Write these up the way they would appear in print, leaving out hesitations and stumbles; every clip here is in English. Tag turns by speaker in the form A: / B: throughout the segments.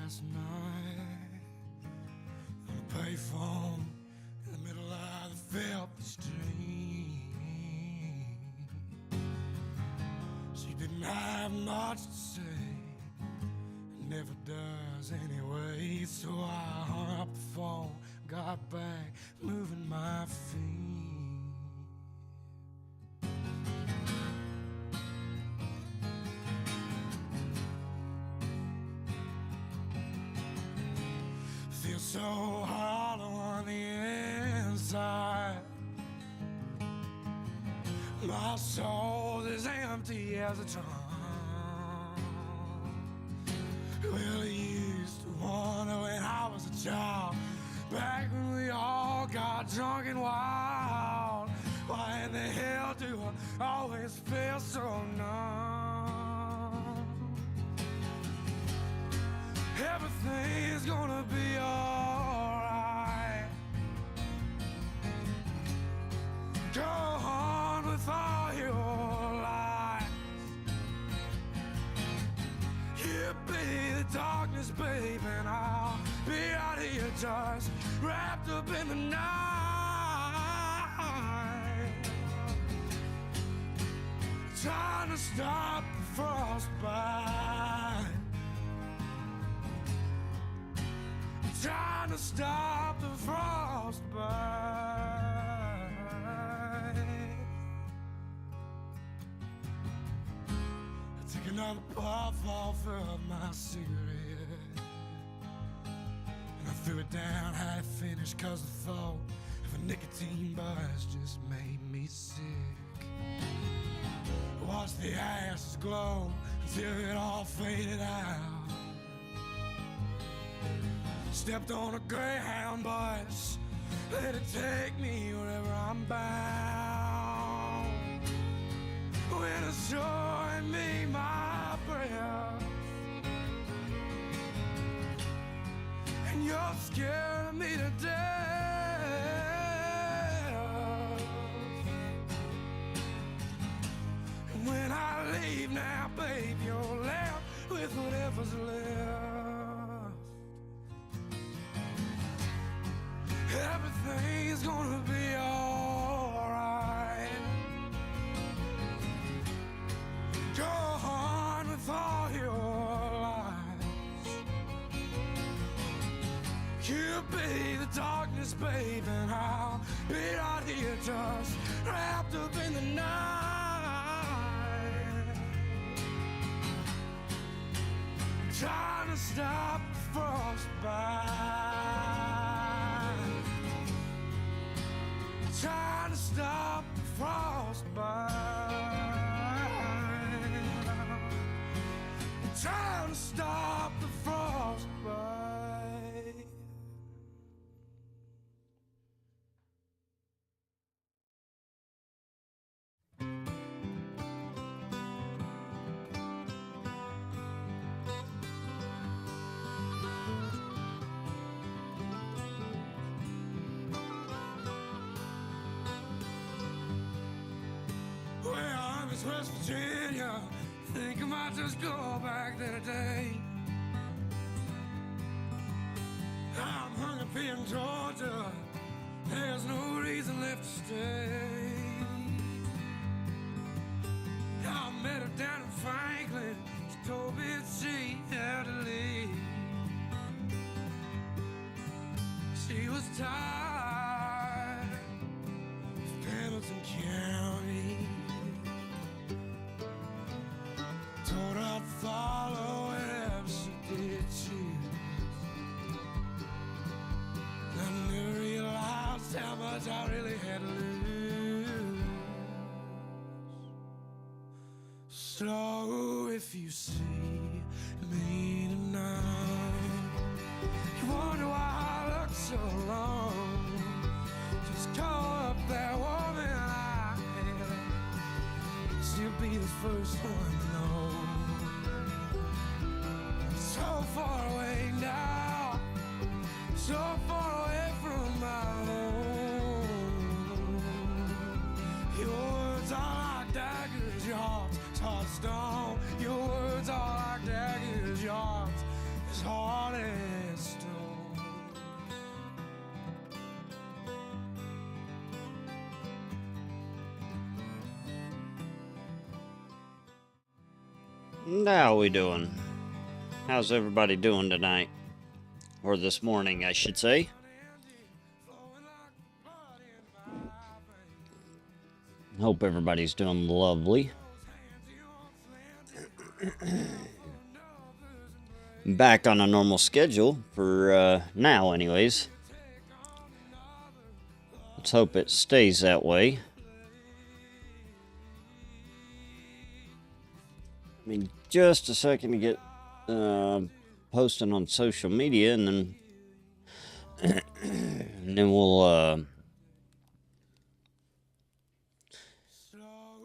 A: last night on a payphone in the middle of the filthy street. She didn't have much to say, never does anyway. So I hung up the phone, got back, moving my feet. Feel so hollow on the inside. My soul is empty as a drum. Well, I used to wonder when I was a child, back when we all got drunk and wild. Why in the hell do I always feel so numb? Everything's gonna be alright. Go on with all your lies. You be the darkness, babe, and I'll be out here just wrapped up in the night, trying to stop the frostbite, trying to stop the frostbite. I took another puff off of my cigarette, and I threw it down, had it finished, cause the thought of a nicotine buzz just made me sick. I watched the ashes glow until it all faded out. Stepped on a Greyhound bus, let it take me wherever I'm bound. When it's showing me my breath, and you're scaring me to death. And when I leave now, babe, you're left with whatever's left. Everything's gonna be alright. Go on with all your lies. You be the darkness, babe, and I'll be out here just wrapped up in the night, trying to stop the frostbite, trying to stop the frostbite, trying to stop the frostbite. West Virginia, think I might just go back there today. I'm hung up here in Georgia, there's no reason left to stay. I met her down in Franklin, she told me that she had to leave. She was tired of Pendleton County. Told her I'd follow wherever she did choose. I never realized how much I really had to lose. So if you see me tonight, you wonder why I look so long, just call up that woman I had. She'll be the first one to know. So far away now, so far away from my home. Your words are like daggers, your heart's hard stone. Your words are like daggers, your heart's as hard as
B: How we doing? How's everybody doing tonight? Or this morning, I should say. Hope everybody's doing lovely. Back on a normal schedule for now, anyways. Let's hope it stays that way. I mean, just a second to get posting on social media, and then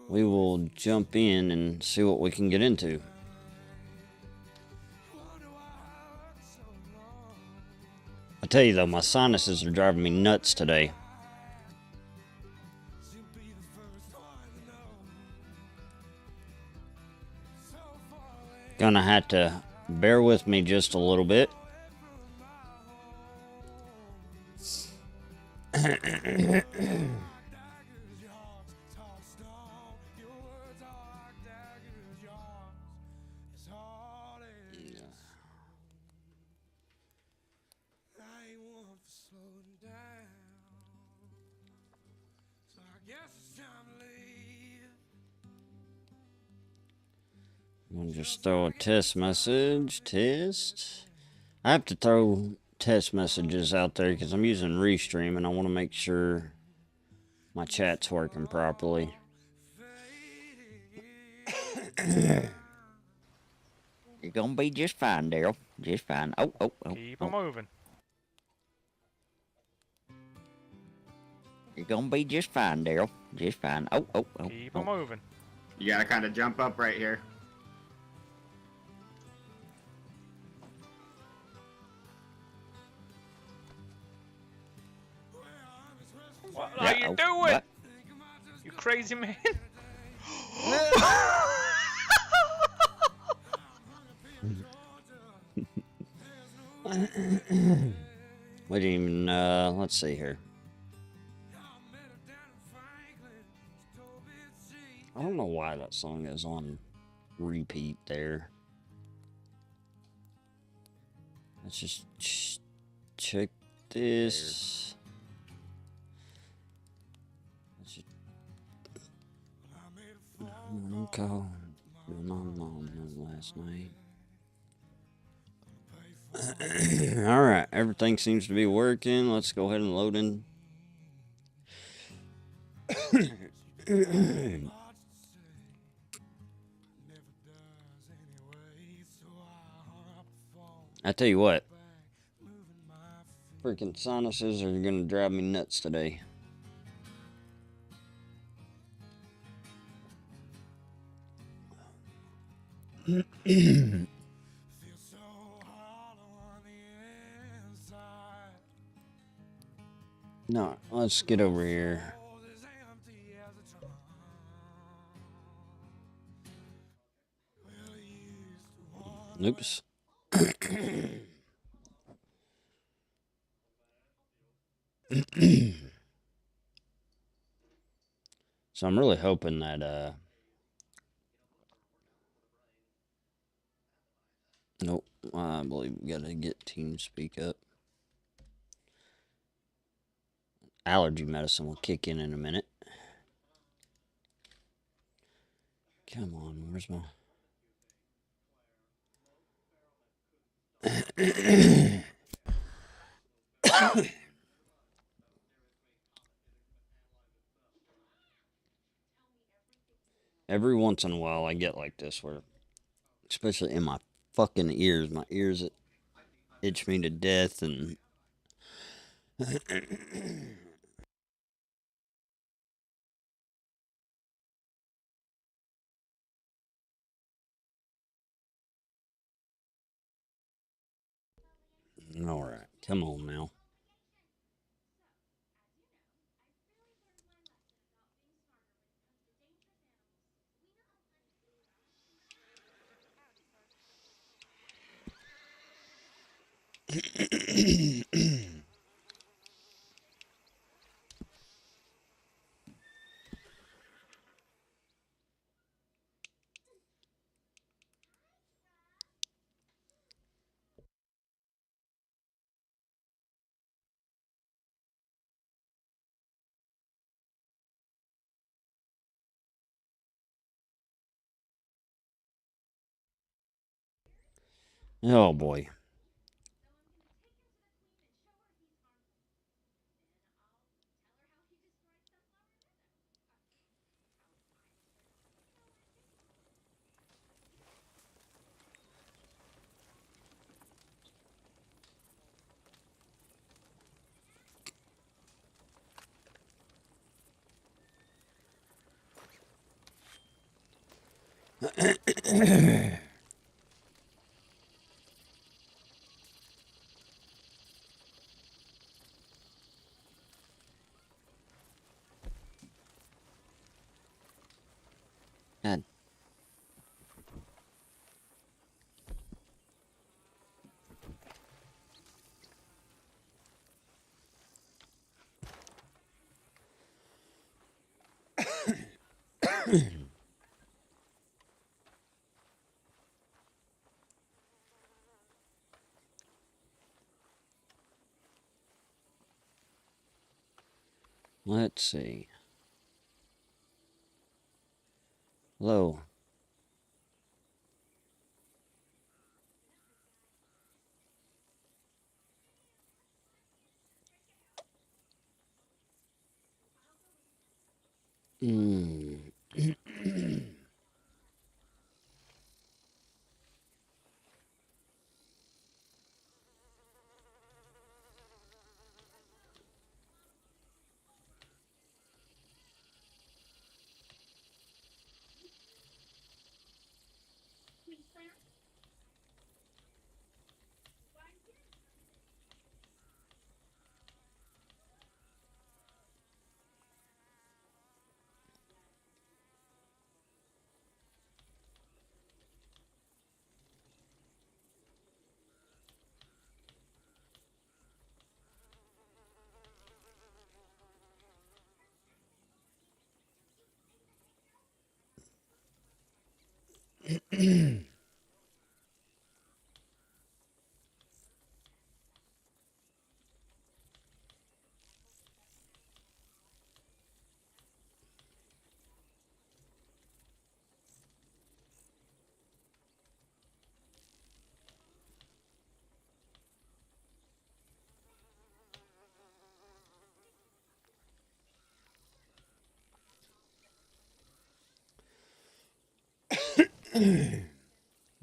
B: we will jump in and see what we can get into. I tell you though, my sinuses are driving me nuts today. Gonna have to bear with me just a little bit. I'm gonna just throw a test message. Test. I have to throw test messages out there because I'm using Restream and I want to make sure my chat's working properly. You're gonna be just fine, Daryl. Just fine. Oh.
C: Keep on moving.
B: You're gonna be just fine, Daryl. Just fine. Oh.
C: Keep on moving.
D: You gotta kind of jump up right here.
C: What are you doing?
B: What?
C: You crazy man.
B: We didn't even, let's see here. I don't know why that song is on repeat there. Let's just check this. Let's just call my mom last night. Alright, everything seems to be working. Let's go ahead and load in. I tell you what, freaking sinuses are gonna drive me nuts today. No, let's get over here. Oops. So I'm really hoping that nope, I believe we gotta get TeamSpeak up. Allergy medicine will kick in a minute. Come on, where's my... Every once in a while I get like this where, especially in my fucking ears, my ears itch me to death and... Alright, come on now. Oh boy. God. Let's see. Hello. Hmm.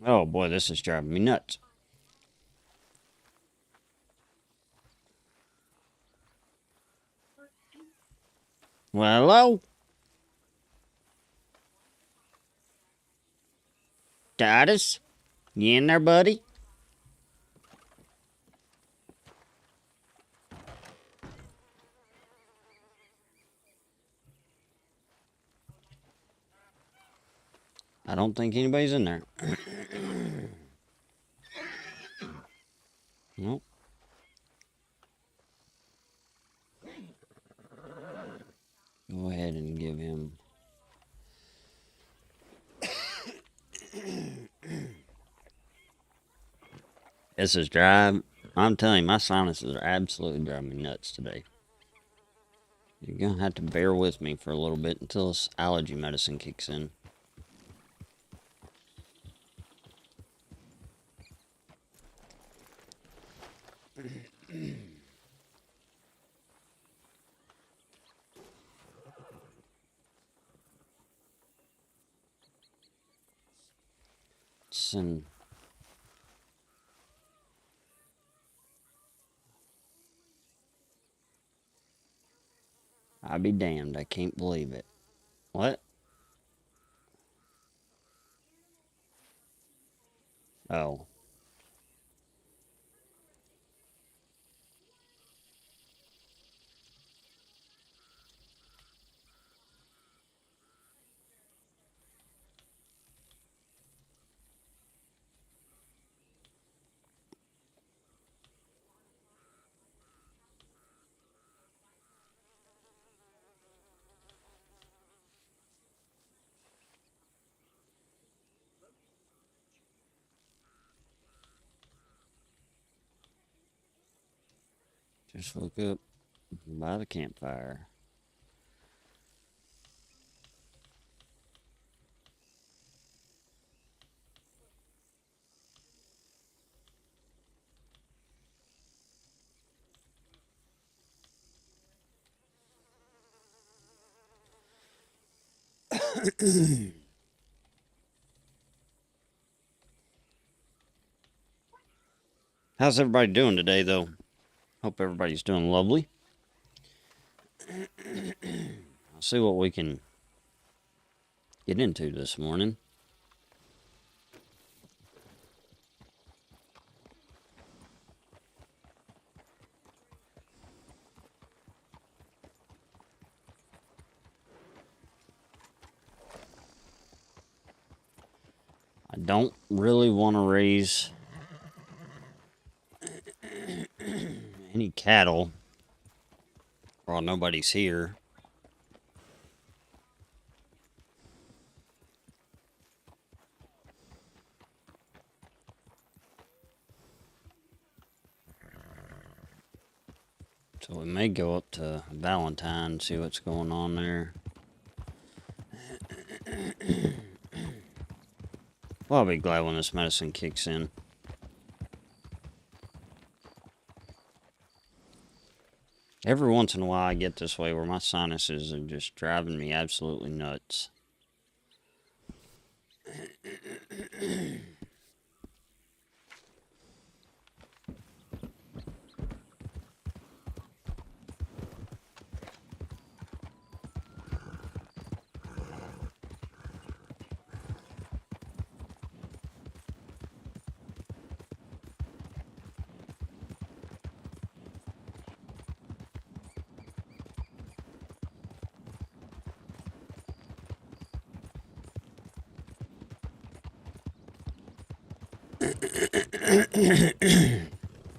B: Oh boy, this is driving me nuts. Well, hello? Titus? You in there, buddy? I don't think anybody's in there. Nope. Go ahead and give him... This is drive. I'm telling you, my sinuses are absolutely driving me nuts today. You're going to have to bear with me for a little bit until this allergy medicine kicks in. Send... I'll be damned. I can't believe it. What? Oh. Just woke up by the campfire. How's everybody doing today, though? Hope everybody's doing lovely. I'll see what we can get into this morning. I don't really want to raise any cattle while nobody's here. So we may go up to Valentine, see what's going on there. Well, I'll be glad when this medicine kicks in. Every once in a while I get this way where my sinuses are just driving me absolutely nuts.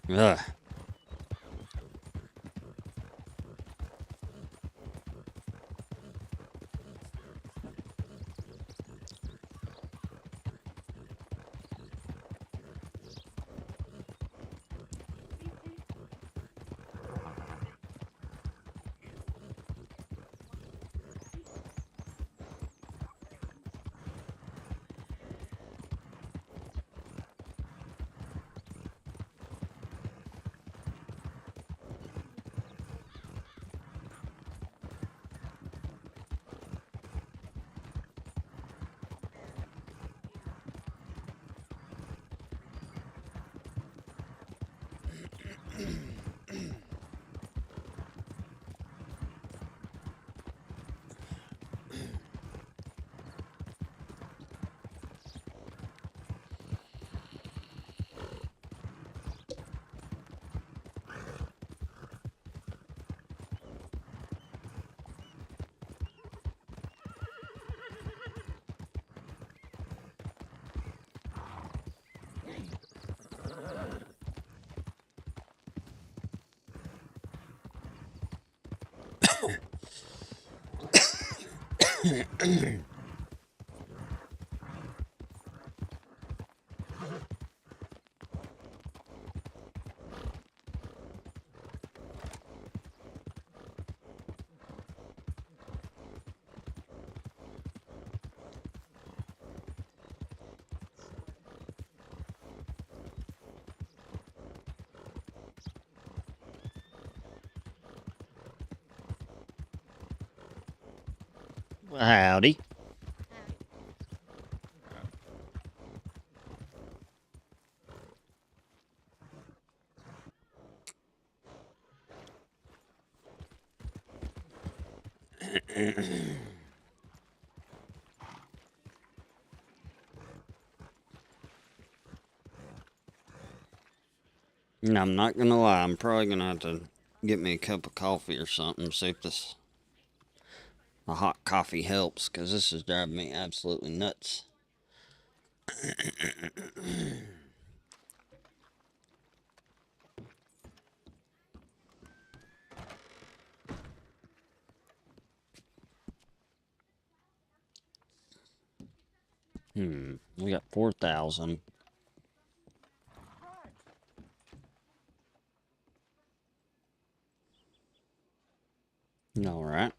B: Ugh. Howdy. And I'm not gonna lie, I'm probably gonna have to get me a cup of coffee or something, see if a hot coffee helps, because this is driving me absolutely nuts. We got 4,000. All right.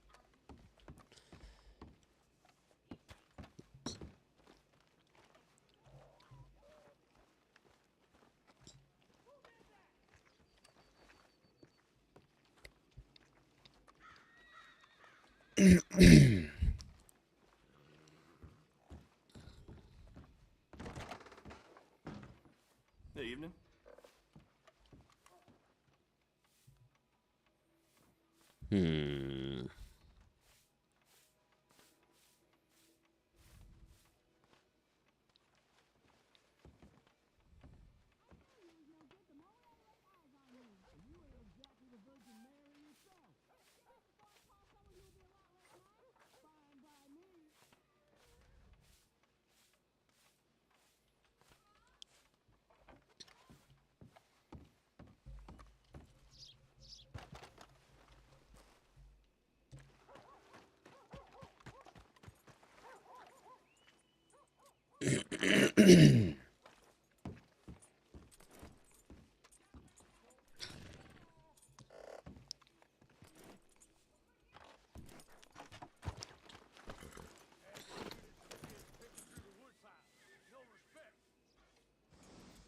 E: Good evening.
B: Hmm.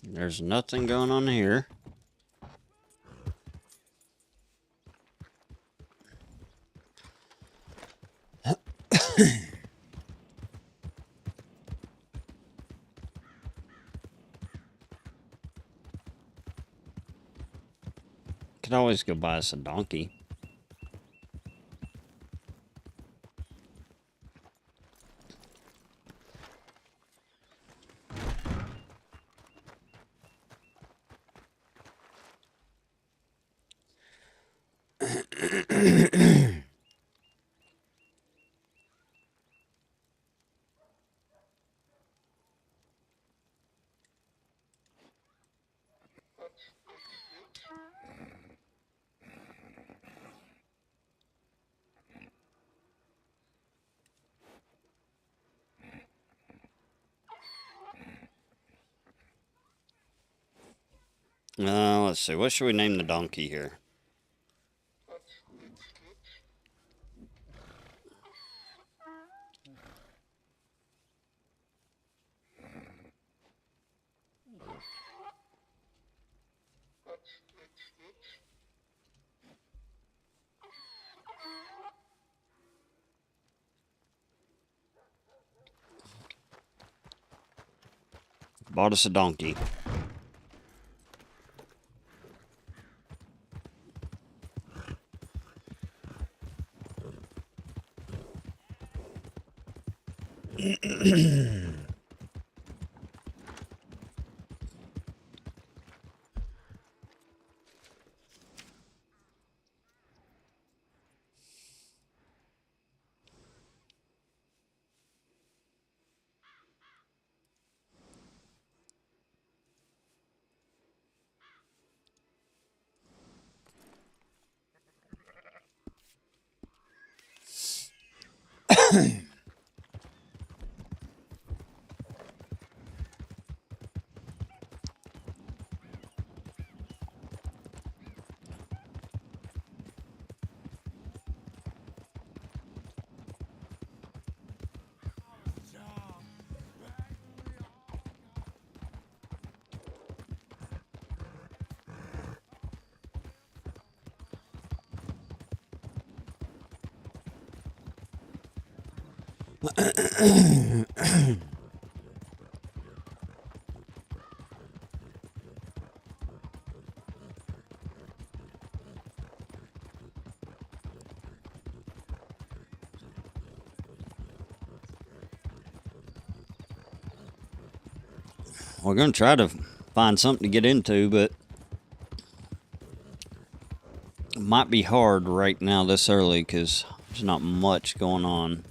B: There's nothing going on here. Could always go buy us a donkey. Let's see. What should we name the donkey here? Bought us a donkey. We're going to try to find something to get into, but it might be hard right now this early because there's not much going on.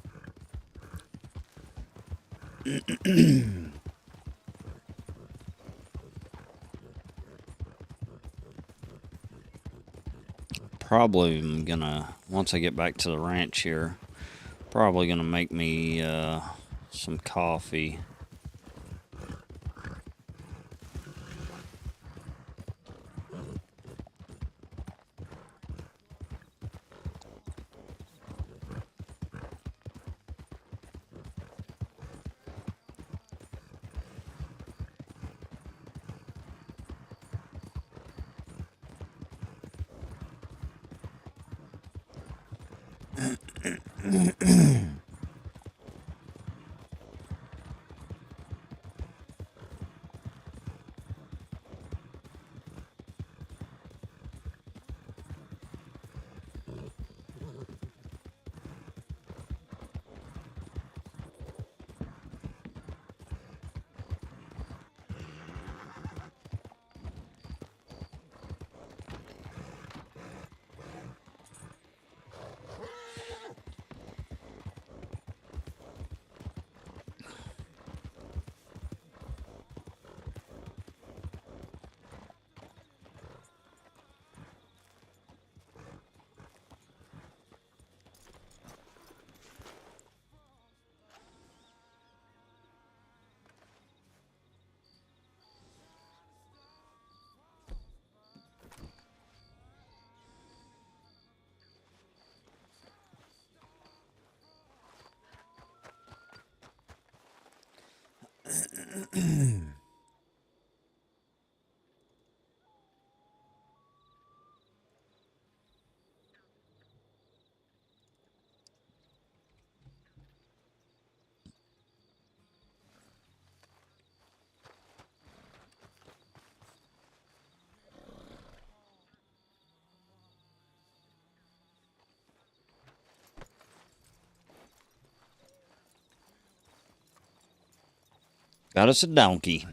B: Probably I'm gonna, once I get back to the ranch here, probably gonna make me some coffee. Got us a donkey.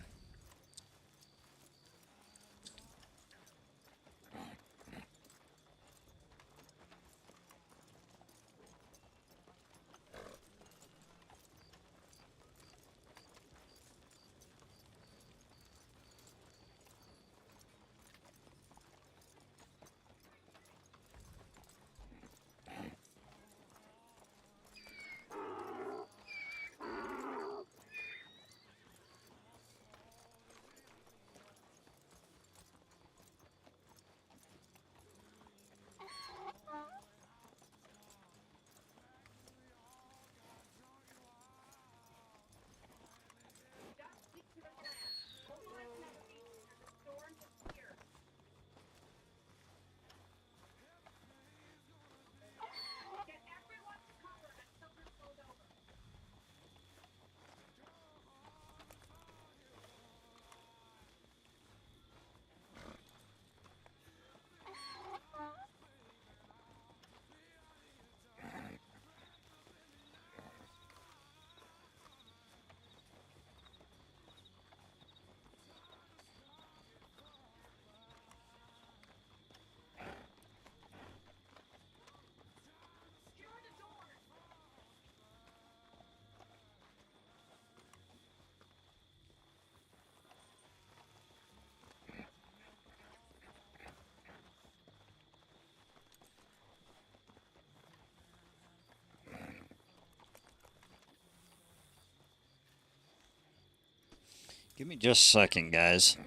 B: Give me just a second, guys.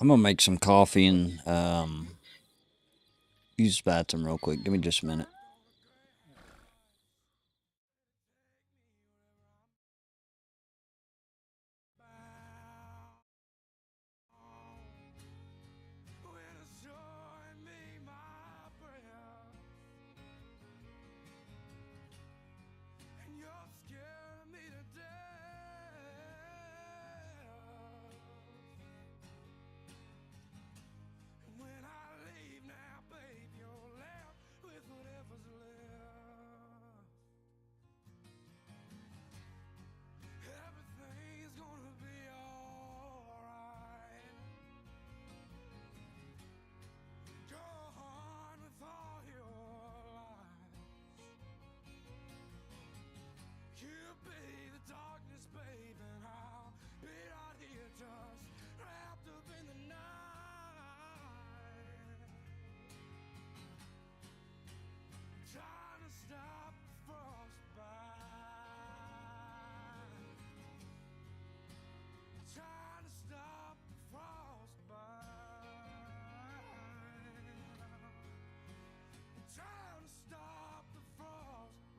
B: I'm gonna make some coffee and use the bathroom real quick. Give me just a minute.
A: When it's showing me my breath, and you're scaring me to death. And when I leave now, babe, you're left with whatever's left. Everything's gonna be alright. Go on with all your lies. You be the darkness, babe, and I'll be out here just wrapped up in the night. Trying to stop the frostbite. Trying to stop the frostbite. Trying to stop the frostbite.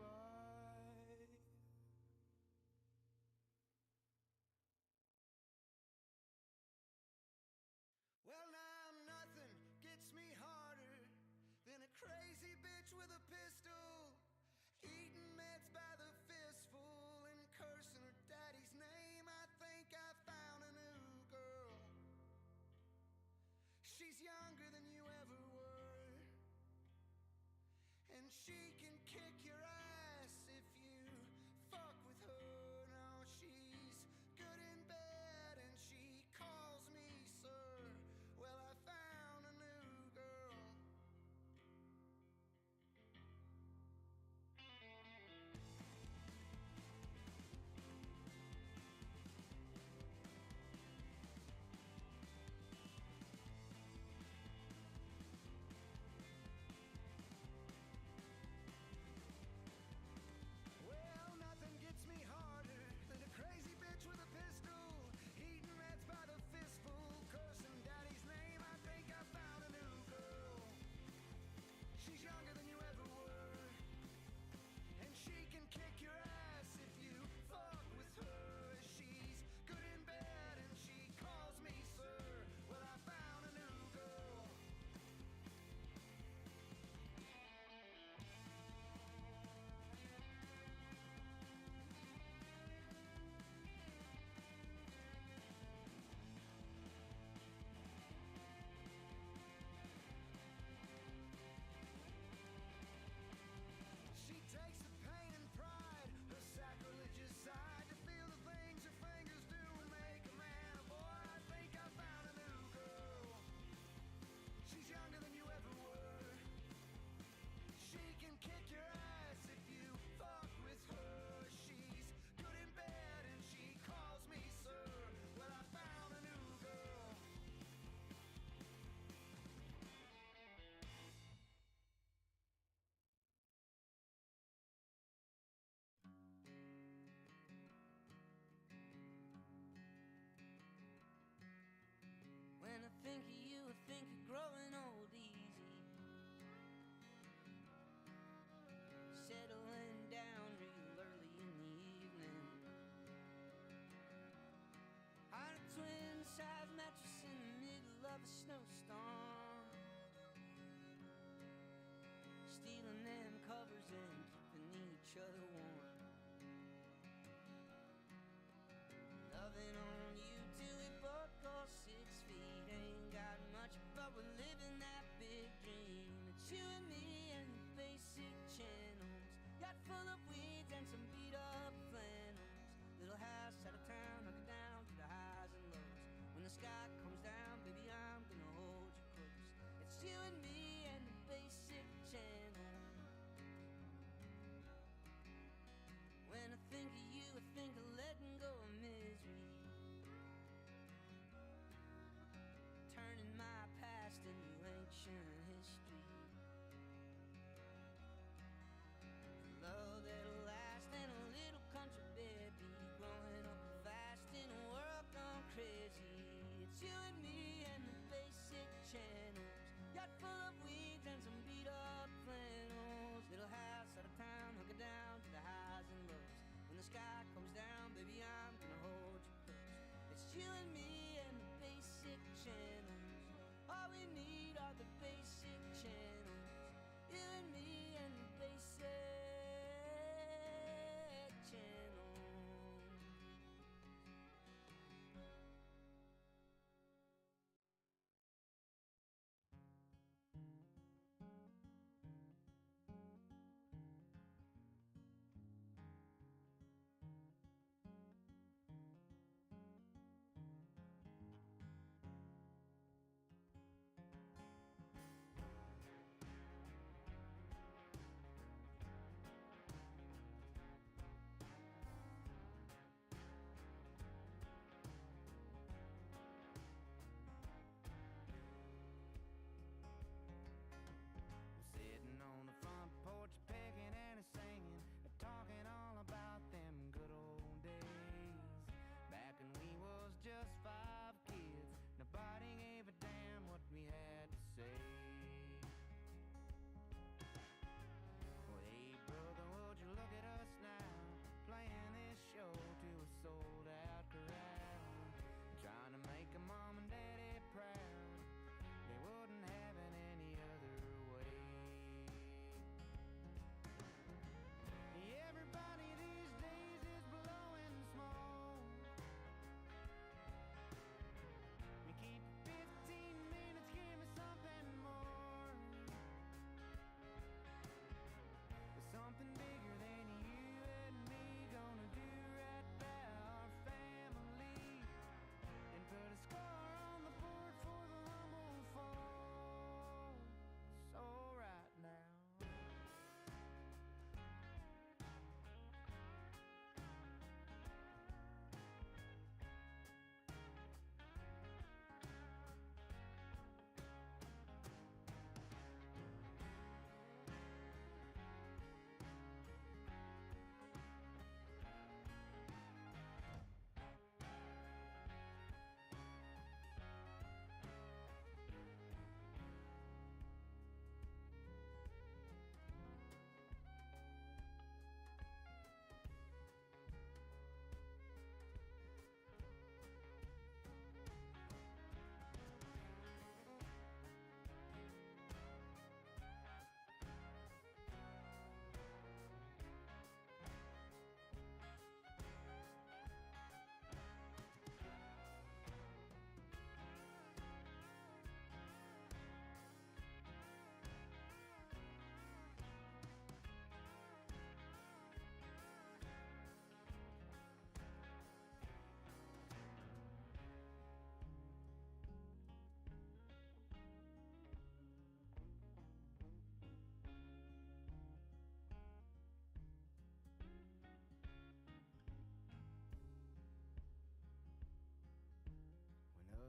A: Well, now nothing gets me harder than a crazy bitch with a pistol, eating meds by the fistful and cursing her daddy's name. I think I found a new girl. She's younger than you ever were, and she can kick your ass if you fuck with her. Now she's good in bed and she calls me sir. Well, I found a new girl.
E: each other warm. Loving on you till we both go 6 feet. Ain't got much, but we're living that big dream. It's you and me and the basic channels, yacht full of weeds and some beat up flannels. Little house out of town, hunker down through the highs and lows. When the sky comes down, baby, I'm gonna hold you close. It's you and me and the basic channel. When I think of you, I think of letting go of misery, turning my past into ancient history. Love that'll last and a little country baby, growing up fast in a world gone crazy. It's you and me and the basic channels, yacht full of weeds and some beat up flannels. Little house out of town, hunker down to the highs and lows. When the sky comes down, baby, I'm gonna hold you close. It's you and me and the basic channels. All we need are the basic channels. You and me and the basic channels. Sitting on the front porch, picking and singing, talking all about them good old days. Back when we was just 5 kids, nobody gave a damn what we had to say. Well, hey brother, would you look at us now, playing this show to a sold out crowd, trying to make a mom and daddy proud. They wouldn't have it any other way. Everybody these days is blowing smoke. We keep 15 minutes, give me something more. There's something bigger than you and me gonna do right by our family, and put a score on the board for the humble folks. So right now,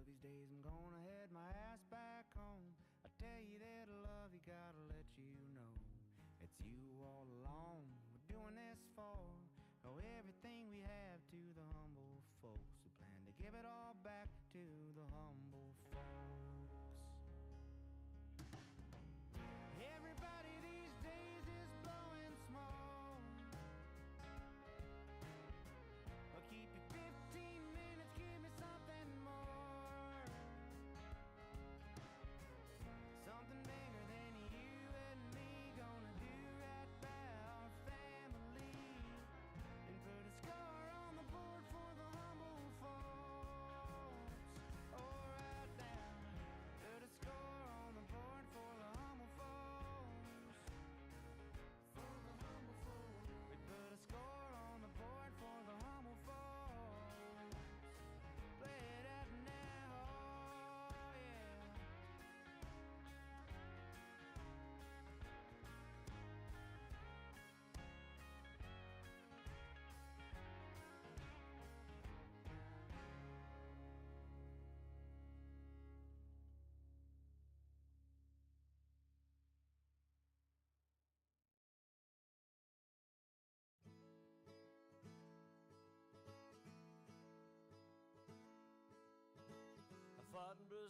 E: these days I'm gonna head my ass back home. I tell you that I love you, gotta let you know it's you all alone we're doing this for. Owe everything we have to the humble folks. We plan to give it all back to the humble folks. Everybody these days is blowing smoke. I'll keep you 15 minutes, give me something more. Something bigger than you and me gonna do right by our family.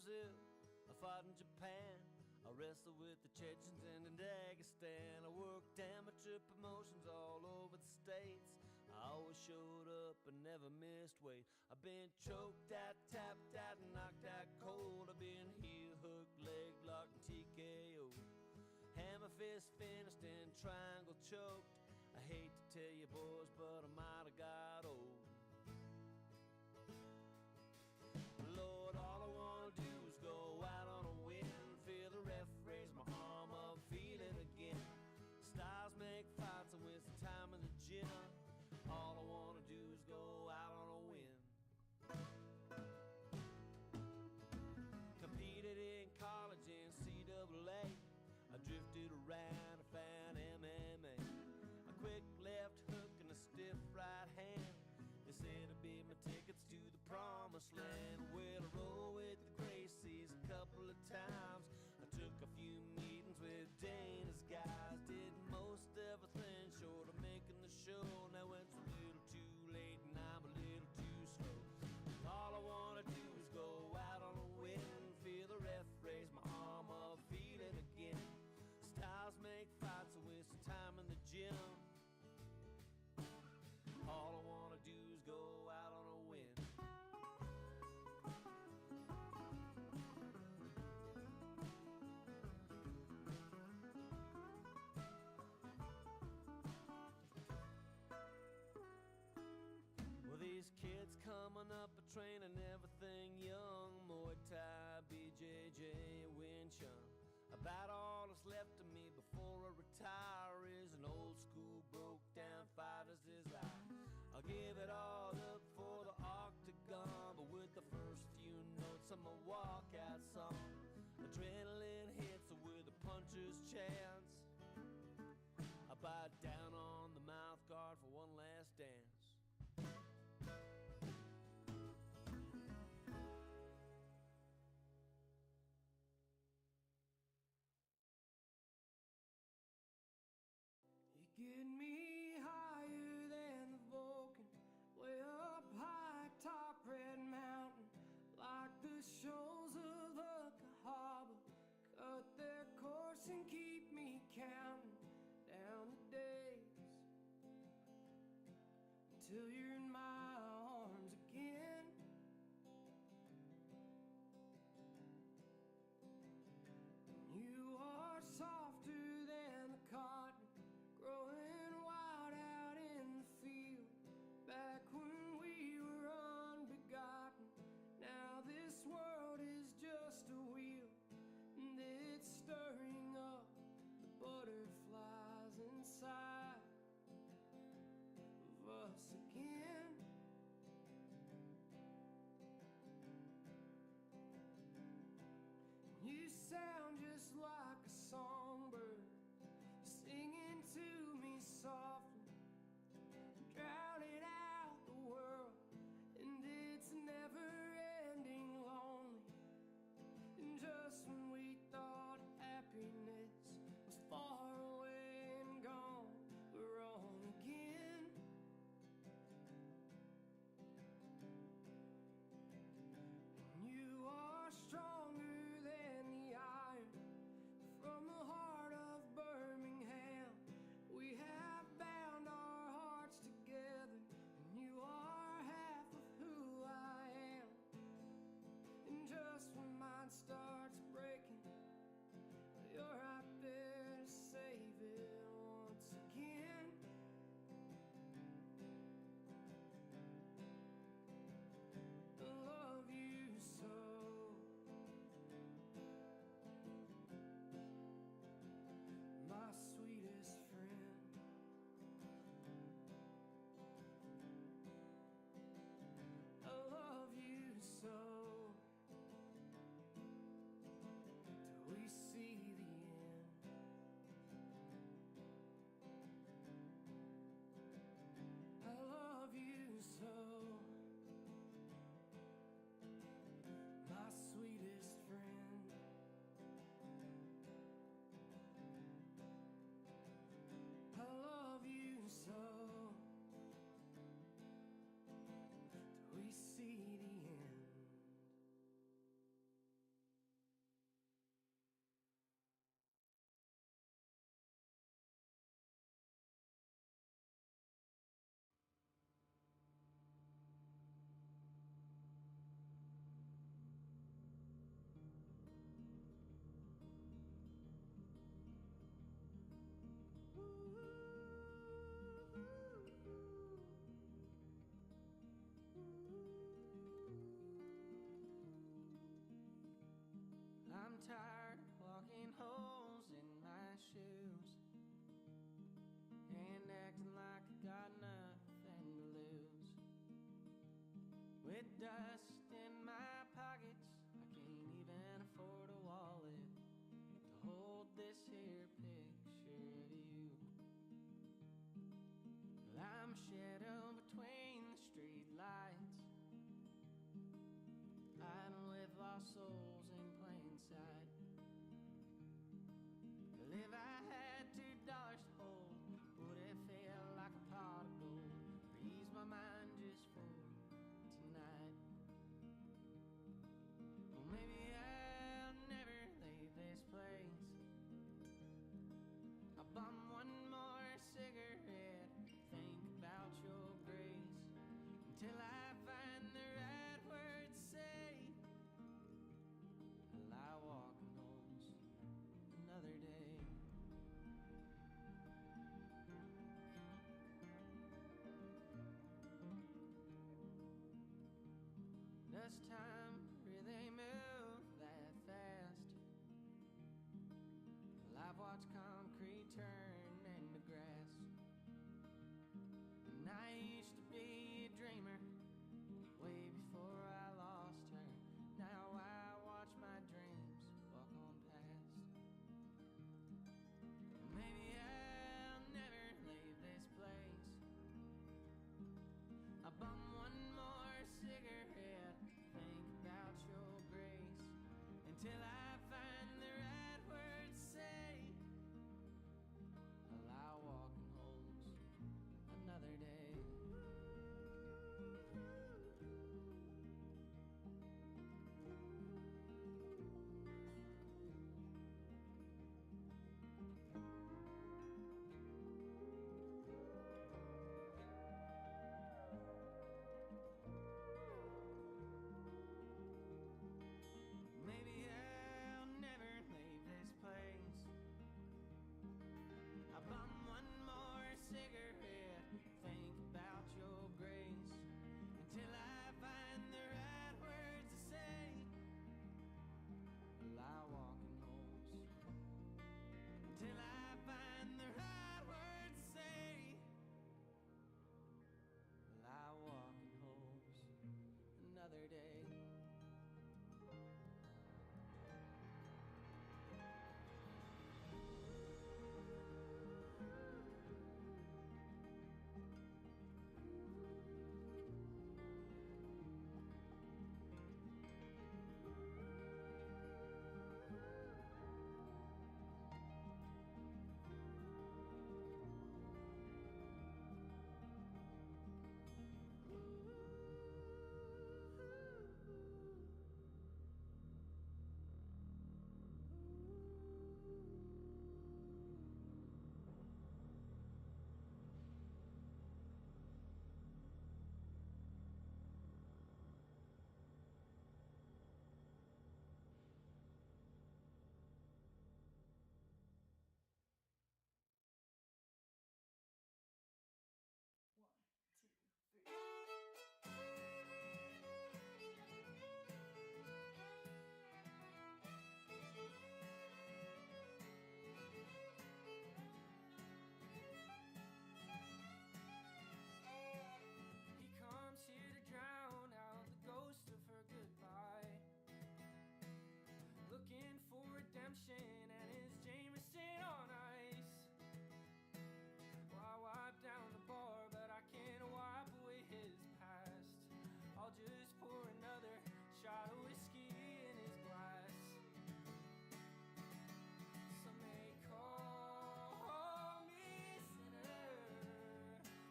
F: Brazil, I fought in Japan, I wrestled with the Chechens and in Dagestan. I worked amateur promotions all over the states. I always showed up and never missed weight. I've been choked out, tapped out, and knocked out cold. I've been heel hooked, leg locked, and TKO. Hammer fist finished and triangle choked. I hate to tell you boys, but I might have got old. Lord, all I wanna do is go out on a win. Feel the ref raise my arm up, feel it again. Stars make fights and waste the time in the gym. All I wanna do is go out on a win. Competed in college in CAA. I drifted around and found MMA. A quick left hook and a stiff right hand. They said it'd be my tickets to the promised land. Well, I rolled with the Gracies a couple of times. I took a few meetings with Dana's guys. Did most everything short of making the show. Now it's a little too late and I'm a little too slow. All I wanna do is go out on a win. Feel the ref raise my arm up, feel it again. Styles make fights and waste time in the gym. All I wanna do is go out on a win. Well, these kids coming up are training everything young. Muay Thai, BJJ, Wing Chun. About all that's left of me before I retire is an old school broke down fighter's desire. I'll give it all up for the octagon, but with the first few notes of my walkout song, adrenaline hits with a puncher's chance. I bite down on the mouth guard for one last dance.
G: You get me higher than the Vulcan, way up high top Red Mountain, like the shoals of the Cahaba cut their course and keep me counting down the days until you're in my arms again. You are softer than the cotton growing wild out in the field. Back when we were unbegotten, now this world is just a wheel, and it's stirring up the butterflies inside of us again. You sound just like a songbird singing to me softly, drowning out the world, and it's never-ending lonely. And just when we thought happiness was far away and gone, we're wrong again. And you are stronger than the iron I'm tired of walking holes in my shoes and acting like I got nothing to lose. With dust in my pockets, I can't even afford a wallet to hold this here picture of you. Well, I'm shadowed between the street lights, hiding with lost souls in plain sight. Well, if I had $2 to hold, would it feel like a pot of gold or ease my mind just for tonight? Well, maybe I'll never leave this place. I'll bum one more cigarette, think about your grace, until I find the right words to say. I lie walking holes another day. Does time really move that fast? Well, I've watched concrete turn into grass, and I used to be a dreamer way before I lost her. Now I watch my dreams walk on past. Maybe I'll never leave this place. I bum one more cigarette, think about your grace, until I find the right words to say. I lie walking holes another day. Maybe I'll never leave this place. I bum one more cigarette, think about your grace, until I find the right words to say. I lie walking holes until I find the right words to say. I lie walking holes another day. He comes here to drown out the ghost of her goodbye, looking for redemption and his Jameson on ice. Well, I wipe down the bar, but I can't wipe away his past. I'll just pour another shot of whiskey in his glass. Some may call me sinner,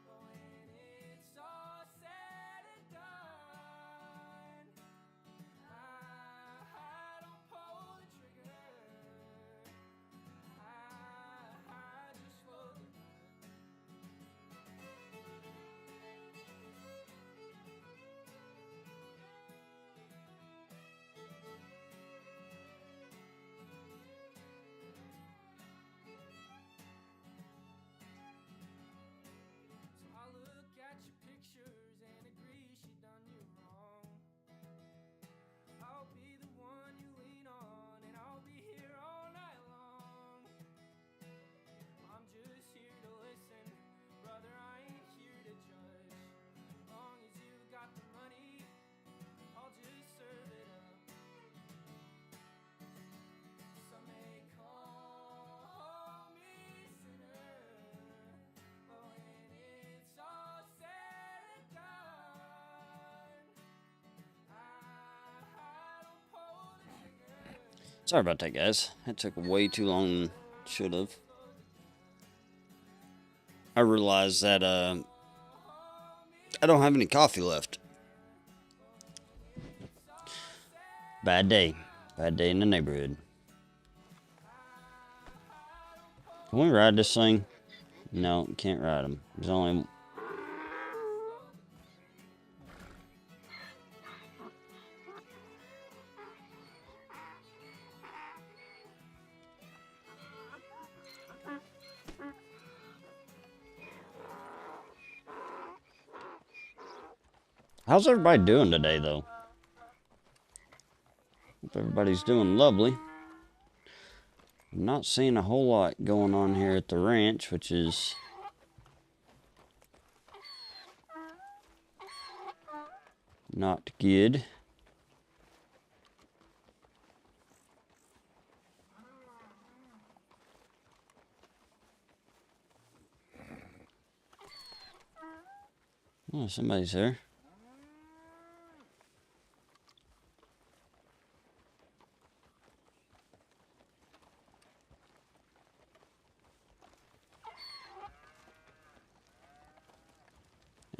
G: but when it's all said and done, I don't pull the trigger. I
B: Sorry about that, guys. That took way too long than should have. I realized that I don't have any coffee left. Bad day. Bad day in the neighborhood. Can we ride this thing? No, can't ride them. There's only... How's everybody doing today, though? Hope everybody's doing lovely. I'm not seeing a whole lot going on here at the ranch, which is... not good. Oh, somebody's there.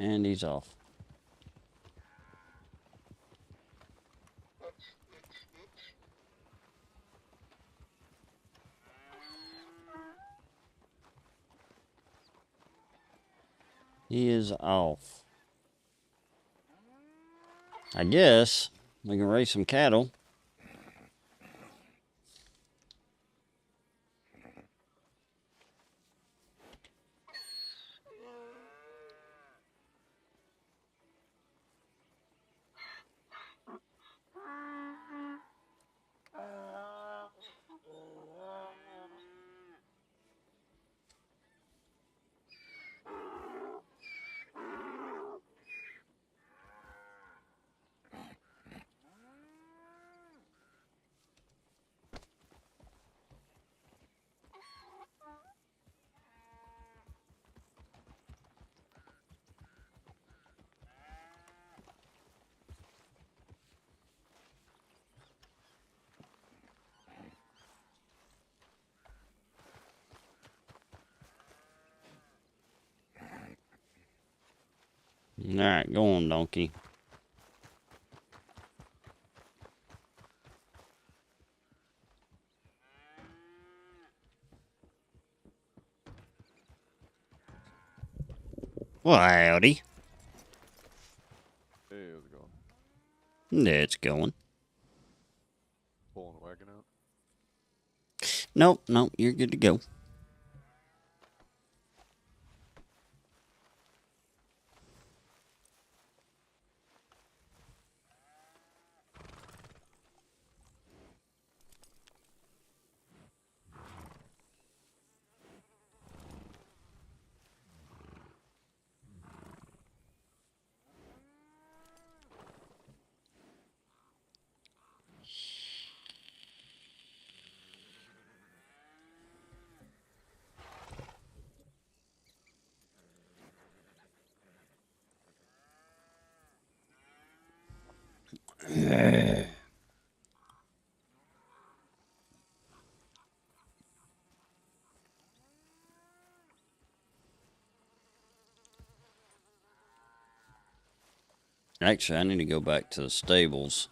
B: And he's off. He is off. I guess we can raise some cattle. Alright, go on, donkey. Well, howdy.
H: Hey, how's it going?
B: Yeah, it's going.
H: Pulling the wagon out?
B: Nope, nope, you're good to go. Actually, I need to go back to the stables.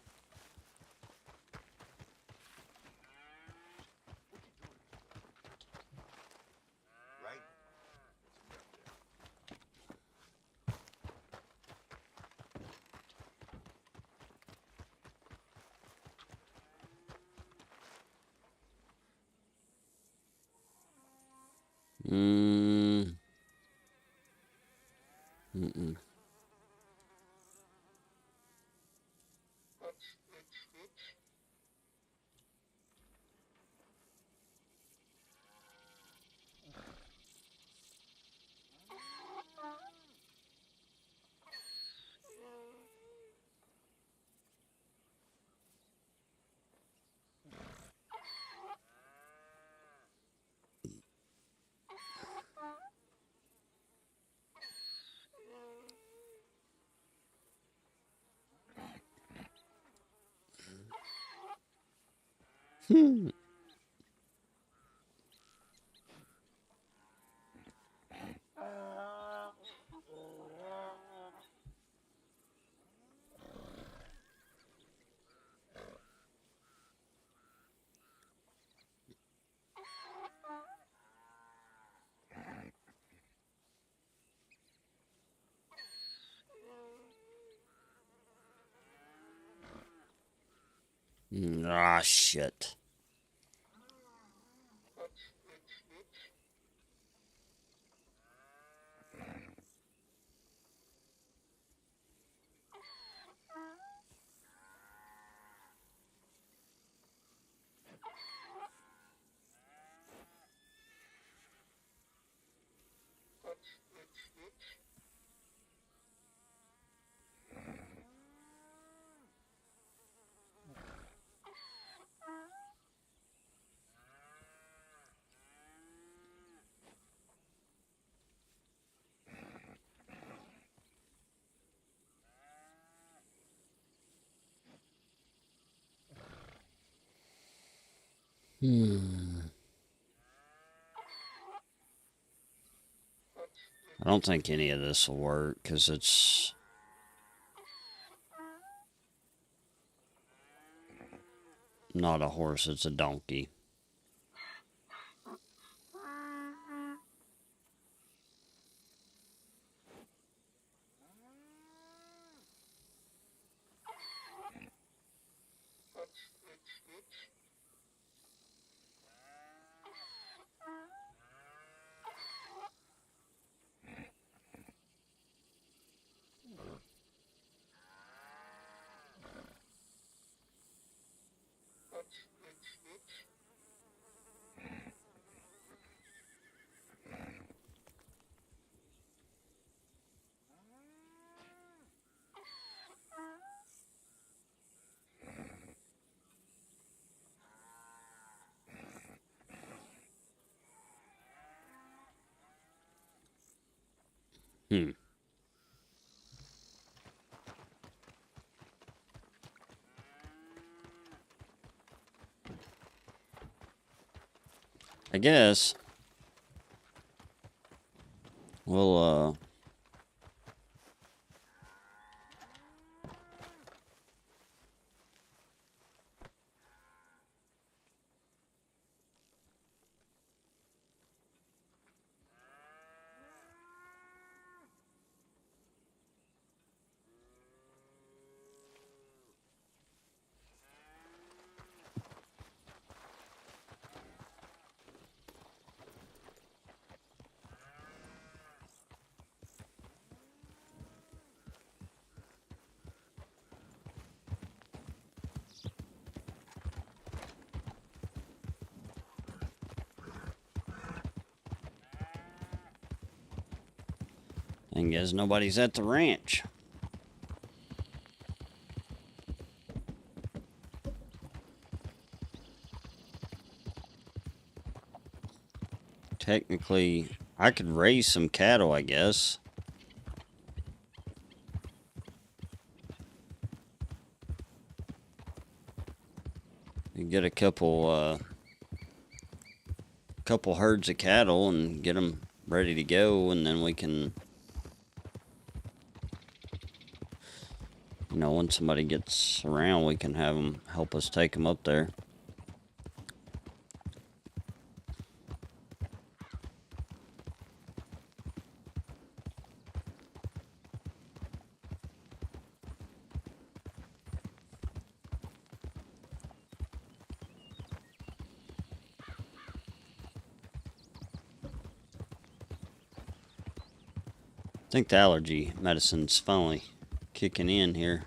B: Mm-mm. Ah, shit. I don't think any of this will work because it's not a horse, it's a donkey. I guess we'll I guess nobody's at the ranch. Technically, I could raise some cattle, I guess. You get a couple herds of cattle and get them ready to go, and then we can, you know, when somebody gets around, we can have them help us take them up there. I think the allergy medicine's finally kicking in here.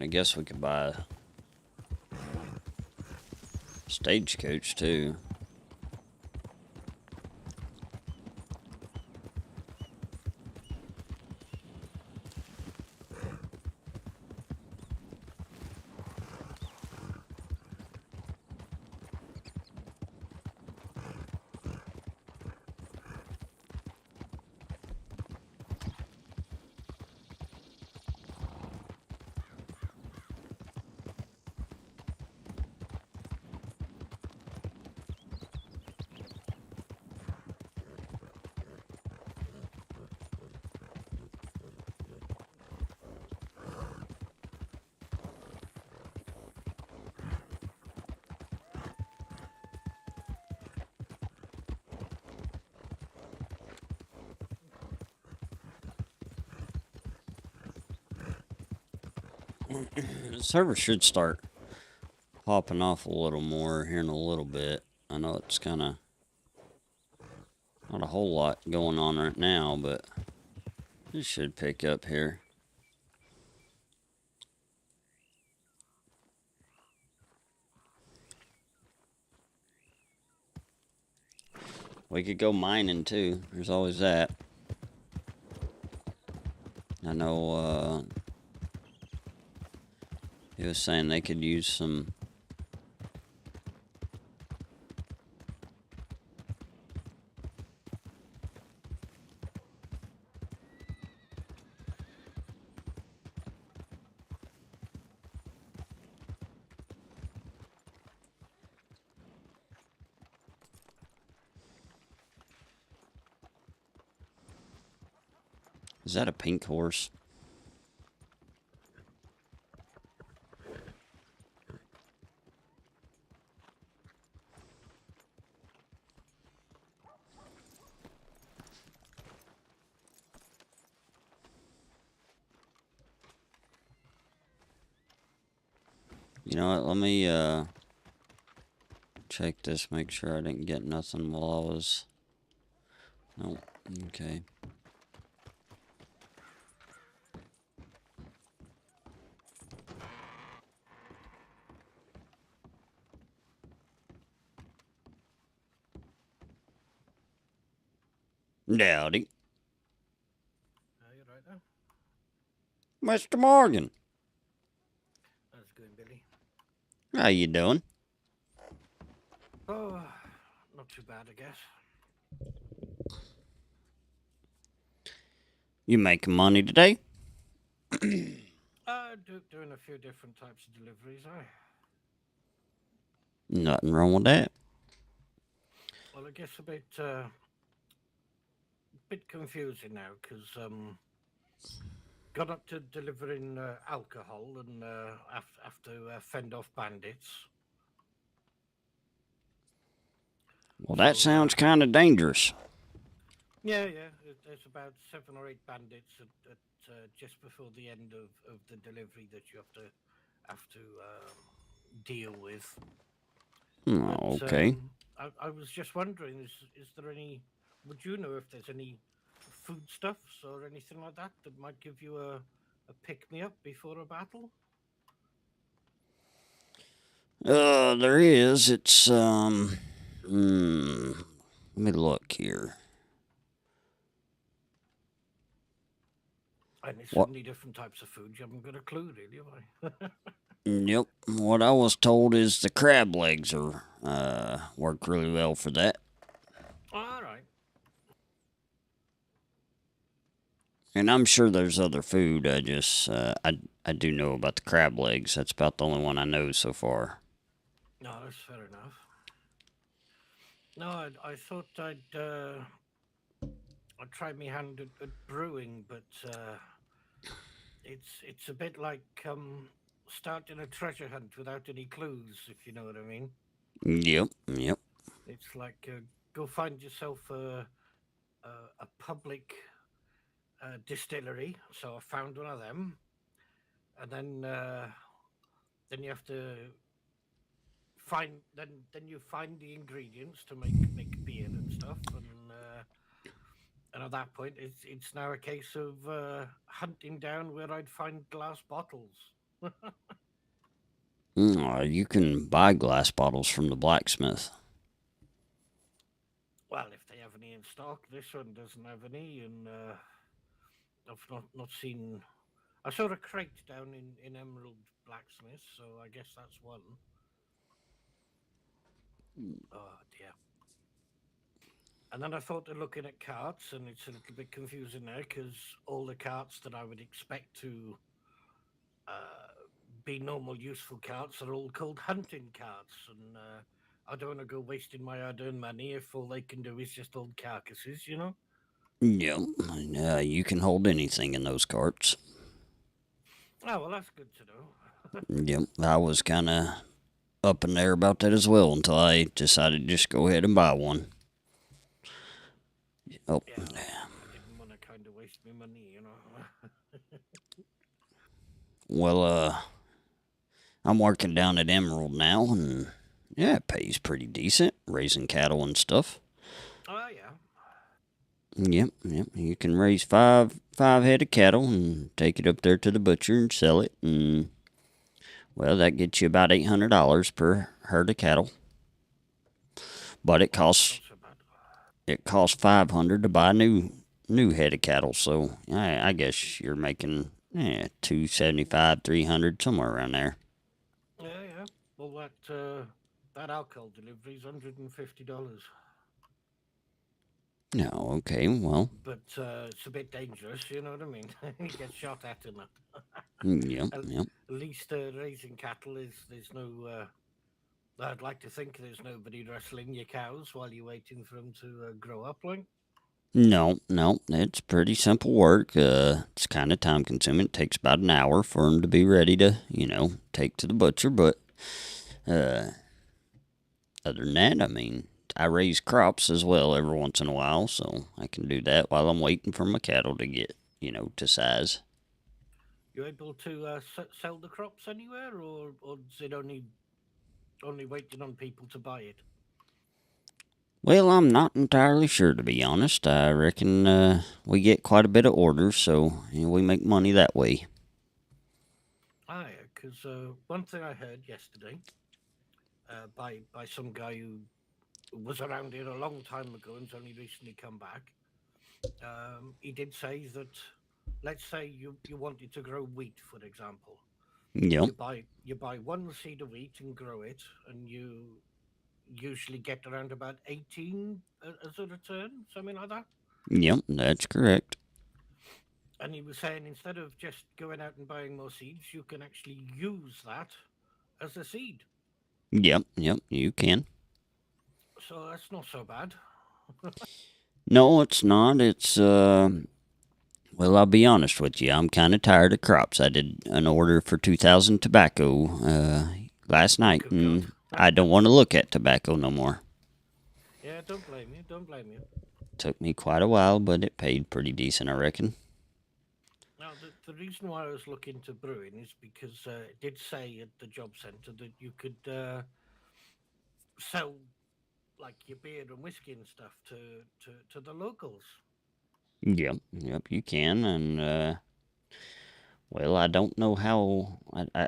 B: And I guess we could buy a stagecoach too. The server should start popping off a little more here in a little bit. I know it's kind of not a whole lot going on right now, but it should pick up here. We could go mining too. There's always that. I know he was saying they could use some Is that a pink horse? You know what, let me check this, make sure I didn't get nothing while I was... Nope, okay. Howdy.
I: You right there?
B: Mr. Morgan.
I: How's it going, Billy?
B: How you doing?
I: Oh, not too bad, I guess.
B: You making money today?
I: Doing a few different types of deliveries,
B: Nothing wrong with that.
I: Well, I guess a bit confusing now, because got up to delivering alcohol and have to fend off bandits.
B: Well, that sounds kind of dangerous.
I: Yeah. There's about 7 or 8 bandits at just before the end of the delivery that you have to deal with.
B: Oh,
I: But,
B: okay.
I: I was just wondering, is there any? Would you know if there's any foodstuffs or anything like that that might give you a pick me up before a battle?
B: There is. It's let me look here.
I: And there's so many different types of food, you haven't got a clue, really, have I?
B: Yep. What I was told is the crab legs are work really well for that.
I: All right.
B: And I'm sure there's other food. I just I do know about the crab legs. That's about the only one I know so far.
I: No, that's fair enough. No, I thought I'd try my hand at brewing, but it's a bit like starting a treasure hunt without any clues, if you know what I mean.
B: Yep.
I: It's like go find yourself a public distillery. So I found one of them, and then you have to find then you find the ingredients to make beer and stuff, and at that point it's now a case of hunting down where I'd find glass bottles.
B: You can buy glass bottles from the blacksmith.
I: Well, if they have any in stock, this one doesn't have any, and I've not seen. I saw a crate down in Emerald Blacksmith, so I guess that's one. Oh dear. And then I thought of looking at carts, and it's a little bit confusing there because all the carts that I would expect to be normal, useful carts are all called hunting carts, and I don't want to go wasting my hard-earned money if all they can do is just hold carcasses, you know.
B: Yep, and you can hold anything in those carts.
I: Oh well, that's good to know.
B: Yep, I was kind of up in there about that as well until I decided to just go ahead and buy one. Oh,
I: Yeah, I didn't want to kind of waste my money, you know.
B: well, I'm working down at Emerald now, and yeah, it pays pretty decent, raising cattle and stuff.
I: Oh yeah.
B: Yep. You can raise five head of cattle and take it up there to the butcher and sell it, and well, that gets you about $800 per herd of cattle. But it costs
I: Not so bad.
B: $500 to buy a new head of cattle. So I guess you're making $275, $300, somewhere around there.
I: Yeah. Well, that alcohol delivery is $150.
B: No, okay, well,
I: But it's a bit dangerous, you know what I mean? You get shot at in it.
B: yep.
I: At least raising cattle there's no. I'd like to think there's nobody wrestling your cows while you're waiting for them to grow up, like.
B: No, it's pretty simple work. It's kind of time consuming. It takes about an hour for them to be ready to, take to the butcher. But other than that, I mean, I raise crops as well every once in a while, so I can do that while I'm waiting for my cattle to get, to size.
I: You able to sell the crops anywhere, or is it only waiting on people to buy it?
B: Well, I'm not entirely sure, to be honest. I reckon we get quite a bit of orders, so we make money that way.
I: Ah, yeah, because one thing I heard yesterday by some guy who was around here a long time ago and's only recently come back, he did say that, let's say you wanted to grow wheat, for example.
B: Yep,
I: You buy one seed of wheat and grow it, and you usually get around about 18 as a return, something like that.
B: yep, that's correct.
I: And he was saying instead of just going out and buying more seeds, you can actually use that as a seed.
B: Yep, you can.
I: So that's not so bad.
B: No, it's not. It's, well, I'll be honest with you. I'm kind of tired of crops. I did an order for 2,000 tobacco last night,
I: Good
B: and
I: God.
B: I don't want to look at tobacco no more.
I: Yeah, don't blame you. Don't blame you.
B: Took me quite a while, but it paid pretty decent, I reckon.
I: Now, the reason why I was looking to brewing is because it did say at the job centre that you could sell like your beer and whiskey and stuff to the locals.
B: Yep, you can, and well, I don't know how.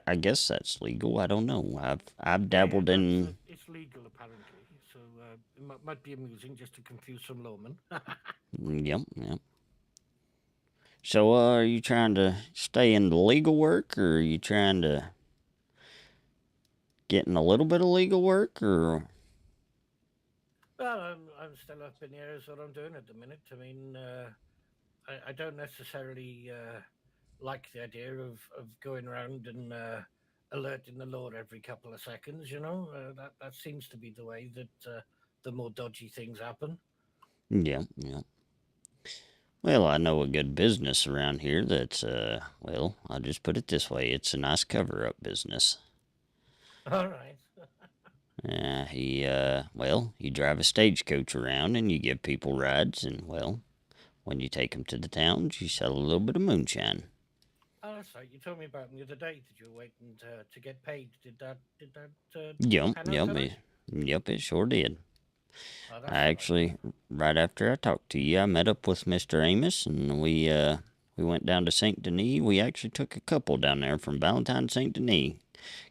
B: I guess that's legal. I don't know. I've dabbled in.
I: It's legal apparently, so it might be amusing just to confuse some lawmen.
B: Yep. So, are you trying to stay in the legal work, or are you trying to get in a little bit of legal work, or?
I: Well, I'm still up in the air is what I'm doing at the minute. I mean, I don't necessarily like the idea of going around and alerting the law every couple of seconds. You know, that seems to be the way that the more dodgy things happen.
B: Yep. Well, I know a good business around here that's, well, I'll just put it this way. It's a nice cover-up business.
I: All right.
B: You drive a stagecoach around and you give people rides, and, well, when you take them to the towns, you sell a little bit of moonshine.
I: Oh, that's right. You told me about them the other day that you were waiting to get paid. Did that
B: Yep,
I: pan out tonight?
B: it sure did.
I: Oh, that's
B: I actually, right after I talked to you, I met up with Mr. Amos, and we We went down to St. Denis. We actually took a couple down there from Valentine to St. Denis.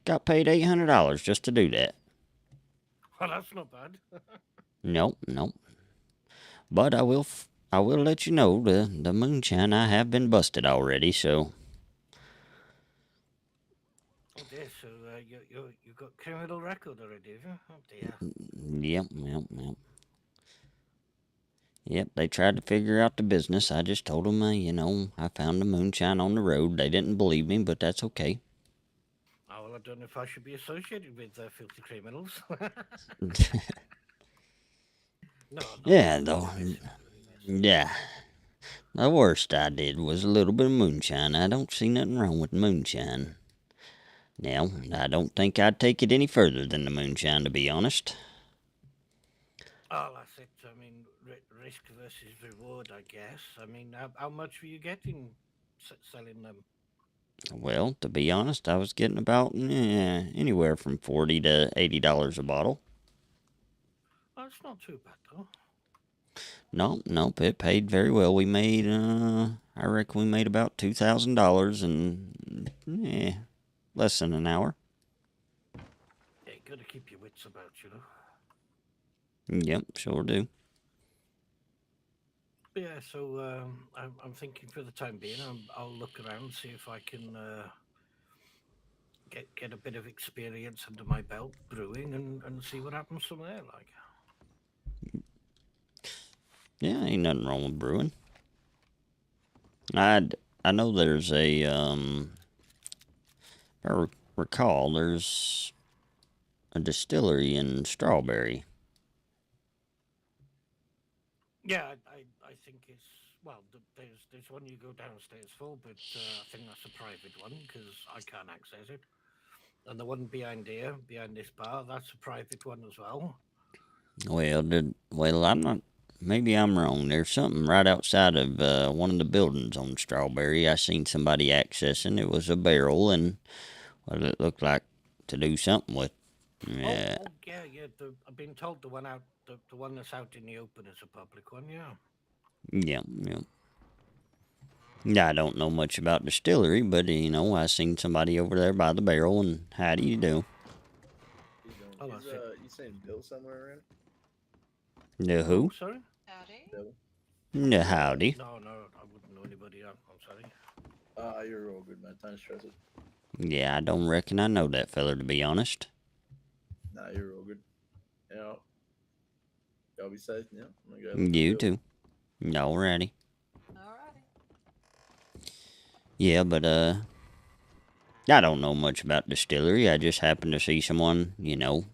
B: Got paid $800 just to do that.
I: Well, that's not bad.
B: Nope, nope. But I will let you know the moonshine, I have been busted already. So
I: Oh dear, so you got criminal record already, have you? Oh dear.
B: yep. Yep, they tried to figure out the business. I just told them, I found the moonshine on the road. They didn't believe me, but that's okay.
I: Oh, well, I don't know if I should be associated with filthy criminals. No,
B: Yeah, though. Yeah. The worst I did was a little bit of moonshine. I don't see nothing wrong with moonshine. Now, I don't think I'd take it any further than the moonshine, to be honest.
I: Oh, that's it. I mean, risk versus reward, I guess. I mean, how much were you getting selling them?
B: Well, to be honest, I was getting about anywhere from $40 to $80 a bottle.
I: Oh, it's not too bad, though.
B: Nope, it paid very well. We made, I reckon we made about $2,000 in, less than an hour.
I: Yeah, you gotta keep your wits about you, know.
B: Yep, sure do.
I: Yeah, so I'm thinking for the time being, I'll look around, see if I can get a bit of experience under my belt brewing and see what happens from there, like.
B: Yeah, ain't nothing wrong with brewing. I know there's a, if I recall, there's a distillery in Strawberry.
I: Yeah, I think it's, well, there's one you go downstairs for, but I think that's a private one because I can't access it. And the one behind here, behind this bar, that's a private one as well.
B: Well, I'm not. Maybe I'm wrong. There's something right outside of one of the buildings on Strawberry. I seen somebody accessing. It was a barrel, and well, it looked like to do something with. Yeah.
I: Oh yeah. I've been told the one that's out in the open is a public one. Yeah.
B: Yeah. Yeah, I don't know much about distillery, but I seen somebody over there by the barrel, and how do you do?
I: Oh, that's it.
H: You saying Bill somewhere around?
B: The who?
I: Oh, sorry.
H: Bill?
B: The howdy.
I: No, I wouldn't know anybody. I'm sorry.
H: You're all good, man. Time stress it.
B: Yeah, I don't reckon I know that feller, to be honest.
H: Nah, you're all good. Yeah. Y'all be safe, yeah?
B: You too. Alrighty. Yeah, but, I don't know much about distillery. I just happened to see someone,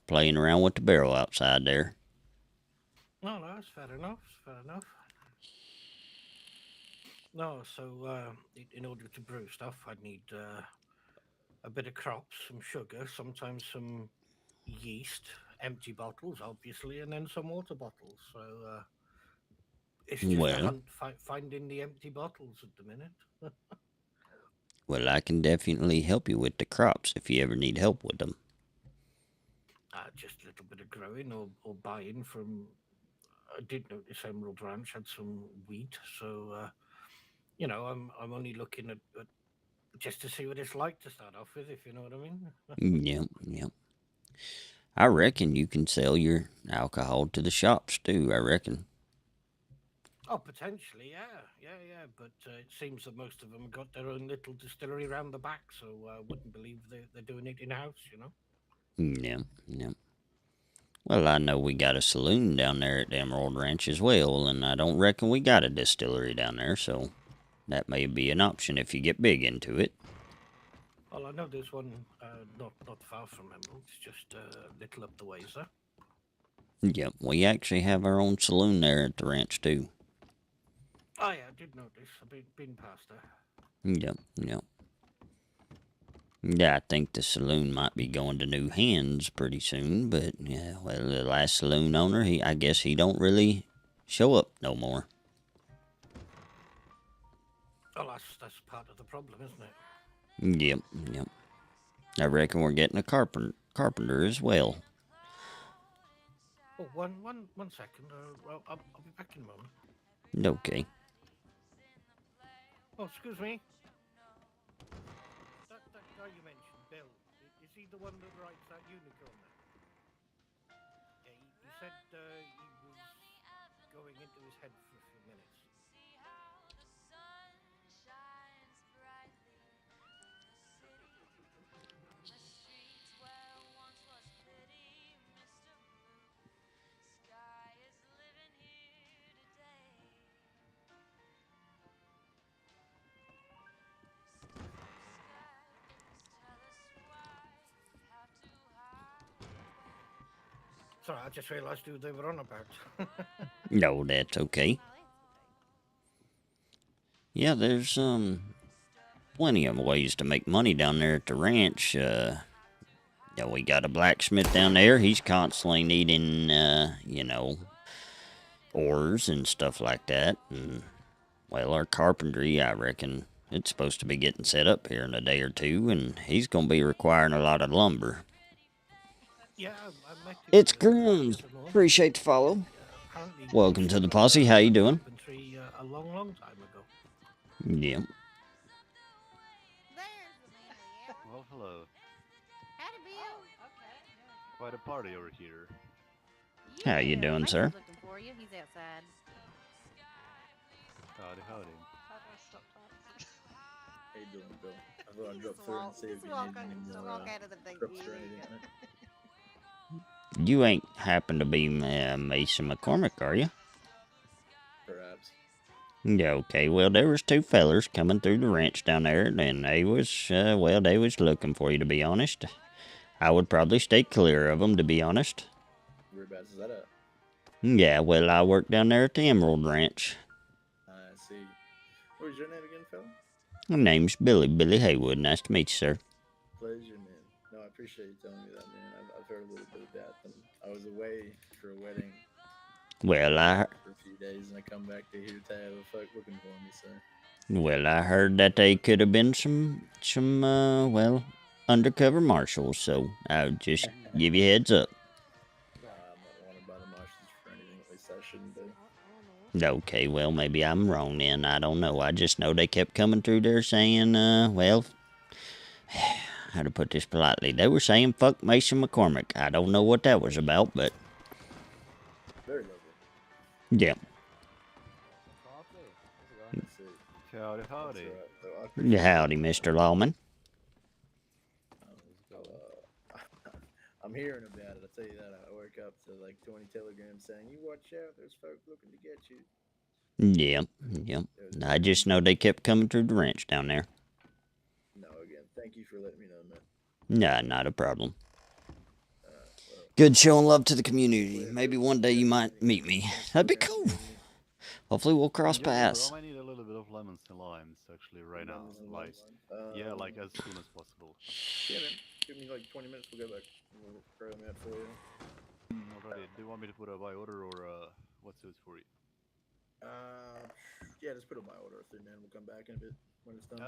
B: playing around with the barrel outside there.
I: No, that's fair enough. No, so in order to brew stuff, I'd need a bit of crops, some sugar, sometimes some yeast, empty bottles, obviously, and then some water bottles. So it's just a hunt finding the empty bottles at the minute.
B: Well, I can definitely help you with the crops if you ever need help with them.
I: Just a little bit of growing or buying from. I did notice Emerald Ranch had some wheat, so I'm only looking at just to see what it's like to start off with, if you know what I mean.
B: Yep. I reckon you can sell your alcohol to the shops too, I reckon.
I: Oh, potentially, yeah. But it seems that most of them got their own little distillery around the back, so I wouldn't believe they're doing it in-house,
B: Yeah. Well, I know we got a saloon down there at the Emerald Ranch as well, and I don't reckon we got a distillery down there, so that may be an option if you get big into it.
I: Well, I know there's one not far from Emerald, it's just a little up the ways there.
B: Yep, we actually have our own saloon there at the ranch too.
I: Oh yeah, I did notice. I've been past there.
B: Yep. Yeah, I think the saloon might be going to new hands pretty soon, but yeah, well, the last saloon owner, I guess he don't really show up no more.
I: Oh, that's part of the problem, isn't
B: it? Yep. I reckon we're getting a carpenter as well.
I: Oh, one second. I'll be back in a moment.
B: Okay.
I: Oh, excuse me. That guy you mentioned, Bill, is he the one that writes that unicorn then? Yeah, he said he was going into his head for a few minutes. Sorry, I just realised who they were on about.
B: No, that's okay. Yeah, there's plenty of ways to make money down there at the ranch. Yeah, we got a blacksmith down there. He's constantly needing, you know, ores and stuff like that. And, well, our carpentry, I reckon it's supposed to be getting set up here in a day or two, and he's going to be requiring a lot of lumber.
I: Yeah, I met him.
B: It's Grooms. Appreciate the follow.
I: Apparently
B: Welcome to the posse. How you doing?
I: carpentry, a long time ago.
B: Yeah.
J: Well, hello.
K: Howdy, Bill.
J: Quite a party over here.
B: How you doing,
K: Mason's
B: sir?
K: looking for you. He's outside.
J: Howdy, howdy.
H: How you doing, Bill? I thought I'd drop through and see if you need any more
K: out of the big
H: trips or anything.
B: You ain't happen to be Mason McCormick, are you?
H: Perhaps.
B: Yeah, okay. Well, there was two fellers coming through the ranch down there, and they was, well, they was looking for you, to be honest. I would probably stay clear of them, to be honest.
H: Whereabouts is that at?
B: Yeah, well, I work down there at the Emerald Ranch.
H: I see. What was your name again, fella?
B: My name's Billy Haywood. Nice to meet you, sir.
H: Pleasure, man. No, I appreciate you telling me that, man. I've heard a little bit about them. I was away for a wedding
B: Well,
H: for a few days, and I come back to here to have a folk looking for me, so.
B: I heard that they could have been some, well, undercover marshals, so I'll just give you a heads up.
H: I'm not wanted by the marshals for anything, at least I shouldn't be.
B: Okay, well, maybe I'm wrong then. I don't know. I just know they kept coming through there saying, well, how to put this politely? They were saying, fuck Mason McCormick. I don't know what that was about, but
H: Very lovely.
B: yeah.
H: I see.
J: Howdy, howdy.
H: That's right. So I appreciate
B: Howdy, Mr. Lawman.
H: I'm hearing about it. I tell you that. I woke up to like 20 telegrams saying, "You watch out, there's folk looking to get you."
B: Yep. I just know they kept coming through the ranch down there.
H: No, again, thank you for letting me know, man.
B: Nah, not a problem.
H: Well,
B: Good showing love to the community. Maybe one day you might meet me. That'd be cool. Hopefully we'll cross paths.
J: I need a little bit of lemons and limes, actually, right now.
H: lemons and
J: Like,
H: limes.
J: yeah, like as soon as possible.
H: Yeah, man. Give me like 20 minutes. We'll go back. We'll throw them out for you.
J: Alrighty, do you want me to put a buy order or what suits for you?
H: Yeah, just put a buy order through, man. We'll come back in a bit when it's done.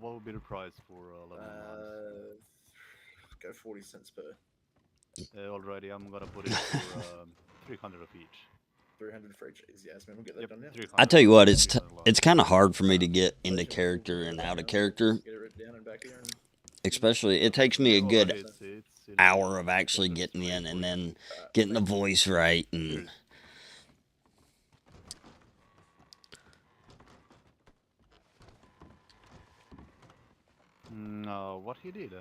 J: What would be the price for lemon and limes?
H: Go 40 cents per.
J: Alrighty, I'm gonna put it for 300 of each.
H: 300 for each. Yes, man. We'll get that done now.
B: I tell you what, it's kind of hard for me to get into character and out of character.
H: Get it written down and back here. And
B: Especially, it takes me a good hour of actually getting in and then getting the voice right and...
J: No, what he did?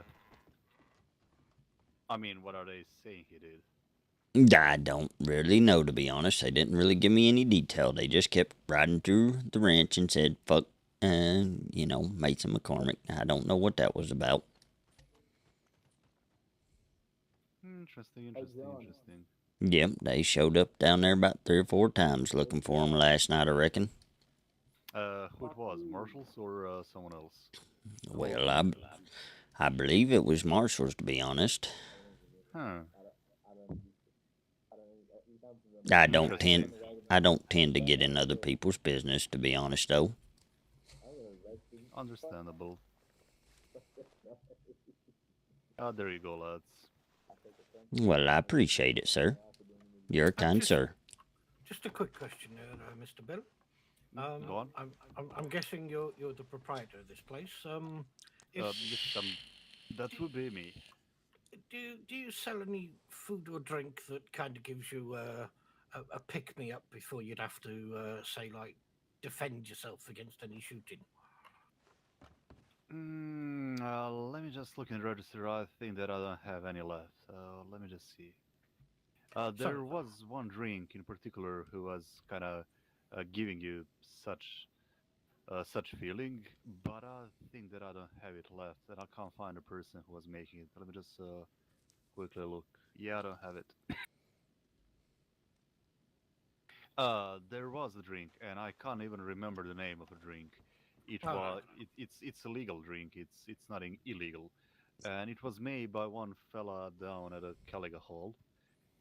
J: I mean, what are they saying he did?
B: I don't really know, to be honest. They didn't really give me any detail. They just kept riding through the ranch and said, fuck, you know, Mason McCormick. I don't know what that was about.
J: Interesting.
B: Yep, they showed up down there about 3 or 4 times looking for him last night, I reckon.
J: Who it was, Marshals or someone else?
B: Well, I believe it was Marshall's, to be honest.
J: Huh.
B: I don't tend to get in other people's business, to be honest, though.
J: Understandable. There you go, lads.
B: Well, I appreciate it, sir. You're a kind sir.
I: Just a quick question there, Mr. Bill.
J: Go on.
I: I'm guessing you're the proprietor of this place. If,
J: Yes, that would be me.
I: do you sell any food or drink that kind of gives you a pick me up before you'd have to say like defend yourself against any shooting?
J: Let me just look in the register. I think that I don't have any left. Let me just see. There
I: So-
J: was one drink in particular who was kind of giving you such feeling, but I think that I don't have it left, and I can't find the person who was making it. Let me just quickly look. Yeah, I don't have it. There was a drink, and I can't even remember the name of the drink. It
I: Oh.
J: was it's a legal drink. It's not illegal, and it was made by one fella down at a Caliga Hall,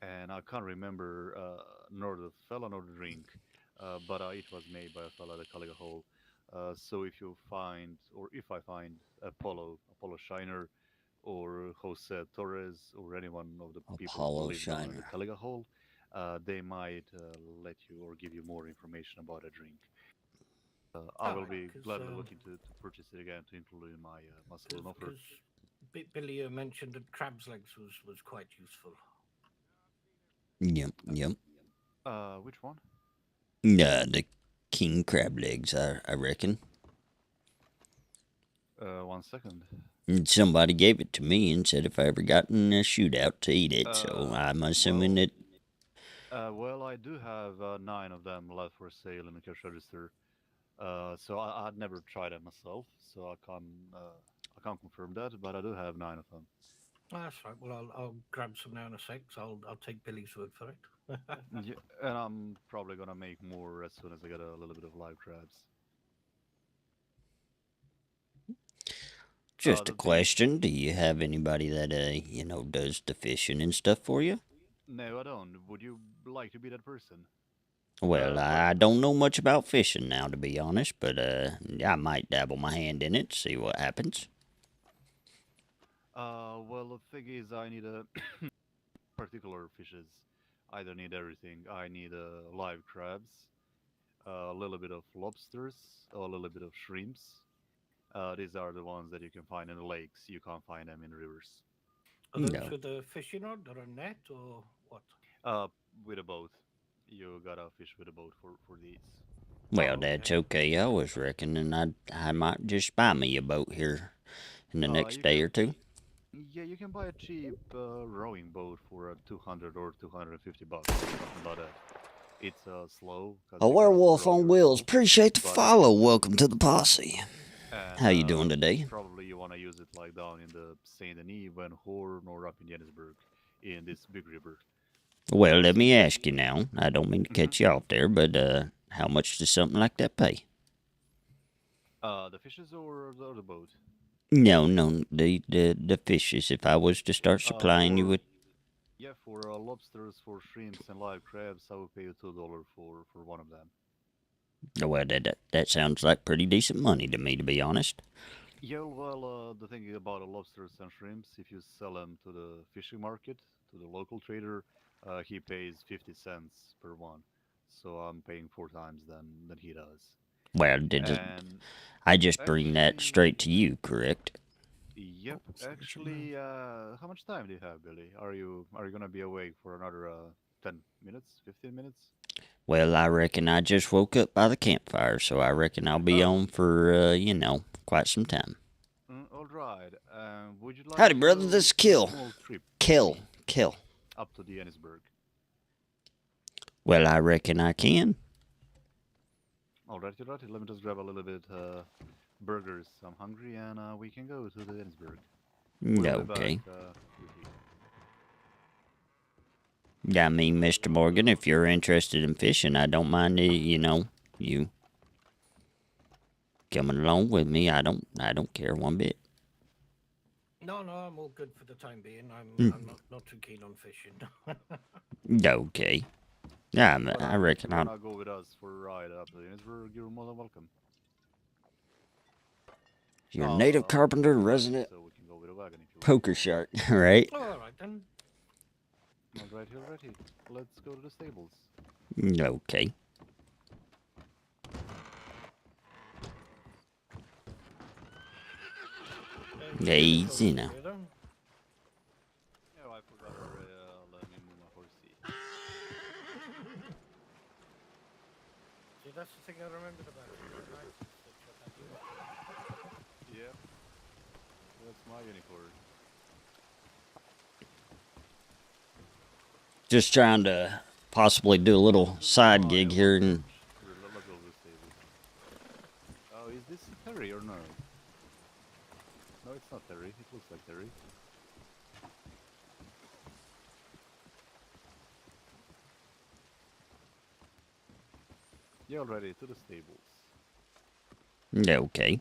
J: and I can't remember nor the fella nor the drink, but it was made by a fella at a Caliga Hall. So if you find, or if I find Apollo Shiner, or Jose Torres, or anyone of the people who
B: Apollo
J: live down at the
B: Shiner.
J: Caliga Hall, they might let you or give you more information about a drink. I will be gladly looking to purchase it again to include in my muscle and offer.
I: Because Billy mentioned that crab's legs was quite useful.
B: Yep.
J: Which one?
B: The king crab legs, I reckon.
J: 1 second.
B: And somebody gave it to me and said if I ever got in a shootout to eat it, so I'm assuming that...
J: Well, I do have 9 of them left for sale in the cash register. So I'd never tried it myself, so I can't confirm that, but I do have 9 of them.
I: Oh, that's right. Well, I'll grab some now in a sec. So I'll take Billy's word for it.
J: Yeah, and I'm probably gonna make more as soon as I get a little bit of live crabs.
B: Just a question. Do you have anybody that, does the fishing and stuff for you?
J: No, I don't. Would you like to be that person?
B: Well, I don't know much about fishing now, to be honest, but I might dabble my hand in it, see what happens.
J: Well, the thing is, I need a particular fishes. I don't need everything. I need live crabs, a little bit of lobsters, a little bit of shrimps. These are the ones that you can find in the lakes. You can't find them in rivers.
I: Are those with a fishing rod or a net or what?
J: With a boat. You gotta fish with a boat for these.
B: Well, that's okay. I was reckoning I might just buy me a boat here in the next day or two.
J: Yeah, you can buy a cheap rowing boat for 200 or 250 bucks, something like that. It's slow.
B: A werewolf on wheels. Appreciate the follow. Welcome to the posse.
J: And,
B: How you doing today?
J: Probably you want to use it like down in the Saint Denis, Van Horn, or up in Johannesburg, in this big river.
B: Well, let me ask you now. I don't mean to cut you off there, but how much does something like that pay?
J: The fishes or the boat?
B: No, the fishes. If I was to start supplying you with...
J: Yeah, for lobsters, for shrimps, and live crabs, I would pay you $2 for one of them.
B: Well, that sounds like pretty decent money to me, to be honest.
J: Yeah, well, the thing about lobsters and shrimps, if you sell them to the fishing market, to the local trader, he pays 50 cents per one. So I'm paying 4 times than he does.
B: Well, I just bring that straight to you, correct?
J: Yep. Actually, how much time do you have, Billy? Are you gonna be awake for another 10 minutes, 15 minutes?
B: Well, I reckon I just woke up by the campfire, so I reckon I'll be on for, quite some time.
J: All right. Would you like
B: Howdy, brother. This is Kill. Kill.
J: Up to the Johannesburg.
B: Well, I reckon I can.
J: Alrighty. Let me just grab a little bit burgers. I'm hungry, and we can go to the Johannesburg.
B: Okay. I mean, Mr. Morgan, if you're interested in fishing, I don't mind, you coming along with me. I don't care one bit.
I: No, I'm all good for the time being. I'm not too keen on fishing.
B: Okay. Yeah, I reckon
J: I'll go with us for a ride up to Johannesburg. You're more than welcome.
B: You're a native carpenter, resident poker shark, right?
I: All right then.
J: Alrighty. Let's go to the stables.
B: Okay. Yeah, easy now.
J: Yeah, I forgot to let me move my horsey.
I: See, that's the thing I remembered about it. The license that you had you.
J: Yeah. That's my unicorn.
B: Just trying to possibly do a little side gig here and
J: Let's go this table. Oh, is this Terry or no? No, it's not Terry. It looks like Terry. You're ready to the stables.
B: yeah, okay.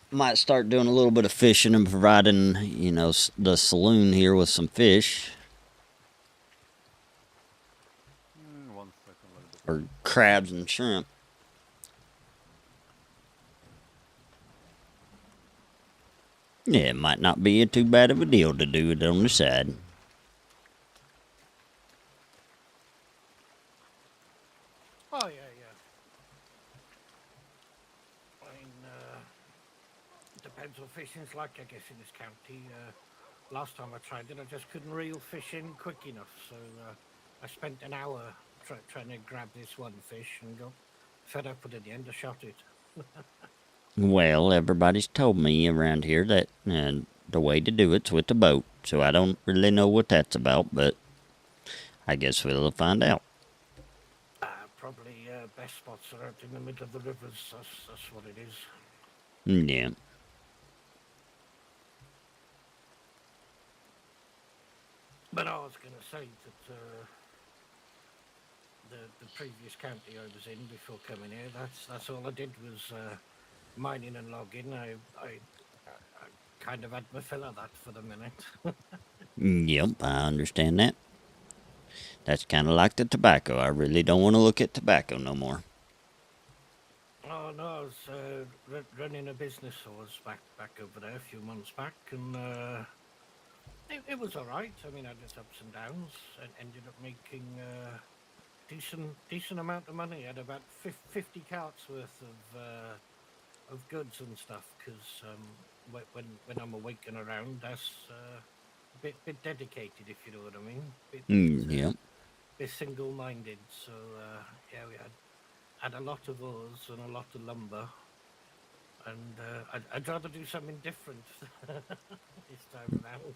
B: Might start doing a little bit of fishing and providing, you know, the saloon here with some fish.
J: 1 second, let me just...
B: Or crabs and shrimp. Yeah, it might not be too bad of a deal to do it on the side.
I: Oh, yeah. I mean, depends what fishing's like, I guess, in this county. Last time I tried it, I just couldn't reel fish in quick enough, so I spent an hour trying to grab this one fish and got fed up with it. In the end, I shot it.
B: Well, everybody's told me around here that the way to do it's with the boat, so I don't really know what that's about, but I guess we'll find out.
I: Probably best spots are out in the middle of the rivers. That's what it is.
B: Yeah.
I: But I was going to say that the previous county I was in before coming here, that's all I did was mining and logging. I kind of had my fill of that for the minute.
B: Yep, I understand that. That's kind of like the tobacco. I really don't want to look at tobacco no more.
I: Oh no, I was running a business. I was back over there a few months back, and it was all right. I mean, I had its ups and downs, and ended up making decent amount of money. I had about 50 carts worth of goods and stuff. Because when I'm awake and around, that's a bit dedicated, if you know what I mean.
B: Yep.
I: Bit single-minded. So yeah, we had a lot of ores and a lot of lumber, and I'd rather do something different this time around.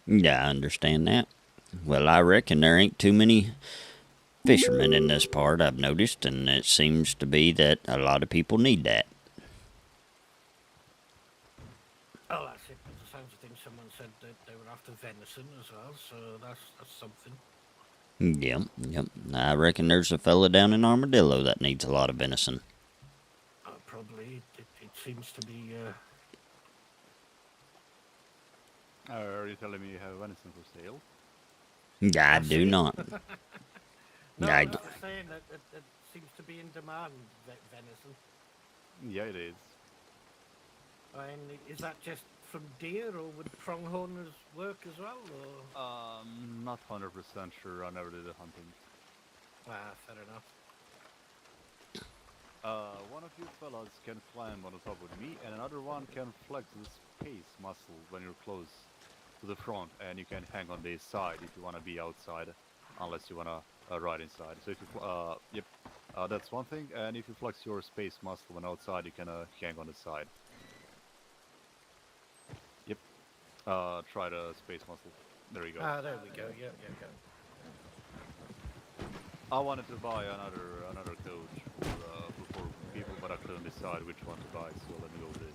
B: Yeah, I understand that. Well, I reckon there ain't too many fishermen in this part, I've noticed, and it seems to be that a lot of people need that.
I: Oh, that's it. By the sounds of things, someone said that they were after venison as well, so that's something.
B: Yep. I reckon there's a fella down in Armadillo that needs a lot of venison.
I: Probably. It seems to be...
J: Are you telling me you have venison for sale?
B: I do not.
I: No, I was saying that it seems to be in demand, venison.
J: Yeah, it is.
I: And is that just from deer, or would pronghorners work as well? Or?
J: Not 100% sure. I never did the hunting.
I: Fair enough.
J: One of you fellas can climb on the top with me, and another one can flex the space muscle when you're close to the front, and you can hang on the side if you want to be outside, unless you want to ride inside. So if you, that's one thing. And if you flex your space muscle when outside, you can hang on the side. Yep. Try the space muscle. There you go.
I: There we go. Yeah.
J: I wanted to buy another coach for people, but I couldn't decide which one to buy, so let me go with this.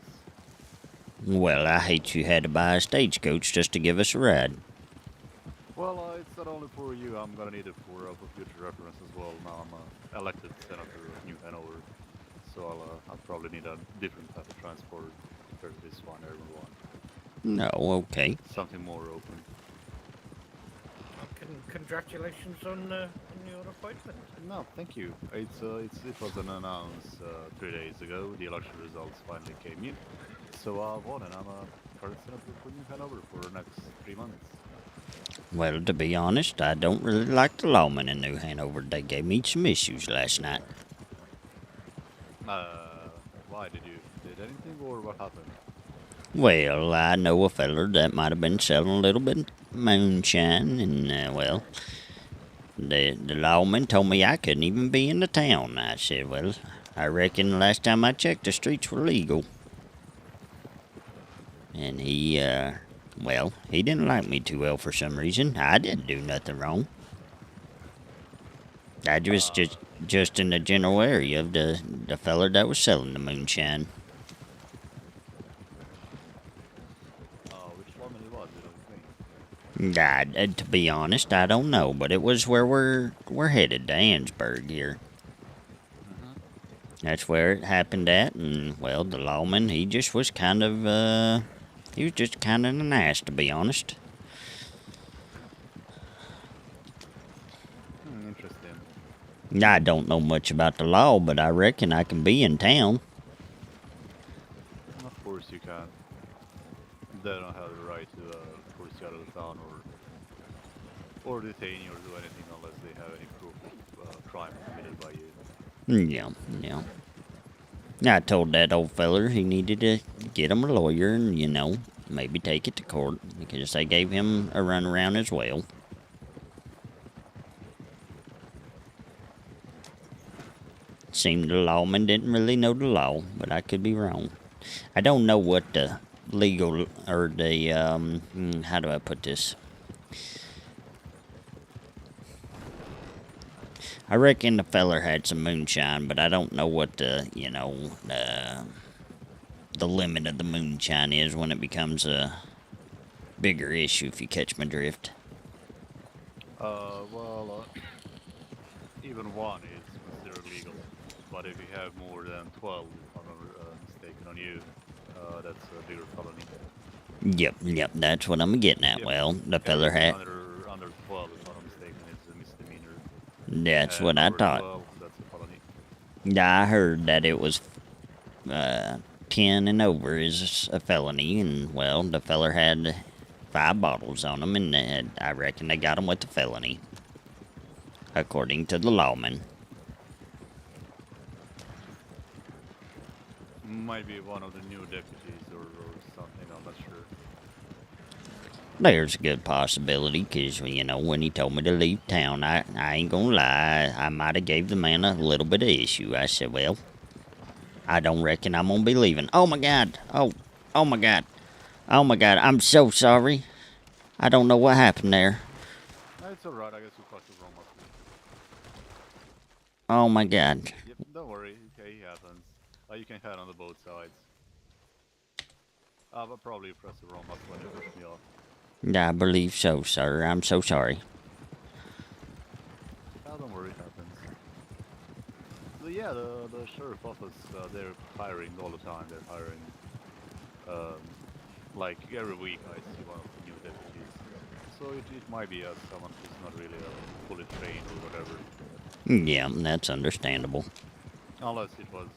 B: Well, I hate you had to buy a stagecoach just to give us a ride.
J: Well, it's not only for you. I'm gonna need it for future reference as well. Now I'm elected senator of New Hanover, so I'll probably need a different type of transport compared to this one, everyone.
B: No, okay.
J: Something more open.
I: Congratulations on your appointment.
J: No, thank you. It was announced 3 days ago. The election results finally came in, So, what? And I'm a person for New Hanover for the next 3 months.
B: Well, to be honest, I don't really like the lawmen in New Hanover. They gave me some issues last night.
J: Why did anything or what happened?
B: Well, I know a feller that might have been selling a little bit of moonshine, and, well, the lawman told me I couldn't even be in the town. I said, well, I reckon the last time I checked, the streets were legal. And he, well, he didn't like me too well for some reason. I didn't do nothing wrong. I was just in the general area of the feller that was selling the moonshine.
J: Which lawman it was? You don't think?
B: To be honest, I don't know, but it was where we're headed, to Ansburg here. That's where it happened at, and, well, the lawman, he just was kind of, he was just kind of an ass, to be honest.
J: Interesting.
B: I don't know much about the law, but I reckon I can be in town.
J: Of course you can. They don't have the right to force you out of the town or detain you or do anything unless they have any proof of crime committed by you.
B: Yeah. I told that old feller he needed to get him a lawyer and, maybe take it to court, because they gave him a runaround as well. Seemed the lawman didn't really know the law, but I could be wrong. I don't know what the legal, or the, how do I put this? I reckon the feller had some moonshine, but I don't know what the limit of the moonshine is when it becomes a bigger issue, if you catch my drift.
J: Even one is considered legal, but if you have more than 12, if I'm not mistaken on you, that's a bigger felony.
B: Yep, that's what I'm getting at.
J: Yep.
B: Well, the feller had...
J: Under 12, if I'm not mistaken, is a misdemeanor.
B: That's what I thought.
J: 12, that's a felony.
B: Yeah, I heard that it was 10 and over is a felony, and, well, the feller had 5 bottles on him, and I reckon they got him with the felony, according to the lawman.
J: Might be one of the new deputies or something, I'm not sure.
B: There's a good possibility, because, when he told me to leave town, I ain't gonna lie, I might have gave the man a little bit of issue. I said, well, I don't reckon I'm gonna be leaving. Oh my God, oh my God, I'm so sorry. I don't know what happened there.
J: It's alright, I guess we crossed the wrong muscle.
B: Oh my God.
J: Yep, don't worry, okay, it happens. You can head on the both sides. But probably press the wrong muscle when you push me off.
B: I believe so, sir. I'm so sorry.
J: Don't worry, it happens. So yeah, the sheriff office, they're hiring all the time. They're hiring, like every week I see one of the new deputies. So it might be someone who's not really fully trained or whatever.
B: Yeah, that's understandable.
J: Unless it was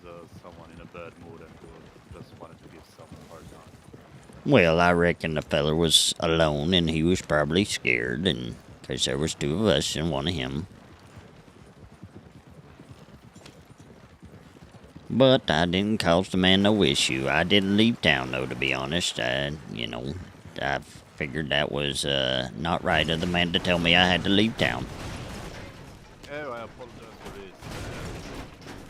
J: someone in a bad mood and who just wanted to give someone a hard time.
B: Well, I reckon the feller was alone, and he was probably scared, and because there was 2 of us and 1 of him. But I didn't cause the man no issue. I didn't leave town, though, to be honest. I figured that was not right of the man to tell me I had to leave town.
J: Oh, I apologize for this.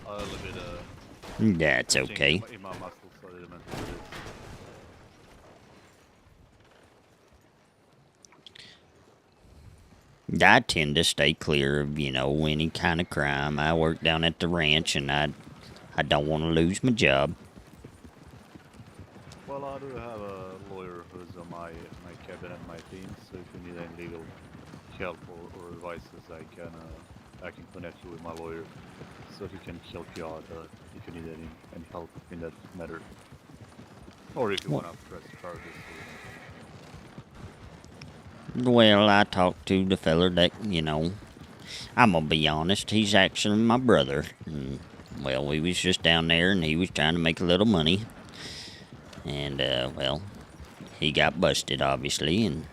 J: A little bit,
B: That's okay.
J: in my muscles, so I didn't mean to do this.
B: I tend to stay clear of, any kind of crime. I work down at the ranch, and I don't want to lose my job.
J: Well, I do have a lawyer who's on my cabin and my team, so if you need any legal help or advices, I can connect you with my lawyer, so he can help you out if you need any help in that matter. Or if you want to press charges.
B: Well, I talked to the feller that, I'm gonna be honest, he's actually my brother. And, well, we was just down there, and he was trying to make a little money. And, well, he got busted, obviously, and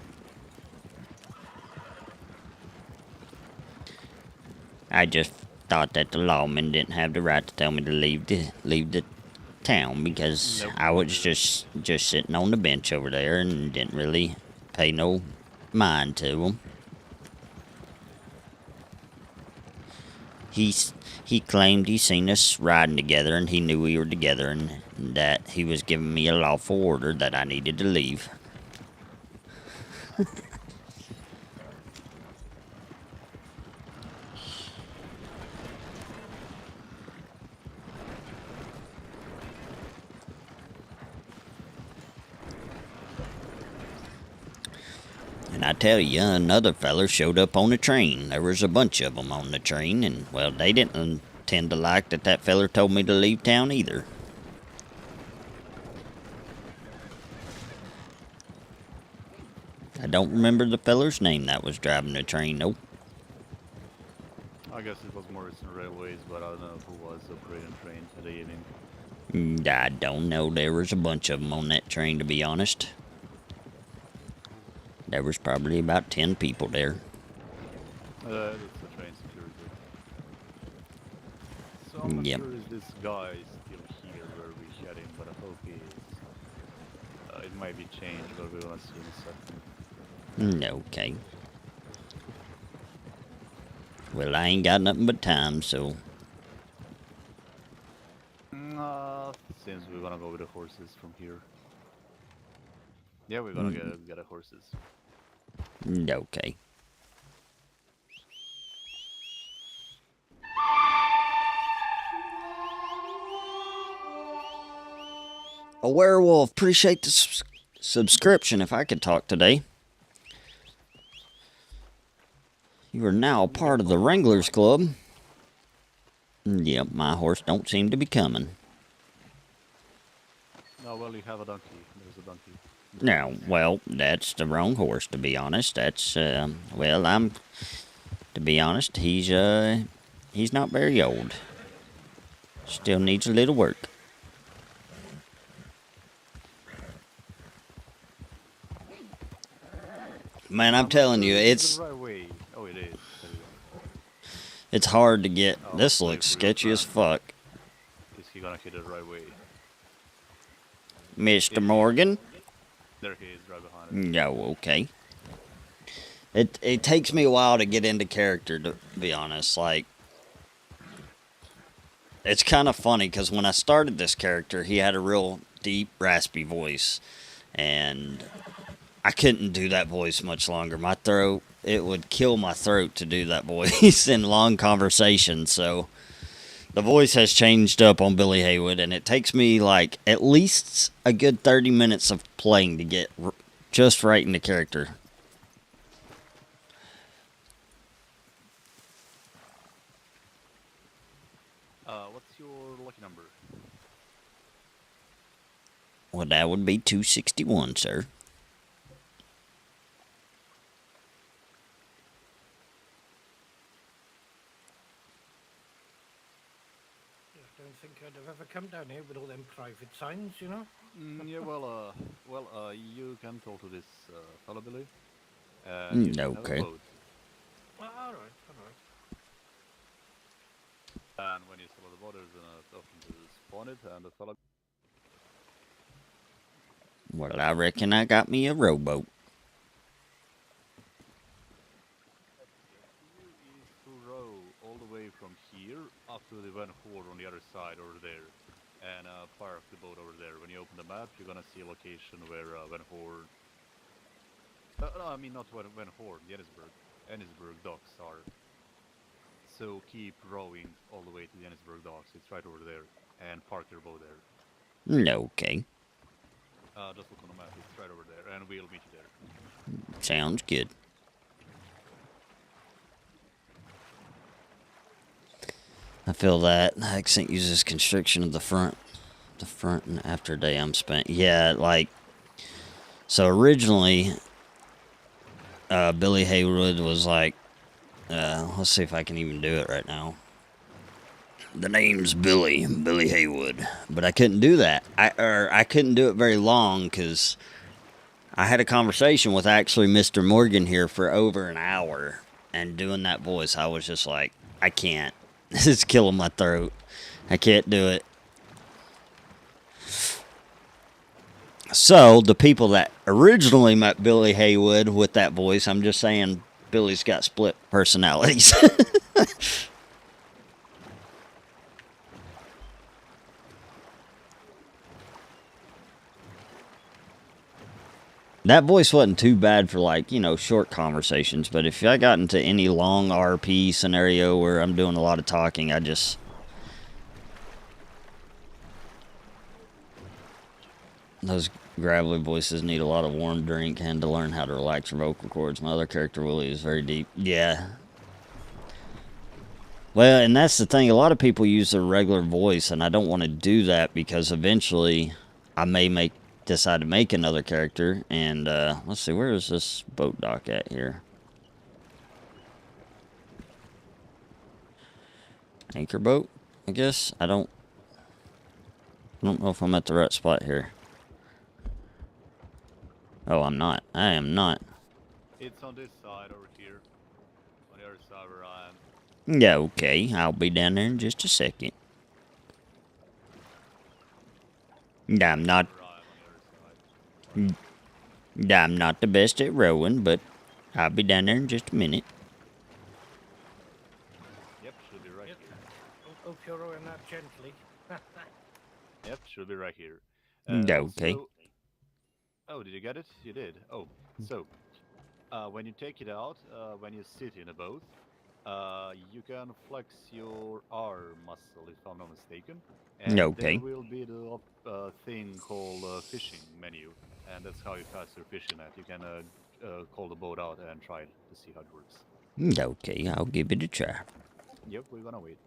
B: I just thought that the lawmen didn't have the right to tell me to leave the town because
J: Nope.
B: I was just sitting on the bench over there and didn't really pay no mind to them. He claimed he seen us riding together and he knew we were together and that he was giving me a lawful order that I needed to leave. And I tell you, another feller showed up on the train. There was a bunch of them on the train, and, well, they didn't tend to like that feller told me to leave town either. I don't remember the feller's name that was driving the train, nope.
J: I guess it was Morrison Railways, but I don't know who was operating trains in the evening.
B: I don't know. There was a bunch of them on that train, to be honest. There was probably about 10 people there.
J: That's the train security. So I'm not
B: Yep.
J: sure if this guy is still here where we shot him, but I hope he is. It might be changed, but we're gonna see in a second.
B: Okay. Well, I ain't got nothing but time, so...
J: Since we're gonna go with the horses from here. Yeah, we're gonna get the horses.
B: Okay. A werewolf. Appreciate the subscription if I could talk today. You are now part of the Wranglers Club. Yep, my horse don't seem to be coming.
J: Oh, well, you have a donkey. There's a donkey.
B: Now, well, that's the wrong horse, to be honest. That's, well, to be honest, he's not very old. Still needs a little work. Man, I'm telling you, it's...
J: The right way. Oh, it is.
B: It's hard to get... This looks sketchy as fuck.
J: Is he gonna hit it the right way?
B: Mr. Morgan?
J: There he is, right behind us.
B: No, okay. It takes me a while to get into character, to be honest. Like, it's kind of funny, because when I started this character, he had a real deep, raspy voice. And I couldn't do that voice much longer. My throat, it would kill my throat to do that voice in long conversations. So the voice has changed up on Billy Haywood, and it takes me like at least a good 30 minutes of playing to get just right in the character.
J: What's your lucky number?
B: Well, that would be 261, sir.
I: I don't think I'd have ever come down here with all them private signs, you know?
J: Yeah, well, you can talk to this fellow, Billy.
B: Okay.
I: Well, all right.
J: And when you follow the borders, open to spawn it, and the fellow...
B: Well, I reckon I got me a rowboat.
J: is to row all the way from here up to the Van Hoor on the other side over there, and park the boat over there. When you open the map, you're gonna see a location where Van Hoor... no, I mean not Van Hoor, the Ennisburg docks are. So keep rowing all the way to the Ennisburg docks. It's right over there, and park your boat there.
B: Okay.
J: Just look on the map. It's right over there, and we'll meet you there.
B: Sounds good. I feel that the accent uses constriction of the front and after day I'm spent. Yeah, like, so originally, Billy Haywood was like, let's see if I can even do it right now. The name's Billy Haywood, but I couldn't do that. I couldn't do it very long because I had a conversation with actually Mr. Morgan here for over an hour, and doing that voice, I was just like, I can't. This is killing my throat. I can't do it. So, the people that originally met Billy Haywood with that voice, I'm just saying Billy's got split personalities. That voice wasn't too bad for, like, you know, short conversations, but if I got into any long RP scenario where I'm doing a lot of talking, I just... Those gravelly voices need a lot of warm drink and to learn how to relax your vocal cords. My other character, Willie, is very deep. Yeah. Well, and that's the thing. A lot of people use their regular voice, and I don't want to do that because eventually I may decide to make another character. And let's see, where is this boat dock at here? Anchor boat, I guess. I don't know if I'm at the right spot here. Oh, I'm not. I am not.
J: It's on this side over here. On the other side where I am.
B: Yeah, okay. I'll be down there in just a second. I'm not... I'm not the best at rowing, but I'll be down there in just a minute.
J: Yep, should be right here.
I: Hope you're rowing that gently.
J: Yep, should be right here.
B: Okay.
J: So, oh, did you get it? You did. Oh, so when you take it out, when you sit in a boat, you can flex your arm muscle, if I'm not mistaken. And
B: Okay.
J: there will be the thing called fishing menu, and that's how you cast your fishing net. You can call the boat out and try it to see how it works.
B: Okay, I'll give it a try.
J: Yep, we're gonna wait.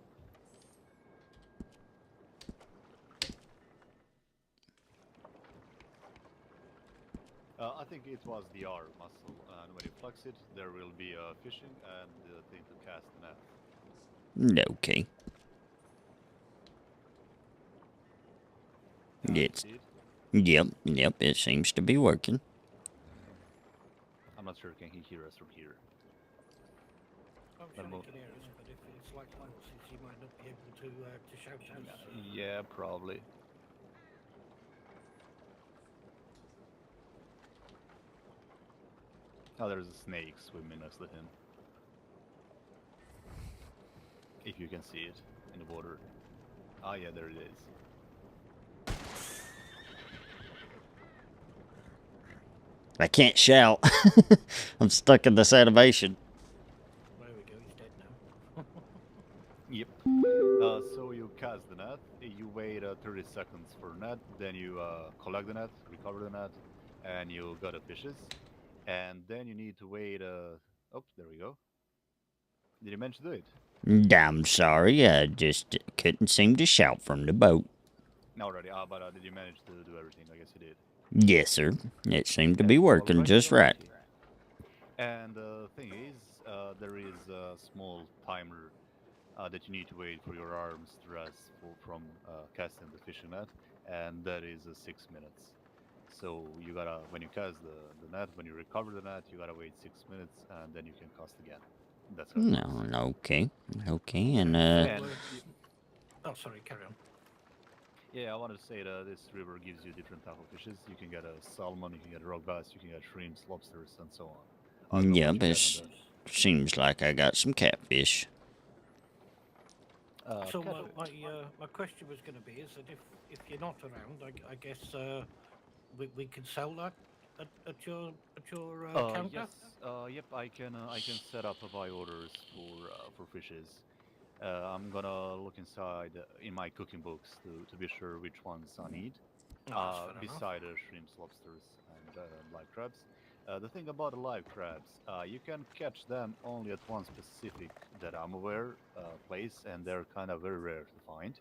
J: I think it was the R muscle, and when you flex it, there will be fishing and the thing to cast the net.
B: Okay. It's... Yep, it seems to be working.
J: I'm not sure, can he hear us from here?
I: I'm sure he can hear us, but if it's like Francis, he might not be able to shout out.
J: Yeah, probably. Oh, there's a snake swimming next to him. If you can see it in the water. Ah, yeah, there it is.
B: I can't shout. I'm stuck in this animation.
I: There we go, he's dead now.
J: Yep. So you cast the net, you wait 30 seconds for net, then you collect the net, recover the net, and you got the fishes. And then you need to wait, oh, there we go. Did you manage to do it?
B: I'm sorry, I just couldn't seem to shout from the boat.
J: No, already, but did you manage to do everything? I guess you did.
B: Yes, sir. It seemed to be working just right.
J: And the thing is, there is a small timer that you need to wait for your arms to rest from casting the fishing net, and that is 6 minutes. So you gotta, when you cast the net, when you recover the net, you gotta wait 6 minutes, and then you can cast again. That's how it works.
B: No, okay, and
I: Oh, sorry, carry on.
J: Yeah, I wanted to say that this river gives you different type of fishes. You can get a salmon, you can get rock bass, you can get shrimps, lobsters, and so on.
B: yeah, but it seems like I got some catfish.
I: So my question was going to be is that if you're not around, I guess we can sell that at your counter.
J: Yes, yep, I can set up buy orders for fishes. I'm gonna look inside in my cooking books to be sure which ones I need. Beside shrimps, lobsters, and live crabs. The thing about the live crabs, you can catch them only at one specific, that I'm aware, place, and they're kind of very rare to find.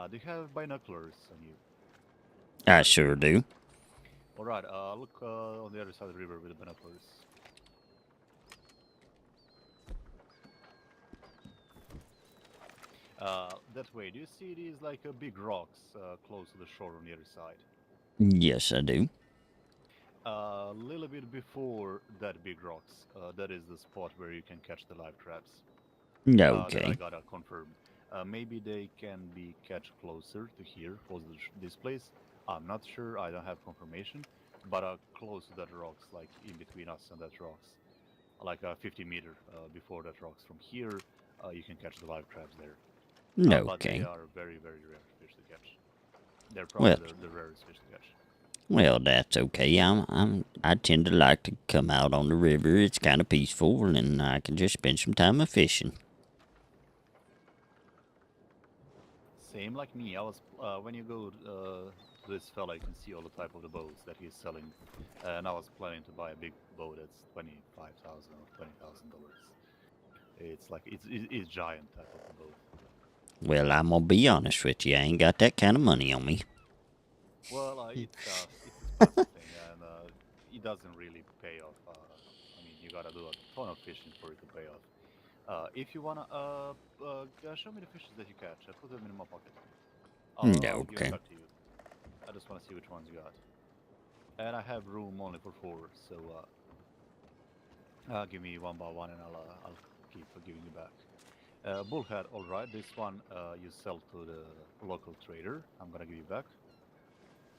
J: Do you have binoculars on you?
B: I sure do.
J: Alright, look on the other side of the river with the binoculars. That way, do you see these like big rocks close to the shore on the other side?
B: Yes, I do.
J: A little bit before that big rocks, that is the spot where you can catch the live crabs. That I
B: Okay.
J: gotta confirm. Maybe they can be catch closer to here, close to this place. I'm not sure. I don't have confirmation, but close to that rocks, like in between us and that rocks, like 50 meter before that rocks from here, you can catch the live crabs there. But they
B: Okay.
J: are very, very rare fish to catch. They're
B: Well,
J: probably the rarest fish to catch.
B: well, that's okay. I tend to like to come out on the river. It's kind of peaceful, and I can just spend some time fishing.
J: Same like me. I was when you go to this fella, you can see all the type of the boats that he's selling, and I was planning to buy a big boat that's $25,000 or $20,000. It's like it's giant type of a boat.
B: Well, I'm gonna be honest with you. I ain't got that kind of money on me.
J: Well, it's expensive thing, and it doesn't really pay off. I mean, you gotta do a ton of fishing for it to pay off. If you wanna show me the fishes that you catch, put them in my pocket. I'll give it
B: Okay.
J: back to you. I just wanna see which ones you got. And I have room only for 4, so give me one by one, and I'll keep giving you back. Bullhead, all right. This one you sell to the local trader. I'm gonna give you back.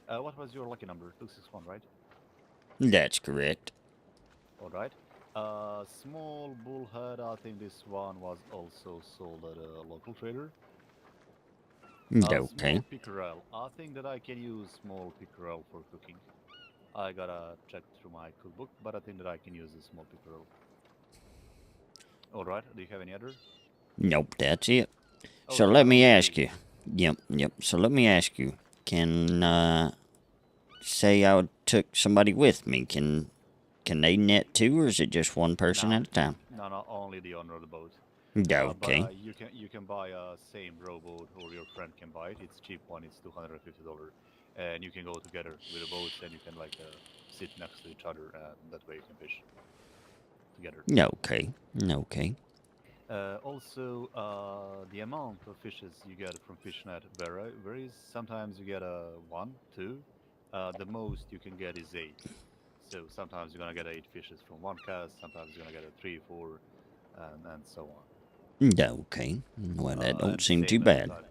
J: What was your lucky number? 261, right?
B: That's correct.
J: All right. Small bullhead. I think this one was also sold at a local trader.
B: Okay.
J: Small pickerel. I think that I can use small pickerel for cooking. I gotta check through my cookbook, but I think that I can use a small pickerel. All right. Do you have any other?
B: Nope, that's it.
J: Oh,
B: So
J: you
B: let
J: got
B: me
J: only
B: ask
J: 3.
B: you. Yep. So let me ask you. Can say I took somebody with me? Can they net too, or is it just one person
J: No,
B: at a time?
J: no, only the owner of the boat. But
B: Okay.
J: you can buy a same rowboat, or your friend can buy it. It's cheap one. It's $250, and you can go together with the boats, and you can like sit next to each other, and that way you can fish together.
B: Okay. Okay.
J: Also, the amount of fishes you get from fishnet varies. Sometimes you get 1, 2. The most you can get is 8. So sometimes you're gonna get 8 fishes from one cast. Sometimes you're gonna get 3, 4, and so on.
B: Okay. Well, that don't
J: And
B: seem too
J: same every
B: bad.
J: time.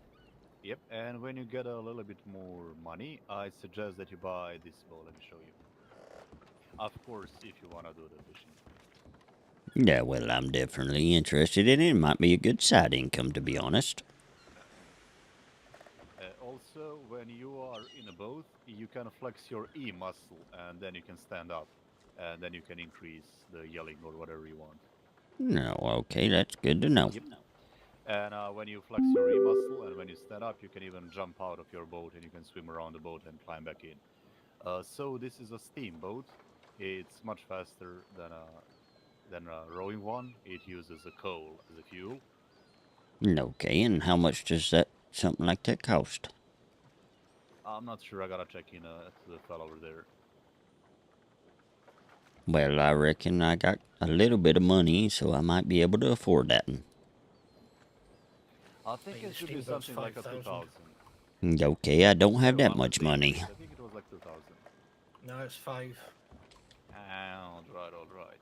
J: Yep. And when you get a little bit more money, I suggest that you buy this bow. Let me show you. Of course, if you wanna do the fishing.
B: Yeah, well, I'm definitely interested in it. It might be a good side income, to be honest.
J: Also, when you are in a boat, you can flex your E muscle, and then you can stand up, and then you can increase the yelling or whatever you want.
B: No, okay, that's good to know.
J: Yep. And when you flex your E muscle, and when you stand up, you can even jump out of your boat, and you can swim around the boat and climb back in. So this is a steam boat. It's much faster than a rowing one. It uses a coal as a fuel.
B: Okay, and how much does that something like that cost?
J: I'm not sure. I gotta check in to the fellow over there.
B: Well, I reckon I got a little bit of money, so I might be able to afford that.
J: I think it should be
I: steamboat's
J: something like a
I: 5,000.
J: 2,000.
B: Okay, I don't have
J: No,
B: that
J: I'm
B: much
J: being
B: money.
J: tricked. I think it was like 2,000.
I: No, it's 5.
J: All right, all right.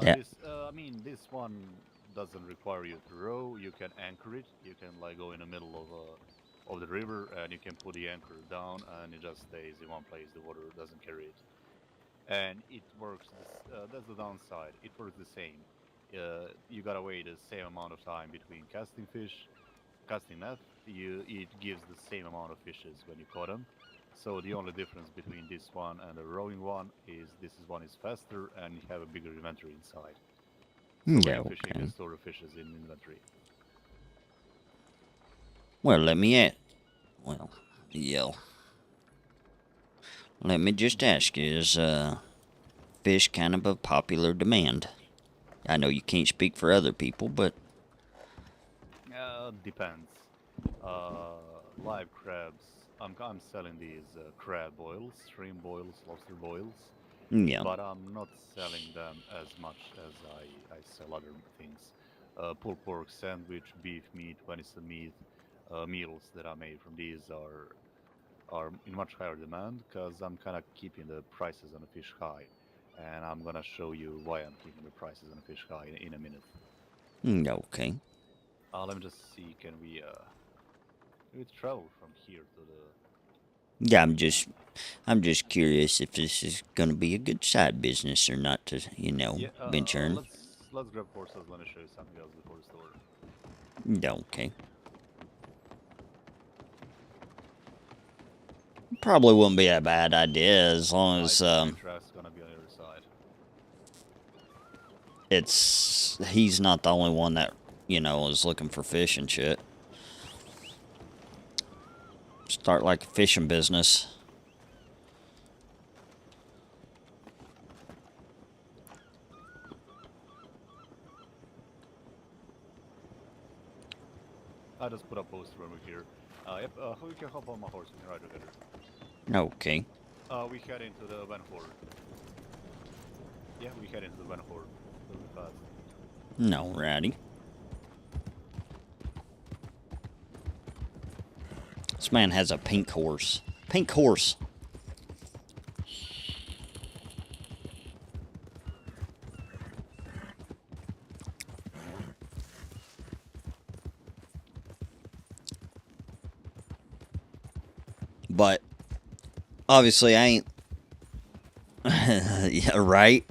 B: Yeah.
J: I mean, this one doesn't require you to row. You can anchor it. You can like go in the middle of the river, and you can put the anchor down, and it just stays in one place. The water doesn't carry it, and it works. That's the downside. It works the same. You gotta wait the same amount of time between casting fish, casting net. It gives the same amount of fishes when you caught them. So the only difference between this one and the rowing one is one is faster and you have a bigger inventory inside. So when you're fishing, you
B: Okay.
J: can store the fishes in inventory.
B: Well, let me ask. Well, yeah. Let me just ask you: is fish kind of a popular demand? I know you can't speak for other people, but
J: Depends. Live crabs. I'm selling these crab boils, shrimp boils, lobster boils,
B: yeah.
J: but I'm not selling them as much as I sell other things. pulled pork sandwich, beef meat, venison meat, meals that I made from these are in much higher demand because I'm kind of keeping the prices on the fish high, and I'm gonna show you why I'm keeping the prices on the fish high in a minute.
B: Okay.
J: Let me just see. Can we travel from here to the?
B: Yeah, I'm just curious if this is gonna be a good side business or not to,
J: Yeah,
B: venture in.
J: let's grab horses. Let me show you something else before the store.
B: Okay. Probably wouldn't be a bad idea as long as
J: Track's gonna be on the other side.
B: he's not the only one that is looking for fish and shit. Start like a fishing business.
J: I just put a poster when we're here. Yep. Who can hop on my horse? We can ride together.
B: Okay.
J: We head into the Van Horde. Yeah, we head into the Van Horde. A little bit fast.
B: No, righty. This man has a pink horse. Pink horse. But obviously I ain't yeah, right?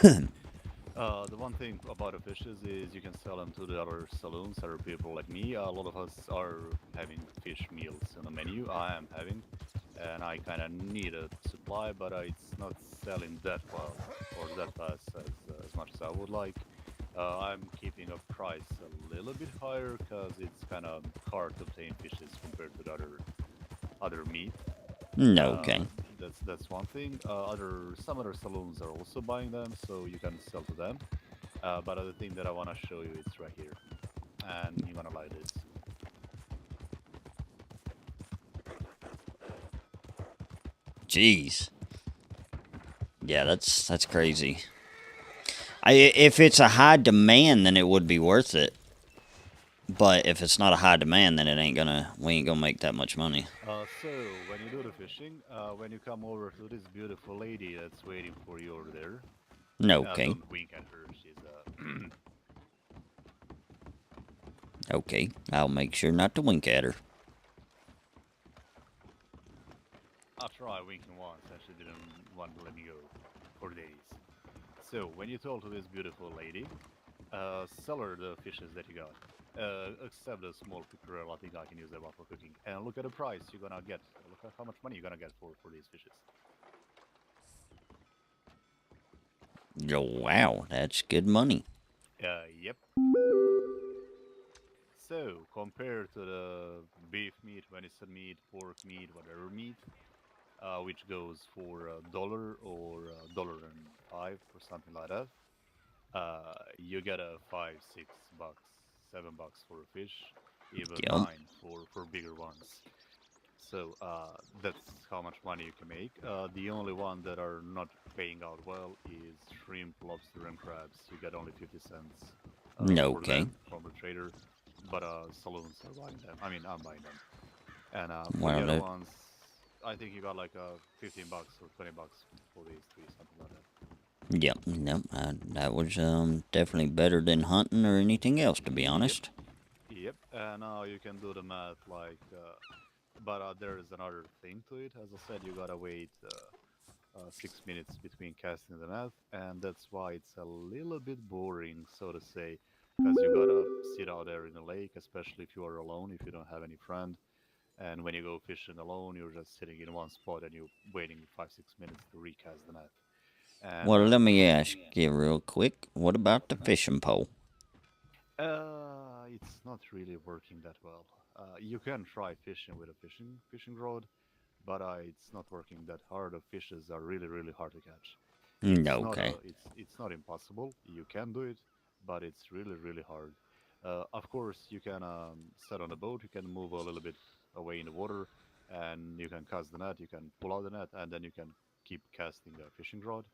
J: The one thing about the fishes is you can sell them to the other saloons, other people like me. A lot of us are having fish meals in the menu. I am having, and I kind of need a supply, but it's not selling that well or that fast as much as I would like. I'm keeping a price a little bit higher because it's kind of hard to obtain fishes compared to the other meat.
B: Okay.
J: That's one thing. Some other saloons are also buying them, so you can sell to them. But other thing that I want to show you is right here, and you're gonna like this.
B: Jeez. Yeah, that's crazy. If it's a high demand, then it would be worth it. But if it's not a high demand, then we ain't gonna make that much money.
J: So when you do the fishing, when you come over to this beautiful lady that's waiting for you over there,
B: Okay.
J: don't wink at her. She's
B: Okay, I'll make sure not to wink at her.
J: I tried winking once and she didn't want to let me go for days. So when you talk to this beautiful lady, sell her the fishes that you got. Except the small pickerel, I think I can use that one for cooking. And look at the price you're gonna get. Look at how much money you're gonna get for these fishes.
B: Oh, wow, that's good money.
J: Yep. So, compared to the beef meat, venison meat, pork meat, whatever meat, which goes for $1 or $1.05 or something like that, you get a $5, $6, $7 for a fish, even
B: Yep.
J: $9 for bigger ones. So that's how much money you can make. The only one that are not paying out well is shrimp, lobster, and crabs. You get only 50 cents for
B: Okay.
J: them from the trader, but saloons are buying them. I mean, I'm buying them. And for
B: Well,
J: the other
B: that,
J: ones, I think you got like $15 or $20 for these three, something like that.
B: yep, that was definitely better than hunting or anything else, to be honest.
J: Yep. And now you can do the math like, but there is another thing to it. As I said, you gotta wait 6 minutes between casting the net, and that's why it's a little bit boring, so to say, because you gotta sit out there in the lake, especially if you are alone, if you don't have any friend. And when you go fishing alone, you're just sitting in one spot and you're waiting 5, 6 minutes to recast the net. And
B: Well, let me ask you real quick. What about the fishing pole?
J: it's not really working that well. You can try fishing with a fishing rod, but it's not working that hard. The fishes are really hard to catch.
B: Okay.
J: It's not impossible. You can do it, but it's really hard. Of course, you can set on a boat. You can move a little bit away in the water, and you can cast the net. You can pull out the net, and then you can keep casting a fishing rod.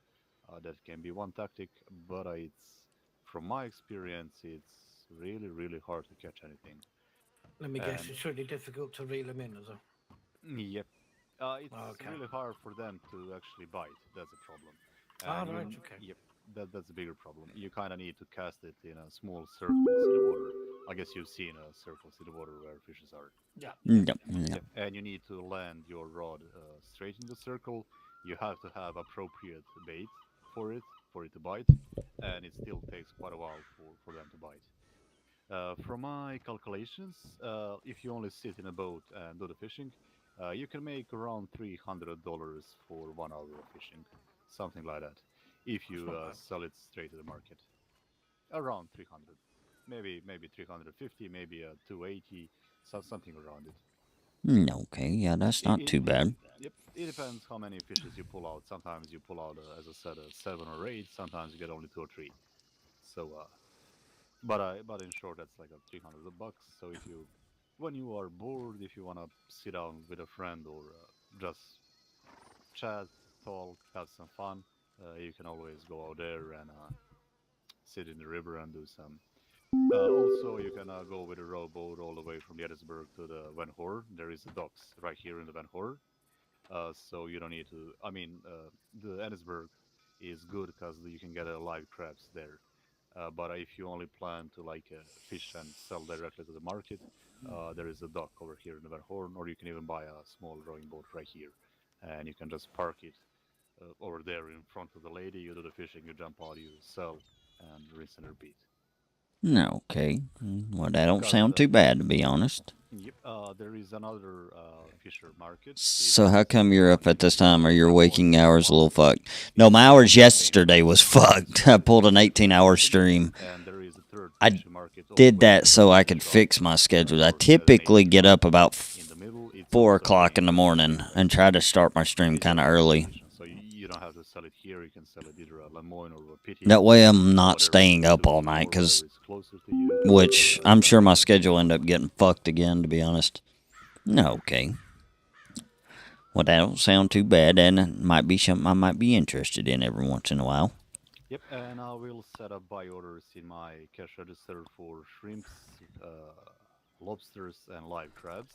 J: That can be one tactic, but it's from my experience, it's really, really hard to catch anything.
I: Let me guess,
J: And
I: it's really difficult to reel them in, is it?
J: yep, it's
I: Okay.
J: really hard for them to actually bite. That's a problem.
I: Ah,
J: And
I: right, okay.
J: yep, that's a bigger problem. You kind of need to cast it in a small circles in the water. I guess you've seen circles in the water where fishes are.
I: Yeah.
B: No, no.
J: Yep, and you need to land your rod straight in the circle. You have to have appropriate bait for it to bite, and it still takes quite a while for them to bite. From my calculations, if you only sit in a boat and do the fishing, you can make around $300 for 1 hour of fishing, something like that. If you
I: not bad.
J: sell it straight to the market, around 300, maybe 350, maybe 280, something around it.
B: Okay, yeah, that's
J: It,
B: not
J: it,
B: too
J: it,
B: bad.
J: yep, it depends how many fishes you pull out. Sometimes you pull out, as I said, 7 or 8. Sometimes you get only 2 or 3. So, but in short, that's like a 300 bucks. So if you, when you are bored, if you wanna sit down with a friend or just chat, talk, have some fun, you can always go out there and sit in the river and do some. Also, you can go with a rowboat all the way from the Edinburgh to the Van Hoor. There is a docks right here in the Van Hoor, so you don't need to. I mean, the Edinburgh is good because you can get live crabs there. But if you only plan to like fish and sell directly to the market, there is a dock over here in the Van Horn, or you can even buy a small rowing boat right here, and you can just park it over there in front of the lady. You do the fishing, you jump out, you sell, and rinse and repeat.
B: Okay. Well, that don't
J: Because
B: sound too bad, to be honest.
J: yep, there is another fisher market.
B: So how
J: It's
B: come you're up at this time? Are your
J: I'm
B: waking
J: going
B: hours a little
J: tomorrow.
B: fucked? No, my hours
J: It's same
B: yesterday was fucked. I pulled an 18-hour stream.
J: and there is a third
B: I
J: fishing market all the
B: did
J: way in
B: that
J: the
B: so
J: middle
B: I
J: of the
B: could
J: shop
B: fix my schedule. I
J: for less than
B: typically
J: 18
B: get up
J: bucks.
B: about
J: In the middle, it's
B: 4
J: also
B: o'clock in
J: paying
B: the
J: for the
B: morning
J: fishing
B: and
J: lesson.
B: try to start my stream
J: It's
B: kind
J: just
B: of
J: a
B: early.
J: recommendation. So you don't have to sell it here. You can sell it either at Lemoyne or a Pity
B: That way I'm
J: or
B: not
J: whatever
B: staying up all
J: suits you
B: night,
J: more, whatever
B: because
J: is closer to you.
B: which I'm
J: Depends
B: sure
J: on
B: my
J: your
B: schedule
J: schedule.
B: end up getting fucked again, to be honest. No, okay. Well, that don't sound too bad, and it might be something I might be interested in every once in a while.
J: Yep, and I will set up buy orders in my cash register for shrimps, lobsters, and live crabs,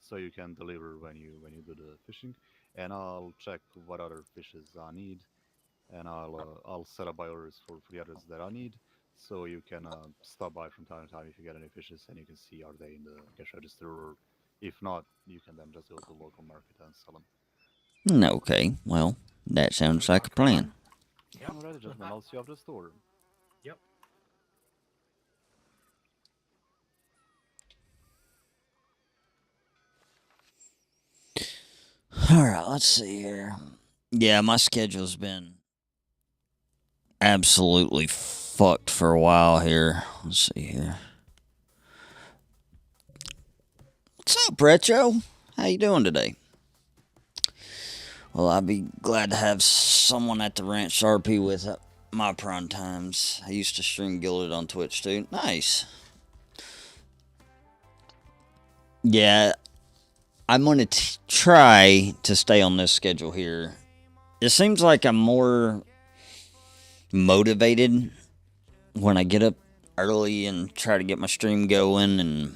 J: so you can deliver when you do the fishing. And I'll check what other fishes I need, and I'll set up buy orders for the others that I need, so you can stop by from time to time if you get any fishes, and you can see are they in the cash register, or if not, you can then just go to the local market and sell them.
B: Okay, well, that sounds
I: Sounds
B: like a
I: like a
B: plan.
I: plan. Yep.
J: Alrighty, gentlemen, I'll see you after the store.
I: Yep.
B: Alright, let's see here. Yeah, my schedule's been absolutely fucked for a while here. Let's see here. What's up, Retro? How you doing today? Well, I'd be glad to have someone at the ranch RP with my prime times. I used to stream Gilded on Twitch too. Nice. Yeah, I'm going to try to stay on this schedule here. It seems like I'm more motivated when I get up early and try to get my stream going. And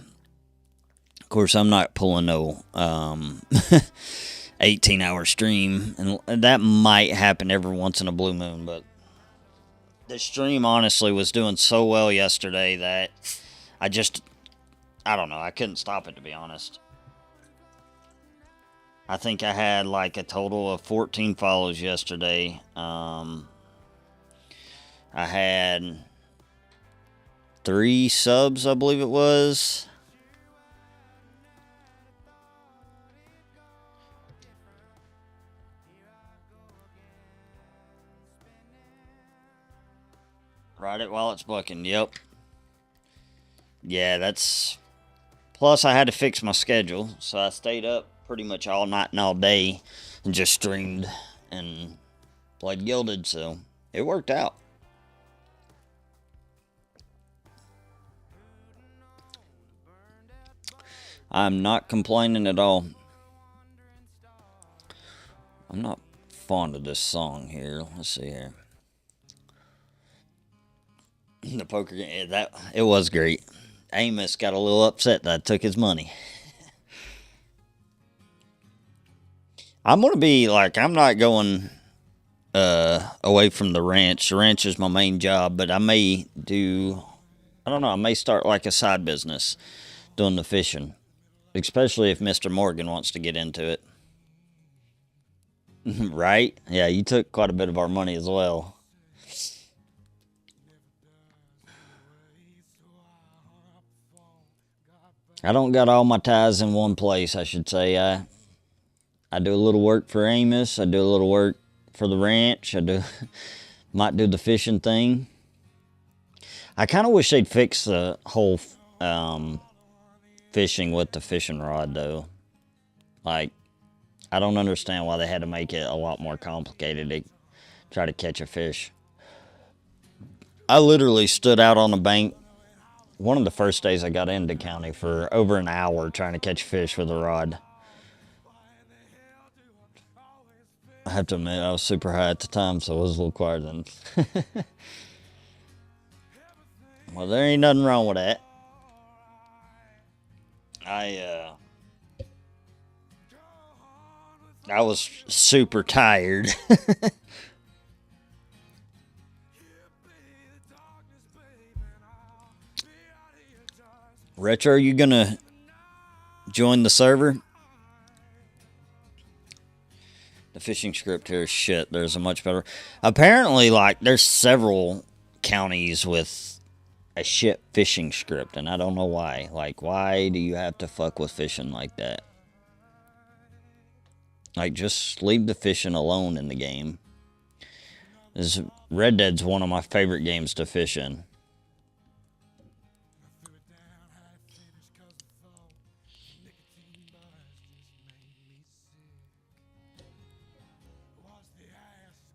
B: of course, I'm not pulling no 18-hour stream, and that might happen every once in a blue moon, but the stream honestly was doing so well yesterday that I don't know, I couldn't stop it, to be honest. I think I had like a total of 14 follows yesterday. I had 3 subs, I believe it was. Ride it while it's bucking, yep. Yeah, that's... Plus, I had to fix my schedule, so I stayed up pretty much all night and all day and just streamed and played Gilded, so it worked out. I'm not complaining at all. I'm not fond of this song here. Let's see here. The poker game, that it was great. Amos got a little upset that I took his money. I'm gonna be like, I'm not going away from the ranch. The ranch is my main job, but I may do, I don't know, I may start like a side business doing the fishing, especially if Mr. Morgan wants to get into it. Right? Yeah, you took quite a bit of our money as well. I don't got all my ties in one place, I should say. I do a little work for Amos. I do a little work for the ranch. I might do the fishing thing. I kind of wish they'd fix the whole fishing with the fishing rod, though. Like, I don't understand why they had to make it a lot more complicated to try to catch a fish. I literally stood out on the bank one of the first days I got into county for over an hour trying to catch fish with a rod. I have to admit, I was super high at the time, so I was a little quieter then. Well, there ain't nothing wrong with that. I was super tired. Retro, are you gonna join the server? The fishing script here is shit. There's a much better. Apparently, like, there's several counties with a shit fishing script, and I don't know why. Like, why do you have to fuck with fishing like that? Like, just leave the fishing alone in the game. Red Dead's one of my favorite games to fish in.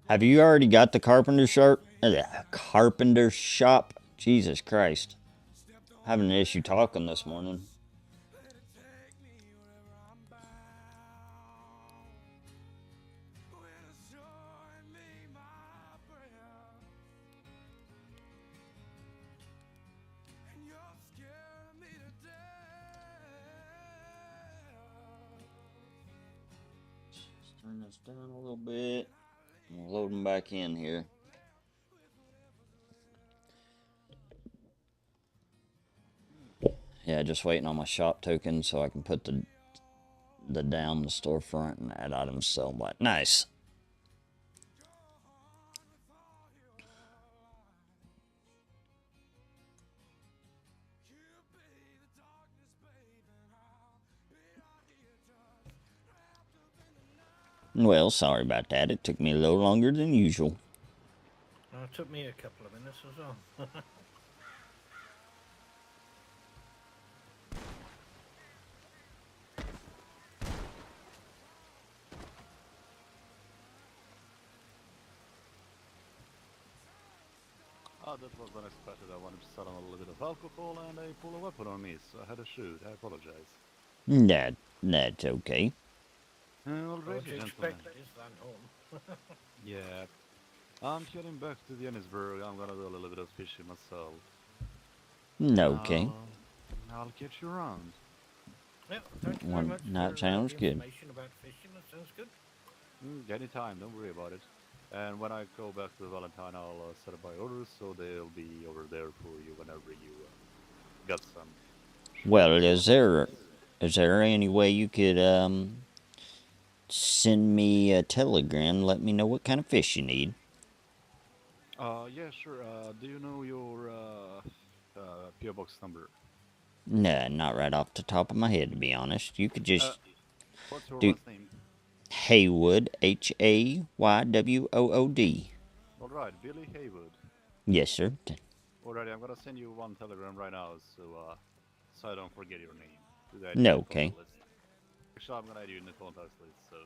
B: Have you already got the carpenter shop? Carpenter shop? Jesus Christ. Having an issue talking this morning. Just turn this down a little bit. We'll load them back in here. Yeah, just waiting on my shop token so I can put the down the storefront and add items so much. Nice. Well, sorry about that. It took me a little longer than usual.
I: It took me a couple of minutes as well.
J: Oh, that was unexpected. I wanted to sell them a little bit of alcohol and they pulled a weapon on me, so I had to shoot. I apologize.
B: That's okay.
J: Alright,
I: What you
J: gentlemen.
I: expect is Van home.
J: Yeah. I'm heading back to Johannesburg. I'm gonna do a little bit of fishing myself.
B: Okay.
J: I'll catch you around.
I: Yeah, thank you very much
B: That
I: for
B: sounds
I: the
B: good.
I: information about fishing. That sounds good.
J: Anytime, don't worry about it. And when I go back to Valentine, I'll set up my orders, so they'll be over there for you whenever you got some.
B: Well, is there any way you could send me a telegram, let me know what kind of fish you need?
J: Yeah, sure. Do you know your PO box number?
B: Nah, not right off the top of my head, to be honest. You could just
J: What's your
B: do
J: last name?
B: Haywood, Haywood.
J: Alright, Billy Haywood.
B: Yes, sir.
J: Alrighty, I'm gonna send you one telegram right now, so I don't forget your name.
B: No, okay.
J: Actually, I'm gonna add you in the contacts list, so.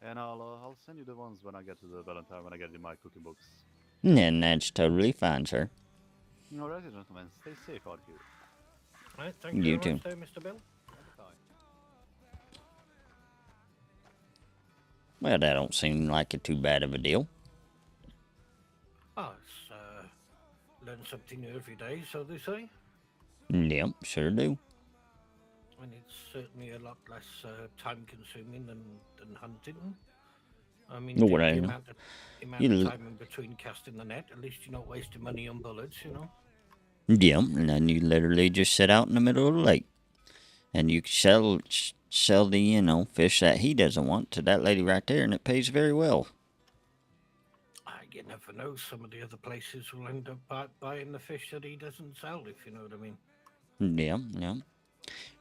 J: And I'll send you the ones when I get to the Valentine, when I get in my cooking books.
B: And that's totally fine, sir.
J: Alrighty, gentlemen, stay safe out here.
I: Right, thank you
B: You
I: very much,
B: too.
I: there, Mr. Bill.
B: Well, that don't seem like too bad of a deal.
I: Oh, it's learn something new every day, so they say.
B: Yep, sure do.
I: And it's certainly a lot less time-consuming than hunting. I mean,
B: What I
I: the
B: know.
I: amount of time in between casting the net, at least you're not wasting money on bullets, you know.
B: Yep, and then you literally just sit out in the middle of the lake, and you can sell the fish that he doesn't want to that lady right there, and it pays very well.
I: You never know. Some of the other places will end up buying the fish that he doesn't sell, if you know what I mean.
B: Yeah.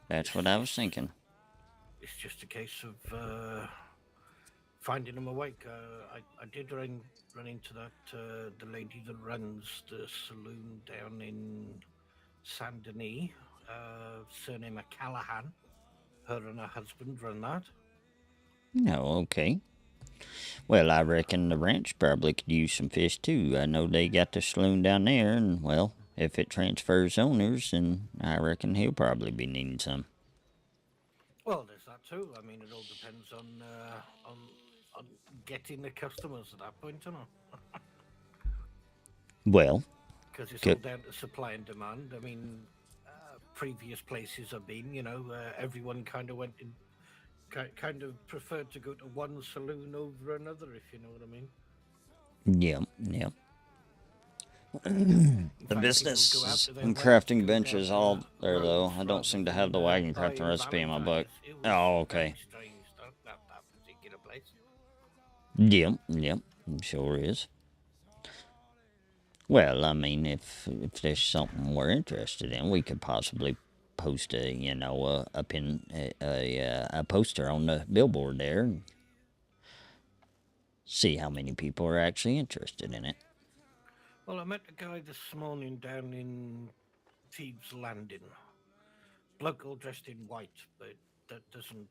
B: That's what I was thinking.
I: It's just a case of finding them awake. I did run into that the lady that runs the saloon down in Saint Denis, surname of Callahan. Her and her husband run that.
B: No, okay. Well, I reckon the ranch probably could use some fish too. I know they got the saloon down there, and well, if it transfers owners, then I reckon he'll probably be needing some.
I: Well, there's that too. I mean, it all depends on getting the customers at that point, you know.
B: Well,
I: because it's all down to supply and demand. I mean, previous places I've been, you know, everyone kind of went in, kind of preferred to go to one saloon over another, if you know what I mean.
B: Yeah. The business and crafting benches all there, though. I don't seem to have the wagon crafting recipe in my book. Oh, okay.
I: That particular place.
B: Yep, sure is. Well, I mean, if there's something we're interested in, we could possibly post a poster on the billboard there, and see how many people are actually interested in it.
I: Well, I met a guy this morning down in Thieves Landing. Bloke all dressed in white, but that doesn't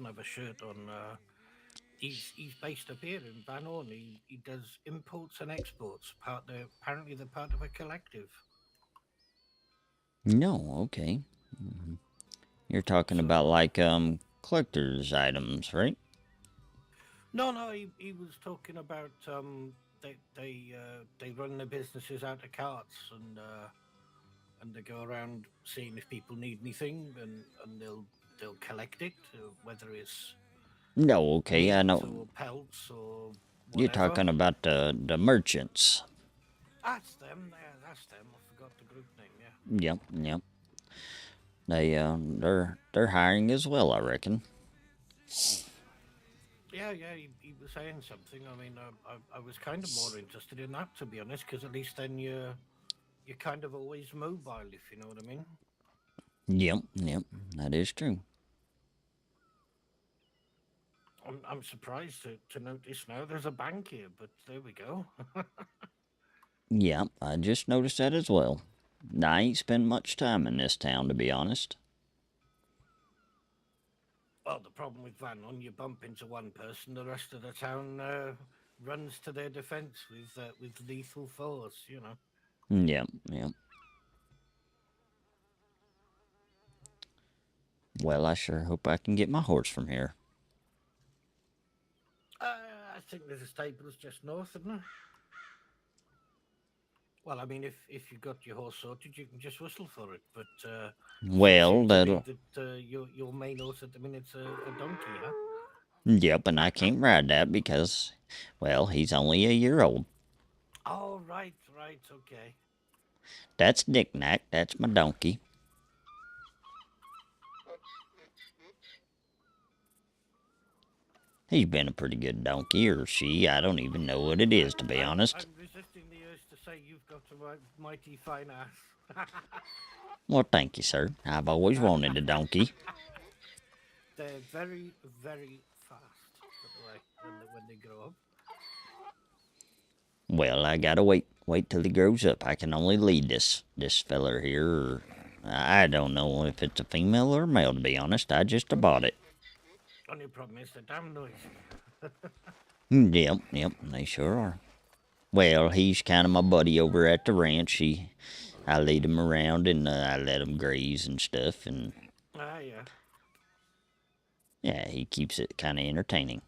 I: have a shirt on. He's based up here in Van Horn. He does imports and exports. Apparently they're part of a collective.
B: No, okay. You're talking about like collector's items, right?
I: No, he was talking about they run their businesses out of carts and they go around seeing if people need anything and they'll collect it, whether it's
B: No, okay, I know.
I: or pelts or whatever.
B: You're talking about the merchants.
I: That's them. Yeah, that's them. I forgot the group name. Yeah.
B: Yep. They're hiring as well, I reckon.
I: Yeah, he was saying something. I mean, I was kind of more interested in that, to be honest, because at least then you're kind of always mobile, if you know what I mean.
B: Yep, that is true.
I: I'm surprised to notice now there's a bank here, but there we go.
B: Yeah, I just noticed that as well. I ain't spent much time in this town, to be honest.
I: Well, the problem with Van Horn, you bump into one person, the rest of the town runs to their defense with lethal force, you know.
B: Yep. Well, I sure hope I can get my horse from here.
I: I think there's a stables just north, isn't there? Well, I mean, if you got your horse sorted, you can just whistle for it. But
B: well, that'll.
I: Your main horse at the minute's a donkey, huh?
B: Yep, and I can't ride that because, well, he's only a year old.
I: Oh, right, okay.
B: That's Knick Knack. That's my donkey. He's been a pretty good donkey, or she. I don't even know what it is, to be honest.
I: I'm resisting the urge to say you've got a mighty fine ass.
B: Well, thank you, sir. I've always wanted a donkey.
I: They're very, very fast, by the way, when they grow up.
B: Well, I gotta wait till he grows up. I can only lead this feller here, or I don't know if it's a female or a male, to be honest. I just bought it.
I: Only problem is the damn noise.
B: Yep, they sure are. Well, he's kind of my buddy over at the ranch. I lead him around and I let him graze and stuff, and
I: Yeah.
B: Yeah, he keeps it kind of entertaining.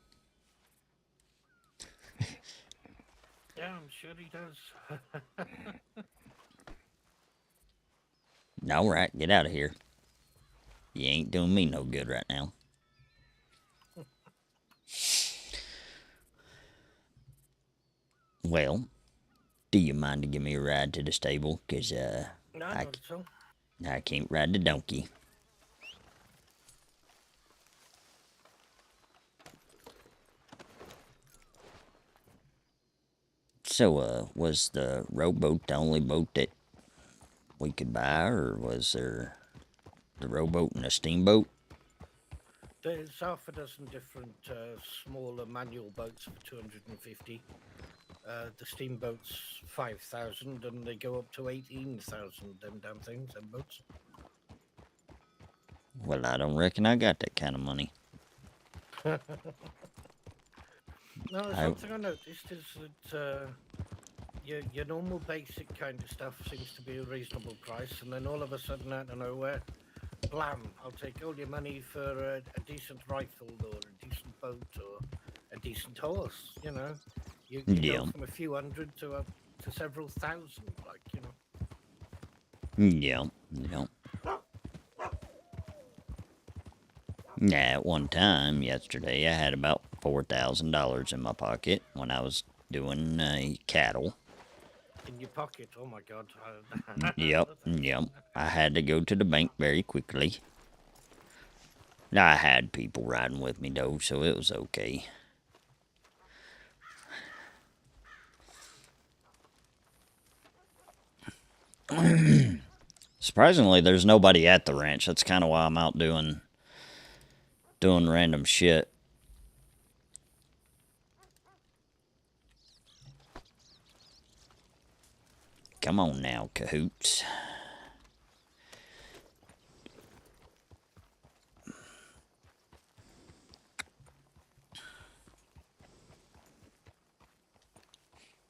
I: Yeah, I'm sure he does.
B: All right, get out of here. You ain't doing me no good right now. Well, do you mind to give me a ride to the stable? Because,
I: No, not so.
B: I can't ride the donkey. So, was the rowboat the only boat that we could buy, or was there the rowboat and a steamboat?
I: There's half a dozen different smaller manual boats for 250. The steamboats 5,000, and they go up to 18,000. Them damn things, them boats.
B: Well, I don't reckon I got that kind of money.
I: No, something I noticed is that your normal basic kind of stuff seems to be a reasonable price, and then all of a sudden, out of nowhere, blam! I'll take all your money for a decent rifle, or a decent boat, or a decent horse. You know, you
B: Yeah.
I: go from a few hundred to several thousand, like, you know.
B: Yeah. At one time, yesterday, I had about $4,000 in my pocket when I was doing cattle.
I: In your pocket, oh my God.
B: Yep. I had to go to the bank very quickly. I had people riding with me, though, so it was okay. Surprisingly, there's nobody at the ranch. That's kind of why I'm out doing random shit. Come on now, cahoots.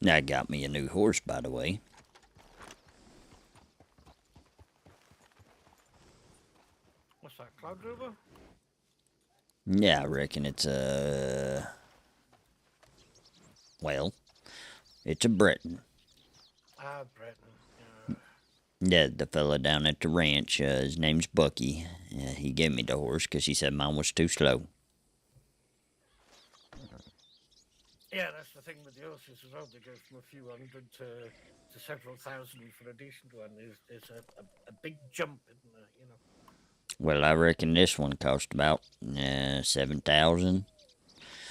B: I got me a new horse, by the way.
I: What's that, Cloud Rover?
B: Yeah, I reckon it's well, it's a Breton.
I: Ah, Breton.
B: Yeah, the fella down at the ranch, his name's Bucky. He gave me the horse because he said mine was too slow.
I: Yeah, that's the thing with the horses as well. They go from a few hundred to several thousand for a decent one. There's a big jump in there, you know.
B: Well, I reckon this one cost about 7,000.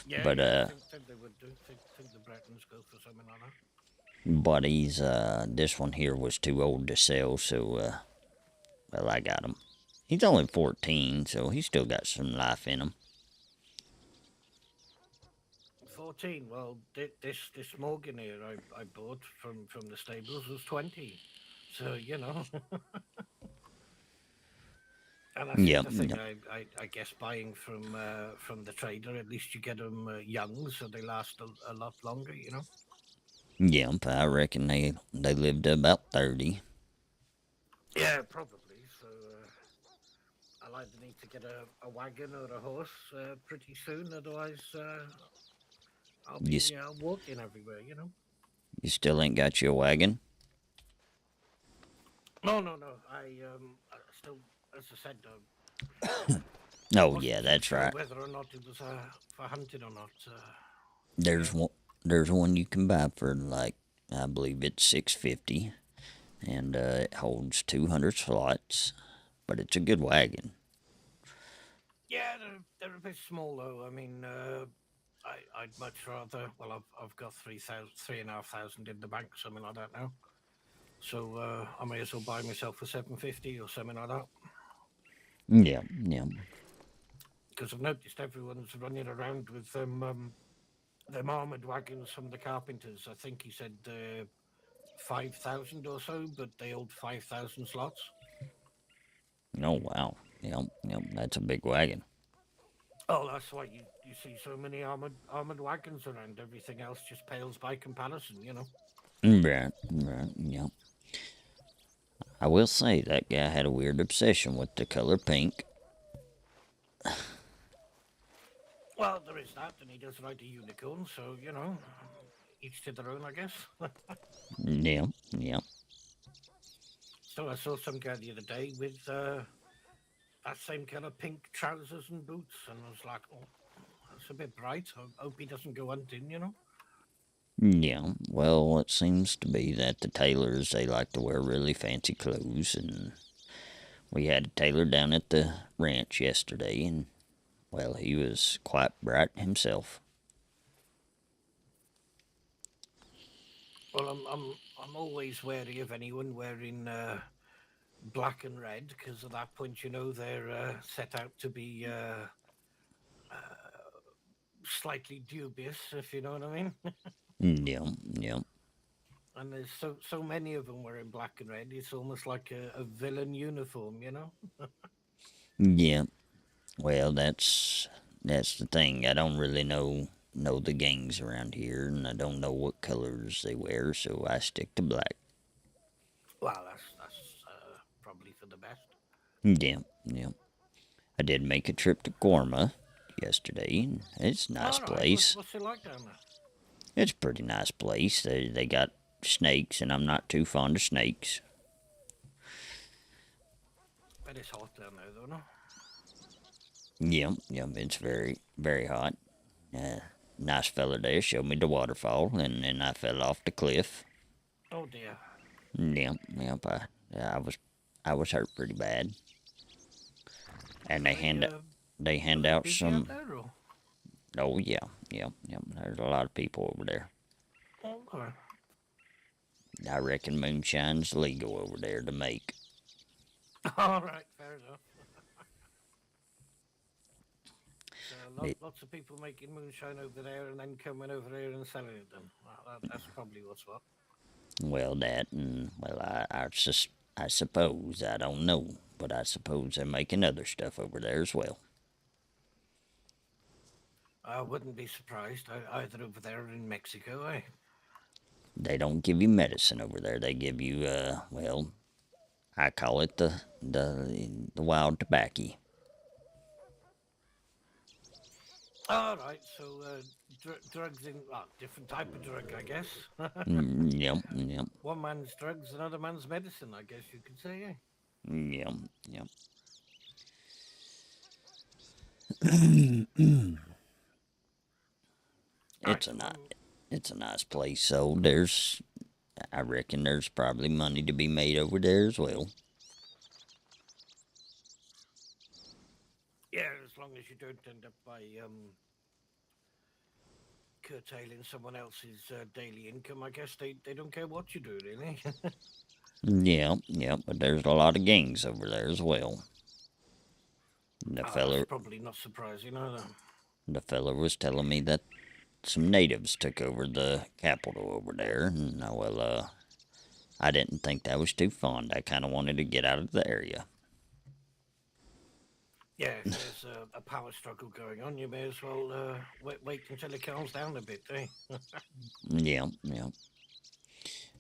I: Yeah,
B: But
I: I think they would do. Think the Bretons go for something like that.
B: but he's this one here was too old to sell, so well, I got him. He's only 14, so he's still got some life in him.
I: 14. Well, this Morgan here I bought from the stables was 20. So, you know. And that's
B: Yep,
I: the thing.
B: yep.
I: I guess buying from the trader, at least you get them young, so they last a lot longer, you know.
B: Yep, I reckon they lived to about 30.
I: Yeah, probably. So I'll either need to get a wagon or a horse pretty soon, otherwise I'll be walking everywhere, you know.
B: You still ain't got your wagon?
I: No. I still, as I said,
B: Oh yeah, that's right.
I: whether or not it was for hunting or not.
B: There's one you can buy for, like, I believe it's $650, and it holds 200 slots, but it's a good wagon.
I: Yeah, they're a bit small though. I mean, I'd much rather. Well, I've got 3,500 in the bank, something like that now. So I may as well buy myself a 750 or something like that.
B: Yeah.
I: Because I've noticed everyone's running around with them armored wagons from the carpenters. I think he said 5,000 or so, but they hold 5,000 slots.
B: Oh wow. Yep. That's a big wagon.
I: Oh, that's why you see so many armored wagons around. Everything else just pales by comparison, you know.
B: Right. Yep. I will say that guy had a weird obsession with the color pink.
I: Well, there is that, and he does ride a unicorn, so, you know, each to their own, I guess.
B: Yeah, yeah.
I: So I saw some guy the other day with that same kind of pink trousers and boots, and I was like, oh, that's a bit bright. I hope he doesn't go hunting, you know?
B: Yeah, well, it seems to be that the tailors, they like to wear really fancy clothes, and we had a tailor down at the ranch yesterday, and, well, he was quite bright himself.
I: Well, I'm always wary of anyone wearing black and red, because at that point, you know, they're set out to be slightly dubious, if you know what I mean.
B: Yeah, yeah.
I: And there's so many of them wearing black and red. It's almost like a villain uniform, you know.
B: Yeah, well, that's the thing. I don't really know the gangs around here, and I don't know what colors they wear, so I stick to black.
I: Well, that's probably for the best.
B: Yeah, yeah. I did make a trip to Gorma yesterday. And it's a nice
I: All right,
B: place.
I: what's it like down there?
B: It's a pretty nice place. They got snakes, and I'm not too fond of snakes.
I: But it's hot down there, though, no?
B: Yep, yep. It's very hot. Nice fella there showed me the waterfall, and then I fell off the cliff.
I: Oh dear.
B: Yep, yep. I was hurt pretty bad. And they hand out
I: Busy out
B: some.
I: there, or?
B: Oh yeah, yeah, yeah. There's a lot of people over there.
I: Oh, all right.
B: I reckon moonshine's legal over there to make.
I: All right, fair enough. Lots of people making moonshine over there and then coming over here and selling it then. Well, that's probably what's what.
B: Well, that and well, I suppose I don't know, but I suppose they're making other stuff over there as well.
I: I wouldn't be surprised either over there or in Mexico, eh?
B: They don't give you medicine over there. They give you well, I call it the wild tobacco.
I: All right, so drugs in different type of drug, I guess.
B: Yep, yep.
I: One man's drugs, another man's medicine, I guess you could say, eh?
B: Yep, yep. It's a nice place. So I reckon there's probably money to be made over there as well.
I: Yeah, as long as you don't end up by curtailing someone else's daily income, I guess they don't care what you do, really.
B: Yeah, yeah, but there's a lot of gangs over there as well. The
I: That's probably not surprising either.
B: The fella was telling me that some natives took over the capital over there, and I didn't think that was too fun. I kind of wanted to get out of the area.
I: Yeah, if there's a power struggle going on, you may as well wait until it calms down a bit, eh?
B: Yeah, yeah.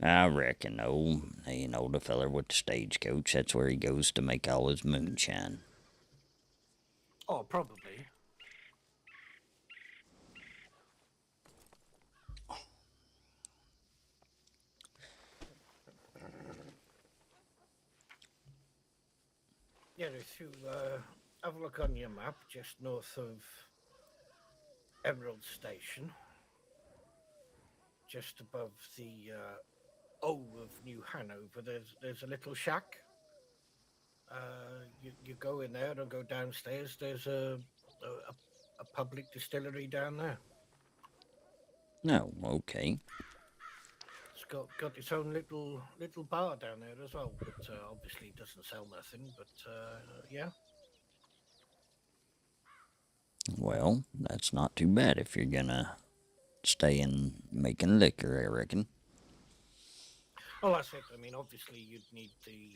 B: I reckon, the feller with the stagecoach, that's where he goes to make all his moonshine.
I: Oh, probably. Yeah, if you have a look on your map, just north of Emerald Station, just above the O of New Hanover, there's a little shack. You go in there and go downstairs. There's a public distillery down there.
B: Oh, okay.
I: It's got its own little bar down there as well, but obviously it doesn't sell nothing. But yeah.
B: Well, that's not too bad if you're gonna stay in making liquor, I reckon.
I: Well, that's it. I mean, obviously you'd need the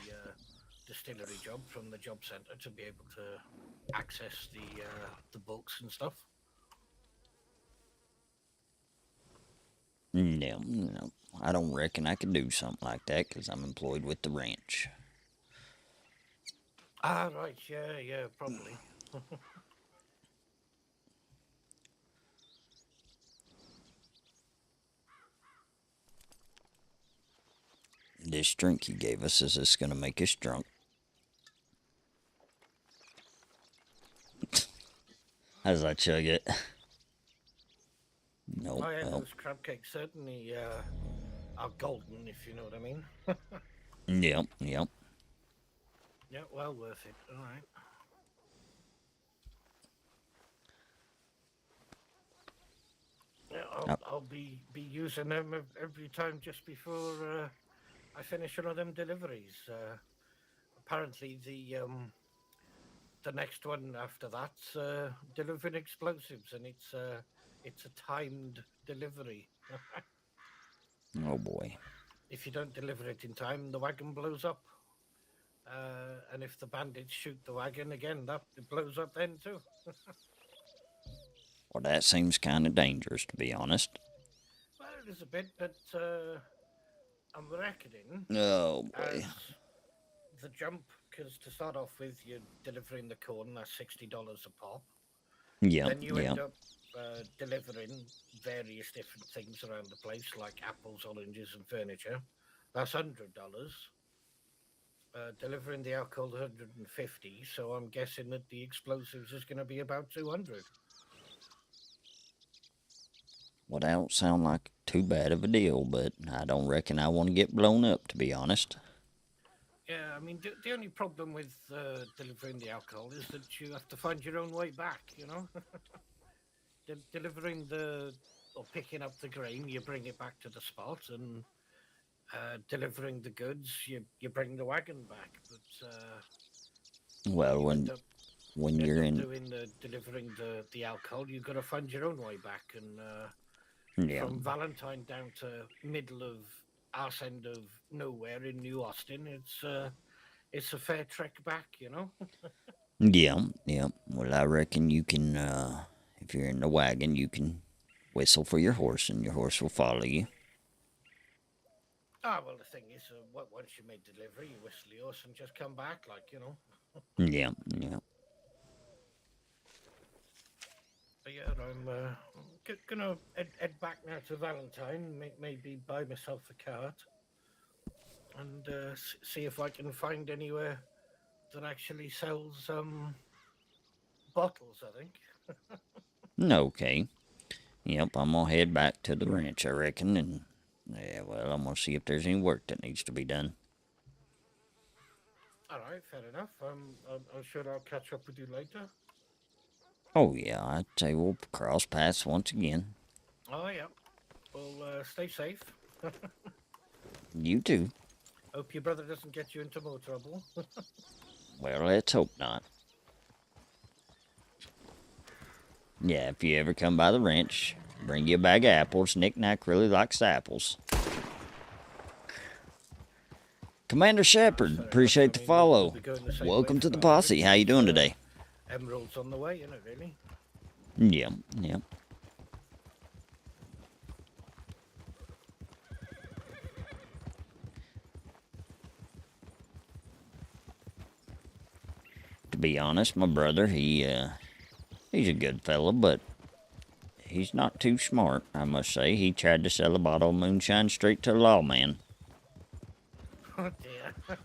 I: distillery job from the job centre to be able to access the books and stuff.
B: No, no. I don't reckon I could do something like that because I'm employed with the ranch.
I: Ah, right. Yeah, probably.
B: This drink he gave us, is this gonna make us drunk? As I chug it. Nope.
I: Oh yeah,
B: Well,
I: those crab cakes certainly are golden, if you know what I mean.
B: yep, yep.
I: Yeah, well worth it. All right. Yeah, I'll be using them every time just before I finish one of them deliveries. Apparently the next one after that's delivering explosives, and it's a timed delivery.
B: Oh boy.
I: If you don't deliver it in time, the wagon blows up. And if the bandits shoot the wagon again, that it blows up then too.
B: Well, that seems kind of dangerous, to be honest.
I: Well, it is a bit, but I'm reckoning
B: Oh boy.
I: as the jump, because to start off with, you're delivering the corn, that's $60 a pop.
B: Yep,
I: Then you
B: yep.
I: end up delivering various different things around the place, like apples, oranges, and furniture. That's $100. Delivering the alcohol, 150. So I'm guessing that the explosives is going to be about 200.
B: Well, that don't sound like too bad of a deal, but I don't reckon I want to get blown up, to be honest.
I: Yeah, I mean, the only problem with delivering the alcohol is that you have to find your own way back, you know? Delivering or picking up the grain, you bring it back to the spot, and delivering the goods, you bring the wagon back. But
B: Well, when you're in
I: delivering the alcohol, you've got to find your own way back, and
B: yeah.
I: from Valentine down to middle of arse end of nowhere in New Austin, it's a fair trek back, you know.
B: Yeah, yeah. Well, I reckon you can, if you're in the wagon, you can whistle for your horse, and your horse will follow you.
I: Ah, well, the thing is, once you make delivery, you whistle your horse and just come back, like, you know.
B: Yeah, yeah.
I: But yeah, I'm gonna head back now to Valentine, maybe buy myself a cart, and see if I can find anywhere that actually sells bottles, I think.
B: Okay. Yep, I'm gonna head back to the ranch, I reckon, and yeah, well, I'm gonna see if there's any work that needs to be done.
I: All right, fair enough. I'm sure I'll catch up with you later.
B: Oh yeah, I'd say we'll cross paths once again.
I: Oh yeah. Well, stay safe.
B: You too.
I: Hope your brother doesn't get you into more trouble.
B: Well, let's hope not. Yeah, if you ever come by the ranch, bring you a bag of apples. Knick-Knack really likes apples. Commander Shepard, appreciate the follow. Welcome to the posse. How you doing today?
I: Emeralds on the way, you know, really.
B: Yep, yep. To be honest, my brother, he's a good fella, but he's not too smart, I must say. He tried to sell a bottle of moonshine straight to the lawman.
I: Oh dear.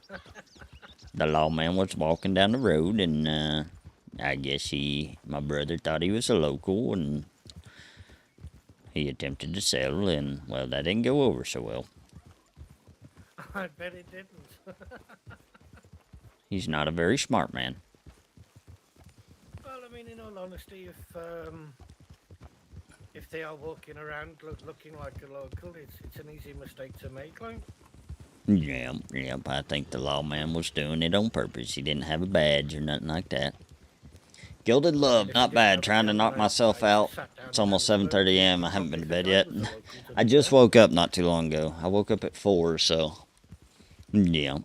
B: The lawman was walking down the road, and I guess my brother thought he was a local, and he attempted to sell, and, well, that didn't go over so well.
I: I bet it didn't.
B: He's not a very smart man.
I: Well, I mean, in all honesty, if they are walking around looking like a local, it's an easy mistake to make, like.
B: Yep, I think the lawman was doing it on purpose. He didn't have a badge or nothing like that. Gilded Love, not bad. Trying to knock myself out. It's almost 7:30 a.m. I haven't been to bed yet. I just woke up not too long ago. I woke up at 4, so... Yeah.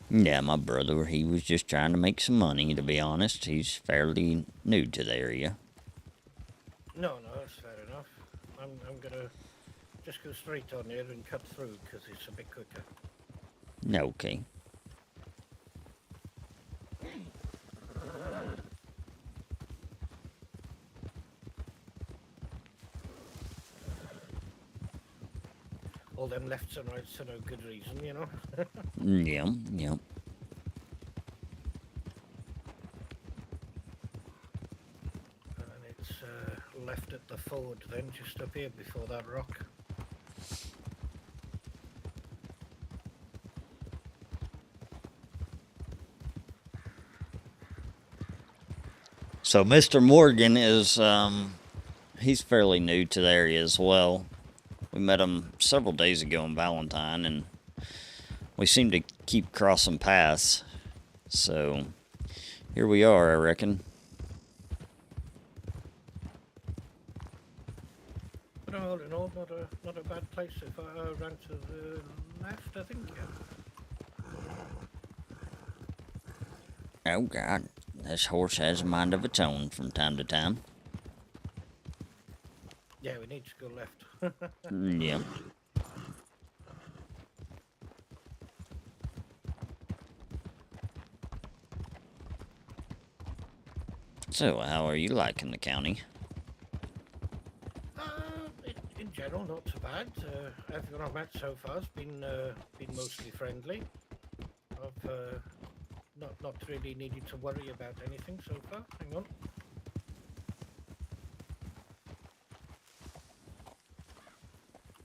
B: Yeah, my brother, he was just trying to make some money, to be honest. He's fairly new to the area.
I: No, that's fair enough. I'm gonna just go straight on here and cut through because it's a bit quicker.
B: Okay.
I: all them lefts and rights for no good reason, you know.
B: Yeah, yeah.
I: And it's left at the ford then, just up here before that rock.
B: So Mr. Morgan is, he's fairly new to the area as well. We met him several days ago in Valentine, and we seem to keep crossing paths. So here we are, I reckon.
I: But all in all, not a bad place if I ran to the left, I think.
B: Oh, God. This horse has a mind of its own from time to time.
I: Yeah, we need to go left.
B: Yeah. So, how are you liking the county?
I: In general, not so bad. Everyone I've met so far has been mostly friendly. I've not really needed to worry about anything so far. Hang on.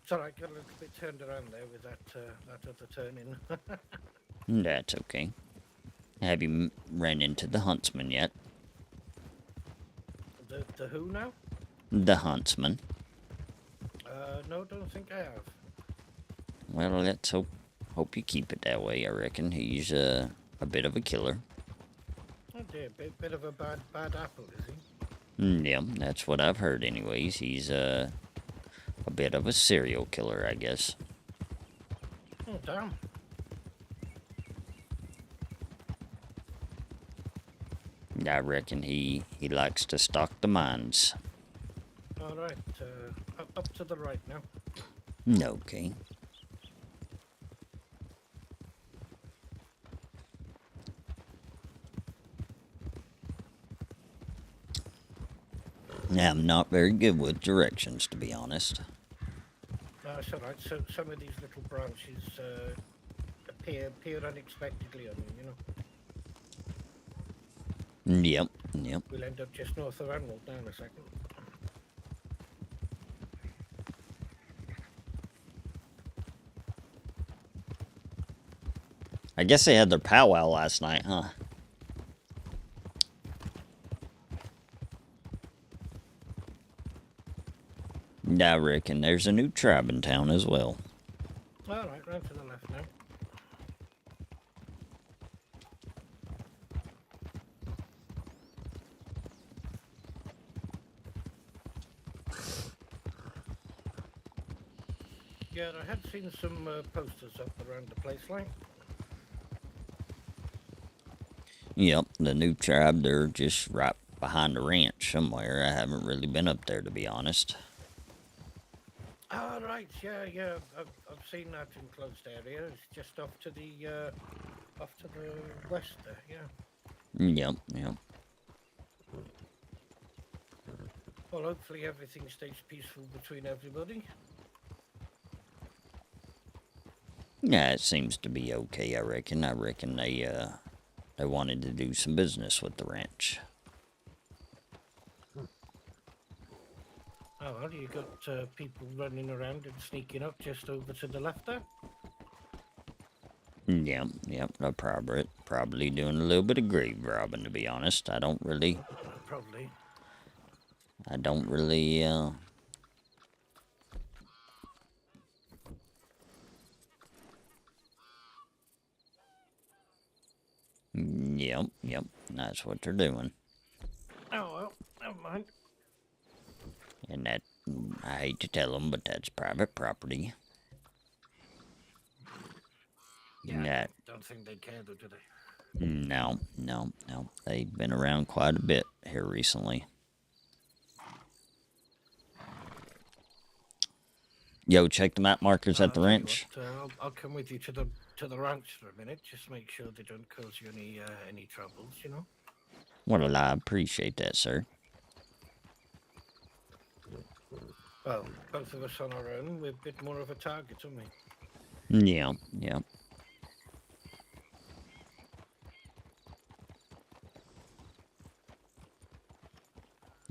I: It's alright, got a little bit turned around there with that other turn in.
B: That's okay. Have you ran into the huntsman yet?
I: The who now?
B: The huntsman.
I: No, don't think I have.
B: Well, let's hope you keep it that way, I reckon. He's a bit of a killer.
I: Oh dear, bit of a bad apple, is he?
B: Yeah, that's what I've heard anyways. He's a bit of a serial killer, I guess.
I: Oh, damn.
B: I reckon he likes to stalk the mines.
I: Alright, up to the right now.
B: Okay. Now, I'm not very good with directions, to be honest.
I: No, it's alright. So some of these little branches appear unexpectedly on you, you know.
B: Yep.
I: We'll end up just north of Emerald now in a second.
B: I guess they had their powwow last night, huh? I reckon there's a new tribe in town as well.
I: Alright, round to the left now. Yeah, I had seen some posters up around the place, like.
B: Yep, the new tribe, they're just right behind the ranch somewhere. I haven't really been up there, to be honest.
I: Oh, right, yeah, I've seen that enclosed area. It's just off to the west there, yeah.
B: Yep.
I: Well, hopefully everything stays peaceful between everybody.
B: Yeah, it seems to be okay, I reckon. I reckon they wanted to do some business with the ranch.
I: Oh, well, you got people running around and sneaking up just over to the left there?
B: Yep, they're probably doing a little bit of grave robbing, to be honest. I don't really...
I: Probably.
B: Yep, that's what they're doing.
I: Oh, well, never mind.
B: And that, I hate to tell them, but that's private property.
I: Yeah, I don't think they care, though, do they?
B: No. They've been around quite a bit here recently. Yo, check the map markers at the ranch.
I: What, I'll come with you to the ranch for a minute. Just make sure they don't cause you any troubles, you know.
B: Well, I appreciate that, sir.
I: Well, both of us on our own, we're a bit more of a target, aren't we?
B: Yeah, yeah.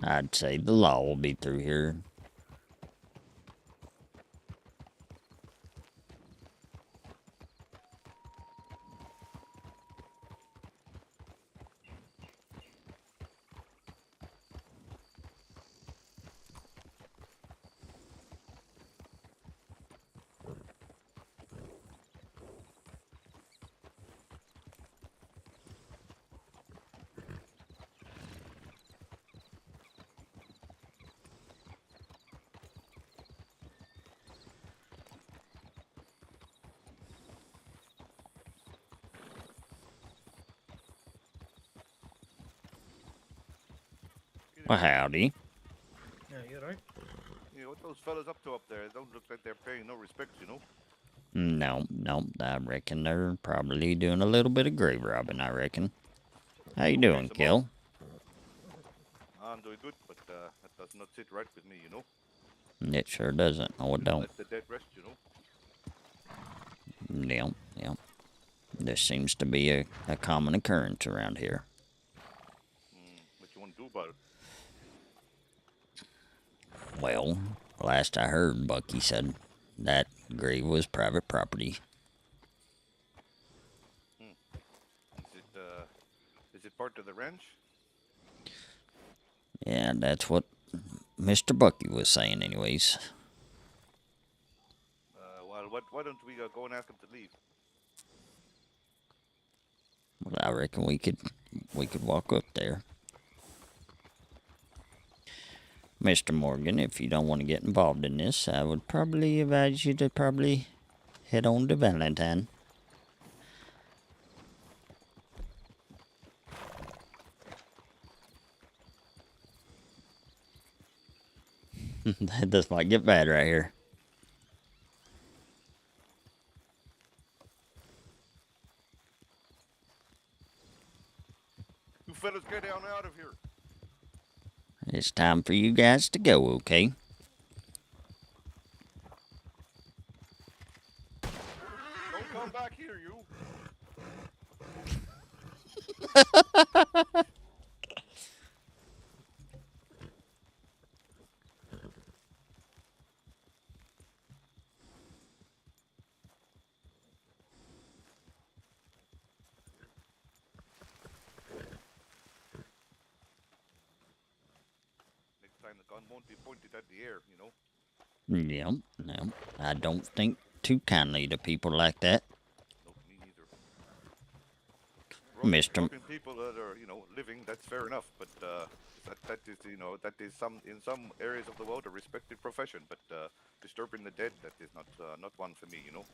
B: I'd say the law will be through here. Well, howdy.
I: Yeah, you're right.
L: Yeah, what those fellas up to up there? It don't look like they're paying no respect, you know.
B: No, I reckon they're probably doing a little bit of grave robbing, I reckon. How you doing, Gil?
L: I'm doing good, but that does not sit right with me, you know.
B: It sure doesn't. No, it don't.
L: Let the dead rest, you know.
B: Yeah. This seems to be a common occurrence around here.
L: What you want to do about it?
B: Well, last I heard, Bucky said that grave was private property.
L: Is it part of the ranch?
B: Yeah, that's what Mr. Bucky was saying anyways.
L: Well, why don't we go and ask him to leave?
B: Well, I reckon we could walk up there. Mr. Morgan, if you don't want to get involved in this, I would probably advise you to probably head on to Valentine. This might get bad right here.
L: You fellas get down out of here.
B: It's time for you guys to go, okay?
L: Don't come back here, you. Next time the gun won't be pointed at the air, you know.
B: Yeah, no, I don't think too kindly to people like that.
L: No, me neither.
B: Mr.
L: People that are, you know, living, that's fair enough, but that is, you know, that is in some areas of the world a respected profession, but disturbing the dead, that is not one for me, you know.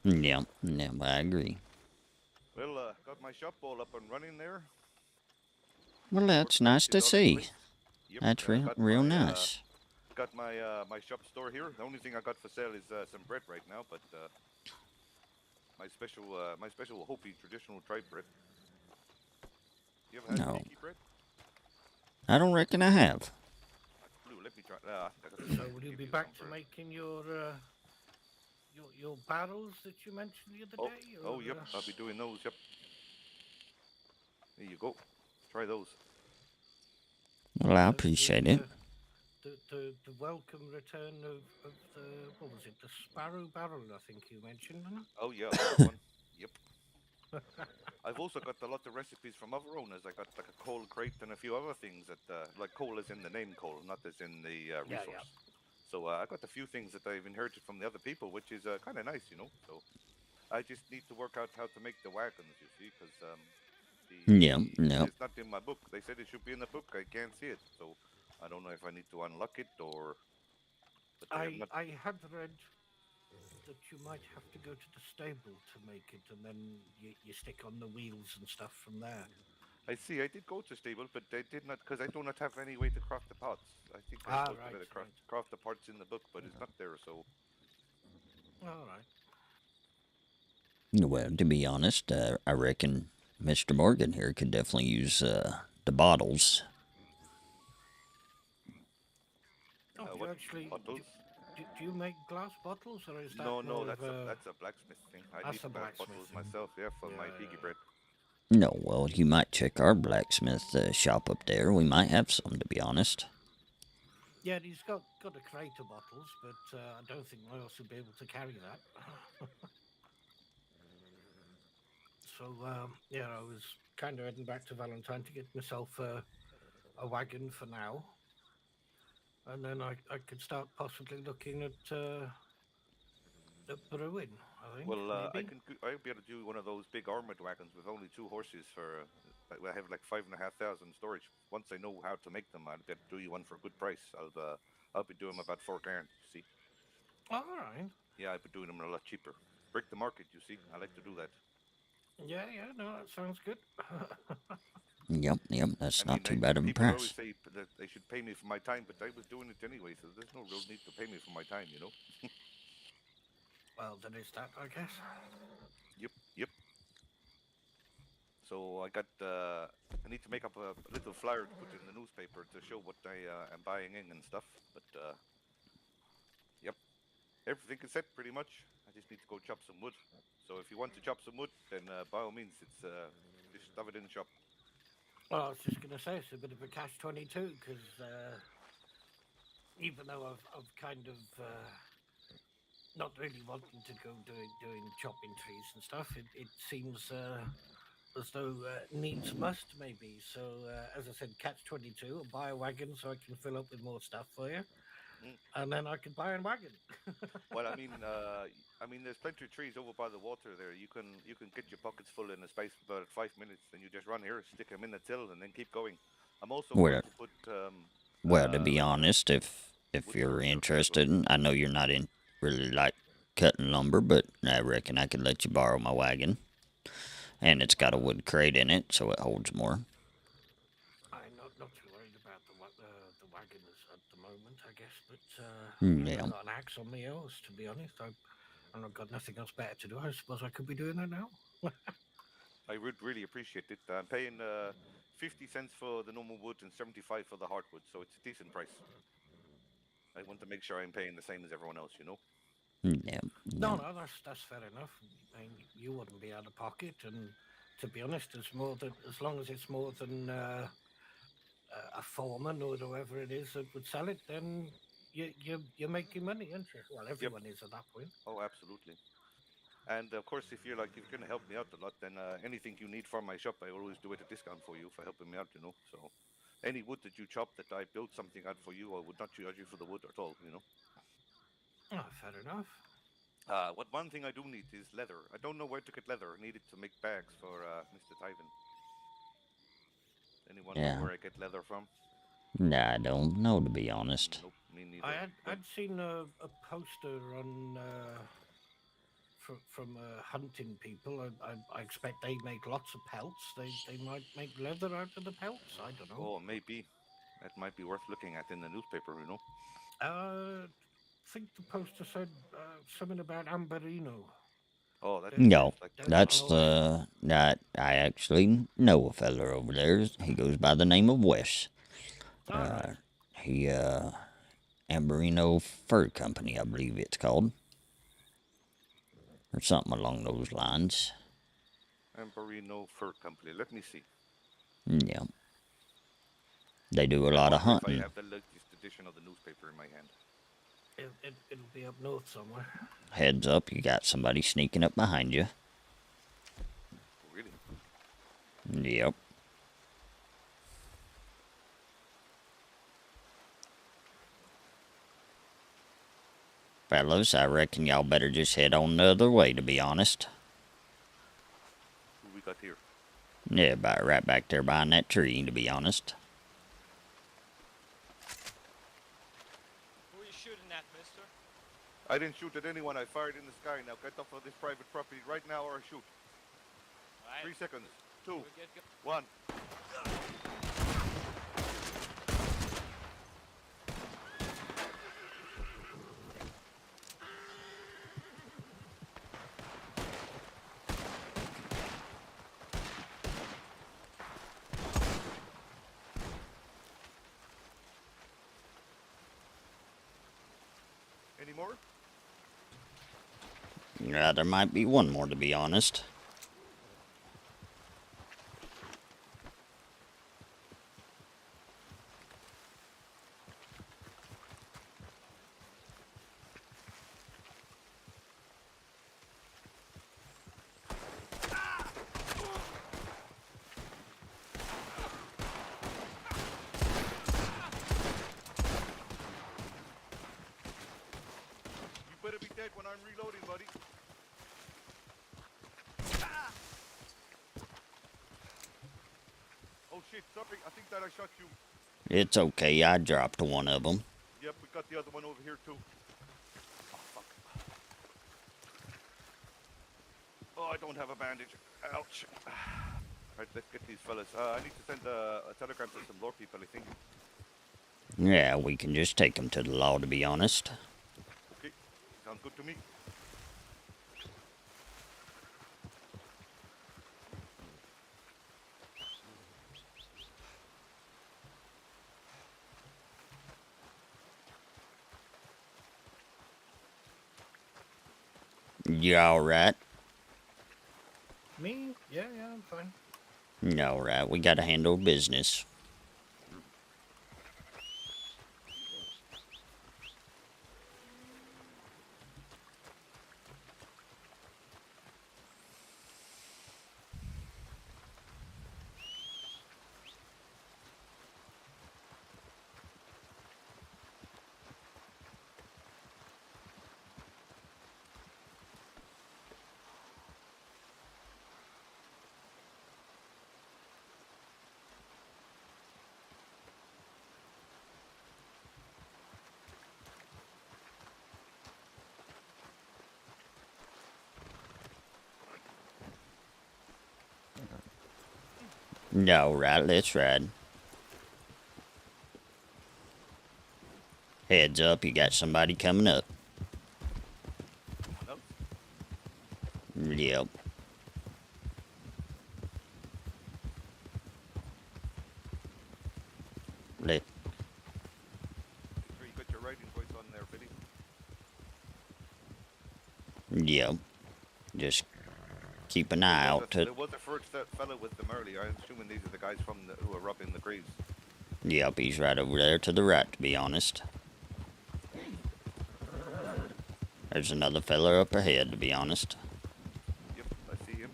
B: Yeah, I agree.
L: Well, got my shop all up and running there.
B: Well, that's nice to see.
L: Yep,
B: That's real nice.
L: Got my my shop store here. The only thing I got for sale is some bread right now, but my special Hopi traditional tribe bread. You ever had Hopi bread?
B: I don't reckon I have.
L: Blue, let me try.
I: So will you be back to making your barrels that you mentioned the other day?
L: Oh, yep. I'll be doing those. Yep. There you go. Try those.
B: Well, I appreciate it.
I: The welcome return of the, what was it, the Sparrow Barrel, I think you mentioned, wasn't it?
L: Oh, yeah, that one. Yep. I've also got a lot of recipes from other owners. I got like a coal crate and a few other things that, like coal is in the name coal, not as in the resource. Yeah. So I got a few things that I've inherited from the other people, which is kind of nice, you know. So I just need to work out how to make the wagons, you see, because it's not in my book. They said it should be in the book. I can't see it, so I don't know if I need to unlock it or.
I: I had read that you might have to go to the stable to make it, and then you stick on the wheels and stuff from there.
L: I see. I did go to stable, but I did not, because I do not have any way to craft the pots. I think I'm supposed to be able to craft the parts in the book, but it's not there, so.
I: All right.
B: Well, to be honest, I reckon Mr. Morgan here could definitely use the bottles.
C: What?
I: actually
L: Bottles?
I: do you make glass bottles, or is that
L: No,
I: more
L: no,
I: of a
L: that's a blacksmith thing. I
I: that's
L: need
I: a
L: glass
I: blacksmith
L: bottles
I: thing?
L: myself, yeah, for my
I: Yeah,
L: piggy
I: yeah.
L: bread.
B: No, well, you might check our blacksmith shop up there. We might have some, to be honest.
I: Yeah, he's got a crate of bottles, but I don't think Miles would be able to carry that. So yeah, I was kind of heading back to Valentine to get myself a wagon for now, and then I could start possibly looking at brewing. I think
L: Well,
I: maybe.
L: I'll be able to do one of those big armored wagons with only 2 horses for. I have like 5,500 storage. Once I know how to make them, I'll be able to do you one for a good price. I'll be doing them about 4 grand. You see?
I: All right.
L: Yeah, I'll be doing them a lot cheaper. Break the market. You see? I like to do that.
I: Yeah, no, that sounds good.
B: Yep,
L: I
B: that's
L: mean,
B: not too bad of a
L: people always
B: price.
L: say that they should pay me for my time, but I was doing it anyway, so there's no real need to pay me for my time, you know?
I: Well, there is that, I guess.
L: Yep. So I need to make up a little flyer to put in the newspaper to show what I am buying in and stuff. But yep, everything is set pretty much. I just need to go chop some wood. So if you want to chop some wood, then by all means, it's just stuff it in the shop.
I: Well, I was just going to say it's a bit of a catch-22 because even though I've kind of not really wanting to go doing chopping trees and stuff, it seems as though needs must maybe. So as I said, catch-22. I'll buy a wagon so I can fill up with more stuff for you, and then I can buy a wagon.
L: Well, I mean, there's plenty of trees over by the water there. You can get your pockets full in a space of about 5 minutes. Then you just run here, stick them in the till, and then keep going. I'm also going
B: Well,
L: to put
B: well, to be
L: like
B: honest, if
L: wood
B: you're
L: structure up there as well.
B: interested, I know you're not in really like cutting lumber, but I reckon I could let you borrow my wagon. And it's got a wood crate in it, so it holds more.
I: I'm not too worried about the wagons at the moment, I guess. But
B: Yeah.
I: I've got an axe on my horse, to be honest. I've got nothing else better to do. I suppose I could be doing that now.
L: I would really appreciate it. I'm paying 50 cents for the normal wood and 75 for the hardwood, so it's a decent price. I want to make sure I'm paying the same as everyone else, you know?
B: Yeah.
I: No, that's fair enough. I mean, you wouldn't be out of pocket, and to be honest, as long as it's more than a foreman or whoever it is that would sell it, then you're making money, aren't you? Well, everyone is at that point.
L: Oh, absolutely. And of course, if you're going to help me out a lot, then anything you need from my shop, I always do at a discount for you for helping me out, you know? So any wood that you chop that I build something out for you, I would not charge you for the wood at all, you know?
I: Oh, fair enough.
L: What one thing I do need is leather. I don't know where to get leather. I need it to make bags for Mr. Tyven. Anyone know where I get leather from?
B: Nah, I don't know, to be honest.
L: Nope, me neither.
I: I'd seen a poster on from hunting people. I expect they make lots of pelts. They might make leather out of the pelts. I don't know.
L: Oh, maybe. That might be worth looking at in the newspaper, you know?
I: I think the poster said something about Amberino.
L: Oh, that
B: No,
L: like
B: that's that I actually know a feller over there. He goes by the name of Wes. He Amberino Fur Company, I believe it's called, or something along those lines.
L: Amberino Fur Company. Let me see.
B: Yeah, they do a lot of hunting.
L: If I have the latest edition of the newspaper in my hand.
I: It'll be up north somewhere.
B: Heads up, you got somebody sneaking up behind you.
L: Really?
B: Yep. Fellas, I reckon y'all better just head on the other way, to be honest.
L: Who we got here?
B: Yeah, about right back there behind that tree, to be honest.
C: Who are you shooting at, mister?
L: I didn't shoot at anyone. I fired in the sky. Now get off of this private property right now or I shoot.
C: Right.
L: 3 seconds. 2.
C: We'll get
L: 1. more?
B: Yeah, there might be one more, to be honest.
L: You better be dead when I'm reloading, buddy. Oh shit, sorry, I think that I shot you.
B: It's okay, I dropped one of them.
L: Yep, we got the other one over here too. Oh, fuck. Oh, I don't have a bandage. Ouch. Alright, let's get these fellas. I need to send a telegram to some lore people, I think.
B: Yeah, we can just take them to the law, to be honest.
L: Okay, sounds good to me.
B: You alright?
I: Me? Yeah, I'm fine.
B: Alright, we gotta handle business. Alright, let's ride. Heads up, you got somebody coming up.
L: Nope.
B: Yep. Let.
L: Sure you got your writing voice on there, Billy.
B: Yep. Just keep an eye out to.
L: There was a first fellow with them earlier. I'm assuming these are the guys from who are robbing the graves.
B: Yep, he's right over there to the right, to be honest. There's another fella up ahead, to be honest.
L: Yep, I see him.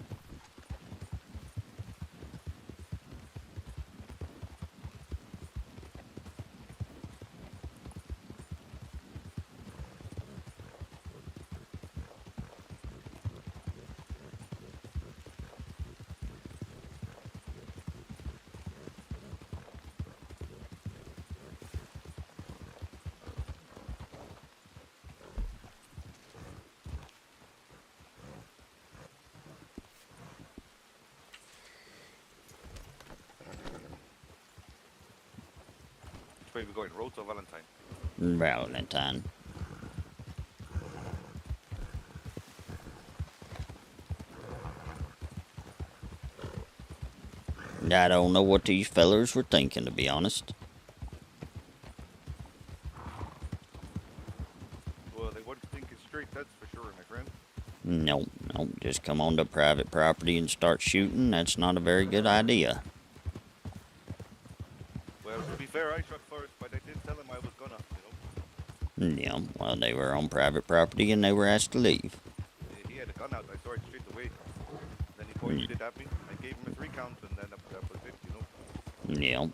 L: Which way we going? Rhodes or Valentine?
B: Valentine. I don't know what these fellers were thinking, to be honest.
L: Well, they weren't thinking straight, that's for sure, my friend.
B: Nope, just come onto private property and start shooting. That's not a very good idea.
L: Well, to be fair, I shot first, but I did tell him I was gonna, you know.
B: Yeah, well, they were on private property and they were asked to leave.
L: He had a gun out, I saw it straight away. Then he pointed it at me. I gave him a 3 count, and then that was it, you know.
B: Yeah.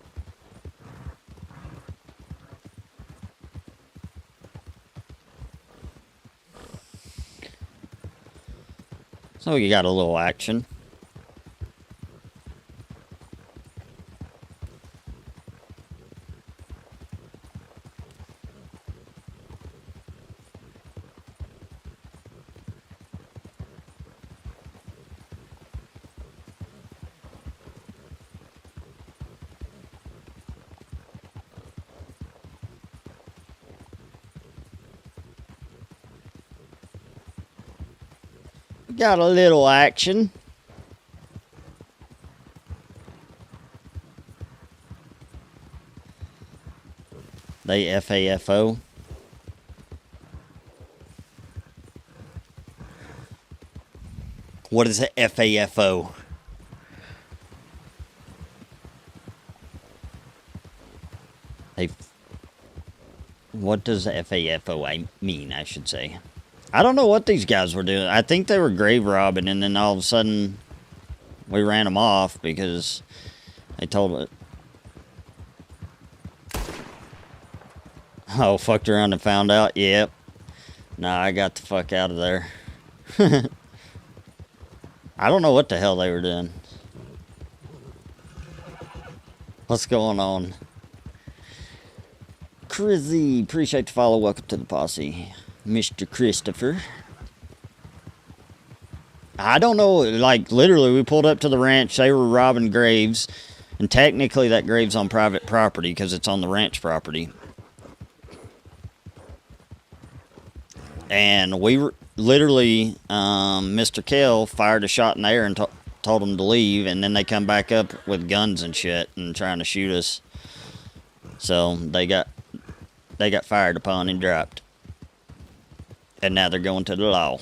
B: So you got a little action. Got a little action. They FAFO. What is a FAFO? What does FAFO mean, I should say? I don't know what these guys were doing. I think they were grave robbing, and then all of a sudden, we ran them off because they told it. Oh, fucked around and found out? Yep. Nah, I got the fuck out of there. I don't know what the hell they were doing. What's going on? Crizzy, appreciate the follow. Welcome to the posse. Mr. Christopher. I don't know, like, literally, we pulled up to the ranch. They were robbing graves. And technically, that grave's on private property because it's on the ranch property. And we were literally, Mr. Kell fired a shot in the air and told them to leave. And then they come back up with guns and shit and trying to shoot us. So they got fired upon and dropped. And now they're going to the law.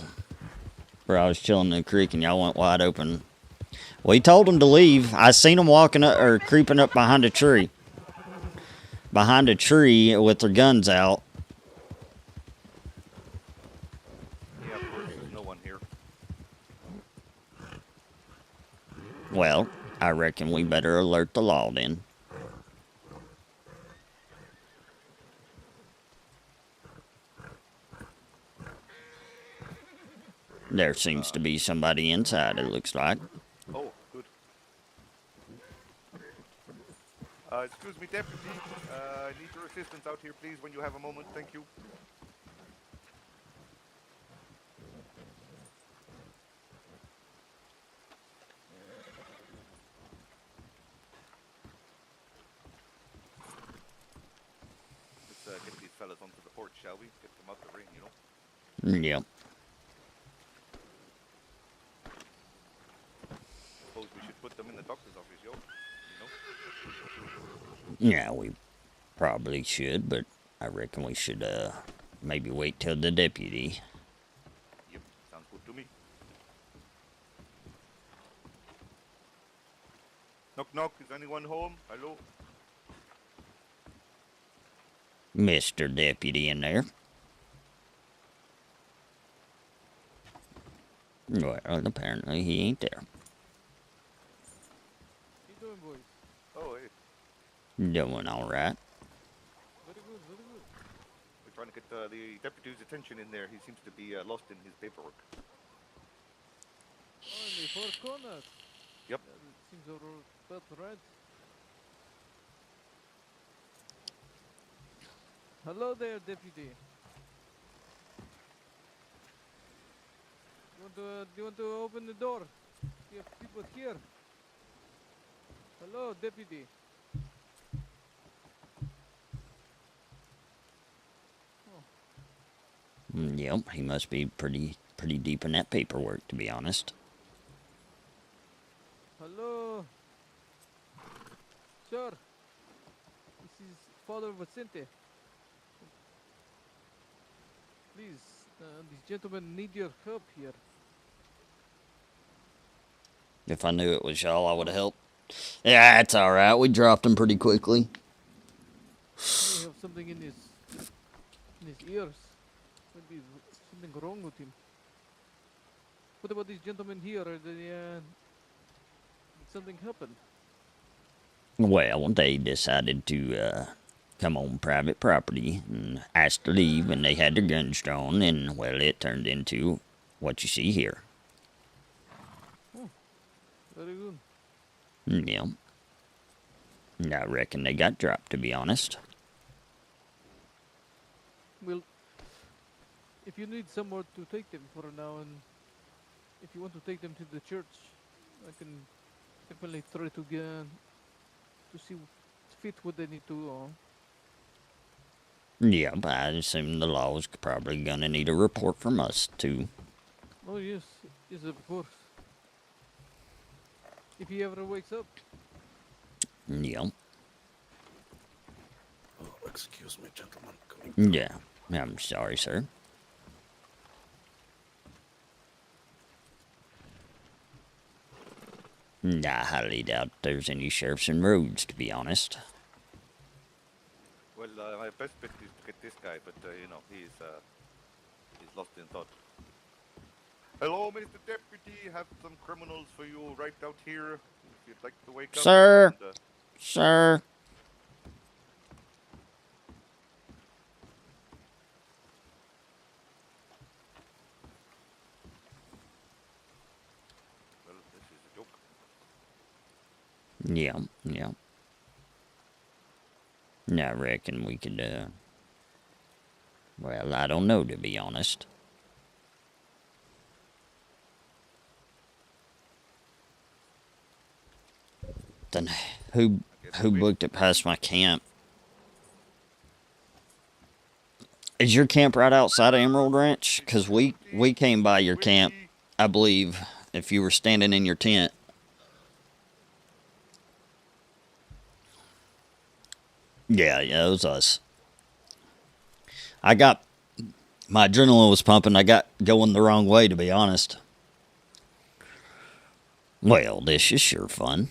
B: Where I was chilling in the creek and y'all went wide open. We told them to leave. I seen them walking up or creeping up behind a tree. Behind a tree with their guns out.
L: Yeah, of course, there's no one here.
B: Well, I reckon we better alert the law then. There seems to be somebody inside, it looks like.
L: Oh, good. Excuse me, deputy. I need your assistance out here, please, when you have a moment. Thank you. Let's get these fellas onto the porch, shall we? Get them out the ring, you know?
B: Yep.
L: Suppose we should put them in the doctor's office, yo.
B: Yeah, we probably should, but I reckon we should, maybe wait till the deputy.
L: Yep, sounds good to me. Knock, knock. Is anyone home? Hello?
B: Mr. Deputy in there. Well, apparently he ain't there.
F: How you doing, boys?
L: Oh, hey.
B: Doing alright.
F: Very good, very good.
L: We're trying to get the deputy's attention in there. He seems to be lost in his paperwork.
F: Only 4 corners.
L: Yep.
F: Seems about right. Hello there, deputy. Do you want to open the door? We have people here. Hello, deputy.
B: Yep, he must be pretty deep in that paperwork, to be honest.
F: Hello. Sir. This is Father Vicente. Please, these gentlemen need your help here.
B: If I knew it was y'all, I would have helped. Yeah, it's alright. We dropped him pretty quickly.
F: He may have something in his ears. Maybe something wrong with him. What about these gentlemen here? Did something happen?
B: Well, they decided to come on private property and asked to leave, and they had their guns drawn, and, well, it turned into what you see here.
F: Oh, very good.
B: Yeah. And I reckon they got dropped, to be honest.
F: Well, if you need somewhere to take them for now, and if you want to take them to the church, I can definitely try to get to see fit what they need to.
B: Yeah, but I assume the law's probably gonna need a report from us, too.
F: Oh yes, yes of course. If he ever wakes up.
B: Yeah.
A: Oh, excuse me, gentlemen.
B: Yeah, I'm sorry, sir. I highly doubt there's any sheriffs in Rhodes, to be honest.
L: Well, my best bet is to get this guy, but you know, he's lost in thought. Hello, Mr. Deputy. Have some criminals for you right out here. If you'd like to wake
B: Sir.
L: up. And,
B: Sir.
L: well, this is a joke.
B: Yeah, yeah. I reckon we could, well, I don't know, to be honest. Then who booked it past my camp? Is your camp right outside of Emerald Ranch? Because we came by your camp, I believe, if you were standing in your tent. Yeah, it was us. My adrenaline was pumping. I got going the wrong way, to be honest. Well, this is sure fun.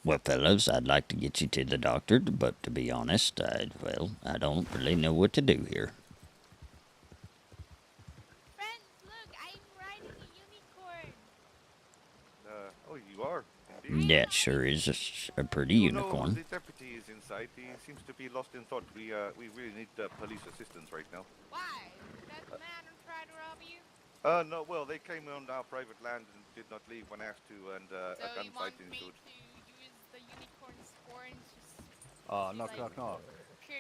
B: Well, fellas, I'd like to get you to the doctor, but to be honest, I don't really know what to do here.
K: Friends, look, I'm riding a unicorn.
L: Oh, you are?
B: That sure is a pretty unicorn.
L: No, the deputy is inside. He seems to be lost in thought. We really need police assistance right now.
K: Why? That man tried to rob you?
L: No, well, they came on our private land and did not leave when asked to, and a gunfight ensued.
K: Use the unicorn's horns just
J: Knock, knock, knock.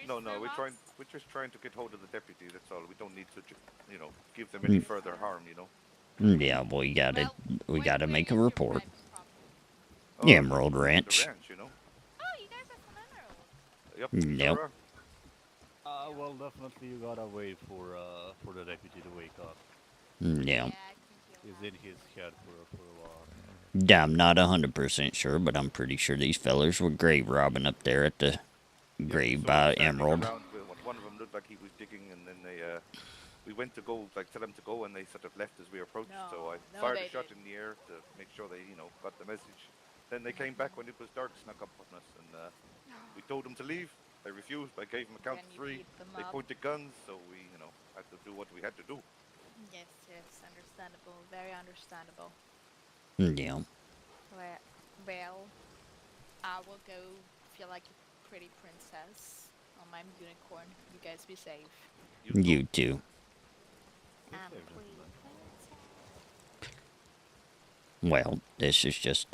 L: No, we're just trying to get hold of the deputy, that's all. We don't need to, you know, give them any further harm, you know.
B: Yeah, well, we gotta make a report. Emerald Ranch.
L: The ranch, you know.
K: Oh, you guys are from Emerald.
B: Yep.
L: Sure.
J: Well, definitely you gotta wait for the deputy to wake up.
B: Yeah.
J: He's in his head for a while.
B: I'm not 100% sure, but I'm pretty sure these fellers were grave robbing up there at the grave by Emerald.
L: One of them looked like he was digging, and then we went to go, like, tell them to go, and they sort of left as we approached. So I fired a shot in the air to make sure they, you know, got the message. Then they came back when it was dark, snuck up on us, and we told them to leave. They refused. I gave them a count of 3. They pointed guns, so we, you know, had to do what we had to do.
K: Yes, understandable. Very understandable.
B: Yeah.
K: Well, I will go feel like a pretty princess on my unicorn. You guys be safe.
B: You too. Well, this is just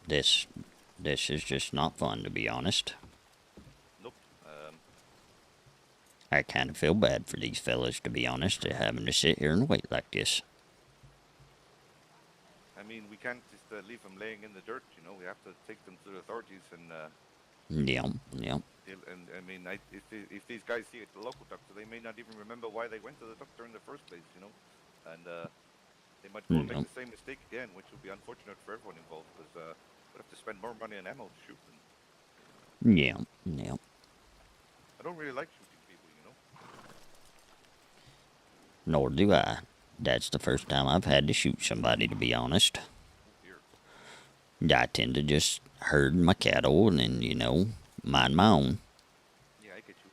B: this is just not fun, to be honest.
L: Nope.
B: I kind of feel bad for these fellas, to be honest, they're having to sit here and wait like this.
L: I mean, we can't just leave them laying in the dirt, you know. We have to take them to the authorities and.
B: Yeah.
L: And I mean, if these guys see the local doctor, they may not even remember why they went to the doctor in the first place, you know. And they might go and make the same mistake again, which would be unfortunate for everyone involved, because we'd have to spend more money on ammo to shoot them.
B: Yeah.
L: I don't really like shooting people, you know.
B: Nor do I. That's the first time I've had to shoot somebody, to be honest. I tend to just herd my cattle and then, you know, mind my own.
L: Yeah, I get you.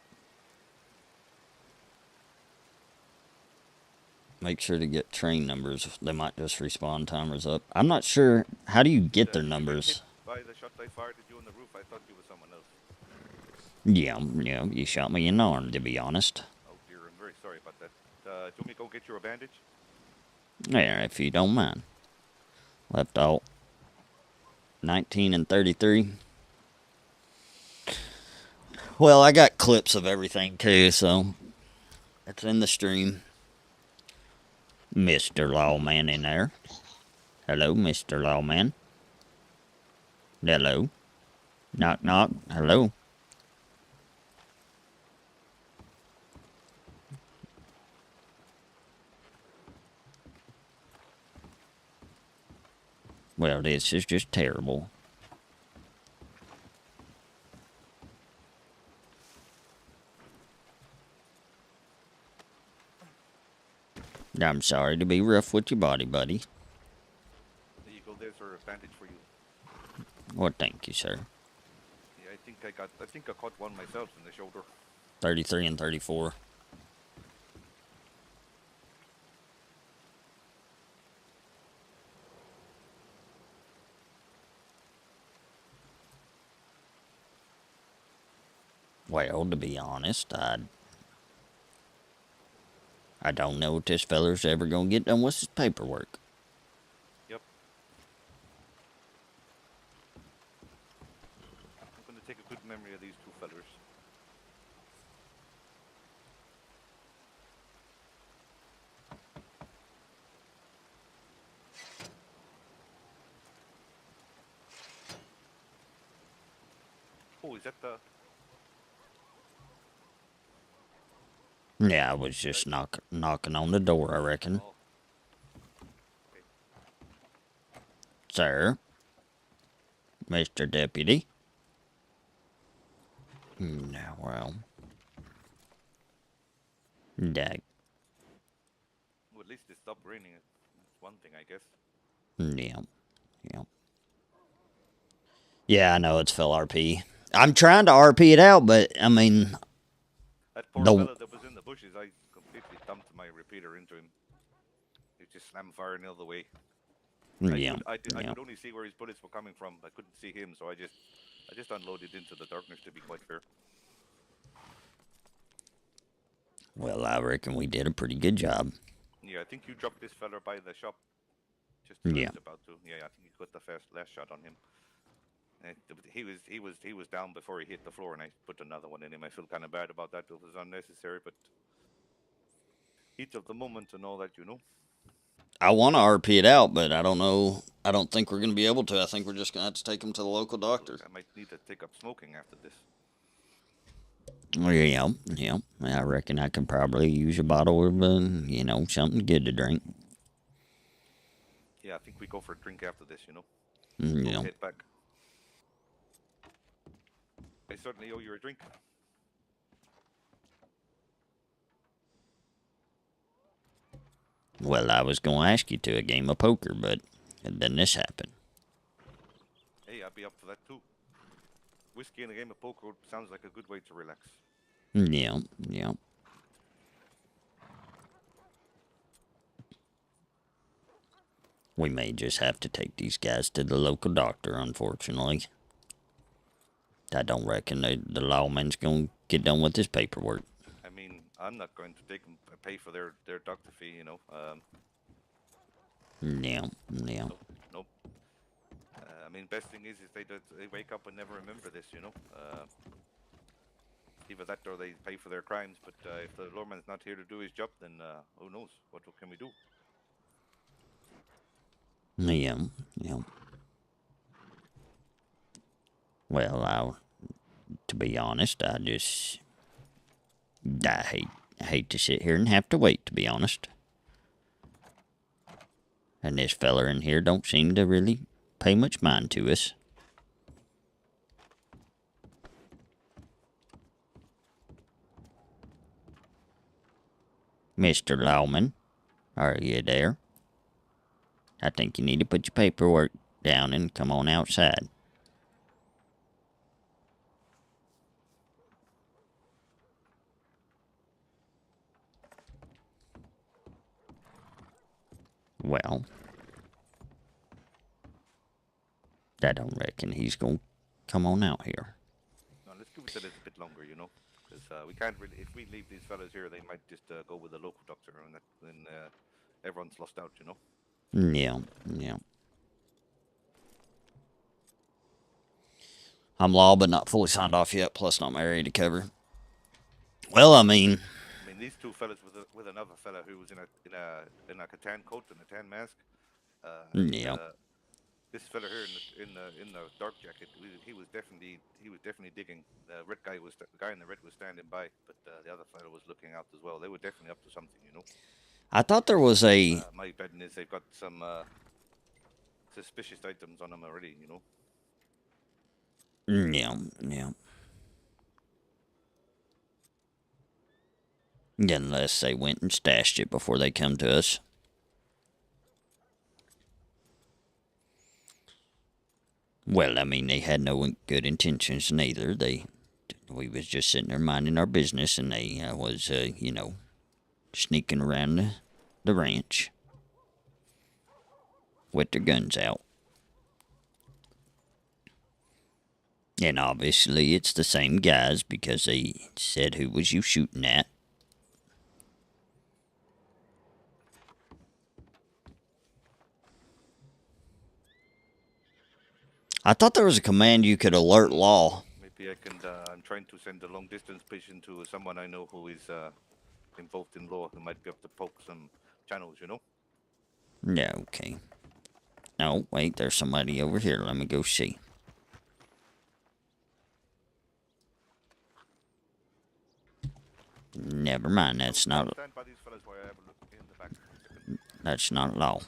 B: Make sure to get train numbers. They might just respawn timers up. I'm not sure. How do you get their numbers?
L: By the shot I fired at you on the roof, I thought you were someone else.
B: Yeah, you shot me in the arm, to be honest.
L: Oh dear, I'm very sorry about that. Do you want me to go get you a bandage?
B: Yeah, if you don't mind. Left out 19 and 33. Well, I got clips of everything too, so it's in the stream. Mr. Lawman in there. Hello, Mr. Lawman. Hello. Knock, knock. Hello. Well, this is just terrible. I'm sorry to be rough with your body, buddy.
L: There you go. There's our advantage for you.
B: Well, thank you, sir.
L: Yeah, I think I caught one myself in the shoulder.
B: 33 and 34. Well, to be honest, I don't know if this feller's ever gonna get done with his paperwork.
L: Yep. I'm gonna take a good memory of these two fellers. Oh, is that the...
B: Yeah, I was just knocking on the door, I reckon.
L: Oh. Okay.
B: Sir? Mr. Deputy? No, well... Dag.
L: Well, at least it stopped raining. It's one thing, I guess.
B: Yeah. Yeah. Yeah, I know it's Phil RP. I'm trying to RP it out, but, I mean...
L: That poor fella that was in the bushes, I completely dumped my repeater into him. It just slammed firing the other way.
B: Yeah.
L: I could only see where his bullets were coming from. I couldn't see him, so I just unloaded into the darkness, to be quite fair.
B: Well, I reckon we did a pretty good job.
L: Yeah, I think you dropped this fella by the shop. Just
B: yeah.
L: About to. Yeah, I think you got the last shot on him. And he was down before he hit the floor, and I put another one in him. I feel kind of bad about that. It was unnecessary, but heat of the moment and all that, you know.
B: I want to RP it out, but I don't know. I don't think we're going to be able to. I think we're just going to have to take him to the local doctor.
L: I might need to take up smoking after this.
B: Yeah. I reckon I could probably use a bottle of, something good to drink.
L: Yeah, I think we go for a drink after this, you know.
B: Yeah.
L: Head back. I certainly owe you a drink.
B: Well, I was going to ask you to a game of poker, but then this happened.
L: Hey, I'd be up for that too. Whiskey and a game of poker sounds like a good way to relax.
B: Yeah. We may just have to take these guys to the local doctor, unfortunately. I don't reckon the lawman's going to get done with his paperwork.
L: I mean, I'm not going to pay for their doctor fee, you know.
B: Yeah.
L: Nope. I mean, best thing is they wake up and never remember this, you know. Either that or they pay for their crimes. But if the lawman's not here to do his job, then who knows? What can we do?
B: Yeah. Well, to be honest, I hate to sit here and have to wait, to be honest. And this feller in here don't seem to really pay much mind to us. Mr. Lawman, are you there? I think you need to put your paperwork down and come on outside. Well, I don't reckon he's going to come on out here.
L: No, let's give it a little bit longer, you know. Because we can't really, if we leave these fellas here, they might just go with the local doctor, and then everyone's lost out, you know.
B: Yeah. I'm law, but not fully signed off yet, plus not my area to cover. Well, I mean,
L: these two fellas with another fella who was in a tan coat and a tan mask. This fella here in the dark jacket, he was definitely digging. The guy in the red was standing by, but the other fella was looking out as well. They were definitely up to something, you know.
B: I thought there was a.
L: My betting is they've got some suspicious items on them already, you know.
B: Unless they went and stashed it before they come to us. Well, I mean, they had no good intentions neither. We was just sitting there minding our business, and they was, you know, sneaking around the ranch with their guns out. And obviously it's the same guys because they said, who was you shooting at? I thought there was a command you could alert law.
L: Maybe I can. I'm trying to send a long distance patient to someone I know who is involved in law, who might be able to poke some channels, you know?
B: Yeah, okay. No, wait, there's somebody over here. Let me go see. Never mind, that's not...
L: Stand by these fellas while I have a look in the back.
B: That's not law.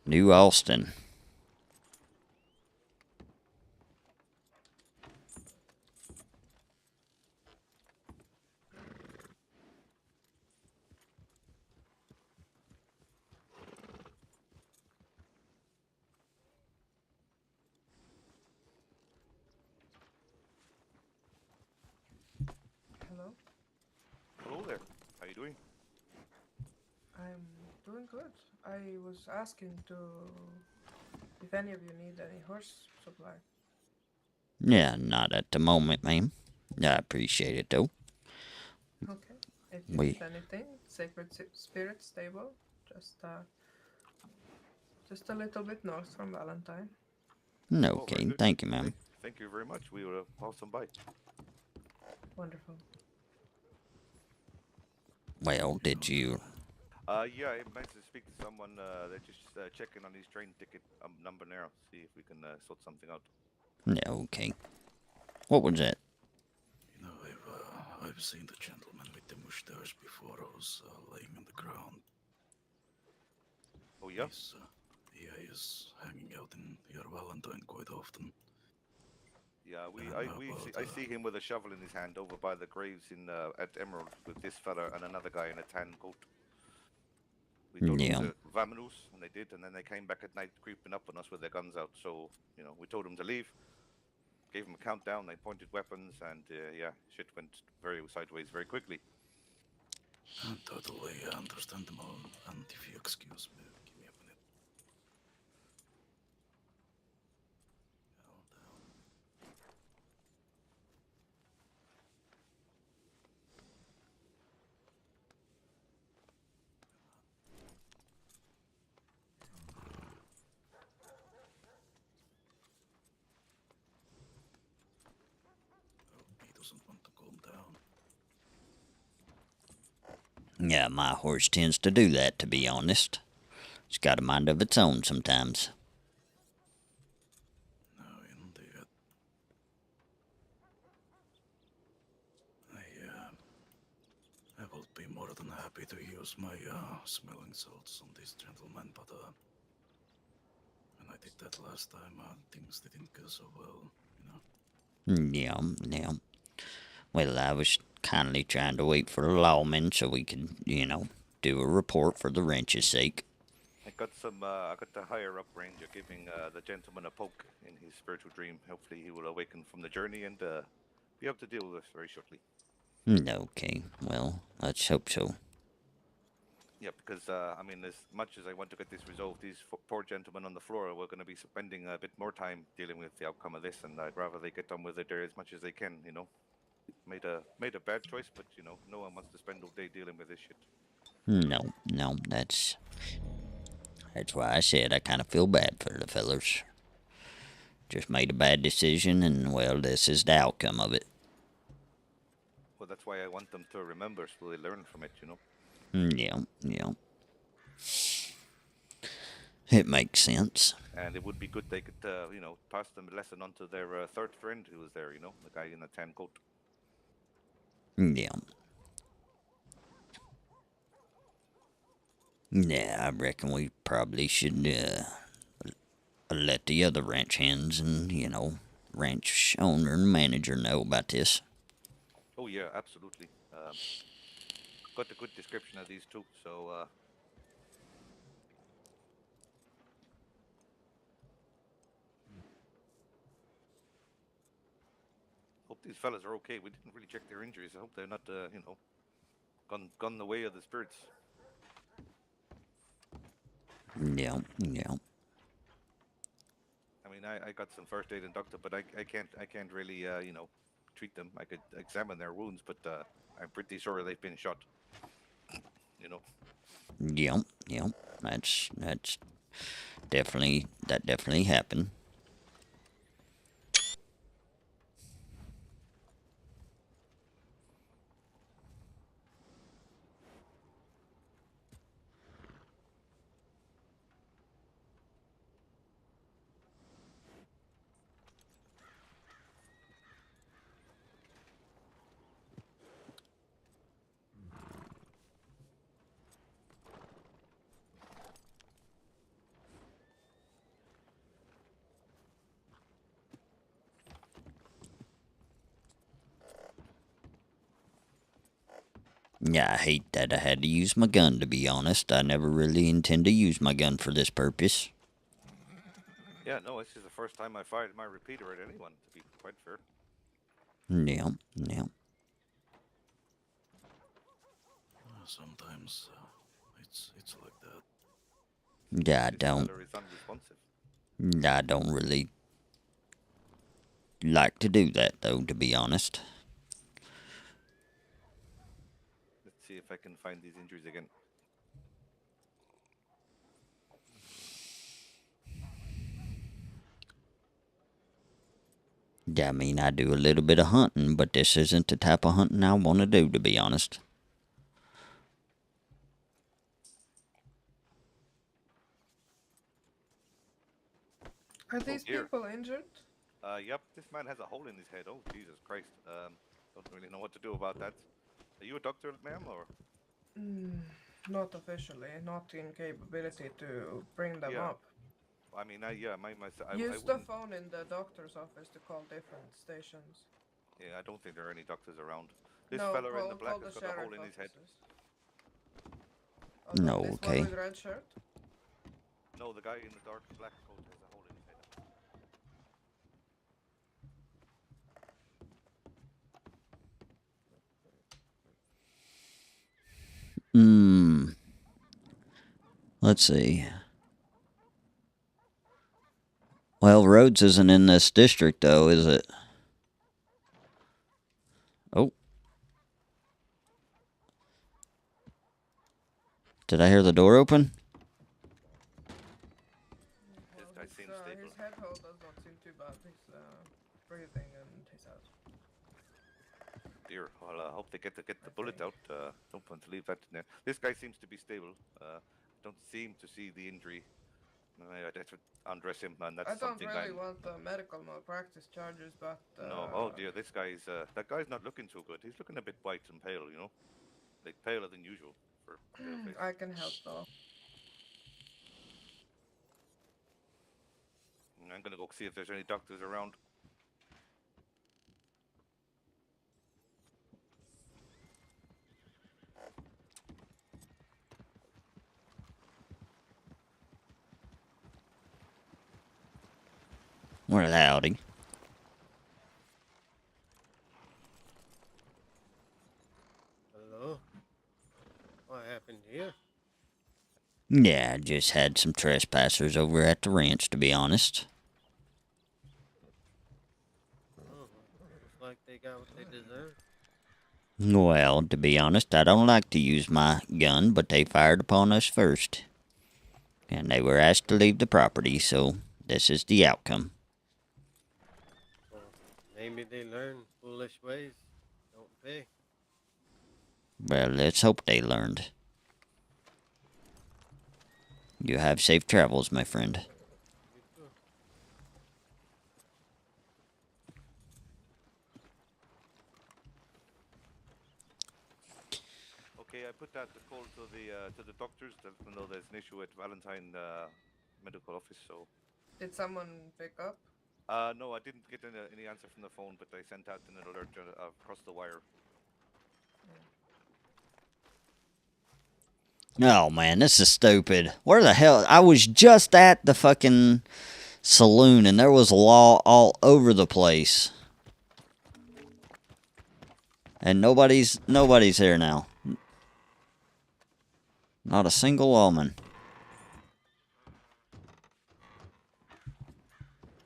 B: New Austin.
M: Hello?
L: Hello there. How you doing?
M: I'm doing good. I was asking to if any of you need any horse supply.
B: Yeah, not at the moment, ma'am. I appreciate it, though.
M: Okay. If you
B: We...
M: need anything, Sacred Spirit Stable, just a little bit north from Valentine.
B: Okay,
L: good.
B: thank you, ma'am.
L: Thank you very much. We will pass them by.
M: Wonderful.
B: Well, did you...
L: Yeah, I managed to speak to someone. They're just checking on his train ticket number now. See if we can sort something out.
B: Yeah, okay. What was that?
N: You know, I've seen the gentleman with the mustache before. I was laying on the ground.
L: Oh yeah?
N: He's hanging out in your Valentine quite often.
L: Yeah, I see him with a shovel in his hand over by the graves in at Emerald with this fella and another guy in a tan coat. We told them to vamoose, and they did, and then they came back at night creeping up on us with their guns out. So, you know, we told them to leave, gave them a countdown, they pointed weapons, and yeah, shit went very sideways very quickly.
N: Totally understandable, and if you excuse me, give me a minute. He doesn't want to calm down.
B: Yeah, my horse tends to do that, to be honest. It's got a mind of its own sometimes.
N: No, indeed. I will be more than happy to use my smelling salts on this gentleman, but when I did that last time, things didn't go so well, you know?
B: Yeah. Well, I was kindly trying to wait for the lawman so we could, you know, do a report for the wrench's sake.
L: I got the higher up ranger giving the gentleman a poke in his spiritual dream. Hopefully he will awaken from the journey and be able to deal with this very shortly.
B: Okay, well, let's hope so.
L: Yeah, because, I mean, as much as I want to get this resolved, these poor gentlemen on the floor are going to be spending a bit more time dealing with the outcome of this, and I'd rather they get on with it there as much as they can, you know. Made a bad choice, but, you know, no one wants to spend all day dealing with this shit.
B: No, that's why I said I kind of feel bad for the fellers. Just made a bad decision, and, well, this is the outcome of it.
L: Well, that's why I want them to remember so they learn from it, you know.
B: Yeah. It makes sense.
L: And it would be good they could, you know, pass the lesson on to their third friend who was there, you know, the guy in the tan coat.
B: Yeah. Yeah, I reckon we probably should let the other ranch hands and, you know, ranch owner and manager know about this.
L: Oh yeah, absolutely. Got a good description of these two, so hope these fellas are okay. We didn't really check their injuries. I hope they're not, you know, gone the way of the spirits.
B: Yeah.
L: I mean, I got some first aid and doctor, but I can't really, you know, treat them. I could examine their wounds, but I'm pretty sure they've been shot. You know.
B: Yep. That's definitely happened. Yeah, I hate that I had to use my gun, to be honest. I never really intend to use my gun for this purpose.
L: Yeah, no, this is the first time I fired my repeater at anyone, to be quite fair.
B: Yeah.
N: Sometimes it's like that.
B: Yeah, I
L: This
B: don't.
L: fella is unresponsive.
B: I don't really like to do that, though, to be honest.
L: Let's see if I can find these injuries again.
B: Yeah, I mean, I do a little bit of hunting, but this isn't the type of hunting I want to do, to be honest.
M: Are these people injured?
L: Yep, this man has a hole in his head. Oh, Jesus Christ. Don't really know what to do about that. Are you a doctor, ma'am, or?
M: Not officially, not in capability to bring them up.
L: I mean, I
M: Use the phone in the doctor's office to call different stations.
L: Yeah, I don't think there are any doctors around. This
M: No,
L: fella in the
M: call
L: black has
M: the
L: got a hole
M: sheriff
L: in his head.
M: offices.
B: No,
M: this
B: okay.
M: one with red shirt?
L: No, the guy in the dark black coat has a hole in his head.
B: Let's see. Well, Rhodes isn't in this district, though, is it? Oh. Did I hear the door open?
L: This guy seems stable.
M: His head hole does not seem too bad. He's breathing and he's out.
L: Dear, well, I hope they get the bullet out. Don't want to leave that in there. This guy seems to be stable. Don't seem to see the injury. I have to undress him, and that's
M: I don't
L: something
M: really want the medical malpractice charges, but...
L: No, oh dear, this guy's, that guy's not looking too good. He's looking a bit white and pale, you know? Like, paler than usual for pale-face.
M: I can help, though.
L: I'm gonna go see if there's any doctors around.
B: Well, howdy.
O: Hello? What happened here?
B: Yeah, I just had some trespassers over at the ranch, to be honest.
O: Oh, looks like they got what they deserve.
B: Well, to be honest, I don't like to use my gun, but they fired upon us first. And they were asked to leave the property, so this is the outcome.
O: Well, maybe they learn foolish ways don't pay.
B: Well, let's hope they learned. You have safe travels, my friend.
O: You too.
L: Okay, I put out the call to the doctors to let them know there's an issue at Valentine Medical Office, so...
M: Did someone pick up?
L: No, I didn't get any answer from the phone, but I sent out an alert across the wire.
B: Oh man, this is stupid. Where the hell? I was just at the fucking saloon and there was law all over the place. And nobody's here now. Not a single lawman.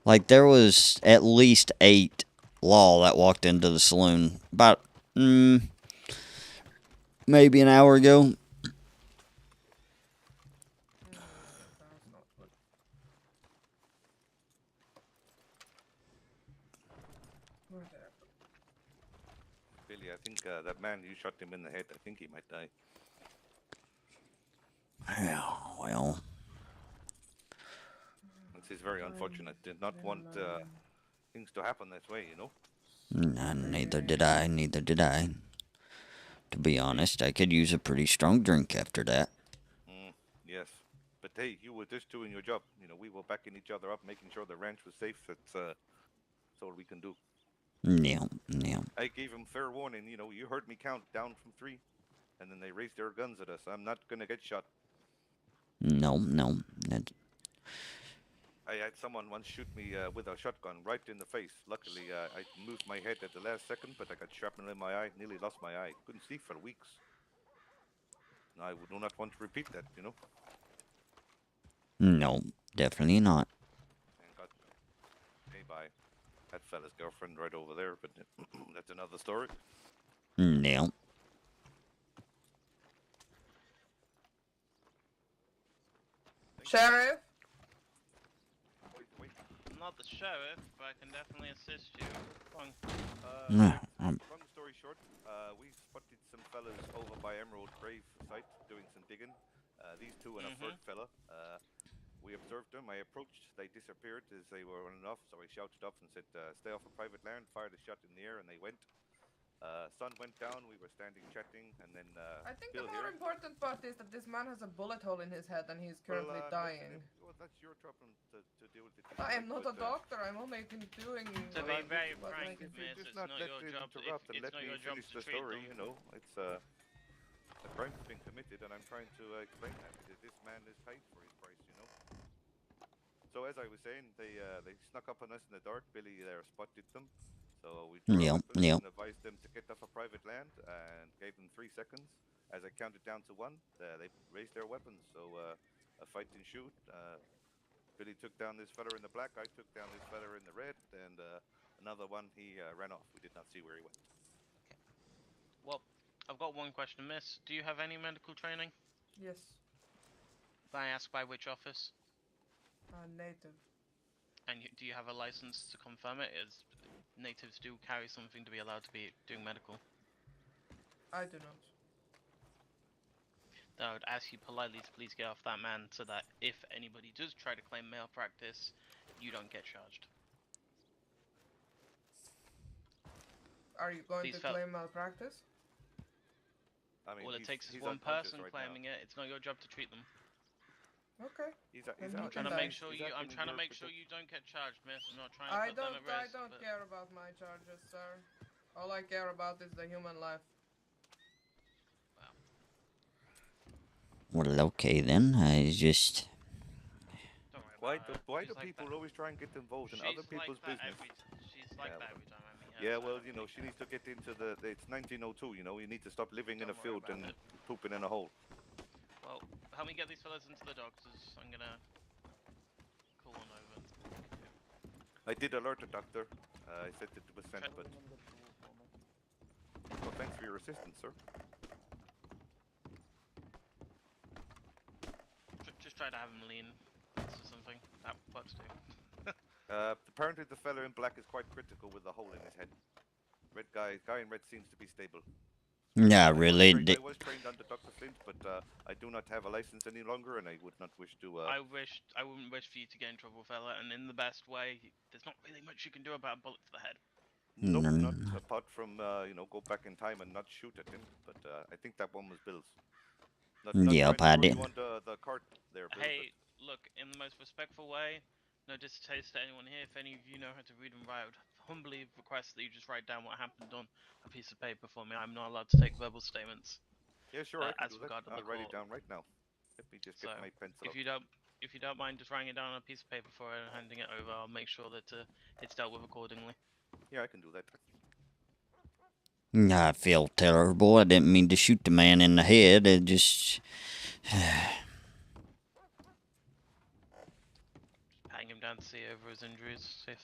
B: Like there was at least 8 law that walked into the saloon about maybe an hour ago.
L: Billy, I think that man, you shot him in the head. I think he might die.
B: Yeah, well.
L: This is very unfortunate. Did not want things to happen this way, you know?
B: Neither did I. To be honest, I could use a pretty strong drink after that.
L: Yes. But hey, you were just doing your job. You know, we were backing each other up, making sure the ranch was safe. That's all we can do.
B: Yeah.
L: I gave him fair warning. You know, you heard me count down from 3, and then they raised their guns at us. I'm not gonna get shot.
B: No.
L: I had someone once shoot me with a shotgun right in the face. Luckily, I moved my head at the last second, but I got shrapnel in my eye. Nearly lost my eye. Couldn't see for weeks. I do not want to repeat that, you know?
B: No, definitely not.
L: And got hey, by that fella's girlfriend right over there, but that's another story.
B: No.
M: Sheriff?
L: Wait.
C: I'm not the sheriff, but I can definitely assist you. Come on.
L: Long story short, we spotted some fellas over by Emerald Grave site doing some digging. These two and a third fella. We observed them. I approached. They disappeared as they were running off. So I shouted up and said, "Stay off of private land." Fired a shot in the air, and they went. Sun went down. We were standing chatting, and then
M: I think
L: Bill
M: the more
L: here.
M: important part is that this man has a bullet hole in his head and he's currently dying.
L: Well, that's your problem to deal with it.
M: I am not a doctor. I'm only doing.
C: To be very
M: what I
C: frank,
M: can
C: miss,
L: Just
C: it's
L: not
C: not
L: let
C: your
L: it
C: job.
L: interrupt and
C: It's
L: let
C: not
L: me
C: your job
L: finish
C: to
L: the
C: treat
L: story.
C: them.
L: You know, it's a crime's been committed, and I'm trying to explain that this man is paid for his price. You know. So as I was saying, they snuck up on us in the dark. Billy there spotted them. So we drew our weapons and advised them to get off of private land and gave them 3 seconds. As I counted down to 1, they raised their weapons. So a fight ensued. Billy took down this fella in the black. I took down this fella in the red, and another one he ran off. We did not see where he went.
C: Okay. Well, I've got one question, miss. Do you have any medical training?
M: Yes.
C: May I ask by which office?
M: Native.
C: And do you have a license to confirm it? As natives do carry something to be allowed to be doing medical.
M: I do not.
C: Then I would ask you politely to please get off that man so that if anybody does try to claim malpractice, you don't get charged.
M: Are you going to claim malpractice?
L: I mean,
C: all it takes is
L: he's
C: one
L: unconscious
C: person
L: right
C: claiming
L: now.
C: it. It's not your job to treat them.
M: Okay.
C: I'm trying to make sure you. I'm trying to make sure you don't get charged, miss. I'm not trying to put them at risk.
M: I don't care about my charges, sir. All I care about is the human life.
B: Well, okay then. I just.
L: Why do people always try and get involved in other people's business?
C: She's like that every time I meet her.
L: Yeah, well, you know, she needs to get into the. It's 1902. You know, you need to stop living in a field and pooping in a hole.
C: Well, help me get these fellas into the doctors. I'm gonna call on over.
L: I did alert the doctor. I said it was sent, but. Well, thanks for your assistance, sir.
C: Just try to have him lean to something. That works too.
L: Apparently the fella in black is quite critical with the hole in his head. Guy in red seems to be stable.
B: Not really.
L: I was trained under Dr. Flint, but I do not have a license any longer, and I would not wish to.
C: I wouldn't wish for you to get in trouble, fella. And in the best way, there's not really much you can do about a bullet to the head.
L: Nope, not apart from you know, go back in time and not shoot at him. But I think that one was Bill's. Not
B: Yep, I did.
L: On the cart there, Bill,
C: hey, look, in the most respectful way, No distaste to anyone here. If any of you know how to read and write, I would humbly request that you just write down what happened on a piece of paper for me. I'm not allowed to take verbal statements.
L: Yeah, sure, I can
C: As
L: do that.
C: regarding
L: I'll
C: the
L: write it
C: court.
L: down right now. Let me just
C: So
L: get my pencil
C: if
L: out.
C: you don't mind just writing it down on a piece of paper for her and handing it over, I'll make sure that it's dealt with accordingly.
L: Yeah, I can do that.
B: I feel terrible. I didn't mean to shoot the man in the head. It just...
C: Patting him down to see over his injuries, see if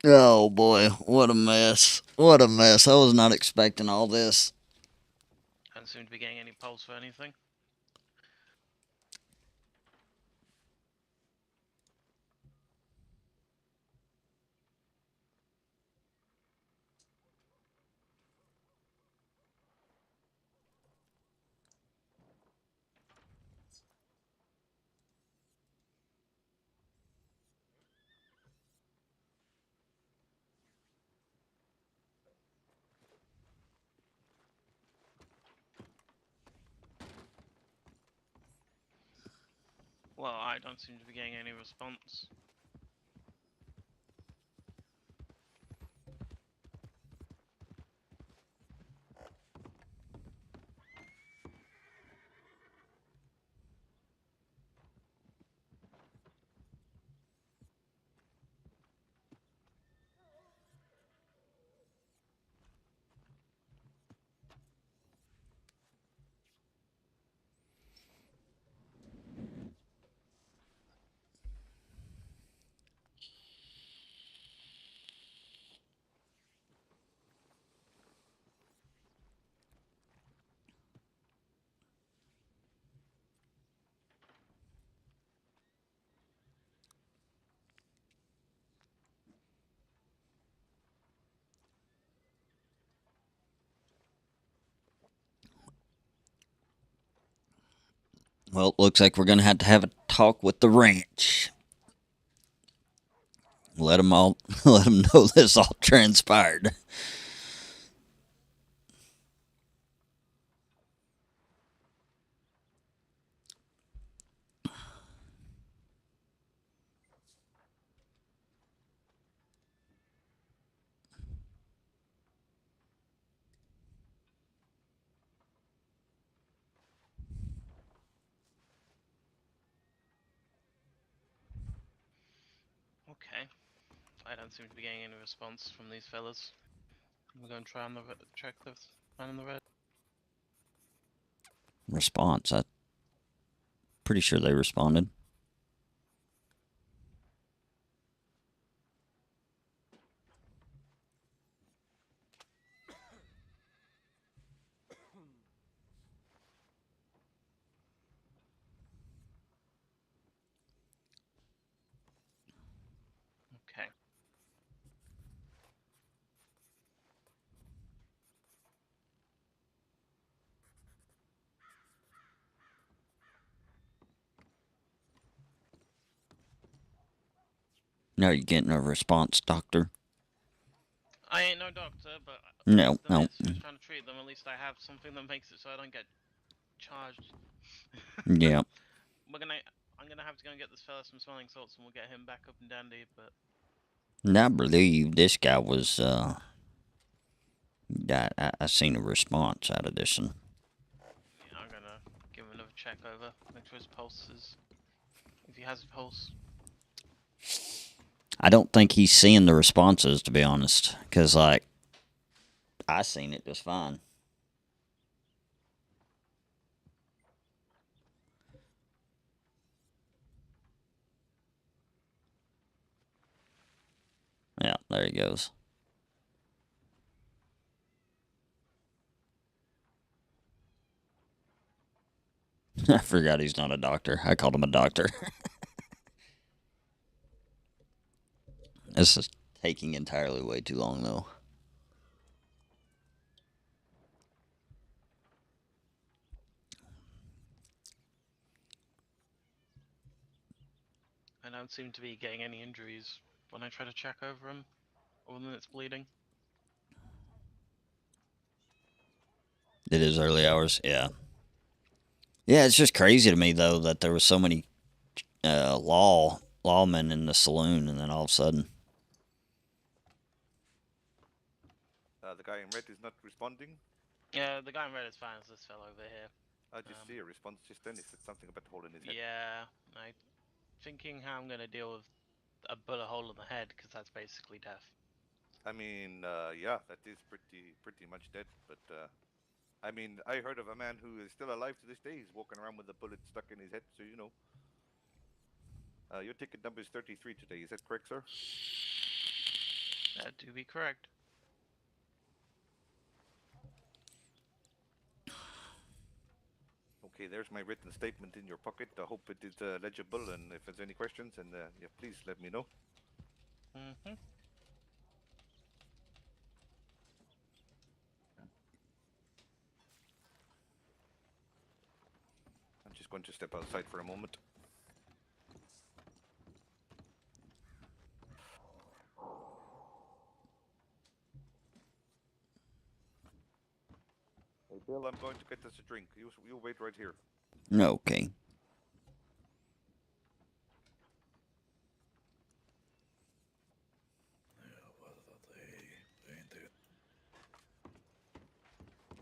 B: Oh boy, what a mess. What a mess. I was not expecting all this.
C: don't seem to be getting any pulse for anything. Well, I don't seem to be getting any response.
B: Well, it looks like we're going to have a talk with the ranch. Let them know this all transpired.
C: Okay. I don't seem to be getting any response from these fellas. We're going to try on the check the man in the red.
B: Response. I'm pretty sure they responded.
C: Okay.
B: Now you're getting a response, doctor.
C: I ain't no doctor, but
B: No,
C: the
B: no.
C: nurse who's trying to treat them, at least I have something that makes it so I don't get charged.
B: Yeah.
C: I'm gonna have to go and get this fella some smelling salts, and we'll get him back up and dandy. But
B: And I believe this guy was, I seen a response out of this one.
C: yeah, I'm gonna give him another check over, make sure his pulse is, if he has a pulse.
B: I don't think he's seeing the responses, to be honest. Because, like, I seen it just fine. Yeah, there he goes. I forgot he's not a doctor. I called him a doctor. This is taking entirely way too long, though.
C: I know don't seem to be getting any injuries when I try to check over him, other than it's bleeding.
B: It is early hours, yeah. Yeah, it's just crazy to me though that there was so many lawmen in the saloon, and then all of a sudden.
L: The guy in red is not responding.
C: Yeah, the guy in red is fine as this fellow over here.
L: I just see a response just then. He said something about the hole in his head.
C: Yeah, I'm thinking how I'm gonna deal with a bullet hole in the head, because that's basically death.
L: I mean, yeah, that is pretty much dead. But I mean, I heard of a man who is still alive to this day. He's walking around with a bullet stuck in his head. So you know. Your ticket number is 33 today. Is that correct, sir?
C: That do be correct.
L: Okay, there's my written statement in your pocket. I hope it is legible, and if there's any questions, and yeah, please let me know.
C: Mm-hmm.
L: I'm just going to step outside for a moment. Hey, Bill, I'm going to get us a drink. You wait right here.
B: Okay.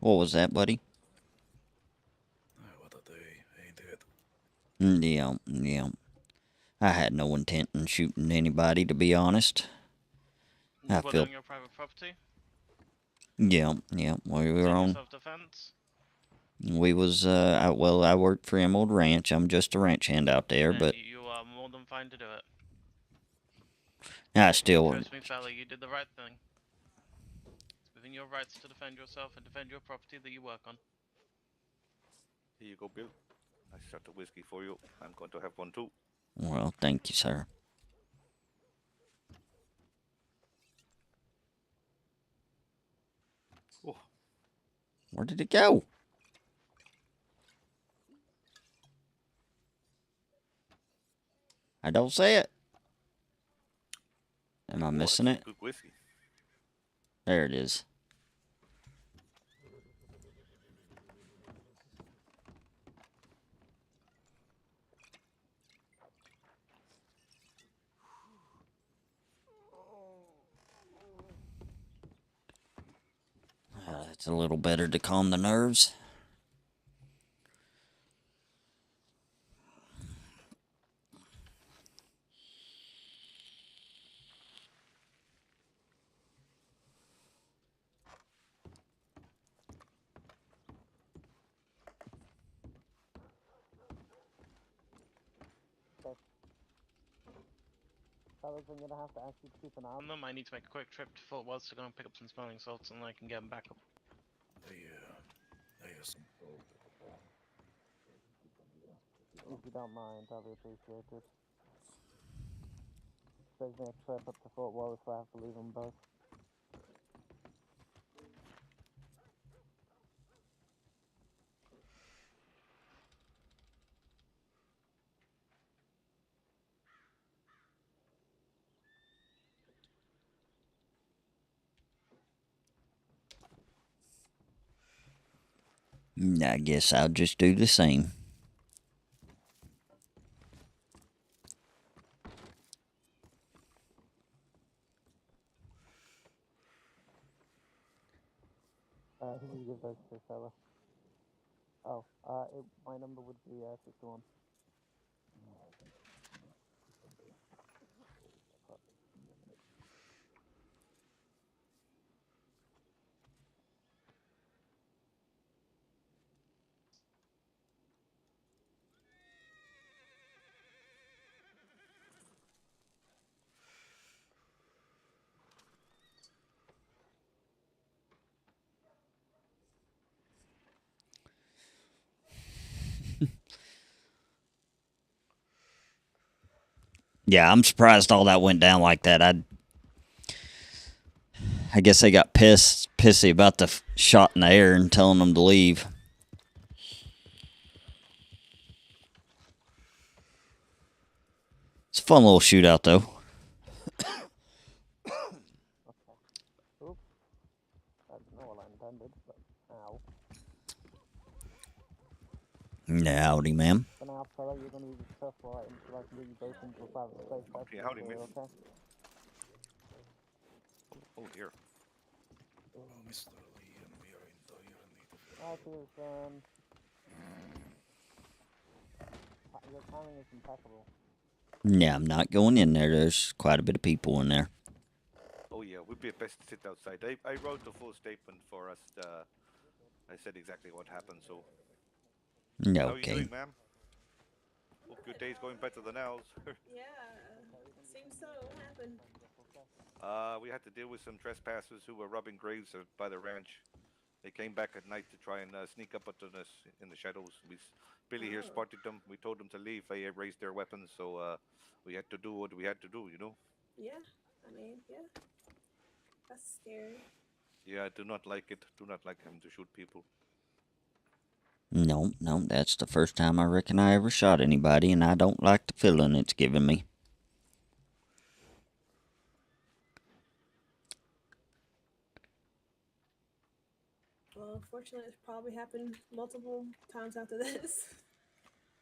B: What was that, buddy?
N: What a day, ain't it?
B: Yeah. I had no intent in shooting anybody, to be honest. I
C: What,
B: feel.
C: on your private property?
B: Yeah. We were on.
C: Self-defense?
B: We was. I worked for Emerald Ranch. I'm just a ranch hand out there,
C: And
B: but
C: you are more than fine to do it.
B: I still.
C: Trust me, fella, you did the right thing. It's within your rights to defend yourself and defend your property that you work on.
L: Here you go, Bill. I shot the whiskey for you. I'm going to have one too.
B: Well, thank you, sir.
L: Oh.
B: Where did it go? I don't see it. Am I missing it?
L: Good whiskey.
B: There it is. It's a little better to calm the nerves.
C: Fellas, I'm gonna have to ask you to keep an eye on them. I need to make a quick trip to Fort Worth to go and pick up some smelling salts, and I can get them back up.
N: They have some gold.
C: If you don't mind, I'll be appreciated. Saves me a trip up to Fort Worth, so I have to leave them both.
B: I guess I'll just do the same.
C: Who did you give those to, fella? Oh, my number would be 61.
B: Yeah, I'm surprised all that went down like that. I guess they got pissy about the shot in the air and telling them to leave. It's fun little shootout, though.
P: Oops. That's not what I intended, but ow.
B: Howdy, ma'am.
P: For now, fella, you're going to be successful items so I can get you both into a private safe.
L: Okay, howdy, man.
P: Okay?
L: Oh dear.
N: Oh, Mr. Liam, we are in dire need of your
P: Alright, cheers, your timing is impeccable.
B: Yeah, I'm not going in there. There's quite a bit of people in there.
L: Oh yeah, we'd be best to sit outside. I wrote the full statement for us. I said exactly what happened. So.
B: Okay.
L: How are you doing, ma'am? Hope your day's going better than ours.
Q: Yeah, seems so. What happened?
L: We had to deal with some trespassers who were robbing graves by the ranch. They came back at night to try and sneak up on us in the shadows. Billy here spotted them. We told them to leave. They raised their weapons, so we had to do what we had to do, you know?
Q: Yeah, I mean, yeah. That's scary.
L: Yeah, I do not like it. Do not like having to shoot people.
B: No, that's the first time I reckon I ever shot anybody, and I don't like the feeling it's giving me.
Q: Well, unfortunately, it's probably happened multiple times after this.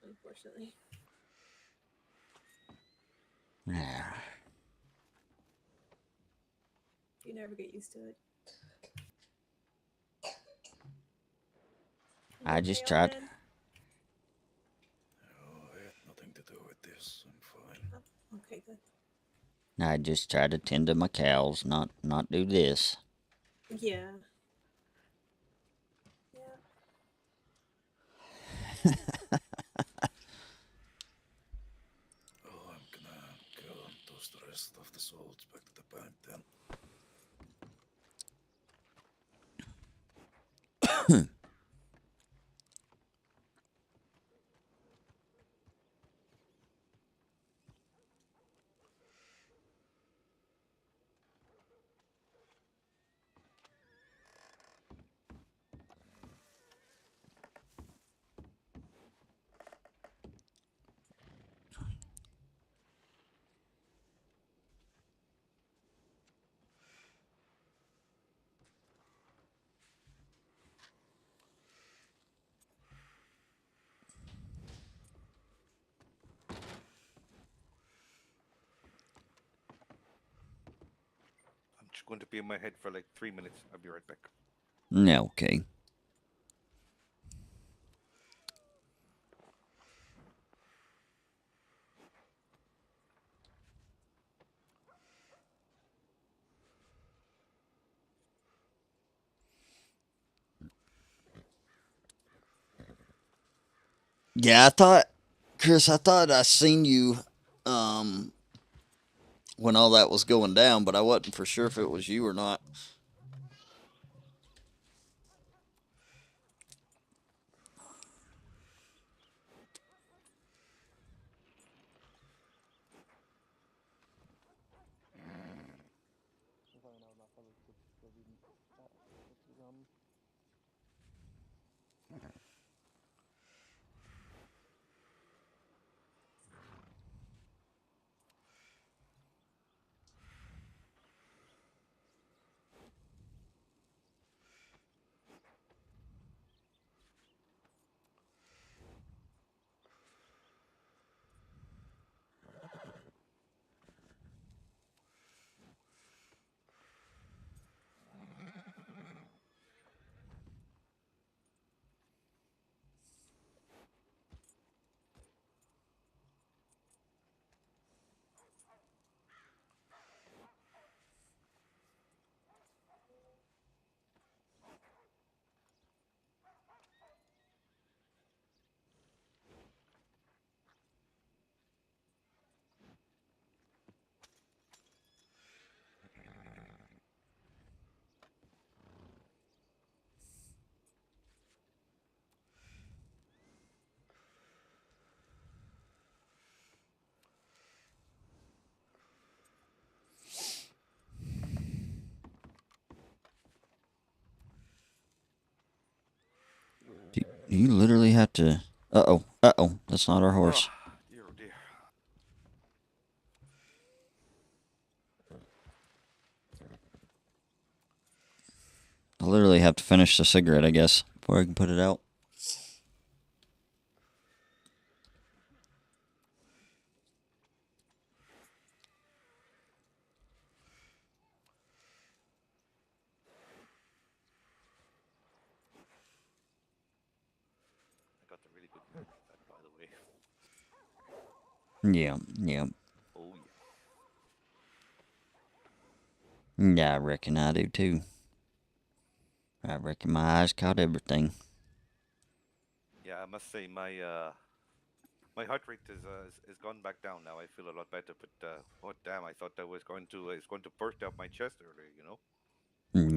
Q: Unfortunately.
B: Yeah.
Q: You never get used to it.
B: I just tried.
N: Oh, I had nothing to do with this. I'm fine.
Q: Oh, okay, good.
B: I just tried to tend to my cows, not do this.
Q: Yeah.
N: Oh, I'm gonna go and toss the rest of the salts back to the bank then.
L: I'm just going to be in my head for like 3 minutes. I'll be right back.
B: Okay. Yeah, Chris, I thought I seen you, when all that was going down, but I wasn't for sure if it was you or not. You literally have to... Uh-oh. That's not our horse.
L: Oh, dear, oh dear.
B: I literally have to finish the cigarette, I guess, before I can put it out.
L: I got a really good memory of that, by the way.
B: Yeah, yeah.
L: Oh yeah.
B: Yeah, I reckon I do too. I reckon my eyes caught everything.
L: Yeah, I must say my heart rate is gone back down now. I feel a lot better, but oh damn, I thought it's going to burst out my chest earlier, you know.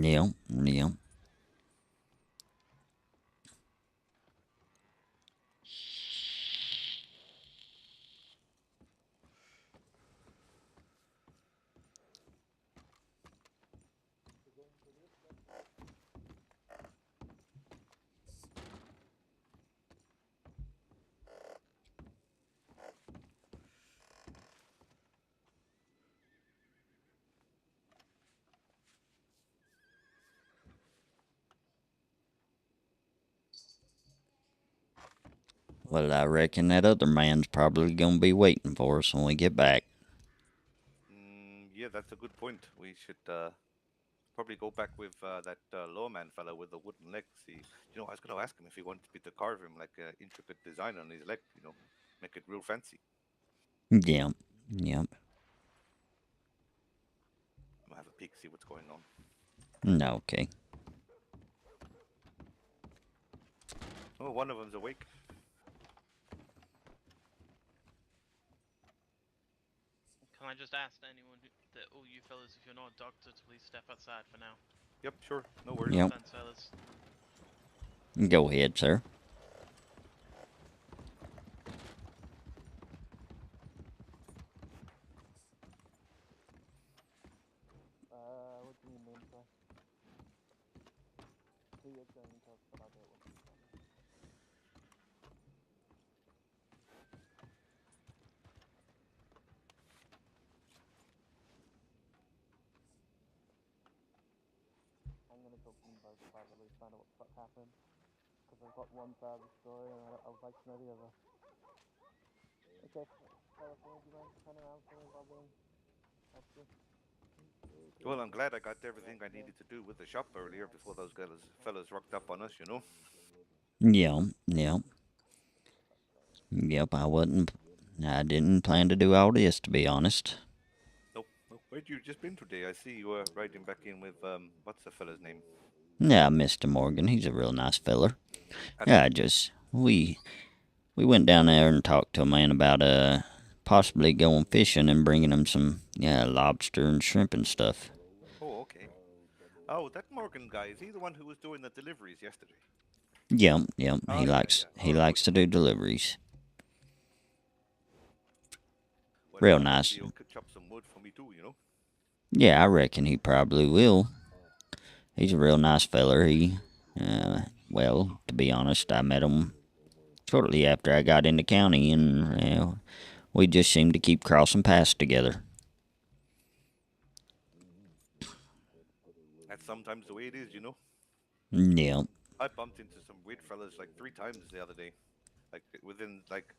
B: Yeah, yeah. Well, I reckon that other man's probably gonna be waiting for us when we get back.
L: Yeah, that's a good point. We should probably go back with that lawman fellow with the wooden leg. See, you know, I was going to ask him if he wanted me to carve him like an intricate design on his leg. You know, make it real fancy.
B: Yeah, yeah.
L: I'm gonna have a peek, see what's going on.
B: No, okay.
L: Oh, one of them's awake.
C: Can I just ask anyone, all you fellas, if you're not a doctor, to please step outside for now?
L: Yep, sure. No worries.
B: Yep.
C: Thanks, fellas.
B: Go ahead, sir.
P: What do you mean, sir? Do your thing, but I'll do it once you're done. I'm gonna talk to them both privately, find out what the fuck happened. Because I've got one side of the story and I would like to know the other. Okay, California, do you mind turning around for me while being helpful?
L: Well, I'm glad I got everything I needed to do with the shop earlier before those fellas rocked up on us. You know.
B: Yeah, yeah. Yep, I didn't plan to do all this, to be honest.
L: Nope. Where'd you just been today? I see you riding back in with what's the fella's name?
B: Yeah, Mr. Morgan, he's a real nice feller. Yeah, we went down there and talked to a man about possibly going fishing and bringing him some lobster and shrimp and stuff.
L: Oh, okay. Oh, that Morgan guy, is he the one who was doing the deliveries yesterday?
B: Yep.
L: Oh,
B: He likes to do deliveries.
L: Well,
B: Real
L: hopefully
B: nice.
L: he'll chop some wood for me too, you know.
B: Yeah, I reckon he probably will. He's a real nice feller. Well, to be honest, I met him shortly after I got into county, and we just seem to keep crossing paths together.
L: That's sometimes the way it is, you know.
B: Yeah.
L: I bumped into some weird fellas like 3 times the other day, like within like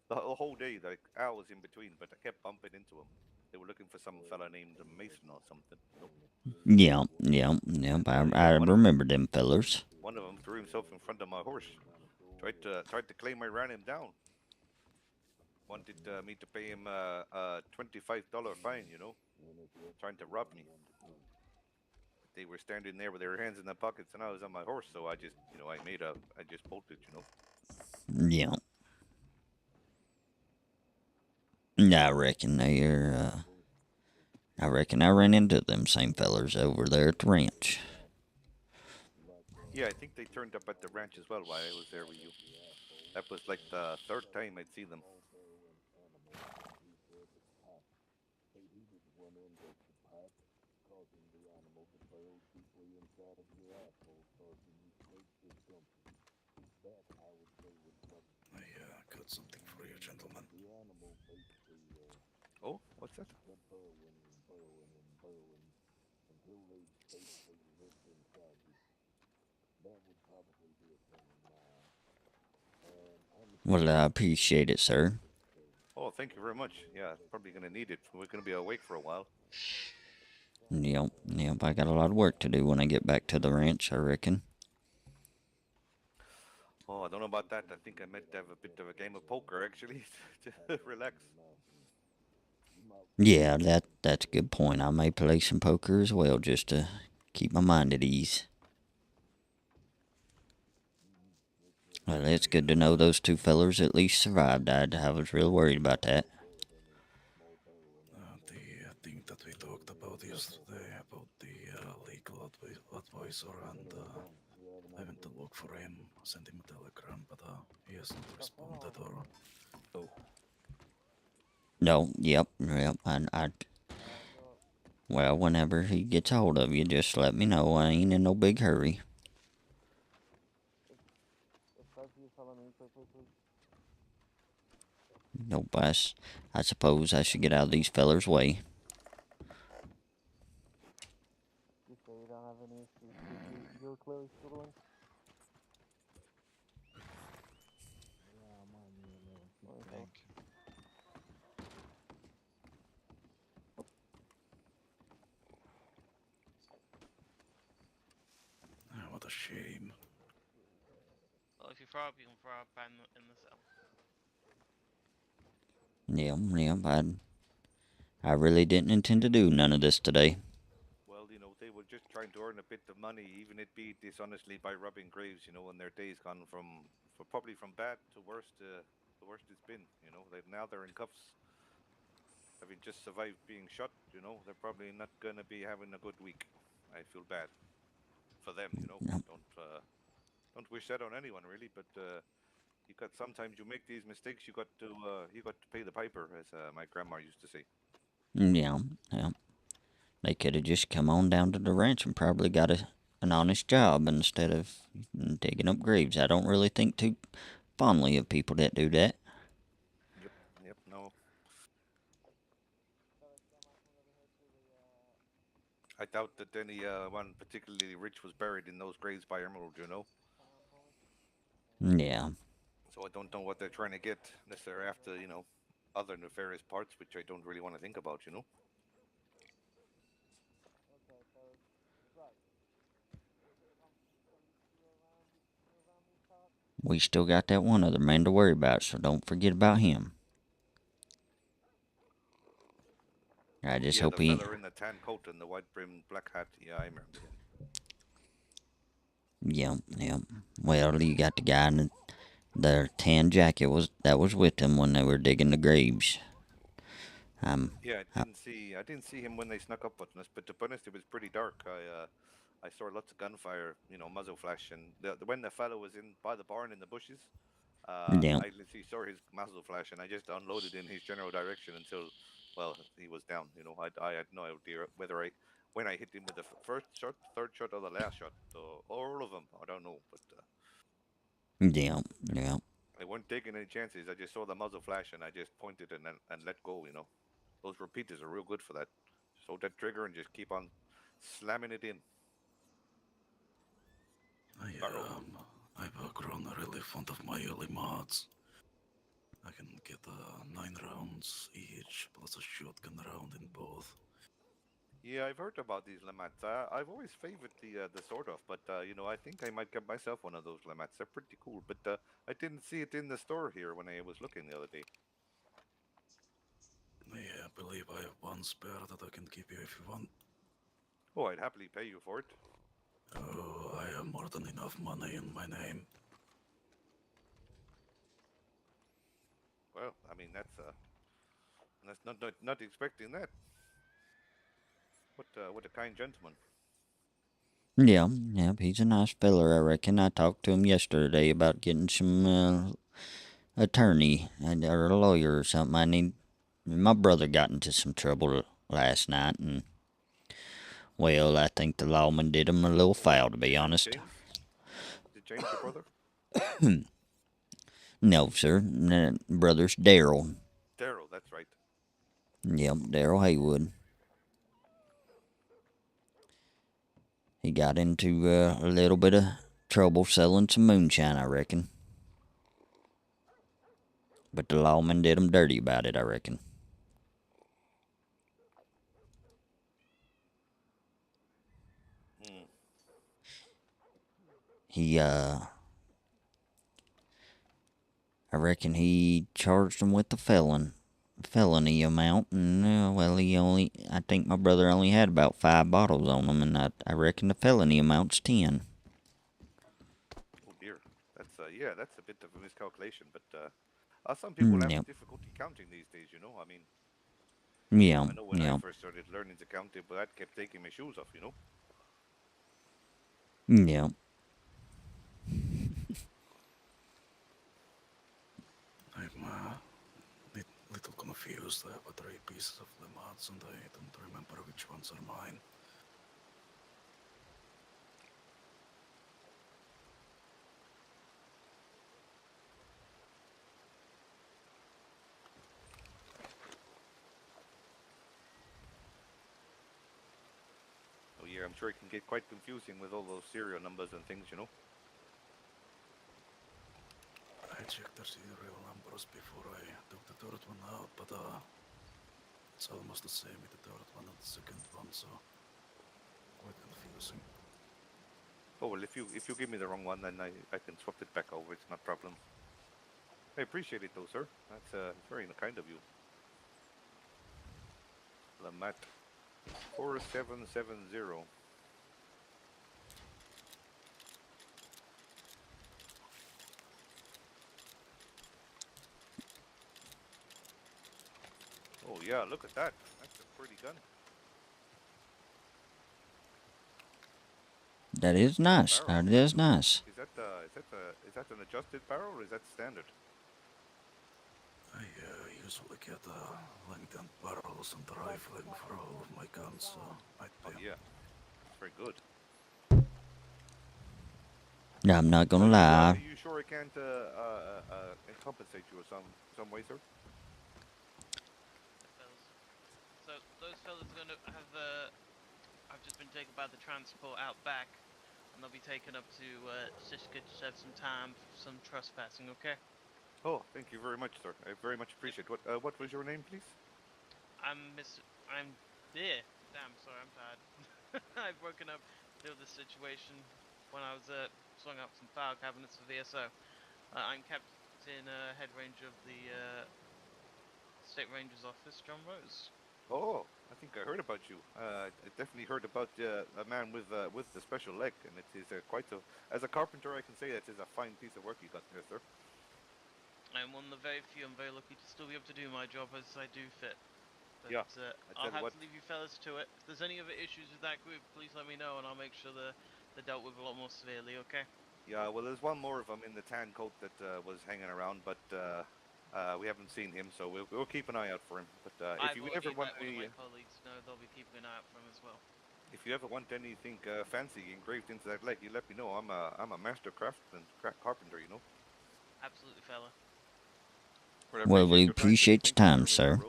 L: the whole day, like hours in between. But I kept bumping into them. They were looking for some fella named Mason or something.
B: Yeah. I remember them fellers.
L: One of them threw himself in front of my horse. Tried to claim I ran him down. Wanted me to pay him a $25 fine, you know, trying to rob me. But they were standing there with their hands in their pockets, and I was on my horse, so I just, you know, I just bolted, you know.
B: Yeah. I reckon I ran into them same fellers over there at the ranch.
L: Yeah, I think they turned up at the ranch as well while I was there with you. That was like the third time I'd seen them.
N: I got something for you, gentlemen.
L: Oh, what's that?
B: Well, I appreciate it, sir.
L: Oh, thank you very much. Yeah, probably gonna need it. We're gonna be awake for a while.
B: Yep, I got a lot of work to do when I get back to the ranch, I reckon.
L: Oh, I don't know about that. I think I might have a bit of a game of poker actually to relax.
B: Yeah, that's a good point. I may play some poker as well, just to keep my mind at ease. Well, it's good to know those two fellers at least survived. I was real worried about that.
N: The thing that we talked about yesterday about the legal advisor, and I went to look for him, sent him a telegram, but he hasn't responded or.
L: Oh.
B: No, yep, and well, whenever he gets a hold of you, just let me know. I ain't in no big hurry.
P: If both of you follow me quickly, please.
B: Nope, I suppose I should get out of these fellers' way.
P: You sure you don't have any issues? You're clearly struggling.
N: What a shame.
C: Well, if you throw up, you can throw up in the cell.
B: Yep, I really didn't intend to do none of this today.
L: Well, they were just trying to earn a bit of money, even it be dishonestly by robbing graves. And their days gone from probably from bad to worse to the worst it's been. Now they're in cuffs, having just survived being shot. They're probably not gonna be having a good week. I feel bad for them. Don't wish that on anyone really, but sometimes you make these mistakes. You got to pay the piper, as my grandma used to say.
B: Yeah. They could have just come on down to the ranch and probably got an honest job instead of digging up graves. I don't really think too fondly of people that do that.
L: Yep, no. I doubt that anyone particularly rich was buried in those graves by Emerald.
B: Yeah.
L: So I don't know what they're trying to get unless they're after, other nefarious parts, which I don't really want to think about.
P: Okay, fellas. Right. Is it somebody still around these parts?
B: We still got that one other man to worry about, so don't forget about him. I just
L: Yeah,
B: hope
L: the
B: he...
L: fella in the tan coat and the white brimmed black hat. Yeah, I remember him.
B: Yep. Well, you got the guy in the tan jacket that was with him when they were digging the graves.
L: Yeah, I didn't see him when they snuck up on us, but to be honest, it was pretty dark. I saw lots of gunfire, muzzle flash, and when the fellow was in by the barn in the bushes,
B: Yeah.
L: I literally saw his muzzle flash, and I just unloaded in his general direction until, well, he was down. I had no idea whether when I hit him with the first shot, third shot, or the last shot, or all of them. I don't know, but
B: Yeah.
L: I wasn't taking any chances. I just saw the muzzle flash, and I just pointed and let go. Those repeaters are real good for that. Just hold that trigger and just keep on slamming it in.
N: I've grown really fond of my early mods. I can get 9 rounds each, plus a shotgun round in both.
L: Yeah, I've heard about these lamats. I've always favored the sort of, but I think I might get myself one of those lamats. They're pretty cool, but I didn't see it in the store here when I was looking the other day.
N: Yeah, I believe I have one spare that I can give you if you want.
L: Oh, I'd happily pay you for it.
N: Oh, I have more than enough money in my name.
L: Well, I mean that's not expecting that. What a kind gentleman.
B: Yeah, he's a nice feller, I reckon. I talked to him yesterday about getting some attorney or a lawyer or something. My brother got into some trouble last night, and well, I think the lawman did him a little foul, to be honest.
L: James? Is it James, your brother?
B: No, sir. Brother's Daryl.
L: Daryl, that's right.
B: Yep, Daryl Haywood. He got into a little bit of trouble selling some moonshine, I reckon. But the lawman did 'em dirty about it, I reckon. He, I reckon he charged him with the felony amount, and, well, I think my brother only had about 5 bottles on him, and I reckon the felony amount's 10.
L: Oh dear, that's yeah, that's a bit of a miscalculation. But some people have
B: Yep.
L: difficulty counting these days. You know, I mean,
B: Yeah,
L: I know when I
B: yeah,
L: first started learning to count it, but that kept taking my shoes off. You know.
B: yeah.
N: I'm little confused. I have 3 pieces of lemons and I don't remember which ones are mine.
L: Oh yeah, I'm sure it can get quite confusing with all those serial numbers and things. You know.
N: I checked the serial numbers before I took the third one out, but it's almost the same with the third one and the second one, so quite confusing.
L: Oh well, if you give me the wrong one, then I can swap it back over. It's not a problem. I appreciate it though, sir. That's very kind of you. Lamat 4770. Oh yeah, look at that. That's a pretty gun.
B: That is nice.
L: Barrel.
B: That is nice.
L: Is that an adjusted barrel or is that standard?
N: I usually get lengthened barrels and rifling for all of my guns, so
L: Oh yeah, that's very good.
B: No, I'm not gonna
L: Are
B: lie.
L: you sure I can't compensate you some way, sir?
C: So those fellas are gonna have I've just been taken by the transport out back, and they'll be taken up to Shishka to serve some time for some trespassing. Okay.
L: Oh, thank you very much, sir. I very much appreciate. What was your name, please?
C: I'm yeah. Damn, sorry, I'm tired. I've woken up to this situation when I was swung up some file cabinets for VSO. I'm Captain Head Ranger of the State Ranger's Office, John Rose.
L: Oh, I think I heard about you. I definitely heard about a man with the special leg, and it is quite a. As a carpenter, I can say that is a fine piece of work you got there, sir.
C: I'm one of the very few. I'm very lucky to still be able to do my job as I do fit. But,
L: Yeah.
C: I'll have to leave you fellas to it. If there's any other issues with that group, please let me know, and I'll make sure they're dealt with a lot more severely. Okay.
L: Yeah, well, there's one more of them in the tan coat that was hanging around, but we haven't seen him, so we'll keep an eye out for him. But if you ever want
C: one of my colleagues know, they'll be keeping an eye out for him as well.
L: if you ever want anything fancy engraved into that leg, you let me know. I'm a master craftsman, carpenter, you know.
C: Absolutely, fella.
B: Well, we appreciate your time, sir.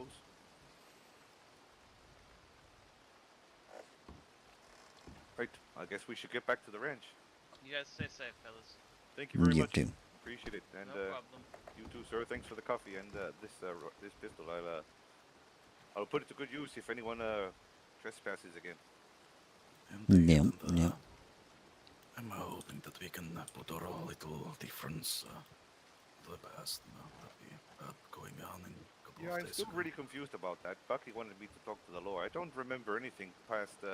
L: Right, I guess we should get back to the ranch.
C: You guys stay safe, fellas.
L: Thank you very
B: You
L: much.
B: too.
L: Appreciate it. And
C: No problem.
L: you too, sir. Thanks for the coffee and this pistol. I'll put it to good use if anyone trespasses again.
B: Yeah, yeah.
N: I'm hoping that we can put our little difference to the past that we had going on in a couple
L: Yeah,
N: of
L: I'm
N: days
L: still
N: ago.
L: really confused about that. Bucky wanted me to talk to the law. I don't remember anything past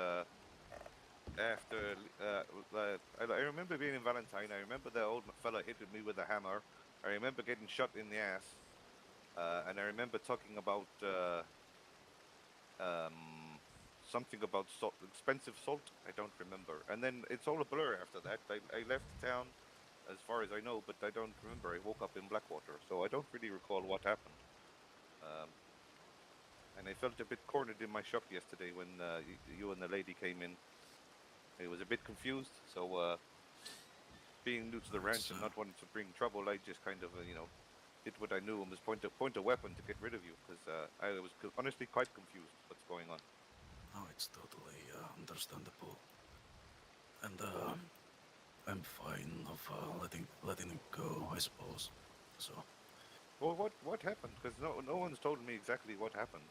L: after. I remember being in Valentine. I remember the old fella hitting me with a hammer. I remember getting shot in the ass. And I remember talking about something about salt, expensive salt. I don't remember. And then it's all a blur after that. I left town, as far as I know, but I don't remember. I woke up in Blackwater, so I don't really recall what happened. And I felt a bit cornered in my shop yesterday when you and the lady came in. I was a bit confused, so being new to the ranch and not wanting to bring trouble, I just kind of, did what I knew and was point a weapon to get rid of you, because I was honestly quite confused what's going on.
N: No, it's totally understandable. And I'm fine of letting it go, I suppose. So.
L: Well, what happened? Because no one's told me exactly what happened.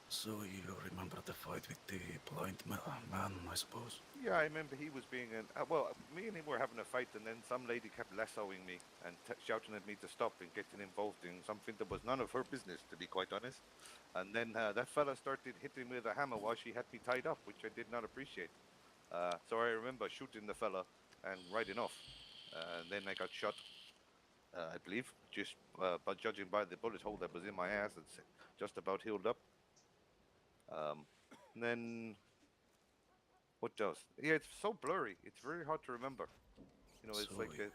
N: So you remember the fight with the blind man, I suppose?
L: Yeah, I remember he was being an. Well, me and him were having a fight, and then some lady kept lassoing me and shouting at me to stop and getting involved in something that was none of her business, to be quite honest. And then that fella started hitting me with a hammer while she had me tied up, which I did not appreciate. So I remember shooting the fella and riding off. And then I got shot, I believe, just but judging by the bullet hole that was in my ass, it's just about healed up. And then what else? Yeah, it's so blurry. It's very hard to remember. You know, it's
N: So
L: like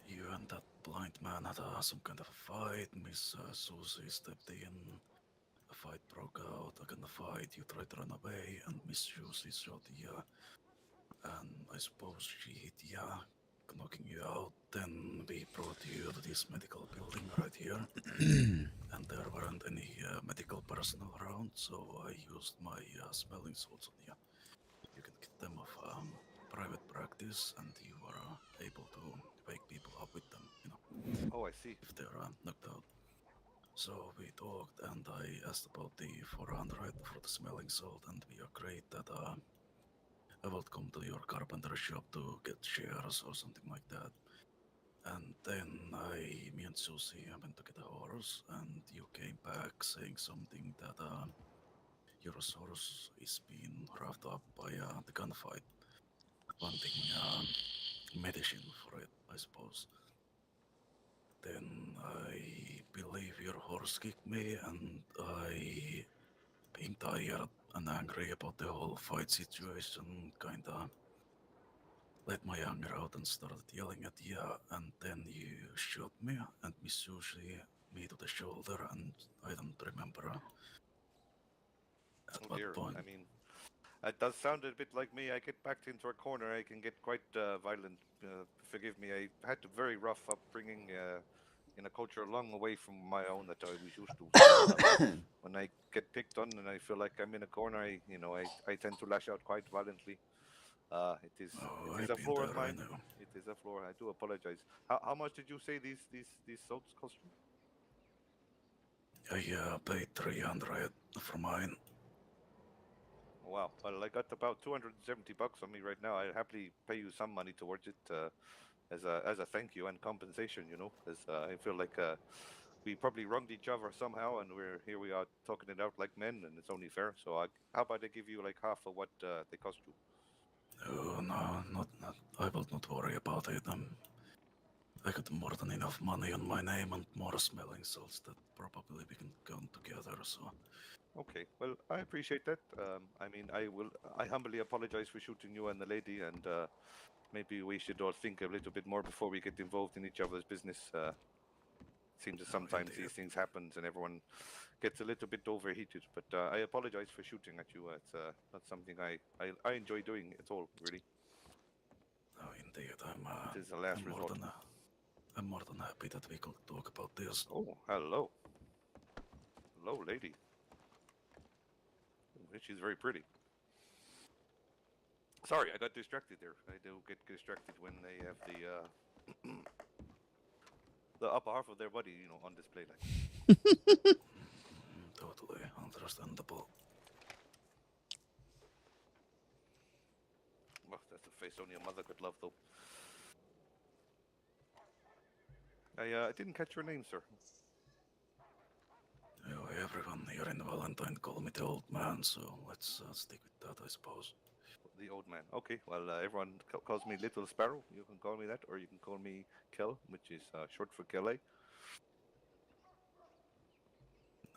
N: you and that blind man had some kind of a fight. Miss Susie stepped in. A fight broke out. Again, a fight. You tried to run away, and Miss Susie shot you. And I suppose she hit you, knocking you out. Then we brought you to this medical building right here. And there weren't any medical personnel around, so I used my smelling salts on you. You can get them off private practice, and you are able to wake people up with them, you know.
L: Oh, I see.
N: If they're knocked out. So we talked, and I asked about the 400 for the smelling salt, and we agreed that I will come to your carpenter shop to get shares or something like that. And then me and Susie went to get a horse, and you came back saying something that your horse is being roughed up by the gunfight, wanting medicine for it, I suppose. Then I believe your horse kicked me, and I, being tired and angry about the whole fight situation, kinda let my anger out and started yelling at you, and then you shot me and Miss Sushi me to the shoulder, and I don't remember at
L: oh
N: what
L: dear.
N: point.
L: I mean, it does sound a bit like me. I get backed into a corner. I can get quite violent. Forgive me. I had a very rough upbringing in a culture long away from my own that I was used to. So, when I get picked on and I feel like I'm in a corner, I tend to lash out quite violently.
N: Oh,
L: it is
N: I've
L: a
N: been
L: flaw of
N: there, I
L: mine.
N: know.
L: It is a flaw. I do apologize. How much did you say these salts cost you?
N: I paid 300 for mine.
L: Wow. Well, I got about $270 on me right now. I'd happily pay you some money towards it as a thank you and compensation. You know, as I feel like we probably wronged each other somehow, and we are talking it out like men, and it's only fair. So how about I give you like half of what they cost you?
N: Oh, no, not. I will not worry about it. I got more than enough money on my name and more smelling salts that probably we can go together, so.
L: Okay, well, I appreciate that. I mean, I humbly apologize for shooting you and the lady, and maybe we should all think a little bit more before we get involved in each other's business. Seems that sometimes these things happen and everyone gets a little bit overheated, but I apologize for shooting at you. It's not something I enjoy doing at all, really.
N: No, indeed,
L: It is a last resort.
N: I'm more than happy that we could talk about this.
L: Oh, hello. Hello, lady. She's very pretty. Sorry, I got distracted there. I do get distracted when they have the upper half of their body, on display like.
N: Totally understandable.
L: Well, that's a face only a mother could love, though. I didn't catch your name, sir.
N: Oh, everyone here in Valentine call me the old man, so let's stick with that, I suppose.
L: The old man. Okay, well, everyone calls me Little Sparrow. You can call me that, or you can call me Kel, which is short for Kelly.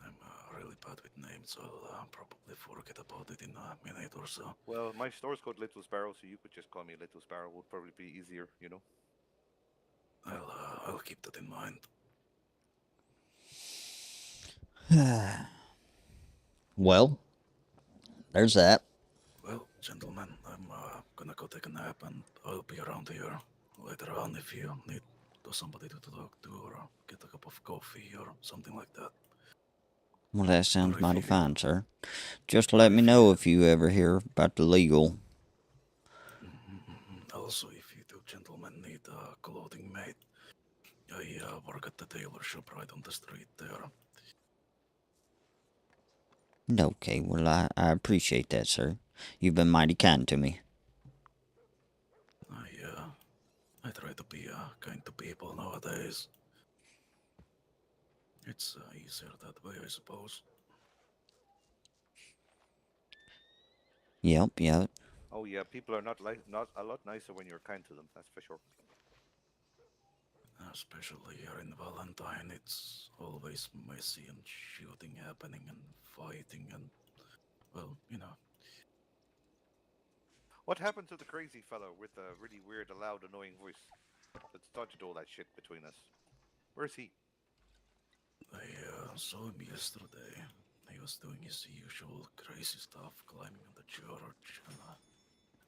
N: I'm really bad with names, so I'll probably forget about it in a minute or so.
L: Well, my store's called Little Sparrow, so you could just call me Little Sparrow. Would probably be easier,
N: I'll keep that in mind.
B: Well, there's that.
N: Well, gentlemen, I'm gonna go take a nap, and I'll be around here later on if you need somebody to talk to or get a cup of coffee or something like that.
B: Well, that sounds mighty fine, sir. Just let me know if you ever hear about the legal.
N: work at the tailor shop right on the street there.
B: Okay, well, I appreciate that, sir. You've been mighty kind to me.
N: I try to be kind to people nowadays. It's easier that way, I suppose.
B: Yep.
L: Oh yeah, people are not a lot nicer when you're kind to them. That's for sure.
N: Especially here in Valentine, it's always messy and shooting happening and fighting and, well, you know.
L: What happened to the crazy fellow with the really weird, loud, annoying voice that started all that shit between us? Where's he?
N: I saw him yesterday. He was doing his usual crazy stuff, climbing on the church and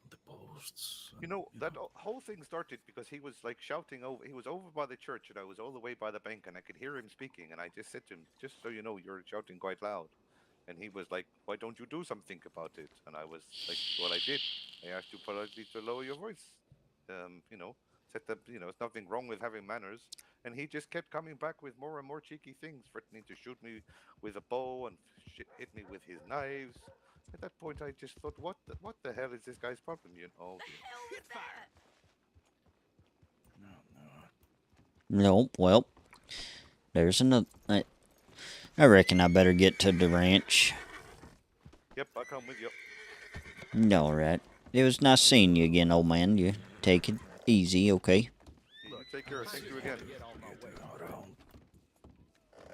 N: the posts.
L: You know, that whole thing started because he was like shouting over. He was over by the church, and I was all the way by the bank, and I could hear him speaking. And I just said to him, "Just so you know, you're shouting quite loud." And he was like, "Why don't you do something about it?" And I was like, "Well, I did. I asked you politely to lower your voice. You know, said that there's nothing wrong with having manners." And he just kept coming back with more and more cheeky things, threatening to shoot me with a bow and hit me with his knives. At that point, I just thought, what the hell is this guy's problem? You know, oh, dear.
B: Nope, well, there's another... I reckon I better get to the ranch.
L: Yep, I'll come with you.
B: Alright. It was nice seeing you again, old man. You take it easy, okay?
L: You take care. Thank you again.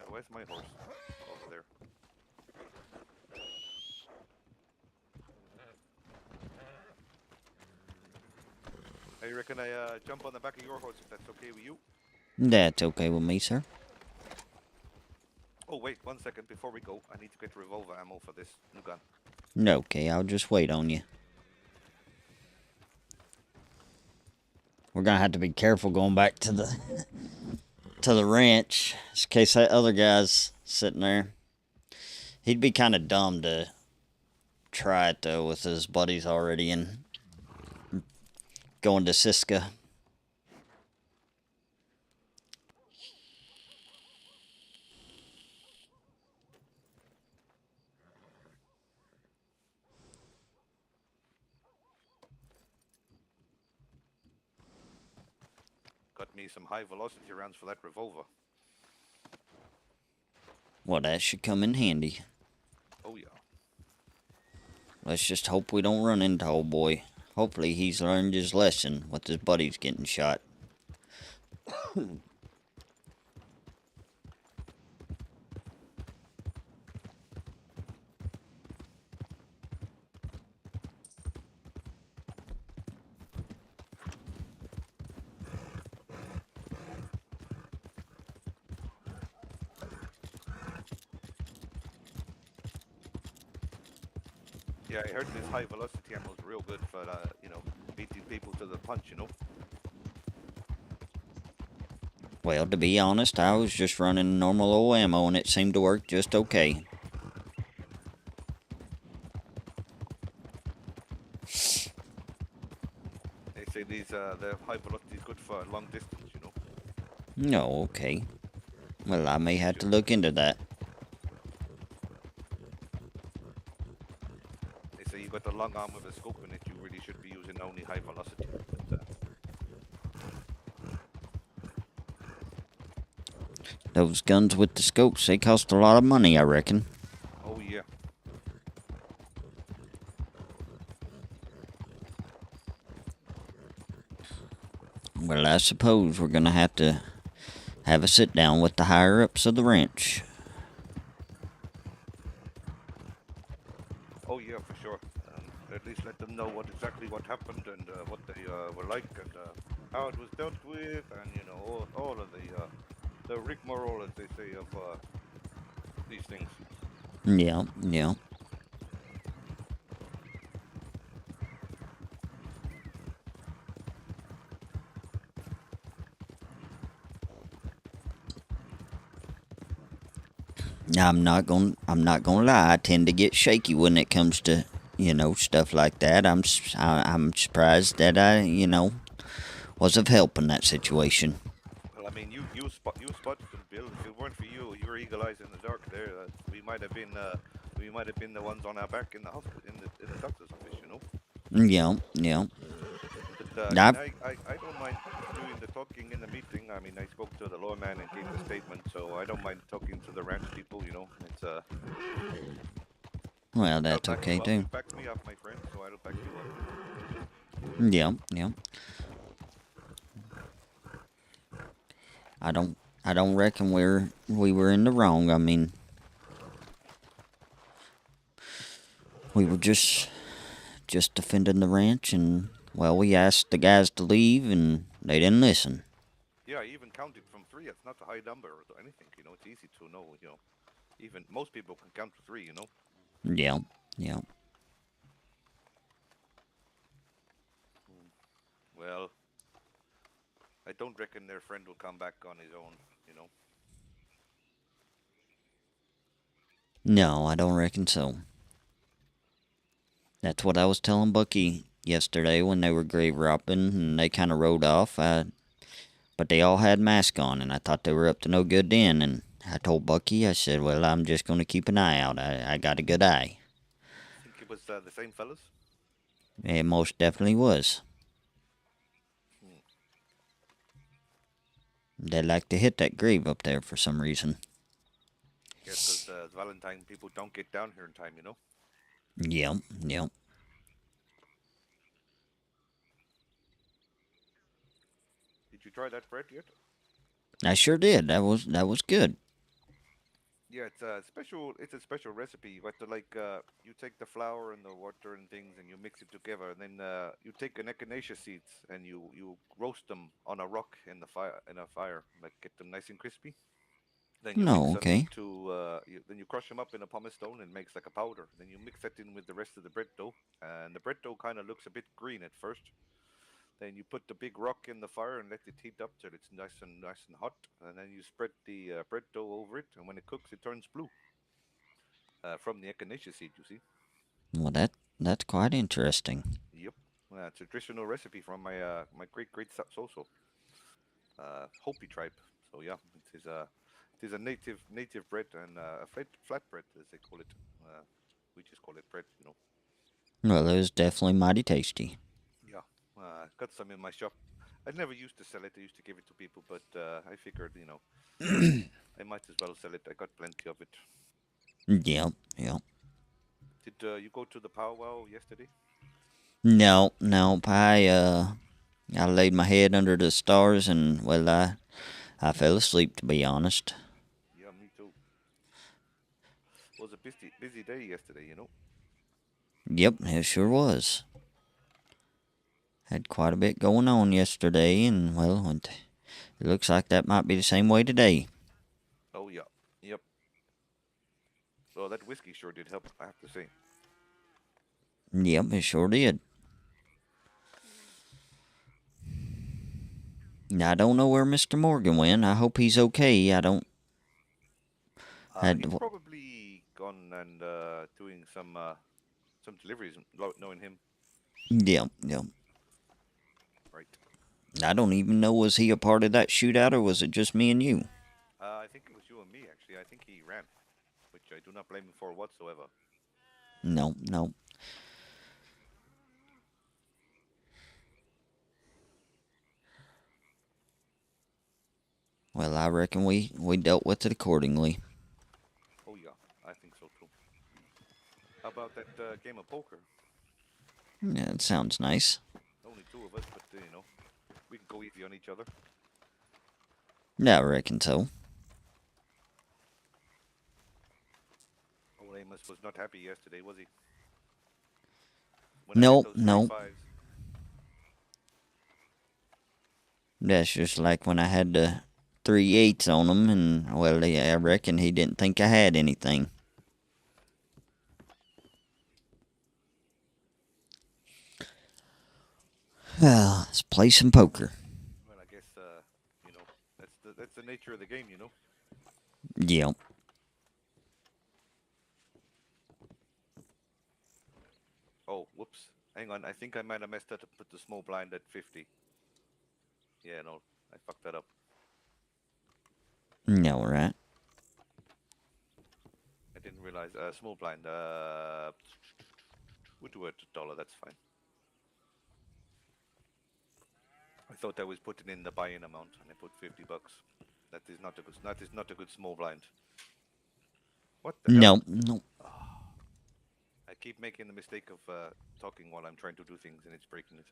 L: Where's my horse? Over there. I reckon I jump on the back of your horse if that's okay with you.
B: That's okay with me, sir.
L: Oh, wait, 1 second before we go. I need to get revolver ammo for this new gun.
B: Okay, I'll just wait on you. We're gonna have to be careful going back to the ranch, in case that other guy's sitting there. He'd be kind of dumb to try it though with his buddies already and going to Siska.
L: Got me some high velocity rounds for that revolver.
B: Well, that should come in handy.
L: Oh, yeah.
B: Let's just hope we don't run into old boy. Hopefully he's learned his lesson with his buddies getting shot.
L: Yeah, I heard this high velocity ammo is real good for, beating people to the punch, you know?
B: Well, to be honest, I was just running normal old ammo and it seemed to work just okay.
L: They say the high velocity is good for long distance, you know?
B: No, okay. Well, I may have to look into that.
L: They say you got a long arm with a scope in it, you really should be using only high velocity. But,
B: Those guns with the scopes, they cost a lot of money, I reckon.
L: oh, yeah.
B: Well, I suppose we're gonna have to have a sit down with the higher ups of the ranch.
L: Oh, yeah, for sure. At least let them know exactly what happened and what they were like and how it was dealt with and, all of the rigmarole, as they say, of these things.
B: Yeah. I'm not gonna lie. I tend to get shaky when it comes to, stuff like that. I'm surprised that I, was of help in that situation.
L: Well, I mean, you eagle eyes in the dark there. We might have been the ones on our back in the hospital, in the doctor's office, you know.
B: Yeah, yeah.
L: But I mean, I don't mind doing the talking in the meeting. I mean, I spoke to the lawman and gave the statement, so I don't mind talking to the ranch people. You know, it's
B: Well,
L: I'll
B: that's
L: back
B: okay
L: you up.
B: too.
L: You backed me up, my friend, so I'll back you up.
B: Yeah, yeah. I don't reckon we were in the wrong. I mean, we were just defending the ranch, and well, we asked the guys to leave, and they didn't listen.
L: Yeah, I even counted from 3. It's not a high number or anything. You know, it's easy to know. You know, even most people can count to 3. You know.
B: Yeah, yeah.
L: Well, I don't reckon their friend will come back on his own. You know.
B: No, I don't reckon so. That's what I was telling Bucky yesterday when they were grave robbing, and they kind of rode off. But they all had masks on, and I thought they were up to no good then. And I told Bucky, I said, well, I'm just going to keep an eye out. I got a good eye.
L: Think it was the same fellas.
B: It most definitely was. They like to hit that grave up there for some reason.
L: Yes, because Valentine people don't get down here in time. You know.
B: Yep, yep.
L: Did you try that bread yet?
B: I sure did. That was good.
L: Yeah, it's a special. It's a special recipe. You have to you take the flour and the water and things, and you mix it together. And then you take an echinacea seeds and you roast them on a rock in the fire, like get them nice and crispy. Then you mix
B: No,
L: them
B: okay.
L: into. Then you crush them up in a pumice stone and makes like a powder. Then you mix that in with the rest of the bread dough, and the bread dough kind of looks a bit green at first. Then you put the big rock in the fire and let it heat up till it's nice and hot. And then you spread the bread dough over it, and when it cooks, it turns blue from the echinacea seed. You see?
B: Well, that's quite interesting.
L: Yep. It's a traditional recipe from my great great Soso, Hopi tribe. So yeah, it is a native bread and a flat bread as they call it. We just call it bread, you know.
B: Well, it was definitely mighty tasty.
L: Yeah. Got some in my shop. I never used to sell it. I used to give it to people, but I figured, you know, I might as well sell it. I got plenty of it.
B: Yep, yep.
L: Did you go to the powwow yesterday?
B: No, no. I laid my head under the stars, and well, I fell asleep, to be honest.
L: Yeah, me too. It was a busy day yesterday, you know.
B: Yep, it sure was. Had quite a bit going on yesterday, and well, it looks like that might be the same way today.
L: Oh yeah, yep. So that whiskey sure did help, I have to say.
B: Yep, it sure did. Now, I don't know where Mr. Morgan went. I hope he's okay. I don't.
L: He's probably gone and doing some deliveries, knowing him.
B: Yep, yep.
L: Right.
B: I don't even know, was he a part of that shootout, or was it just me and you?
L: I think it was you and me, actually. I think he ran, which I do not blame him for whatsoever.
B: No, no. Well, I reckon we dealt with it accordingly.
L: Oh yeah, I think so too. How about that game of poker?
B: Yeah, it sounds nice.
L: Only 2 of us, but you know, we can go easy on each other.
B: Yeah, I reckon so.
L: Old Amos was not happy yesterday, was he?
B: Nope, nope. That's just like when I had the 3/8 on him, and well, I reckon he didn't think I had anything. Well, let's play some poker.
L: Well, I guess you know, that's the nature of the game, you know.
B: Yep.
L: Oh, whoops. Hang on, I think I might have messed up to put the small blind at 50. Yeah, no, I fucked that up.
B: No, right.
L: didn't realize. Small blind. We'll do it $1. That's fine. I thought I was putting in the buy-in amount, and I put $50. That is not a good. That is not a good small blind. What the hell?
B: No.
L: I keep making the mistake of talking while I'm trying to do things, and it's breaking it.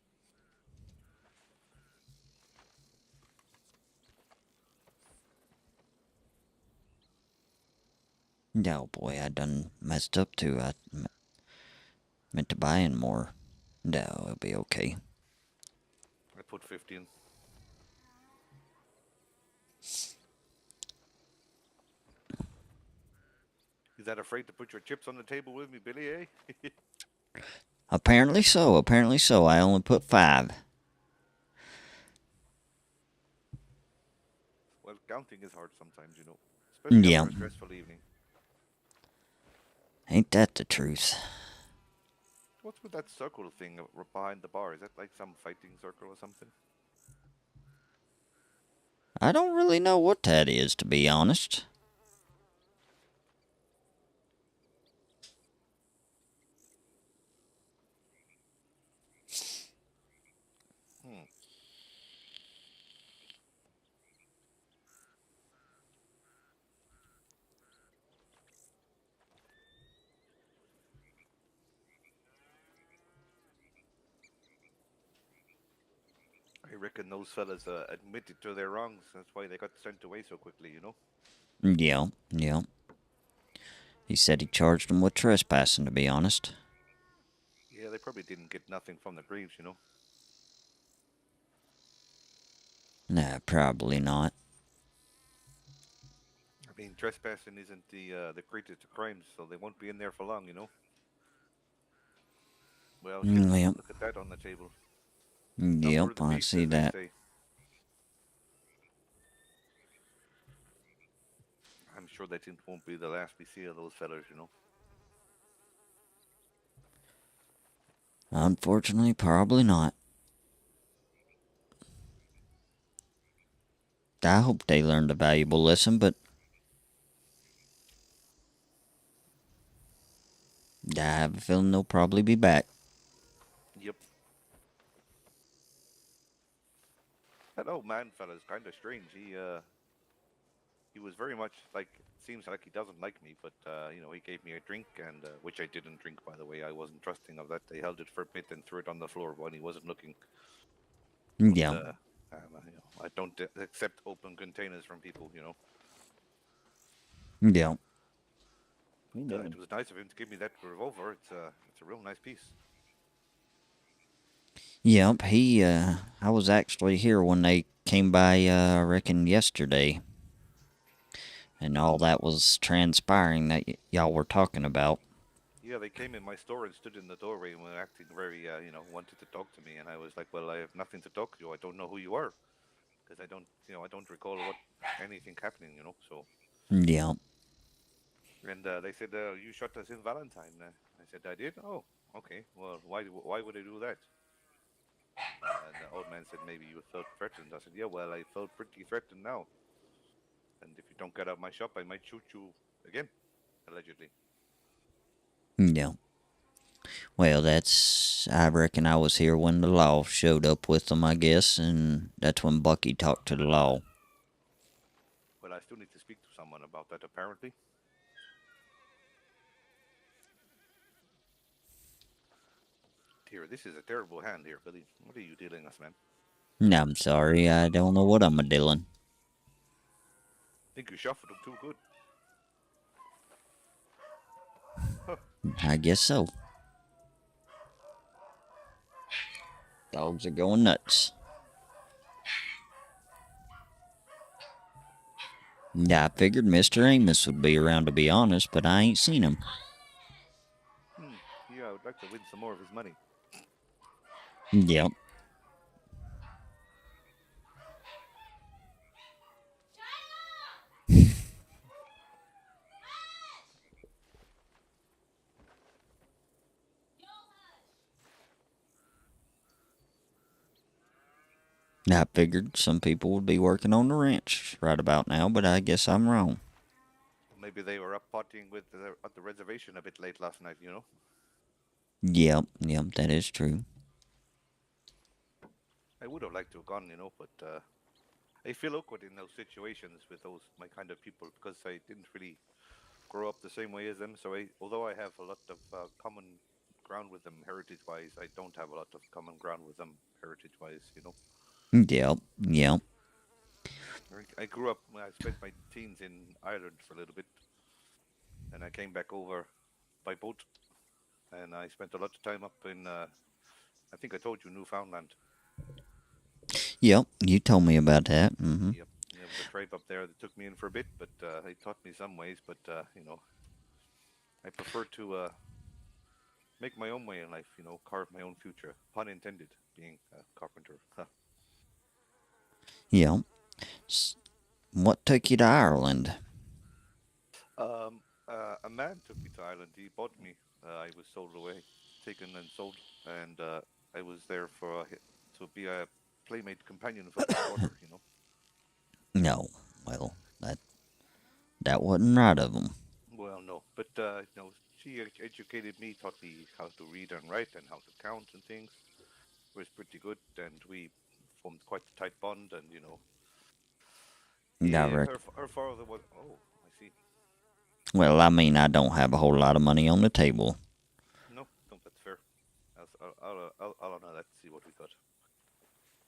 B: No, boy, I done messed up too. I meant to buy in more. No, it'll be okay.
L: I put 15. Is that afraid to put your chips on the table with me, Billy, eh?
B: Apparently so. Apparently so. I only put 5.
L: Well, counting is hard sometimes, you know. Especially
B: Yeah.
L: after a stressful evening.
B: Ain't that the truth?
L: What's with that circle thing behind the bar? Is that like some fighting circle or something?
B: I don't really know what that is, to be honest.
L: I reckon those fellas admitted to their wrongs. That's why they got sent away so quickly, you know?
B: Yeah. He said he charged him with trespassing, to be honest.
L: Yeah, they probably didn't get nothing from the Greaves, you know?
B: Nah, probably not.
L: I mean, trespassing isn't the greatest of crimes, so they won't be in there for long, you know? Well, shit,
B: Yep.
L: look at that on the table.
B: Yep,
L: Number the
B: I
L: beast,
B: see
L: as they
B: that.
L: say. I'm sure that it won't be the last we see of those fellas, you know?
B: Unfortunately, probably not. I hope they learned a valuable lesson, but I have a feeling they'll probably be back.
L: Yep. That old man fella's kind of strange. He was very much like, seems like he doesn't like me, but, you know, he gave me a drink, and which I didn't drink, by the way. I wasn't trusting of that. They held it for a bit and threw it on the floor when he wasn't looking.
B: Yeah.
L: You know, I don't accept open containers from people, you know.
B: Yeah.
L: It was nice of him to give me that revolver. It's a real nice piece.
B: Yep, I was actually here when they came by, I reckon yesterday. And all that was transpiring that y'all were talking about.
L: Yeah, they came in my store and stood in the doorway and were acting very, you know, wanted to talk to me. And I was like, well, I have nothing to talk to you. I don't know who you are. Because I don't, you know, I don't recall anything happening, you know, so.
B: Yeah.
L: And they said, you shot us in Valentine. I said, I did? Oh, okay. Well, why would I do that? And the old man said, maybe you felt threatened. I said, yeah, well, I felt pretty threatened now. And if you don't get out of my shop, I might shoot you again, allegedly.
B: Yeah. Well, I reckon I was here when the law showed up with them, I guess, and that's when Bucky talked to the law.
L: Well, I still need to speak to someone about that, apparently. Here, this is a terrible hand here, Billy. What are you dealing us, man?
B: No, I'm sorry, I don't know what I'm a-dealing.
L: I think you shuffled them too good. Huh.
B: I guess so. Dogs are going nuts. I figured Mr. Amos would be around, to be honest, but I ain't seen him.
L: Yeah, I would like to win some more of his money.
B: Yep. I figured some people would be working on the ranch right about now, but I guess I'm wrong.
L: maybe they were up partying with at the reservation a bit late last night.
B: Yep, that is true.
L: I would have liked to have gone, but I feel awkward in those situations with those my kind of people because I didn't really grow up the same way as them. So although I have a lot of common ground with them heritage-wise, I don't have a lot of common ground with them heritage-wise.
B: Yep.
L: I grew up. I spent my teens in Ireland for a little bit, and I came back over by boat, and I spent a lot of time up in. I think I told you Newfoundland.
B: Yep, you told me about that. Mm-hmm.
L: Yep, and there was a tribe up there that took me in for a bit, but they taught me some ways. But I prefer to make my own way in life. Carve my own future. Pun intended. Being a carpenter.
B: Yep. What took you to Ireland?
L: A man took me to Ireland. He bought me. I was sold away, taken and sold, and I was there to be a playmate companion for the quarter.
B: No. Well, that wasn't right of them.
L: Well, no, but she educated me, taught me how to read and write and how to count and things. It was pretty good, and we formed quite a tight bond. And
B: I
L: her father was. Oh, I see.
B: Well, I mean, I don't have a whole lot of money on the table.
L: No, that's fair. I'll honor that. See what we got.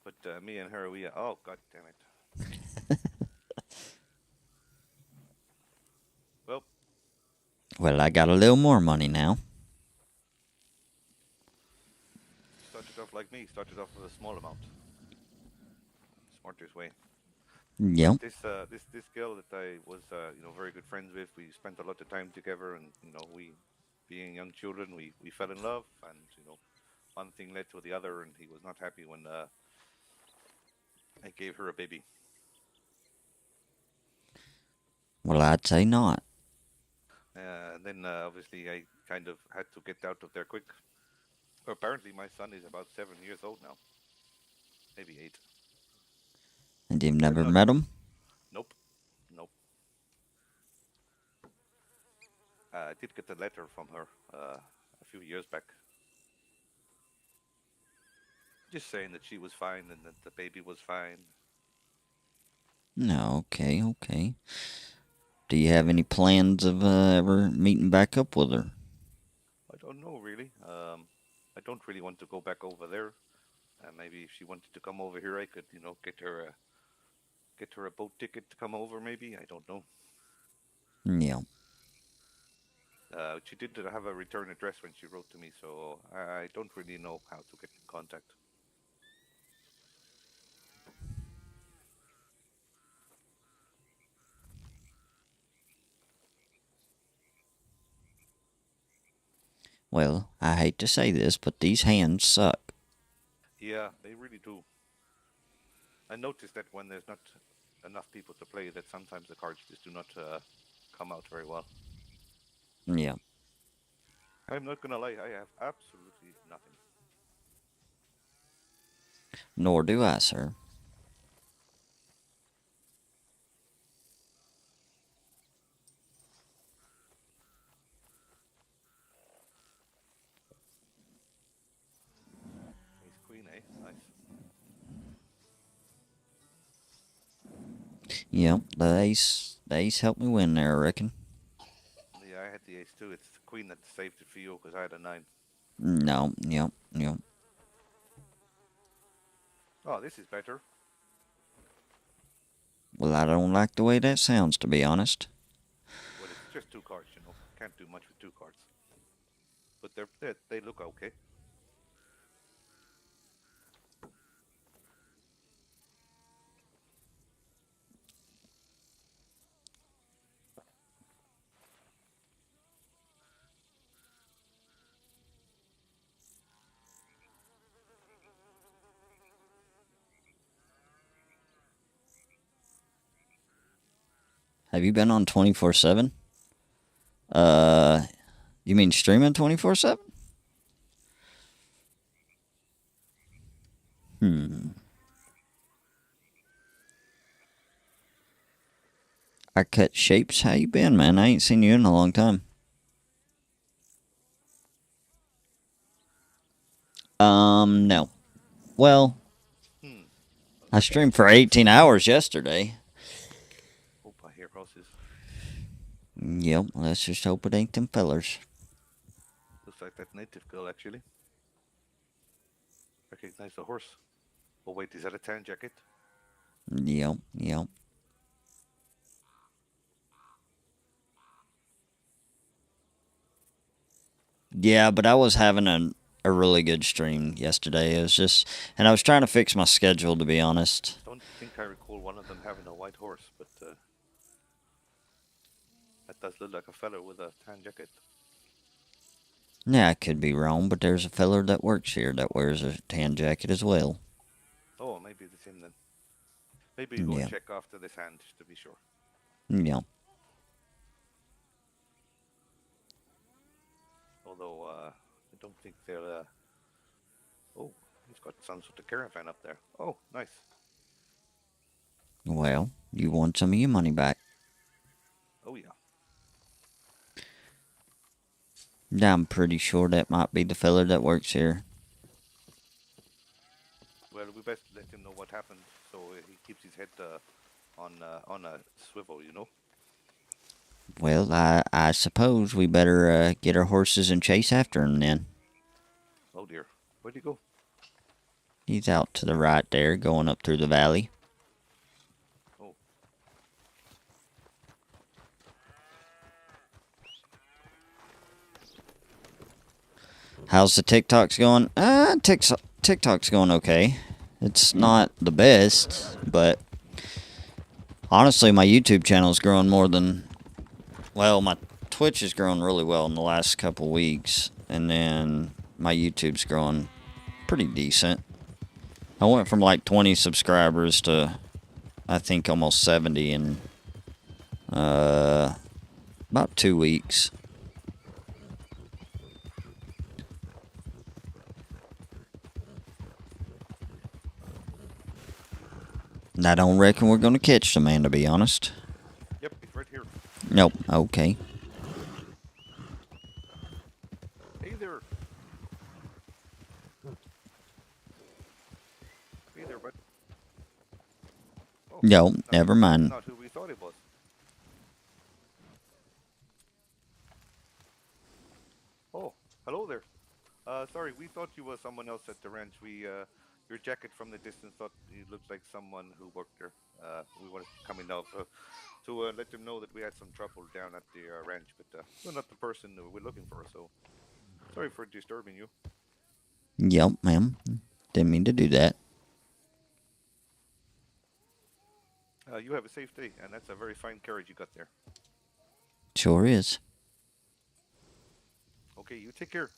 L: But me and her, we. Oh, god damn it. Well.
B: Well, I got a little more money now.
L: Started off like me. Started off with a small amount. Smartest way.
B: Yep.
L: But this girl that I was very good friends with, we spent a lot of time together, and we, being young children, we fell in love, and one thing led to the other, and he was not happy when I gave her a baby.
B: Well, I'd say not.
L: Then obviously I kind of had to get out of there quick. Apparently my son is about 7 years old now, maybe 8.
B: And you've never met him?
L: Nope. I did get a letter from her a few years back, just saying that she was fine and that the baby was fine.
B: No, okay. Do you have any plans of ever meeting back up with her?
L: I don't know, really. I don't really want to go back over there. Maybe if she wanted to come over here, I could, get her a boat ticket to come over, maybe. I don't know.
B: Yeah.
L: She did have a return address when she wrote to me, so I don't really know how to get in contact.
B: Well, I hate to say this, but these hands suck.
L: Yeah, they really do. I noticed that when there's not enough people to play, that sometimes the cards just do not come out very well.
B: Yeah.
L: I'm not gonna lie, I have absolutely nothing.
B: Nor do I, sir.
L: Ace Queen, eh? Nice.
B: Yep, the ace helped me win there, I reckon.
L: Yeah, I had the ace too. It's the queen that saved it for you because I had a 9.
B: No, yep.
L: Oh, this is better.
B: Well, I don't like the way that sounds, to be honest.
L: Well, it's just 2 cards, Can't do much with 2 cards. But they look okay.
B: Have you been on 24/7? You mean streaming 24/7? I cut shapes. How you been, man? I ain't seen you in a long time. No. Well, I streamed for 18 hours yesterday.
L: Hope I hear horses.
B: Yep, let's just hope it ain't them fellers.
L: Looks like that native girl, actually. Recognize the horse. Oh, wait, is that a tan jacket?
B: Yep, yep. Yeah, but I was having a really good stream yesterday. It was just, and I was trying to fix my schedule, to be honest.
L: Don't think I recall one of them having a white horse, but that does look like a fella with a tan jacket.
B: Yeah, I could be wrong, but there's a feller that works here that wears a tan jacket as well.
L: Oh, maybe it's him then. Maybe go
B: Yeah.
L: check after this hand, just to be sure.
B: Yeah.
L: Although, I don't think they'll, oh, he's got some sort of caravan up there. Oh, nice.
B: Well, you want some of your money back.
L: Oh, yeah.
B: I'm pretty sure that might be the feller that works here.
L: Well, we best let him know what happened, so he keeps his head on a swivel, you know?
B: Well, I suppose we better get our horses and chase after him then.
L: Oh, dear. Where'd he go?
B: He's out to the right there, going up through the valley.
L: Oh.
B: How's the TikToks going? TikTok's going okay. It's not the best, but honestly, my YouTube channel is growing more than... Well, my Twitch is growing really well in the last couple weeks, and then my YouTube's growing pretty decent. I went from like 20 subscribers to, I think, almost 70 in about 2 weeks. And I don't reckon we're going to catch the man, to be honest.
L: Yep, he's right here.
B: Nope, okay.
L: Hey there. Hey there, bud. Oh,
B: No, never mind.
L: Not who we thought it was. Oh, hello there. Sorry, we thought you were someone else at the ranch. Your jacket from the distance thought you looked like someone who worked there. We were coming out to let them know that we had some trouble down at the ranch, but you're not the person that we're looking for, so sorry for disturbing you.
B: Yep, ma'am. Didn't mean to do that.
L: You have a safe day, and that's a very fine carriage you got there.
B: Sure is.
L: Okay, you take care.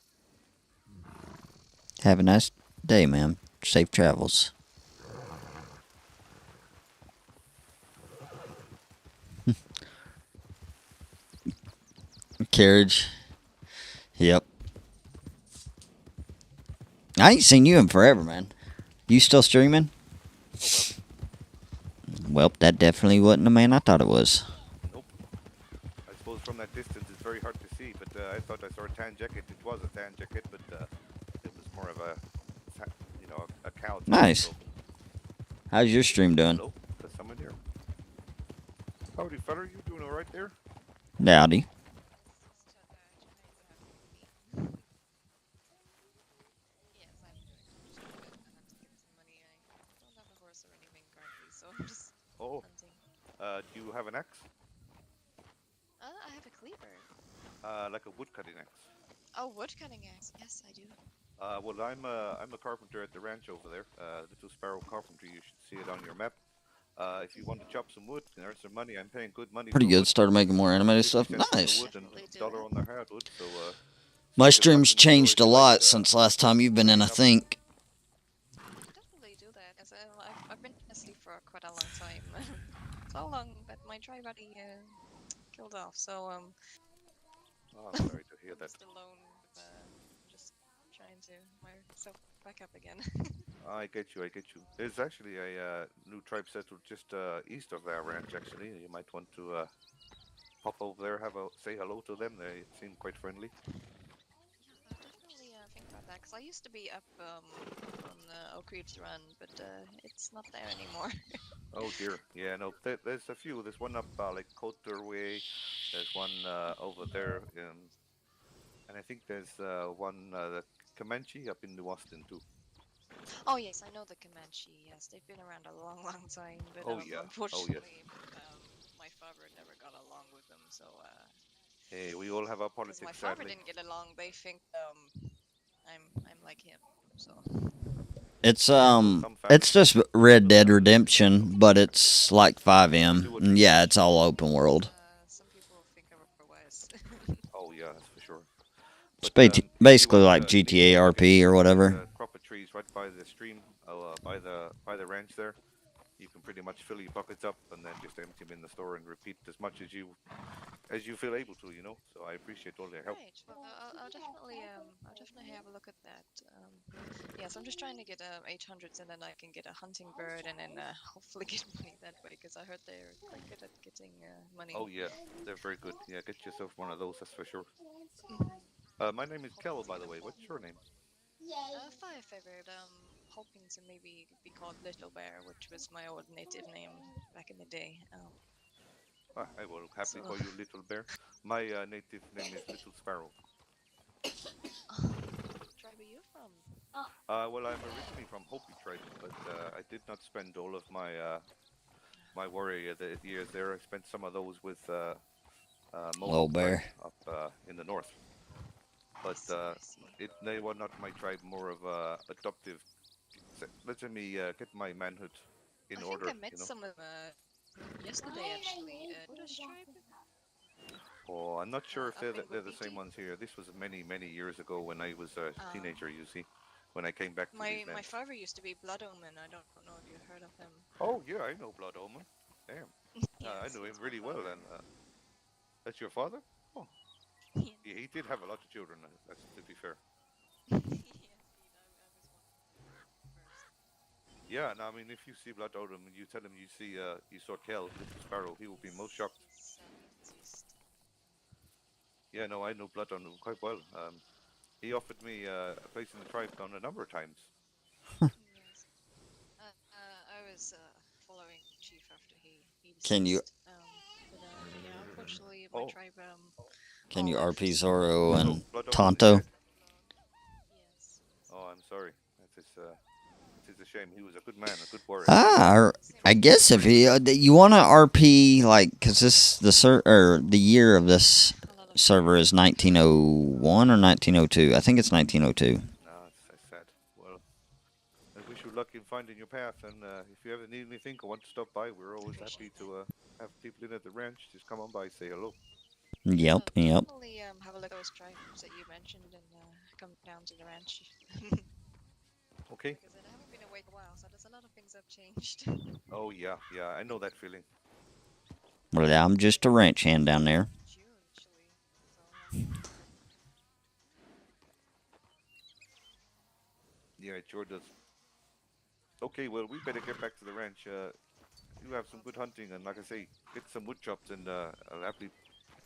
B: Have a nice day, ma'am. Safe travels. Carriage. Yep. I ain't seen you in forever, man. You still streaming? Well, that definitely wasn't the man I thought it was.
L: Nope. I suppose from that distance it's very hard to see, but I thought I saw a tan jacket. It was a tan jacket, but it was more of a, you know, a cow.
B: Nice. How's your stream doing?
L: Hello, there's someone here. Howdy, fella. You doing all right there?
B: Howdy.
L: Oh. Do you have an axe?
K: I have a cleaver.
L: Like a wood cutting axe.
K: Oh, wood cutting axe. Yes, I do.
L: Well, I'm a carpenter at the ranch over there. Little Sparrow Carpentry. You should see it on your map. If you want to chop some wood and earn some money, I'm paying good money.
B: Pretty
L: for
B: good.
L: wood.
B: Started making more animated
L: 50
B: stuff.
L: cents on the
B: Nice.
L: wood and $1 on the hardwood. So,
B: My stream's changed a lot since last time you've been in, I think.
K: Definitely do that. As I've been asleep for quite a long time. So long that my dry body killed off. So
L: Oh, I'm sorry to hear
K: I'm
L: that.
K: just alone with just trying to myself back up again.
L: I get you. I get you. There's actually a new tribe settled just east of our ranch. Actually, you might want to pop over there, have a say hello to them. They seem quite friendly.
R: Yeah, I'll definitely think about that because I used to be up on Oak Reef's Run, but it's not there anymore.
L: Oh dear. Yeah, no. There's a few. There's one up like Cotter Way. There's one over there, and I think there's one the Comanche up in New Austin too.
R: Oh yes, I know the Comanche. Yes, they've been around a long, long time, but
L: Oh yeah. Oh yes.
R: unfortunately, my father never got along with them. So,
L: Hey, we all have our
R: because my
L: politics,
R: father
L: sadly.
R: didn't get along, they think I'm like him. So,
B: It's just Red Dead Redemption, but it's like 5M. And yeah, it's all open world.
R: some people think otherwise.
L: Oh yeah, that's for sure.
B: It's
L: But if you
B: basically
L: want
B: like
L: neat
B: GTA
L: walking,
B: RP or
L: there's
B: whatever.
L: a crop of trees right by the stream, by the ranch there. You can pretty much fill your buckets up and then just empty them in the store and repeat as much as you feel able to. So I appreciate all their help.
R: Right. Well, I'll definitely have a look at that. Yes, I'm just trying to get 800s, and then I can get a hunting bird, and then hopefully get money that way. Because I heard they're quite good at getting money.
L: Oh yeah, they're very good. Yeah, get yourself one of those. That's for sure.
R: Mhm.
L: My name is Kel, by the way. What's your name?
R: Fire favored. Hoping to maybe be called Little Bear, which was my old native name back in the day.
L: I will happily
R: So-
L: call you Little Bear. My native name is Little Sparrow.
R: What tribe are you from?
L: Well, I'm originally from Hopi tribe, but I did not spend all of my warrior years there. I spent some of those with
B: Little
L: Mohawk tribe
B: Bear.
L: up in the north. But they were not my tribe, more of adoptive. Let me get my manhood in
R: I think
L: order.
R: I met some of them yesterday, actually. Buddhist tribe?
L: Oh, I'm not sure if
R: Up in
L: they're the
R: Wapiti.
L: same ones here. This was many, many years ago when I was a teenager, you see, when I came back to these
R: My
L: lands.
R: father used to be Blood Omen. I don't know if you heard of him.
L: Oh, yeah, I know Blood Omen. Damn. I
R: Yes,
L: knew
R: he
L: him
R: was my
L: really well.
R: father.
L: And that's your father? Oh,
R: Yes.
L: he did have a lot of children, that's to be fair.
R: Yes, indeed. I was one of the first.
L: Yeah, and I mean, if you see Blood Omen and you tell him you saw Kel, Little Sparrow, he will be most shocked.
R: Sadly deceased.
L: Yeah, no, I know Blood Omen quite well. He offered me a place in the tribe on a number of times.
R: Yes. I was following Chief after he
B: Can you
R: deceased. But yeah, unfortunately, my tribe
B: can
R: all
B: you
R: left.
B: RP Zoro and
L: Blood Omen is
B: Tonto?
L: dead.
R: Yes.
L: Oh, I'm sorry. That is a shame. He was a good man, a good warrior.
B: I guess if you want to RP like, cause the year of this server is 1901 or 1902. I think it's 1902.
L: No, it's sad. Well, I wish you luck in finding your path. And if you ever need anything or want to stop by, we're always happy to have people in at the ranch. Just come on by, say hello.
B: Yep, yep.
R: Definitely have a look at those tribes that you mentioned and come down to the ranch.
L: Okay.
R: Like I said, I haven't been awake a while, so there's a lot of things have changed.
L: Oh yeah, yeah. I know that feeling.
B: Well, yeah, I'm just a ranch hand down there.
R: June, actually. So yeah.
L: Yeah, it sure does. Okay, well, we better get back to the ranch. You have some good hunting, and like I say, get some wood chopped, and I'll happily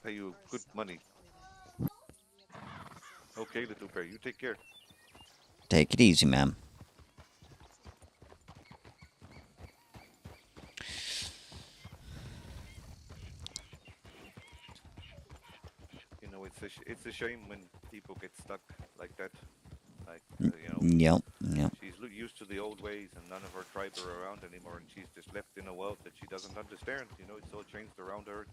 L: pay you good money. Okay, little bear, you take care.
B: Take it easy, ma'am.
L: You know, it's a shame when people get stuck like that. Like,
B: Yep, yep.
L: she's used to the old ways, and none of her tribe are around anymore, and she's just left in a world that she doesn't understand. It's all changed around her.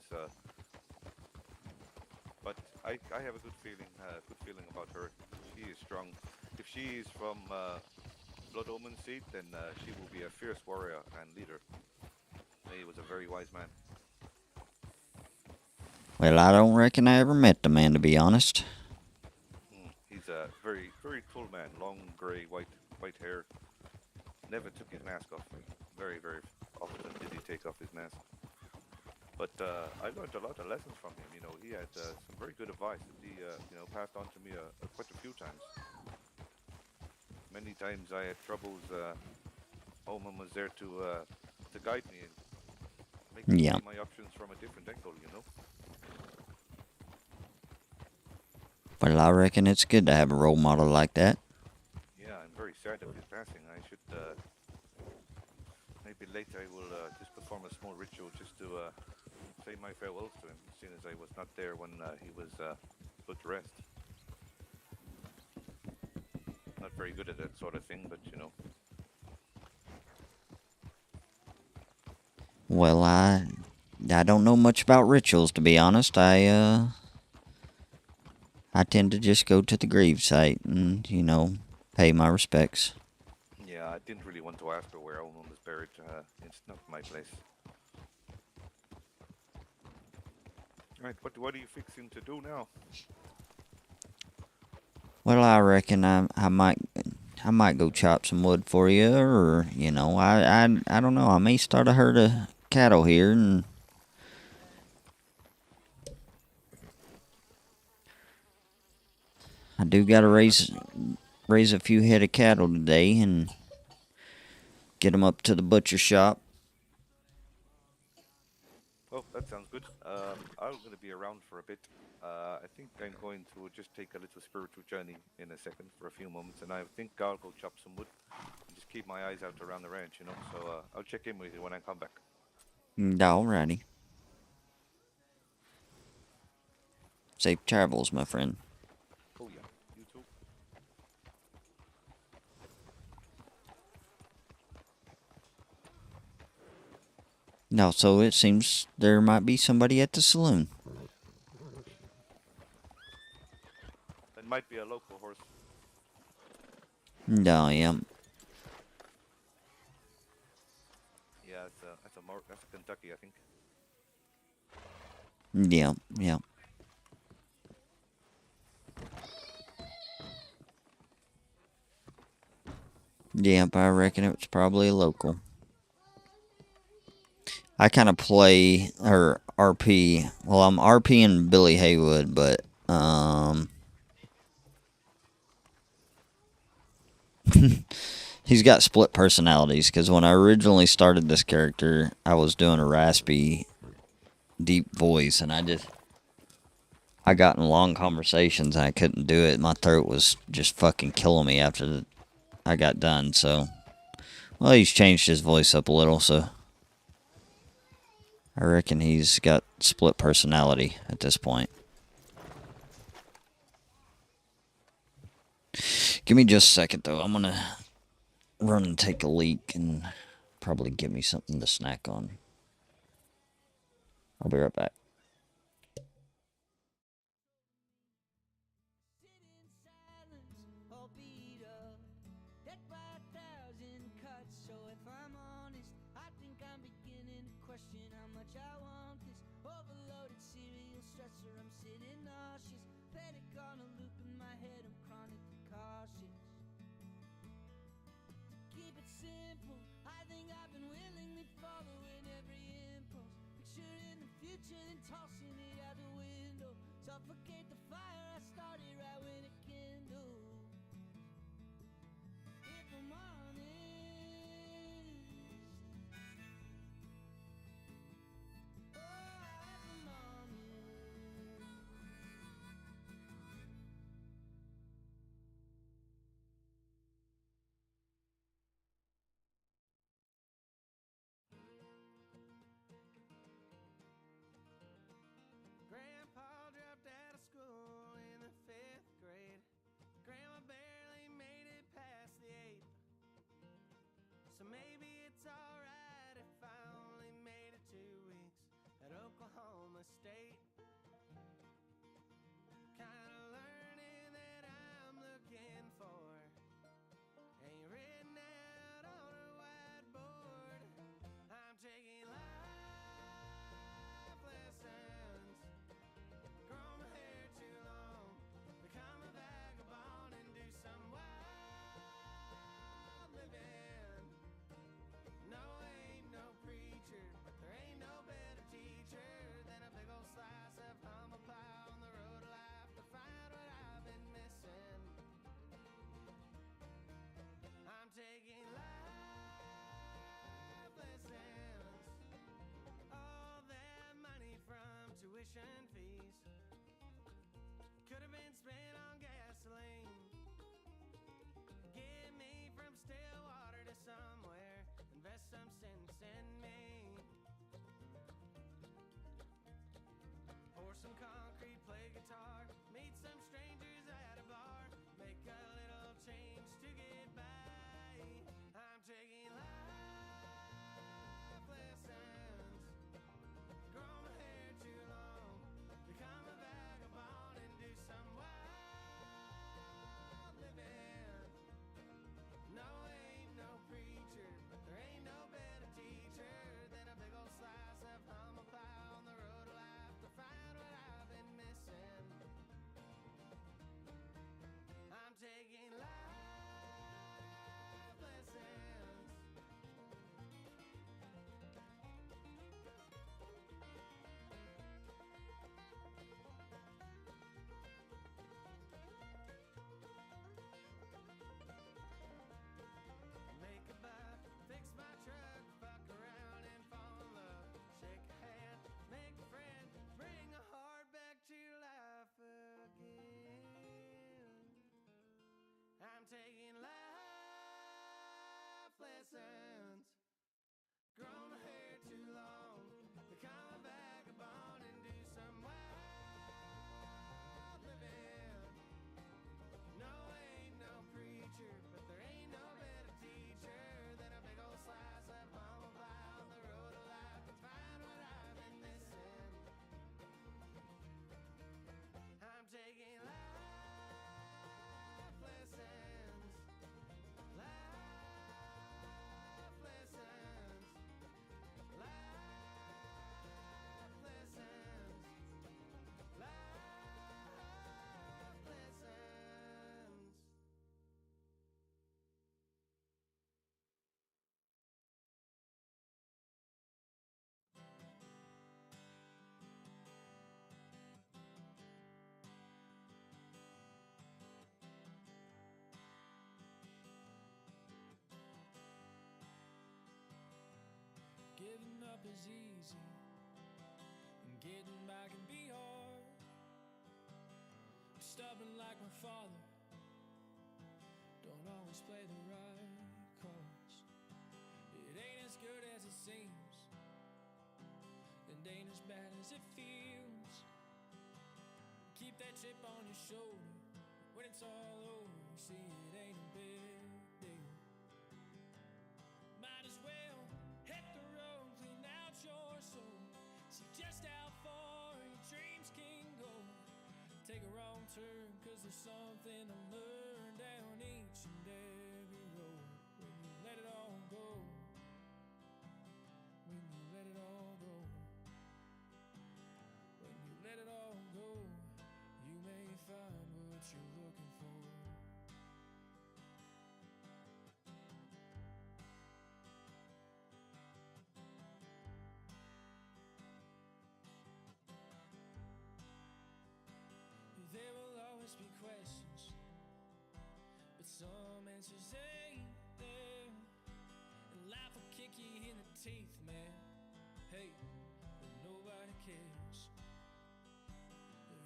L: But I have a good feeling about her. She is strong. If she is from Blood Omen seed, then she will be a fierce warrior and leader. He was a very wise man.
B: Well, I don't reckon I ever met the man, to be honest.
L: He's a very, very tall man, long gray, white hair. Never took his mask off. Very, very often did he take off his mask. But I learned a lot of lessons from him. He had some very good advice that he, passed on to me quite a few times. many times I had troubles. Omen was there to guide me and make me
B: Yeah.
L: see my options from a different angle, you know?
B: Well, I reckon it's good to have a role model like that.
L: Yeah, I'm very sad of his passing. I should, maybe later I will just perform a small ritual just to say my farewells to him, seeing as I was not there when he was put to rest. Not very good at that sort of thing, but you know.
B: Well, I don't know much about rituals, to be honest. I tend to just go to the gravesite and, you know, pay my respects.
L: Yeah, I didn't really want to ask her where Omen was buried. It's not my place. Right, what are you fixing to do now?
B: Well, I reckon I might go chop some wood for you, or, you know, I don't know. I may start a herd of cattle here, and I do gotta raise a few head of cattle today and get them up to the butcher shop.
L: Oh, that sounds good. I'm going to be around for a bit. I think I'm going to just take a little spiritual journey in a second for a few moments, and I think I'll go chop some wood and just keep my eyes out around the ranch, you know. So I'll check in with you when I come back.
B: Alrighty. Safe travels, my friend.
L: Oh yeah, you too.
B: No, so it seems there might be somebody at the saloon.
L: That might be a local horse.
B: No, yeah.
L: Yeah, that's a Kentucky, I think.
B: Yeah, yeah. Yep, I reckon it's probably a local. I kind of play, or RP, well, I'm RPing Billy Haywood, but, he's got split personalities, because when I originally started this character, I was doing a raspy, deep voice, and I got in long conversations, and I couldn't do it. My throat was just fucking killing me after I got done, so, well, he's changed his voice up a little, so I reckon he's got split personality at this point. Give me just a second, though. I'm gonna run and take a leak and probably get me something to snack on. I'll be right back.
E: All beat up, dead by 1,000 cuts. So if I'm honest, I think I'm beginning to question how much I want this. Overloaded cereal stressor, I'm sitting nauseous. Panic on a loop in my head, I'm chronically cautious. Keep it simple, I think I've been willingly following every impulse. Picturing the future, then tossing it out the window. Suffocate the fire I started right when it kindled. If I'm honest, oh, if I'm honest. Grandpa dropped out of school in the 5th grade. Grandma barely made it past the 8th. So maybe it's alright if I only made it 2 weeks at Oklahoma State. Kinda learning that I'm looking for ain't written out on a whiteboard. I'm taking life lessons. Grow my hair too long, become a vagabond and do some wild living. No, I ain't no preacher, but there ain't no better teacher than a big old slide
F: tuition fees could have been spent on gasoline. Get me from Stillwater to somewhere, invest some sense in me. Pour some concrete, play guitar, meet some strangers at a bar, make a little change to get by. I'm taking life lessons, grow my hair too long, become a vagabond and do some wild living. No, ain't no preacher, there ain't no better teacher than a big old slice of humble pie on the road of life to find what I've been missing. I'm taking life lessons. Make a buck, fix my truck, fuck around and fall in love. Shake a hand, make a friend, bring a heart back to life again. I'm taking life lessons. Grown my hair too long, become a vagabond and do some wild living. No, ain't no preacher, but there ain't no better teacher than a big old slice of humble pie on the road of life to find what I've been missing. I'm taking life lessons, life lessons, life lessons, life lessons.
G: Giving up is easy, and getting back can be hard. I'm stubborn like my father, don't always play the right cards. It ain't as good as it seems, and ain't as bad as it feels. Keep that chip on your shoulder when it's all over. See, it ain't a big deal. Might as well hit the road, clean out your soul. See just how far your dreams can go. Take a wrong turn, cause there's something to learn down each and every road. When you let it all go, when you let it all go, when you let it all go, you may find what you're looking for. There will always be questions, but some answers ain't there. And life will kick you in the teeth, man. Hey, but nobody cares.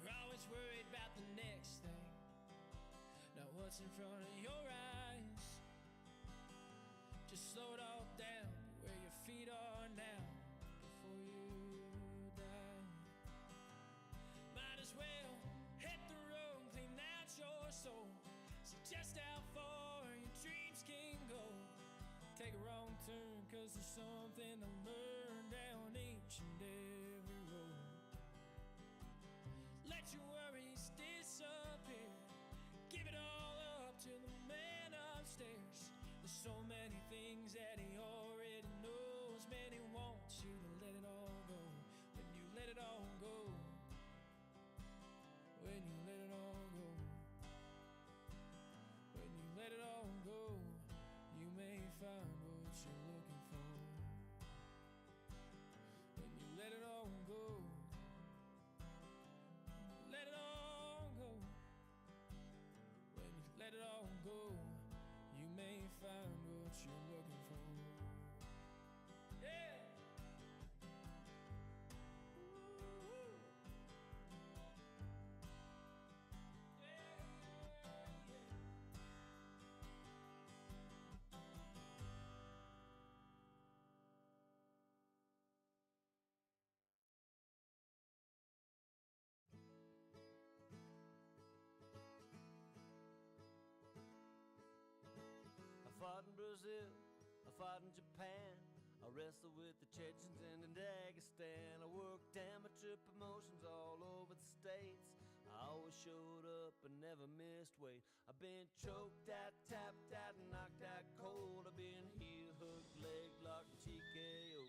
G: They're always worried about the next thing, not what's in front of your eyes. Just slow it all down to where your feet are now before you die. Might as well hit the road, clean out your soul. See just how far your dreams can go. Take a wrong turn, cause there's something to learn down each and every road. Let your worries disappear, give it all up to the man upstairs. There's so many things that he already knows. Man, he wants you to let it all go. When you let it all go, when you let it all go, when you let it all go, you may find what you're looking for. When you let it all go, let it all go. When you let it all go, you may find what you're looking for. Yeah. Ooh.
F: Brazil, I fought in Japan, I wrestled with the Chechens and in Dagestan. I worked amateur promotions all over the states. I always showed up and never missed weight. I've been choked out, tapped out, and knocked out cold. I've been heel hooked, leg locked, and TKO.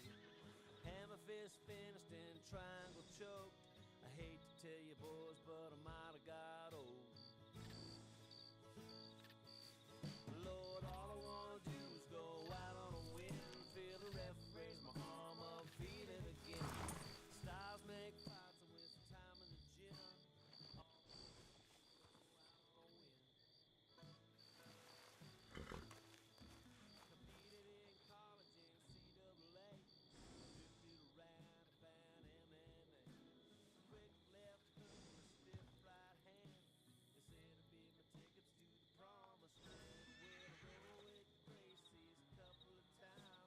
F: Hammer fist finished and triangle choked. I hate to tell you boys, but I might have got old. Lord, all I wanna do is go out on a win. Feel the ref raise my arm up, feel it again. Styles make fights, I win some time in the gym. Competed in college in CAA. Drifted around and found MMA. Quick left hook and a stiff right hand. They said it'd be my tickets to the promised land. Well, I rolled with Gracie's a couple of times.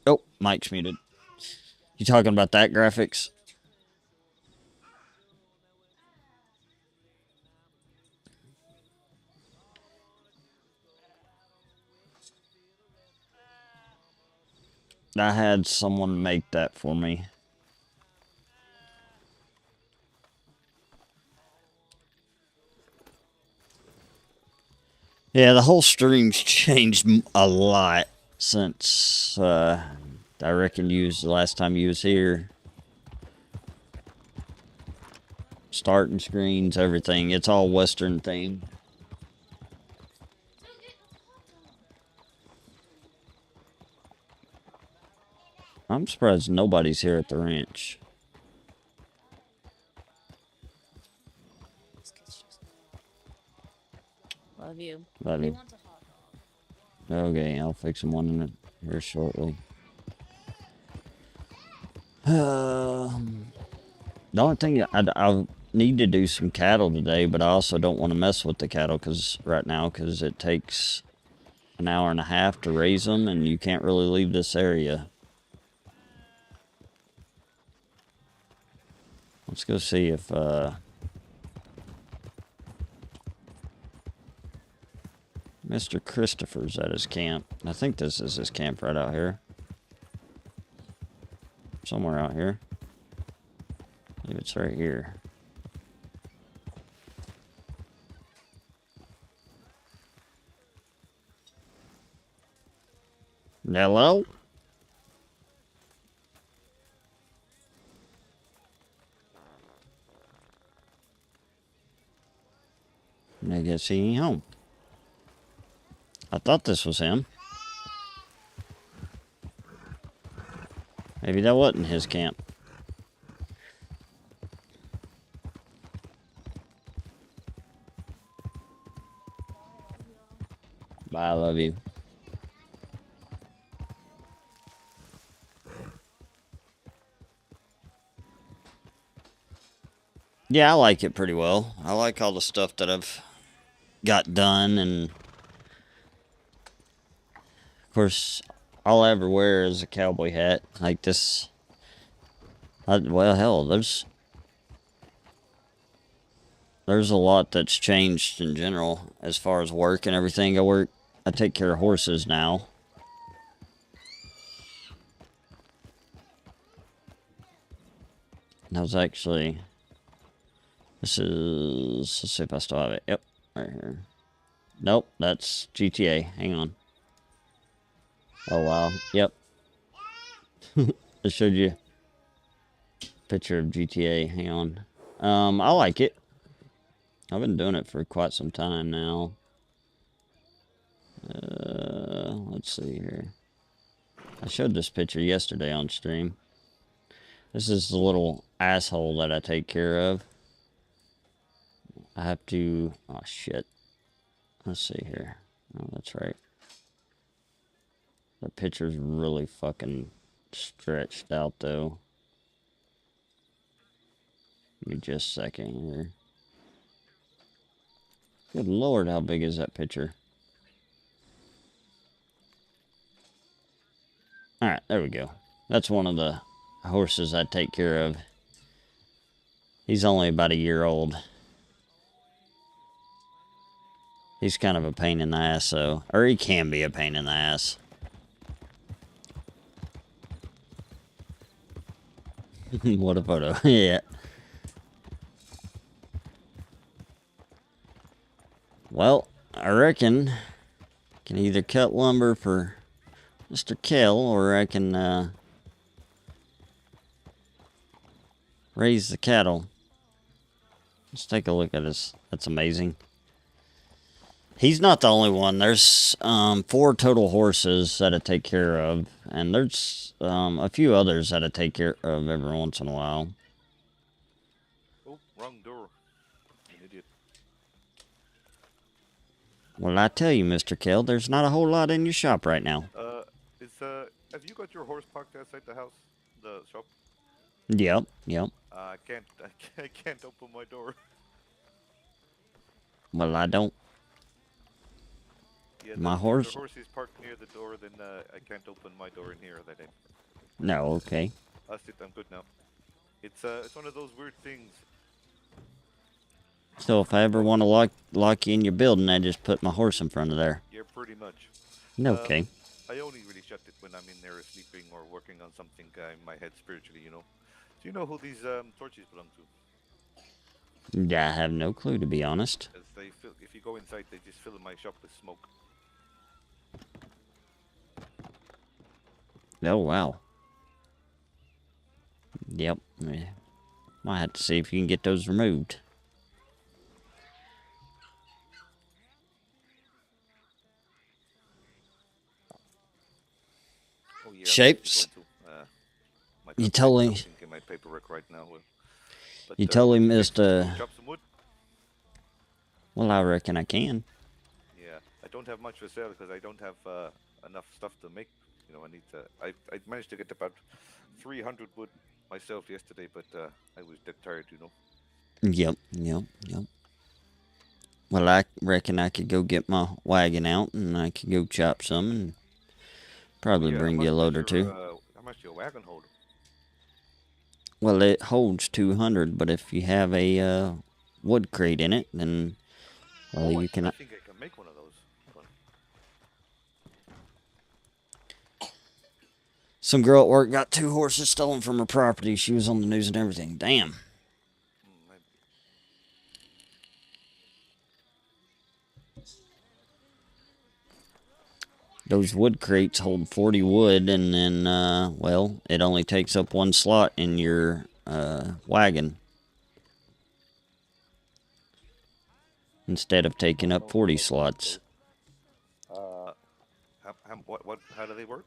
B: Oh, mic's muted. You talking about that graphics? I had someone make that for me. Yeah, the whole stream's changed a lot since I reckon you was the last time you was here. Starting screens, everything. It's all Western themed. I'm surprised nobody's here at the ranch.
S: Love you.
B: Love
S: He
B: you.
S: wants a hot dog.
B: Okay, I'll fix him one in here shortly. The only thing I need to do some cattle today, but I also don't want to mess with the cattle right now because it takes an hour and a half to raise them, and you can't really leave this area. Let's go see if Mr. Christopher's at his camp. I think this is his camp right out here. Somewhere out here. I believe it's right here. Hello? I guess he ain't home. I thought this was him. Maybe that wasn't his camp. Bye, I love you. Yeah, I like it pretty well. I like all the stuff that I've got done, and of course, all I ever wear is a cowboy hat like this. Well, hell, there's a lot that's changed in general as far as work and everything. I take care of horses now. And I was actually, let's see if I still have it. Yep, right here. Nope, that's GTA. Hang on. Oh, wow. Yep. I showed you a picture of GTA. Hang on. I like it. I've been doing it for quite some time now. Let's see here. I showed this picture yesterday on stream. This is the little asshole that I take care of. I have to... Oh, shit. Let's see here. Oh, that's right. The picture's really fucking stretched out, though. Give me just a second here. Good lord, how big is that picture? Alright, there we go. That's one of the horses I take care of. He's only about a year old. He's kind of a pain in the ass, though. Or he can be a pain in the ass. What a photo. Yeah. Well, I reckon I can either cut lumber for Mr. Kell, or I can raise the cattle. Let's take a look at this. That's amazing. He's not the only one. There's 4 total horses that I take care of, and there's a few others that I take care of every once in a while.
L: Oh, wrong door. You idiot.
B: Well, I tell you, Mr. Kell, there's not a whole lot in your shop right now.
L: Have you got your horse parked outside the house, the shop?
B: Yep.
L: I can't open my door.
B: Well, I don't.
L: Yeah,
B: My
L: if
B: horse?
L: the horse is parked near the door, then I can't open my door in here. That ain't.
B: No, okay.
L: That's it. I'm good now. It's one of those weird things.
B: So if I ever want to lock you in your building, I just put my horse in front of there.
L: Yeah, pretty much.
B: Okay.
L: I only really shut it when I'm in there sleeping or working on something in my head spiritually, you know. Do you know who these torches belong to?
B: Yeah, I have no clue, to be honest.
L: As they fill, if you go inside, they just fill my shop with smoke.
B: Oh, wow. Yep. Might have to see if you can get those removed.
L: Oh, yeah,
B: Shapes? You totally...
L: In my paperwork right now. But,
B: You totally
L: would
B: missed
L: chop some wood?
B: Well, I reckon I can.
L: Yeah, I don't have much for sale because I don't have enough stuff to make. You know, I need to. I managed to get about 300 wood myself yesterday, but I was dead tired, you know.
B: Yep. Well, I reckon I could go get my wagon out, and I could go chop some, and probably bring you a load or two.
L: How much do your wagon hold?
B: Well, it holds 200, but if you have a wood crate in it, then well, you can.
L: I think I can make one of those. Hold on.
B: Some girl at work got 2 horses stolen from her property. She was on the news and everything. Damn. Those wood crates hold 40 wood, and then, well, it only takes up 1 slot in your wagon. Instead of taking up 40 slots.
L: How do they work?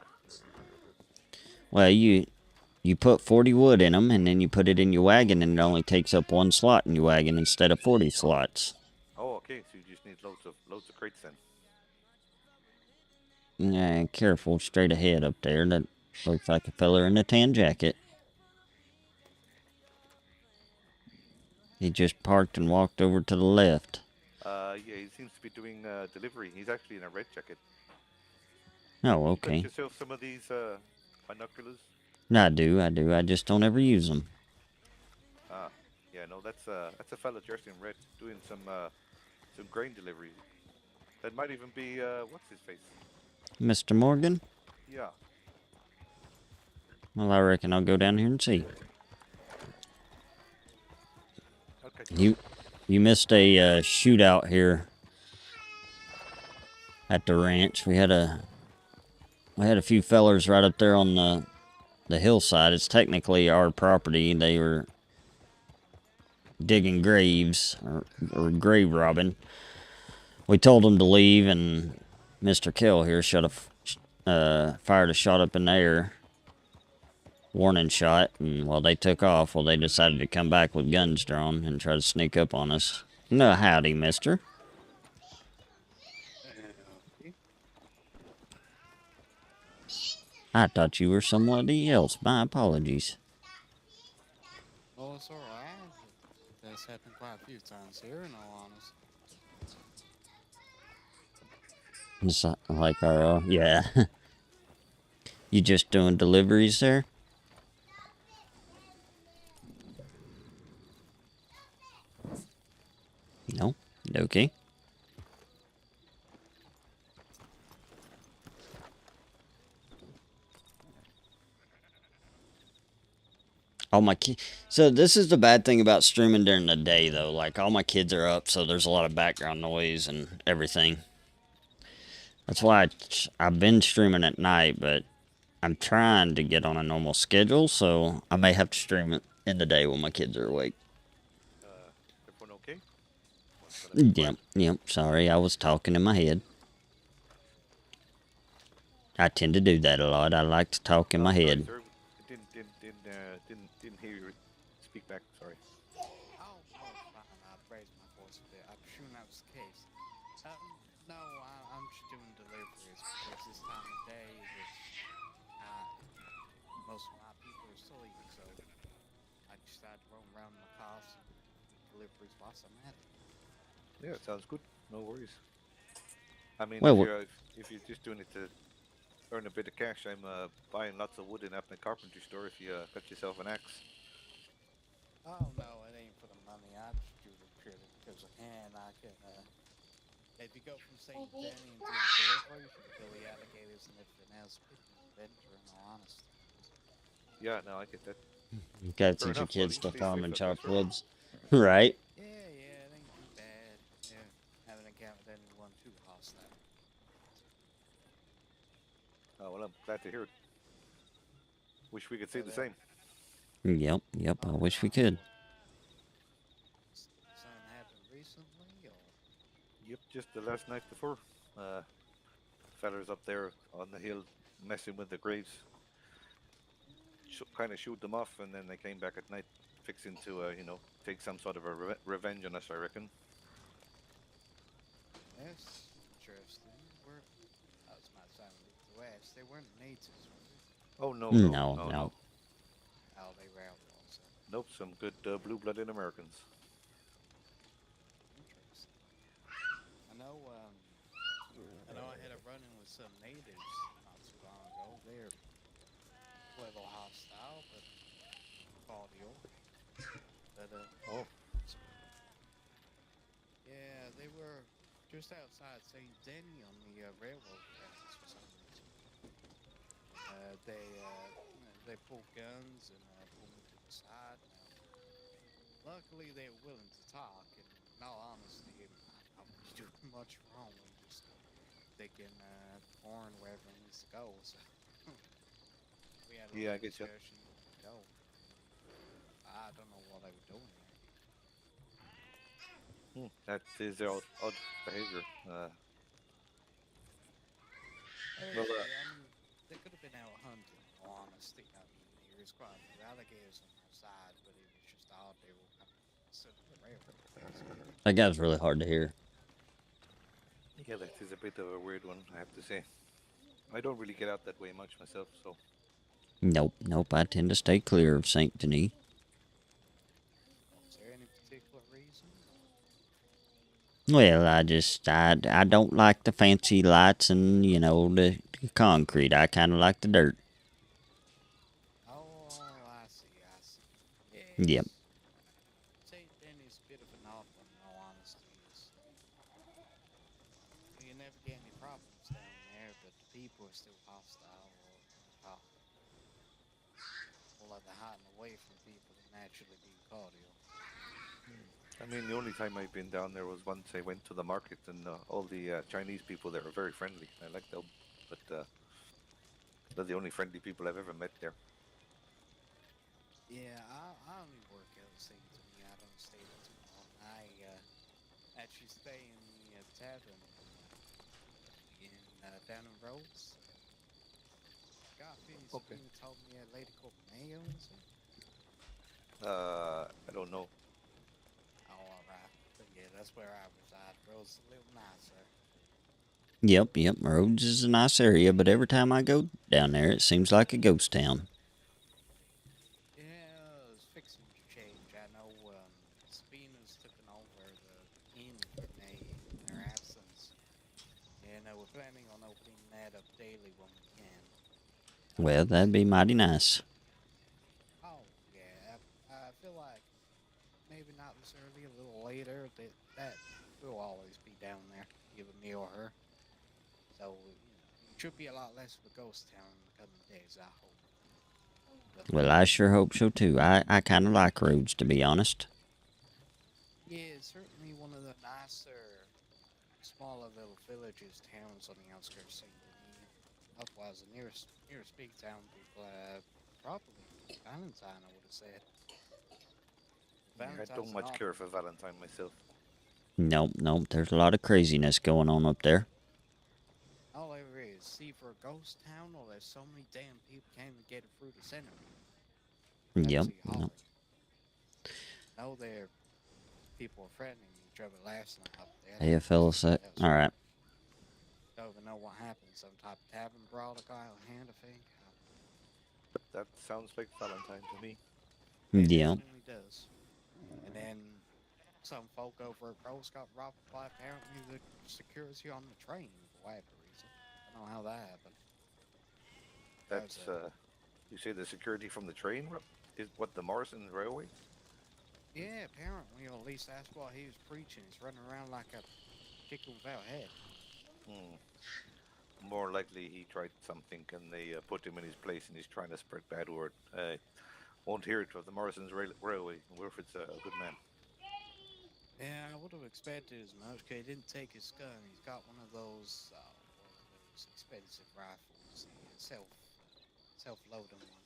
B: Well, you put 40 wood in them, and then you put it in your wagon, and it only takes up 1 slot in your wagon instead of 40 slots.
L: Oh, okay. So you just need loads of crates then.
B: Yeah, careful, straight ahead up there. That looks like a feller in a tan jacket. He just parked and walked over to the left.
L: Yeah, he seems to be doing delivery. He's actually in a red jacket.
B: Oh,
L: You
B: okay.
L: got yourself some of these binoculars?
B: I do. I just don't ever use them.
L: Ah, yeah, no, that's a fella dressed in red doing some grain delivery. That might even be what's his face?
B: Mr. Morgan?
L: Yeah.
B: Well, I reckon I'll go down here and see.
L: Okay.
B: You missed a shootout here at the ranch. We had a few fellers right up there on the hillside. It's technically our property. They were digging graves or grave robbing. We told them to leave, and Mr. Kell here fired a shot up in the air. Warning shot, and while they took off, they decided to come back with guns drawn and try to sneak up on us. No, howdy, mister. I thought you were somebody else. My apologies.
T: Oh, it's alright. That's happened quite a few times here, in all honesty.
B: It's like our, yeah. You just doing deliveries there? No? Okay. All my kids. So this is the bad thing about streaming during the day, though. Like all my kids are up, so there's a lot of background noise and everything. That's why I've been streaming at night, but I'm trying to get on a normal schedule, so I may have to stream it in the day when my kids are awake.
L: Everyone okay? What's gonna be
B: Yep,
L: quiet?
B: yep. Sorry, I was talking in my head. I tend to do that a lot. I like to talk in my
L: Sorry,
B: head.
L: sir. Didn't hear you speak back. Sorry.
T: Oh, no, it's fine. I raised my voice a bit. I'm sure that was the case. No, I'm just doing deliveries because this time of day is most of my people are asleep, so I decided to roam around in my cars and do deliveries whilst I'm at it.
L: Yeah, it sounds good. No worries. I mean,
B: Well,
L: if you're just doing it to earn a bit of cash, I'm buying lots of wood in the carpentry store. If you got yourself an axe.
T: Oh no, it ain't for the money. I just do it purely because I can. I can. If you go from St. Denny and doing deliveries, you can kill the alligators and everything else. Pretty an adventure, in all honesty.
L: Yeah, no, I get that.
B: You gotta
L: Fair
B: teach your
L: enough,
B: kids
L: buddy.
B: to
L: Stay
B: farm
L: safe
B: and
L: out there,
B: chop
L: sir.
B: woods. Right?
T: Yeah, it ain't too bad. Yeah, haven't encountered anyone too hostile.
L: Oh well, I'm glad to hear it. Wish we could say
T: But
L: the same.
B: Yep, I wish we could.
T: Something happened recently, or?
L: Yep, just the last night before. Fellas up there on the hill messing with the graves. Kind of shooed them off, and then they came back at night, fixing to, take some sort of a revenge on us, I reckon.
T: Yes, interesting. That's my sound of the West. They weren't natives, were they?
L: Oh, no.
B: No.
T: Oh, they were outlaws.
L: Nope, some good blue-blooded Americans.
T: Interesting. I know I had a run-in with some natives not too long ago. They're a little hostile, but cordial. But
L: oh,
T: yeah, they were just outside St. Denis on the railroad tracks for some reason. They pulled guns and pulled me to the side. Now, luckily they were willing to talk, and in all honesty, I don't really do much wrong. I'm just taking corn wherever it needs to go. So we had a
L: yeah, I
T: little
L: get you.
T: discussion. Go. I don't know what they were doing there.
L: That is their odd behavior.
T: Well, I mean, they could have been out hunting, in all honesty. I mean, there was quite a few alligators on our side, but it was just odd they were sitting on the railroad.
B: That guy's really hard to hear.
L: Yeah, that is a bit of a weird one, I have to say. I don't really get out that way much myself, so.
B: Nope. I tend to stay clear of St. Denis.
T: Is there any particular reason?
B: Well, I don't like the fancy lights and, the concrete. I kind of like the dirt.
T: Oh, I see.
B: Yep.
T: St. Denis is a bit of an odd one, in all honesty. You never get any problems down there, but the people are still hostile or like they're hiding away from people that naturally being cordial.
L: I mean, the only time I've been down there was once I went to the market, and all the Chinese people there are very friendly. I like them, but they're the only friendly people I've ever met there.
T: Yeah, I only work out of St. Denis. I don't stay there too long. I actually stay in the tavern in down in Rhodes.
L: Okay.
T: Sabina told me a lady called May owns it.
L: I don't know.
T: Oh, alright. But yeah, that's where I reside. Rhodes is a little nicer.
B: Yep. Rhodes is a nice area, but every time I go down there, it seems like a ghost town.
T: Yeah, it's fixing to change. I know Sabina's taken over the inn for May in her absence. And we're planning on opening that up daily when we can.
B: Well, that'd be mighty nice.
T: Oh, yeah. I feel like maybe not this early, a little later. That will always be down there, either me or her. So, it should be a lot less of a ghost town in the coming days, I hope.
B: Well, I sure hope so too. I kind of like roads, to be honest.
T: Yeah, it's certainly one of the nicer, smaller little villages, towns on the outskirts seem to me. Otherwise, the nearest big town would probably Valentine, I would have said.
L: Yeah, I
T: Valentine's
L: don't
T: an
L: much
T: odd
L: care
T: one.
L: for Valentine myself.
B: Nope, nope. There's a lot of craziness going on up there.
T: All there is, see, for a ghost town, or there's so many damn people can't even get it through the center.
B: Yep.
T: That's
B: Yep.
T: No, there people were threatening each other last night up there.
B: Hey, a fella sec. All right.
T: Don't even know what happened. Some type of tavern brawl, a guy on hand, I think.
L: That sounds like Valentine to me.
T: It
B: Yep.
T: definitely does. And then some folk over at Gross got robbed by apparently the security on the train for whatever reason. I don't know how that happened.
L: That's you say the security from the train is what, the Morrison Railway?
T: Yeah, apparently, or at least that's what he was preaching. He's running around like a chicken without a head.
L: More likely he tried something and they put him in his place and he's trying to spread bad word. Won't hear it of the Morrison's Railway. Wilfred's a good man.
T: Yeah, I would have expected as much, because he didn't take his gun. He's got one of those expensive rifles, the self-loading one,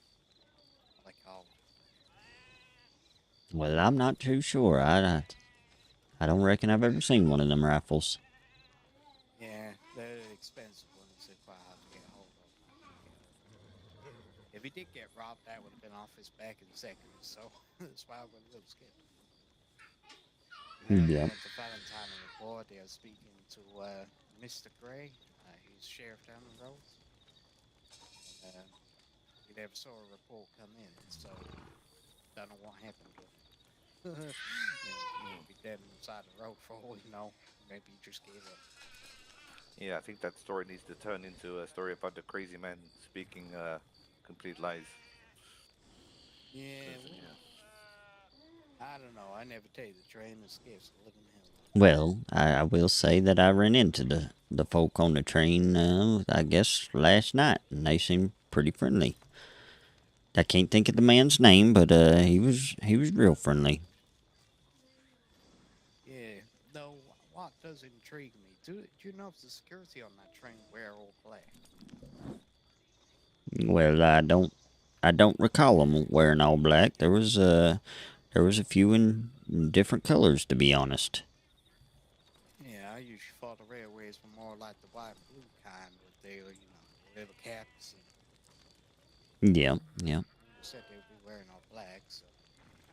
T: what they call it.
B: Well, I'm not too sure. I don't reckon I've ever seen one of them rifles.
T: Yeah, they're expensive ones. They're quite hard to get hold of. If he did get robbed, that would have been off his back in seconds, so that's why I was a little scared.
B: Yep.
T: Went to Valentine and report. They are speaking to Mr. Gray. He's sheriff down the road. And, we never saw a report come in, so don't know what happened to him. Be dead on the side of the road for all we know. Maybe he just gave up.
L: Yeah, I think that story needs to turn into a story about the crazy man speaking complete lies.
T: Yeah, I don't know. I never take the train. It scares the living hell.
B: Well, I will say that I ran into the folk on the train, I guess, last night, and they seemed pretty friendly. I can't think of the man's name, but he was real friendly.
T: Yeah, though, what does intrigue me? Do you know if the security on that train wear all black?
B: Well, I don't recall them wearing all black. There was a few in different colors, to be honest.
T: Yeah, I usually thought the railways were more like the white and blue kind with their, little caps.
B: Yeah, yeah.
T: You said they would be wearing all black, so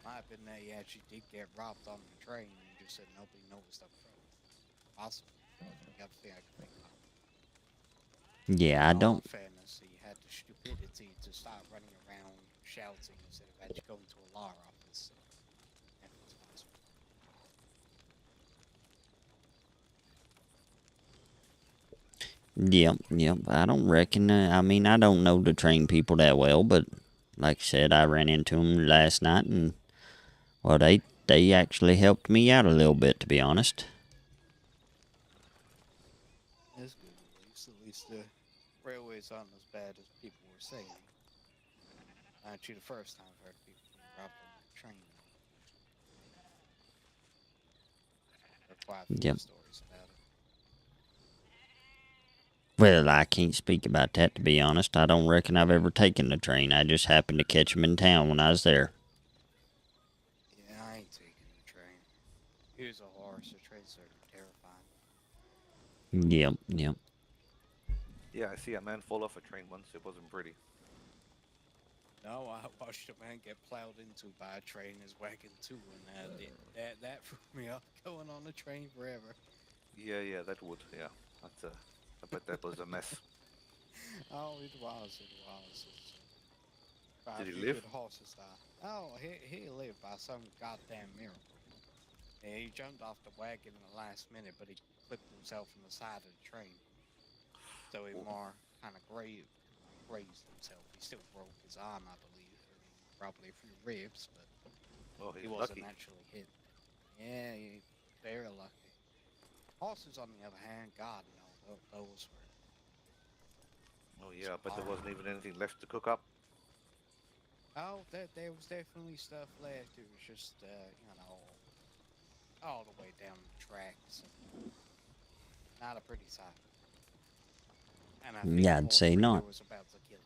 T: might have been that he actually did get robbed on the train and just said nobody noticed up front. Possible. Got a thing I can think of.
B: Yeah, I
T: In all
B: don't.
T: fairness, he had the stupidity to start running around shouting instead of actually going to a law office. That was possible.
B: Yep, yep. I don't reckon. I mean, I don't know the train people that well, but like I said, I ran into them last night, and well, they actually helped me out a little bit, to be honest.
T: That's good, at least. At least the railways aren't as bad as people were saying. Actually, the first time I've heard people being robbed on the train. There are quite a few
B: Yep.
T: stories about it.
B: Well, I can't speak about that, to be honest. I don't reckon I've ever taken the train. I just happened to catch 'em in town when I was there.
T: Yeah, I ain't taking the train. Here's a horse. The train's certainly terrifying.
B: Yep, yep.
L: Yeah, I see a man fall off a train once. It wasn't pretty.
T: No, I watched a man get plowed into by a train in his wagon too, and that threw me off going on the train forever.
L: Yeah, that would. Yeah, that's I bet that was a mess.
T: Oh, it was.
L: Did he
T: few
L: live?
T: good horses died. Oh, he lived by some goddamn miracle. Yeah, he jumped off the wagon in the last minute, but he clipped himself on the side of the train. So he more kind of grazed himself. He still broke his arm, I believe. I mean, probably a few ribs, but he wasn't
L: lucky.
T: actually hit. Yeah, he very lucky. Horses, on the other hand, God no, those were.
L: Oh yeah, but there wasn't even anything left to cook up.
T: Oh, there was definitely stuff left. It was just, you know, all the way down the tracks. Not a pretty sight. And I think
B: Yeah, I'd
T: horse
B: say
T: breeder
B: not.
T: was about to kill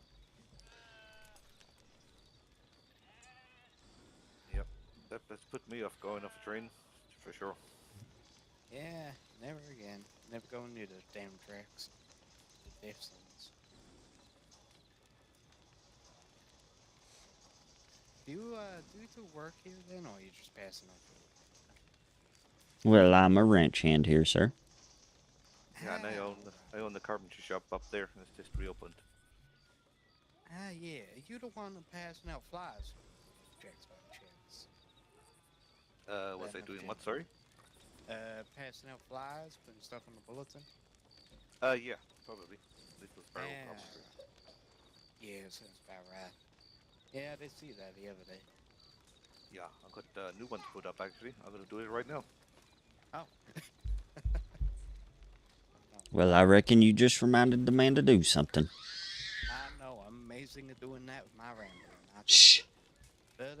T: him.
L: Yep. That's put me off going off a train, for sure.
T: Yeah, never again. Never going near those damn tracks. The death zones. Do you two work here then, or are you just passing over?
B: Well, I'm a ranch hand here, sir.
L: Yeah, and I own the carpentry shop up there, and it's just reopened.
T: Ah, yeah. You the one passing out flies for checks by chance?
L: Was
T: That
L: I
T: enough
L: doing what?
T: gentlemen.
L: Sorry.
T: Passing out flies, putting stuff in the bulletin.
L: Yeah, probably. This was barrel
T: Yeah,
L: carpentry.
T: yeah, sounds about right. Yeah, I did see that the other day.
L: Yeah, I've got new ones put up actually. I'm gonna do it right now.
T: Oh.
B: Well, I reckon you just reminded the man to do something.
T: I know, I'm amazing at doing that with my rambling.
B: Shh.
T: But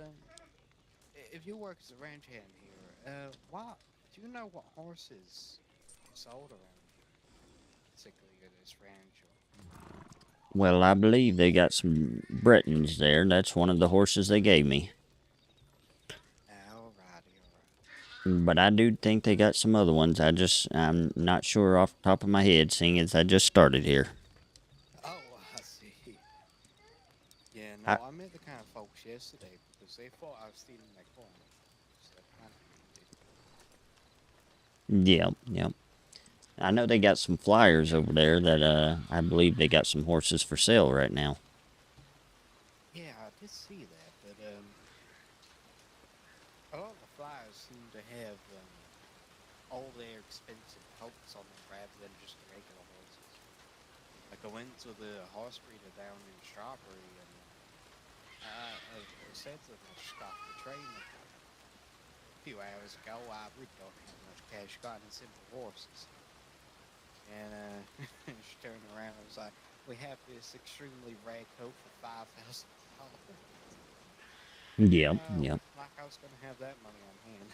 T: if you work as a ranch hand here, what do you know what horses are sold around here, particularly at this ranch?
B: Well, I believe they got some Bretons there. That's one of the horses they gave me. But I do think they got some other ones. I'm not sure off the top of my head, seeing as I just started here.
T: Oh, I see. Yeah,
B: I-
T: no, I met the kind of folks yesterday because they thought I was stealing their corn. So kind of
B: Yep, yep. I know they got some flyers over there that I believe they got some horses for sale right now.
T: Yeah, I did see that, but a lot of the flyers seem to have all their expensive coats on them rather than just the regular horses. Like I went to the horse breeder down in Strawberry and I said to them, I just got off the train a few hours ago. I really don't have much cash, got any simple horses. And she turned around and was like, we have this extremely rare coat for $5,000.
B: Yep, yep.
T: Like I was going to have that money on hand.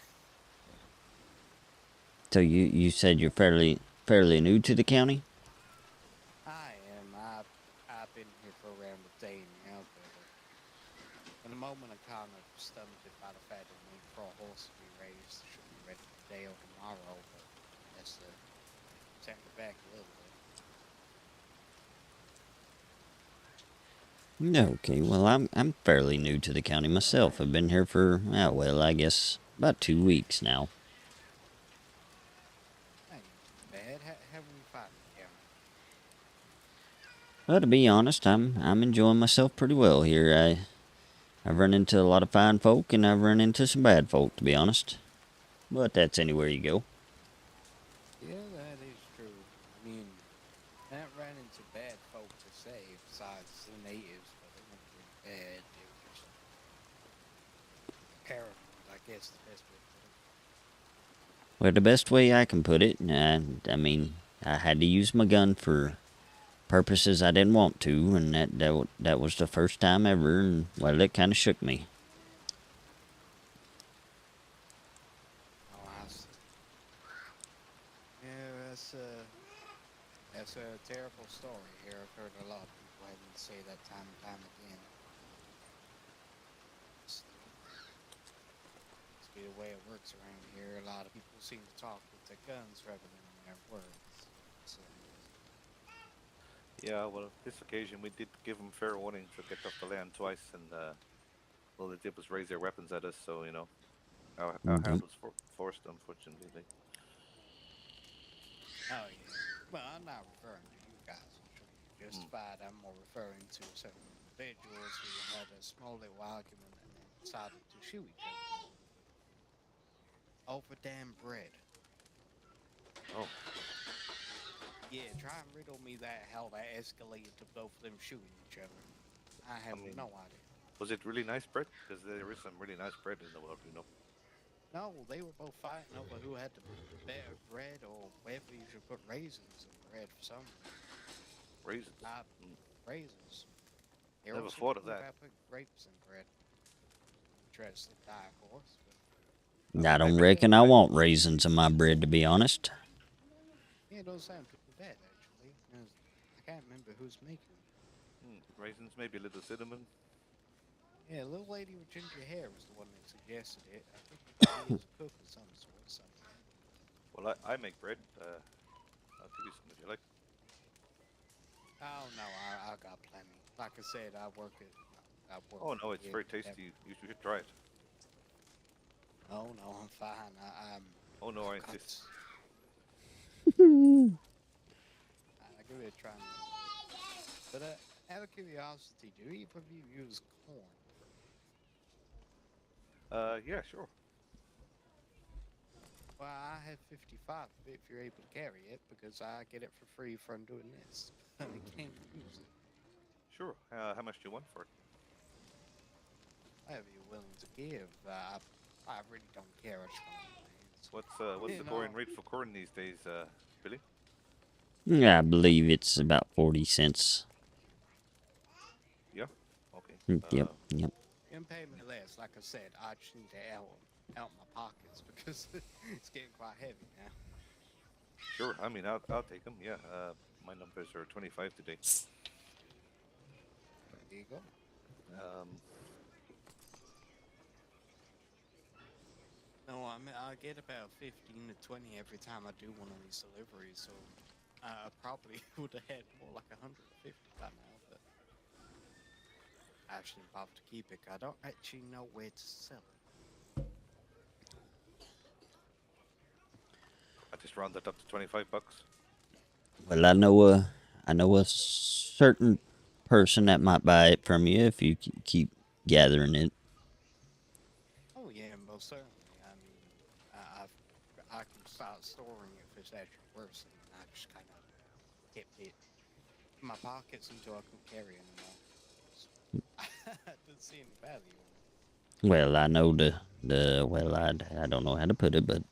B: So you said you're fairly new to the county?
T: I am. I've been here for around a day now, but in the moment I'm kind of stunned by the fact that I'm waiting for a horse to be raised. Should be ready today or tomorrow, but that's set me back a little bit.
B: Okay, well I'm fairly new to the county myself. I've been here for well, I guess about 2 weeks now.
T: Ain't bad. How are you finding the county?
B: Well, to be honest, I'm enjoying myself pretty well here. I've run into a lot of fine folk and I've run into some bad folk, to be honest. But that's anywhere you go.
T: Yeah, that is true. I mean, I haven't ran into bad folk to say, besides the natives, but they weren't really bad. They were just paranoid, I guess the best way to put it.
B: Well, the best way I can put it, I mean, I had to use my gun for purposes I didn't want to, and that was the first time ever, and well, it kind of shook me.
T: Oh, I see. Yeah, that's a terrible story here. I've heard a lot of people having to say that time and time again. It's be the way it works around here. A lot of people seem to talk with their guns rather than their words. So,
L: Yeah, well, this occasion we did give them fair warning to get off the land twice, and all they did was raise their weapons at us. So you know, our hand was forced, unfortunately.
T: oh yeah. Well, I'm not referring to you guys. I'm sure you're justified. I'm more referring to certain individuals who had a small little argument and then decided to shoot each other over damn bread.
L: Oh.
T: Yeah, try and riddle me that how that escalated to both of them shooting each other. I have no idea.
L: Was it really nice bread? Because there is some really nice bread in the world, you know.
T: No, they were both fighting over who had the better bread or whether you should put raisins in bread for some reason.
L: Raisins?
T: Raisins. They're
L: Never
T: also
L: thought of
T: cool
L: that.
T: about putting grapes in bread. Interesting dark horse, but
B: I don't reckon I want raisins in my bread, to be honest.
T: yeah, it does sound too bad actually. I can't remember who's making them.
L: Raisins, maybe a little cinnamon.
T: Yeah, a little lady with ginger hair was the one that suggested it. I think it could be as a cook of some sort. So.
L: Well, I make bread. I'll give you some if you like.
T: Oh no, I got plenty. Like I said, I work at. I work.
L: Oh no, it's
T: here
L: very
T: at
L: tasty. You should try it.
T: Oh no, I'm fine. I'm.
L: Oh no, I insist.
T: I give it a try. But out of curiosity, do either of you use corn?
L: Yeah, sure.
T: Well, I have 55 if you're able to carry it because I get it for free from doing this. I can't use it.
L: Sure. How much do you want for it?
T: Whatever you're willing to give. I really don't care. I just want it in my hands.
L: What's the going rate for corn these days, Billy?
B: Yeah, I believe it's about 40 cents.
L: Yeah. Okay.
B: Yep.
T: You can pay me less. Like I said, I just need to out my pockets because it's getting quite heavy now.
L: Sure. I mean, I'll take them. Yeah. My numbers are 25 today.
T: There you go. No, I get about 15 to 20 every time I do one of these deliveries, so I probably would have had more like 150 by now, but I actually about to keep it. I don't actually know where to sell it.
L: I just rounded up to 25 bucks.
B: Well, I know a certain person that might buy it from you if you keep gathering it.
T: Oh yeah, most certainly. I mean, I can start storing it if it's actually worse, and I just kind of kept it in my pockets until I couldn't carry it anymore. I didn't see any value in it.
B: Well, I know well, I don't know how to put it, but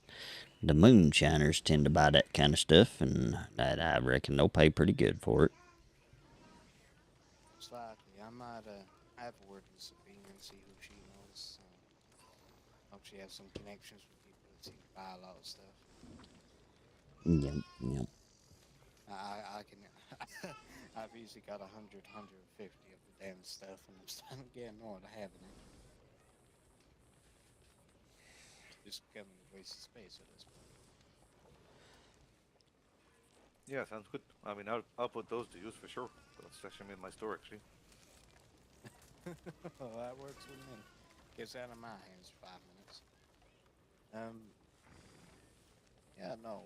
B: the moonshiners tend to buy that kind of stuff, and I reckon they'll pay pretty good for it.
T: Most likely, I might have a word with Sabine and see who she knows. Hope she has some connections with people that seem to buy a lot of stuff.
B: Yep.
T: I can. I've easily got 100, 150 of the damn stuff, and I'm starting to get annoyed of having it. Just becoming a waste of space at this point.
L: Yeah, sounds good. I mean, I'll put those to use for sure. I'll stash them in my store actually.
T: Well, that works with me. Gets out of my hands for 5 minutes. Yeah, no.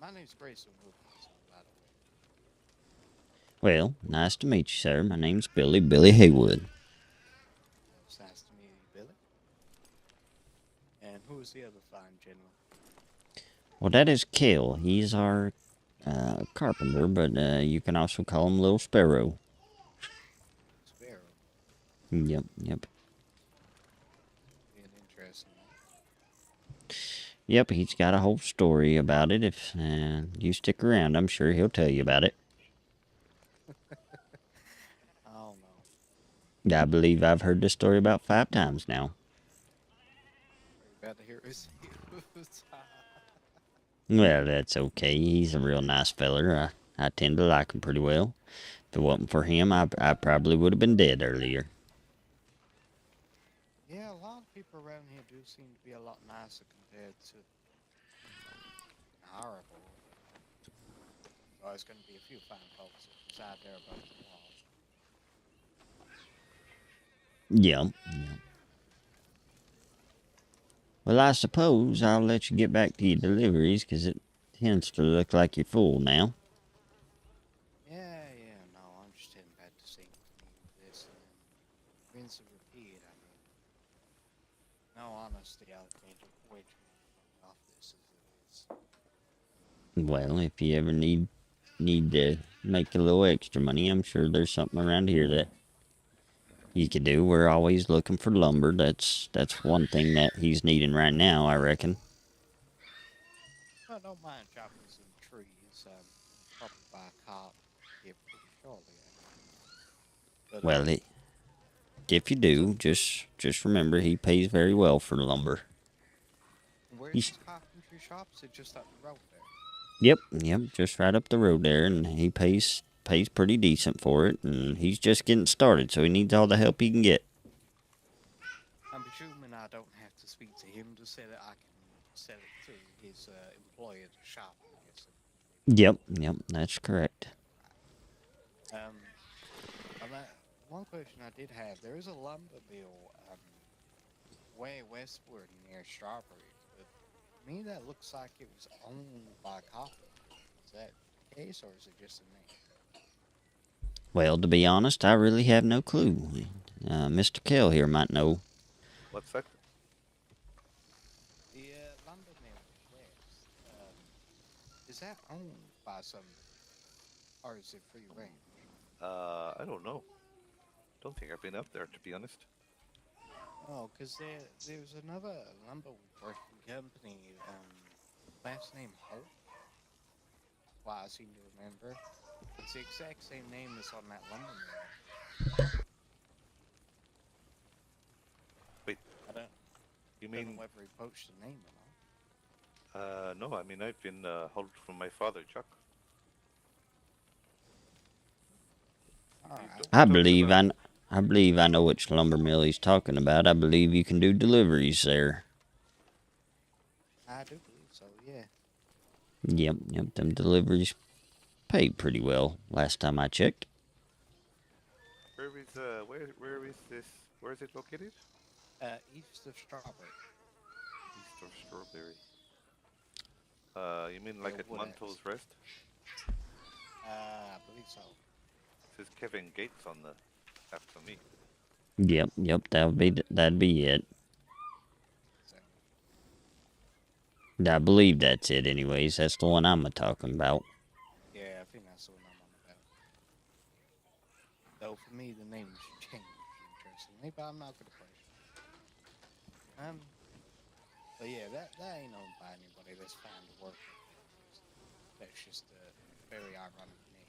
T: My name's Grayson Wilkinson, by the way.
B: Well, nice to meet you, sir. My name's Billy Haywood.
T: It's nice to meet you, Billy. And who is the other fine gentleman?
B: Well, that is Kel. He's our carpenter, but you can also call him Little Sparrow.
T: Sparrow.
B: Yep.
T: Interesting.
B: Yep, he's got a whole story about it. If you stick around, I'm sure he'll tell you about it.
T: Oh, no.
B: I believe I've heard this story about 5 times now.
T: Are you about to hear his
B: Well, that's okay. He's a real nice feller. I tend to like him pretty well. If it wasn't for him, I probably would have been dead earlier.
T: Yeah, a lot of people around here do seem to be a lot nicer compared to horrible. There's going to be a few fine folks that reside there above the wall.
B: Yep. Well, I suppose I'll let you get back to your deliveries, because it tends to look like you're full now.
T: Yeah, no, I'm just heading back to St. Clean this and then rinse and repeat. I mean, no, honestly, I've made way too much money off this as it is.
B: Well, if you ever need to make a little extra money, I'm sure there's something around here that you could do. We're always looking for lumber. That's one thing that he's needing right now, I reckon.
T: I don't mind chopping some trees. Probably buy a cart here pretty shortly. But,
B: Well, If you do, just remember he pays very well for lumber.
T: Where's
B: He's,
T: his carpentry shop? Is it just up the road there?
B: yep, just right up the road there, and he pays pretty decent for it, and he's just getting started, so he needs all the help he can get.
T: I'm presuming I don't have to speak to him to say that I can sell it to his employer at the shop, I'm guessing.
B: Yep, that's correct.
T: One question I did have, there is a lumber mill way westward near Strawberries, but to me that looks like it was owned by Copper. Is that the case, or is it just a name?
B: Well, to be honest, I really have no clue. Mr. Kell here might know.
L: What's that?
T: The lumber mill west, is that owned by somebody, or is it free range?
L: I don't know. Don't think I've been up there, to be honest.
T: Oh, because there's another lumber working company, last name Holt. Well, I seem to remember. It's the exact same name as on that lumber mill.
L: Wait.
T: I don't.
L: You
T: Don't
L: mean?
T: know whether he poached the name or not.
L: No. I mean, I've been hold from my father, Chuck.
B: I believe I know which lumber mill he's talking about. I believe you can do deliveries there.
T: I do believe so, yeah.
B: Yep, them deliveries pay pretty well last time I checked.
L: Where is this? Where is it located?
T: East of Strawberry.
L: East of Strawberry. You mean like at Monto's Rest?
T: I believe so.
L: It says Kevin Gates on the app for me.
B: Yep, that'd be it. I believe that's it anyways. That's the one I'm talking about.
T: Yeah, I think that's the one I'm on about. Though for me, the name should change, interestingly, but I'm not going to question. But yeah, that ain't owned by anybody that's found to work. That's just a very ironic name.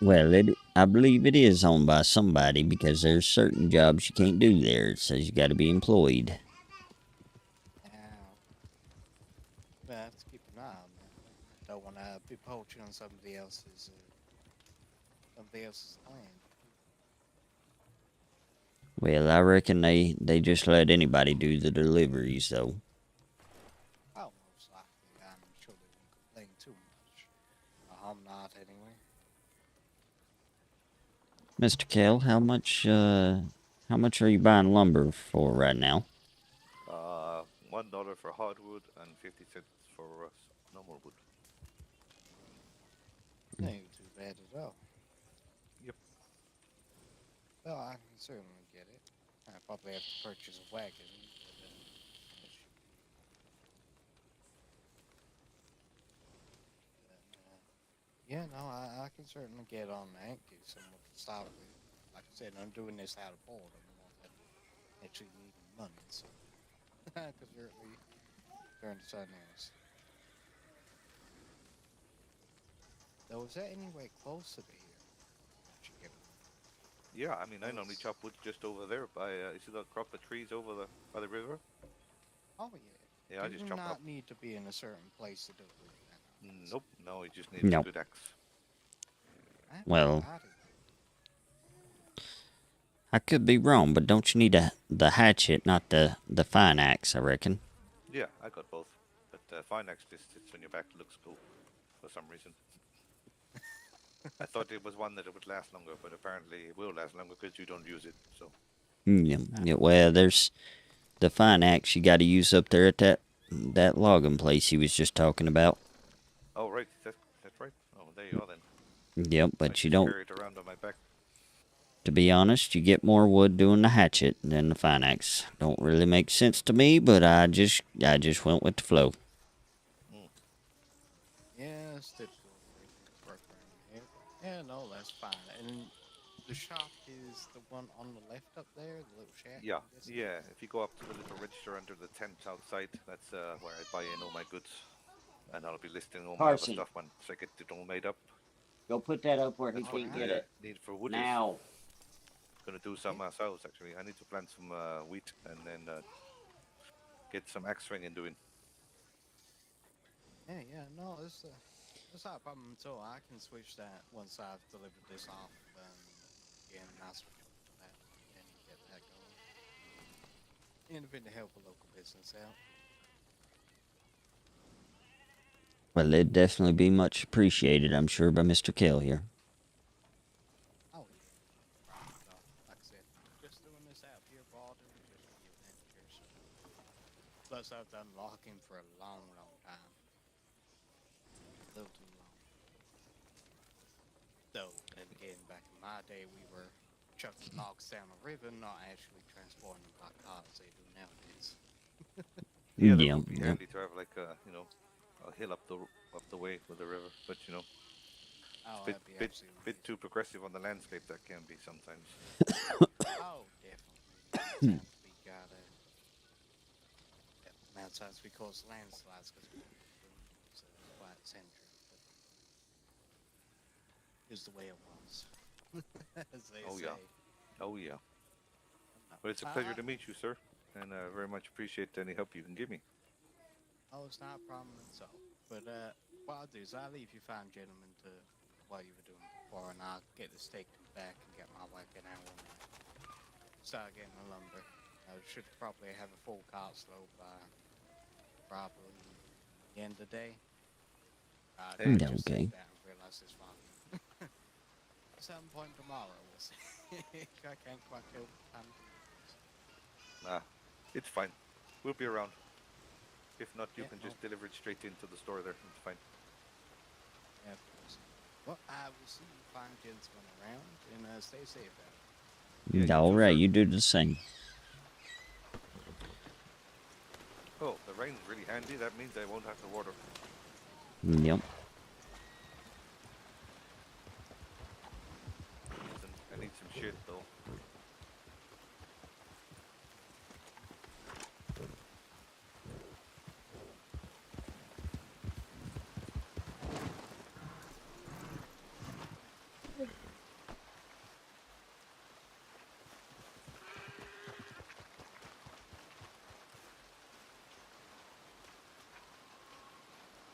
B: Well, I believe it is owned by somebody because there's certain jobs you can't do there. It says you got to be employed.
T: Well, I have to keep an eye on that. Don't want to be poaching on somebody else's land.
B: Well, I reckon they just let anybody do the deliveries, though.
T: Oh, most likely. I'm sure they won't complain too much. I'm not, anyway.
B: Mr. Kell, how much are you buying lumber for right now?
L: $1 for hardwood and 50 cents for normal wood.
T: Ain't too bad at all.
L: Yep.
T: Well, I can certainly get it. I probably have to purchase a wagon, yeah, no, I can certainly get on that, get someone to start with. Like I said, I'm doing this out of boredom more than actually needing money, so I could certainly turn to something else. Though, is there anywhere closer to here?
L: Yeah, I mean, I normally chop wood just over there by, you see that crop of trees over by the river?
T: Oh, yeah.
L: Yeah, I just chop
T: not
L: up.
T: need to be in a certain place to do it.
L: Nope, no, you just need a good axe.
B: Well, I could be wrong, but don't you need the hatchet, not the fine axe, I reckon?
L: Yeah, I got both. But fine axe just sits on your back, looks cool for some reason. I thought it was one that it would last longer, but apparently it will last longer because you don't use it, so.
B: Yeah, well, there's the fine axe you got to use up there at that logging place he was just talking about.
L: Oh, right, that's right. Oh, there you are then.
B: Yep, but you don't.
L: Carry it around on my back.
B: To be honest, you get more wood doing the hatchet than the fine axe. Don't really make sense to me, but I just went with the flow.
T: Yeah, it's typical work around here. But yeah, no, that's fine. And the shop is the one on the left up there, the little shack?
L: Yeah. If you go up to the little register under the tent outside, that's where I buy in all my goods. And I'll be listing all my other stuff once I get it all made up.
B: Go put that up where
L: That's
B: he
L: what
B: can get it.
L: Need for wood
B: now.
L: Gonna do some ourselves actually. I need to plant some wheat and then get some axe swinging doing.
T: Yeah, no, it's not a problem at all. I can switch that once I've delivered this off and master that and get that going. Anything to help a local business out.
B: Well, it'd definitely be much appreciated, I'm sure, by Mr. Kell here.
T: Oh yeah. So, like I said, just doing this out here border just for you ventures. Plus, I've done logging for a long time. A little too long. Though, then again, back in my day, we were chucking logs down the river, not actually transporting them by car as they do nowadays.
L: Yeah, that would be handy to have like a a hill up the way with the river, but you know.
T: Oh,
L: It's
T: that'd be
L: bit too progressive on the landscape. That can be sometimes.
T: Oh, definitely. Sometimes we cause landslides because we it's quite centric, but is the way it was, as they
L: Oh
T: say.
L: yeah, oh yeah. But it's a pleasure to meet you, sir, and very much appreciate any help you can give me.
T: Oh, it's not a problem at all. But what I'll do is I'll leave you fine gentlemen to what you were doing before, and I'll get the stake back and get my wagon out and start getting the lumber. I should probably have a full cart load by probably the end of the day. I just
B: Okay.
T: said that and realized it's foggy. Some point tomorrow, we'll see. I can't quite tell the time.
L: Nah, it's fine. We'll be around. If not, you
T: Yeah,
L: can just deliver it straight into the store there. It's fine.
T: Yeah, of course. Well, I will see you fine gentlemen around, and stay safe out.
B: All right, you do the same.
L: Oh, the rain's really handy. That means I won't have to water.
B: Yep.
L: I need some shit though.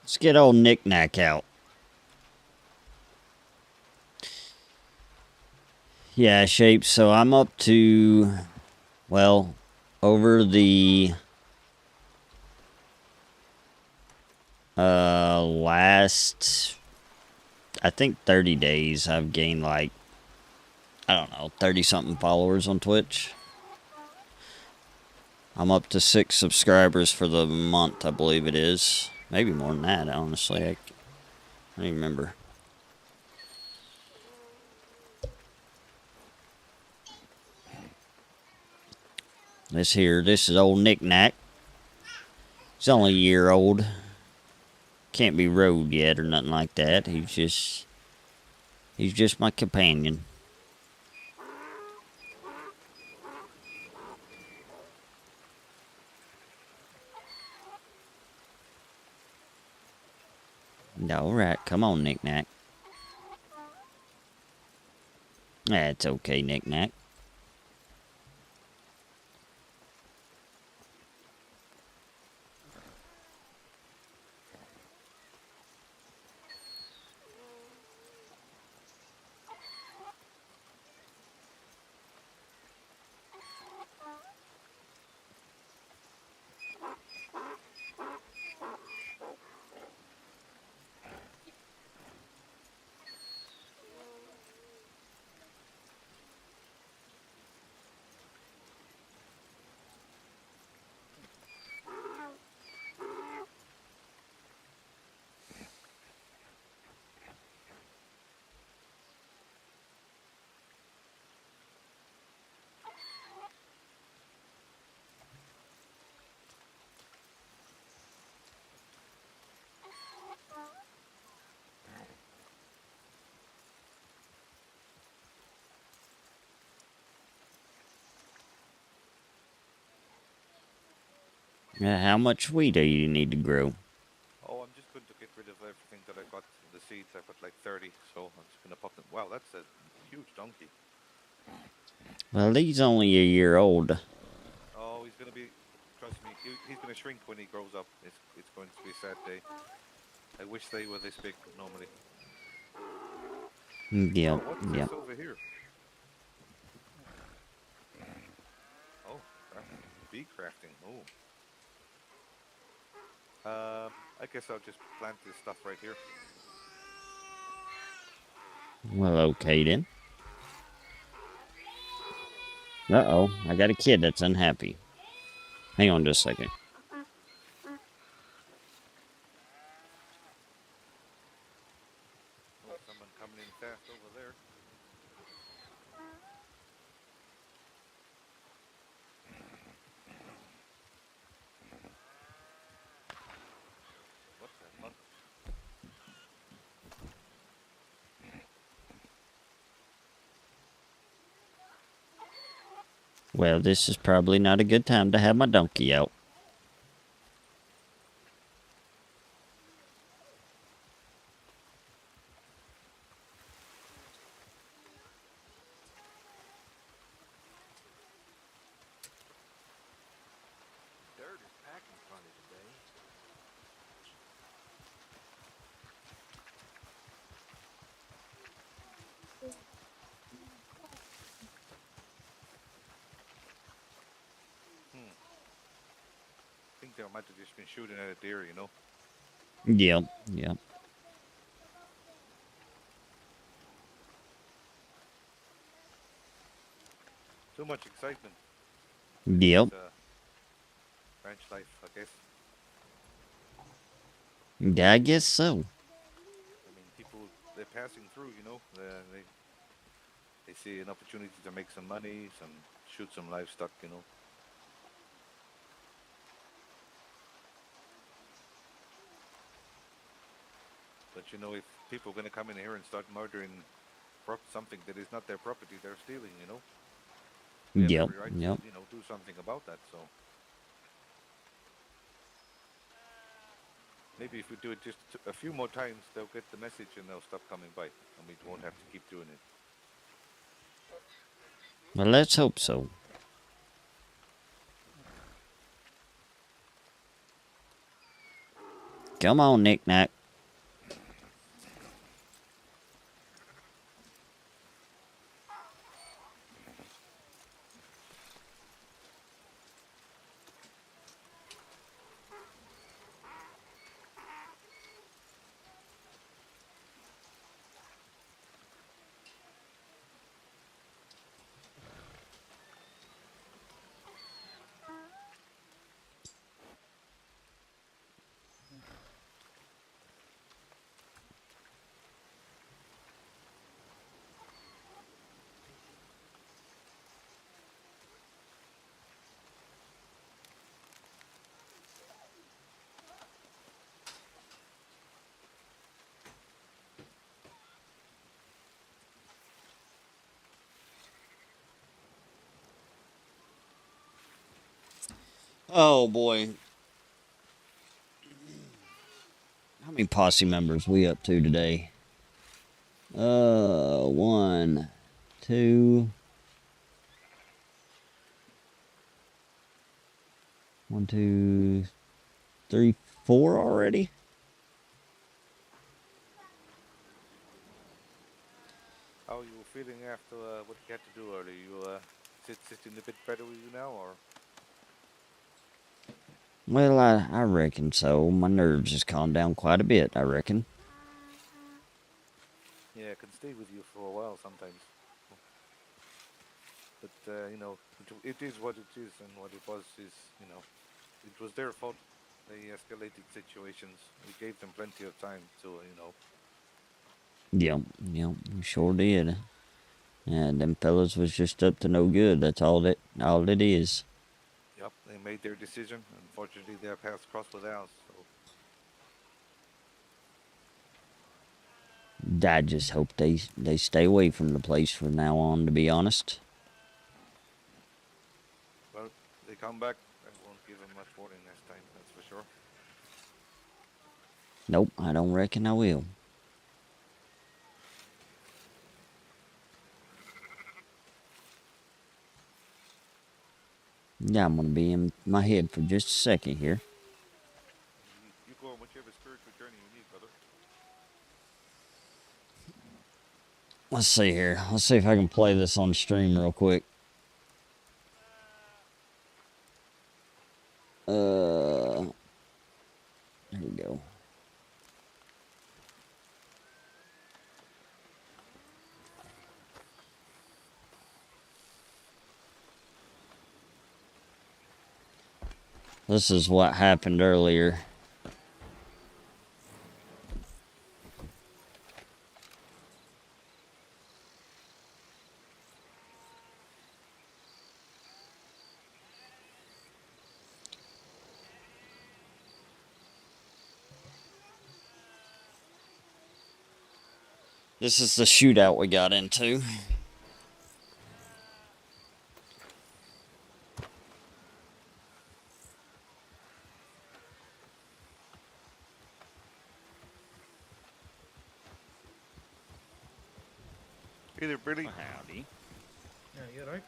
B: Let's get old Knick-Knack out. Yeah, Shape, so I'm up to, well, over the last, I think 30 days, I've gained like, I don't know, 30-something followers on Twitch. I'm up to 6 subscribers for the month, I believe it is. Maybe more than that, honestly. I don't even remember. This is old Knick-Knack. He's only a year old. Can't be rode yet or nothing like that. He's just my companion. Alright, come on, Knick-Knack. That's okay, Knick-Knack. How much wheat do you need to grow?
L: Oh, I'm just going to get rid of everything that I got. The seeds, I got like 30, so I'm just gonna pop them. Wow, that's a huge donkey.
B: Well, he's only a year old.
L: Oh, he's gonna be. Trust me, he's gonna shrink when he grows up. It's going to be a sad day. I wish they were this big normally.
B: Yep,
L: Oh, what's
B: yep.
L: this over here? Oh, crafting. Bee crafting. Oh. I guess I'll just plant this stuff right here.
B: Well, okay then. Uh-oh, I got a kid that's unhappy. Hang on just a second.
L: Oh, someone coming in fast over there. What the fuck?
B: Well, this is probably not a good time to have my donkey out.
U: Dirt is packing funny today.
L: I think they might have just been shooting at a deer, you know?
B: Yep, yep.
L: Too much excitement.
B: Yep.
L: It's, ranch life, I guess.
B: I guess so.
L: I mean, people, they're passing through, you know? They see an opportunity to make some money, shoot some livestock, you know? But you know, if people are going to come in here and start murdering something that is not their property, they're stealing, you know? They have
B: Yep,
L: every right
B: yep.
L: to, do something about that, so. Maybe if we do it just a few more times, they'll get the message and they'll stop coming by, and we won't have to keep doing it.
B: Well, let's hope so. Come on, Knick-Knack. Oh, boy. How many posse members we up to today? 1, 2... 1, 2, 3, 4 already?
L: How are you feeling after what you had to do earlier? You sitting a bit better with you now, or?
B: Well, I reckon so. My nerves has calmed down quite a bit, I reckon.
L: Yeah, it can stay with you for a while sometimes. But, it is what it is, and what it was is, it was their fault. They escalated situations. We gave them plenty of time to,
B: Yep, we sure did. And them fellas was just up to no good. That's all it is.
L: Yep, they made their decision. Unfortunately, their paths crossed with ours, so.
B: I just hope they stay away from the place from now on, to be honest.
L: Well, they come back. I won't give them much warning next time, that's for sure.
B: Nope, I don't reckon I will. Yeah, I'm gonna be in my head for just a second here.
L: You go on whichever spiritual journey you need, brother.
B: Let's see here. Let's see if I can play this on stream real quick. There we go. This is what happened earlier. This is the shootout we got into.
L: Hey there, Billy.
B: Howdy.
I: Yeah, you're right.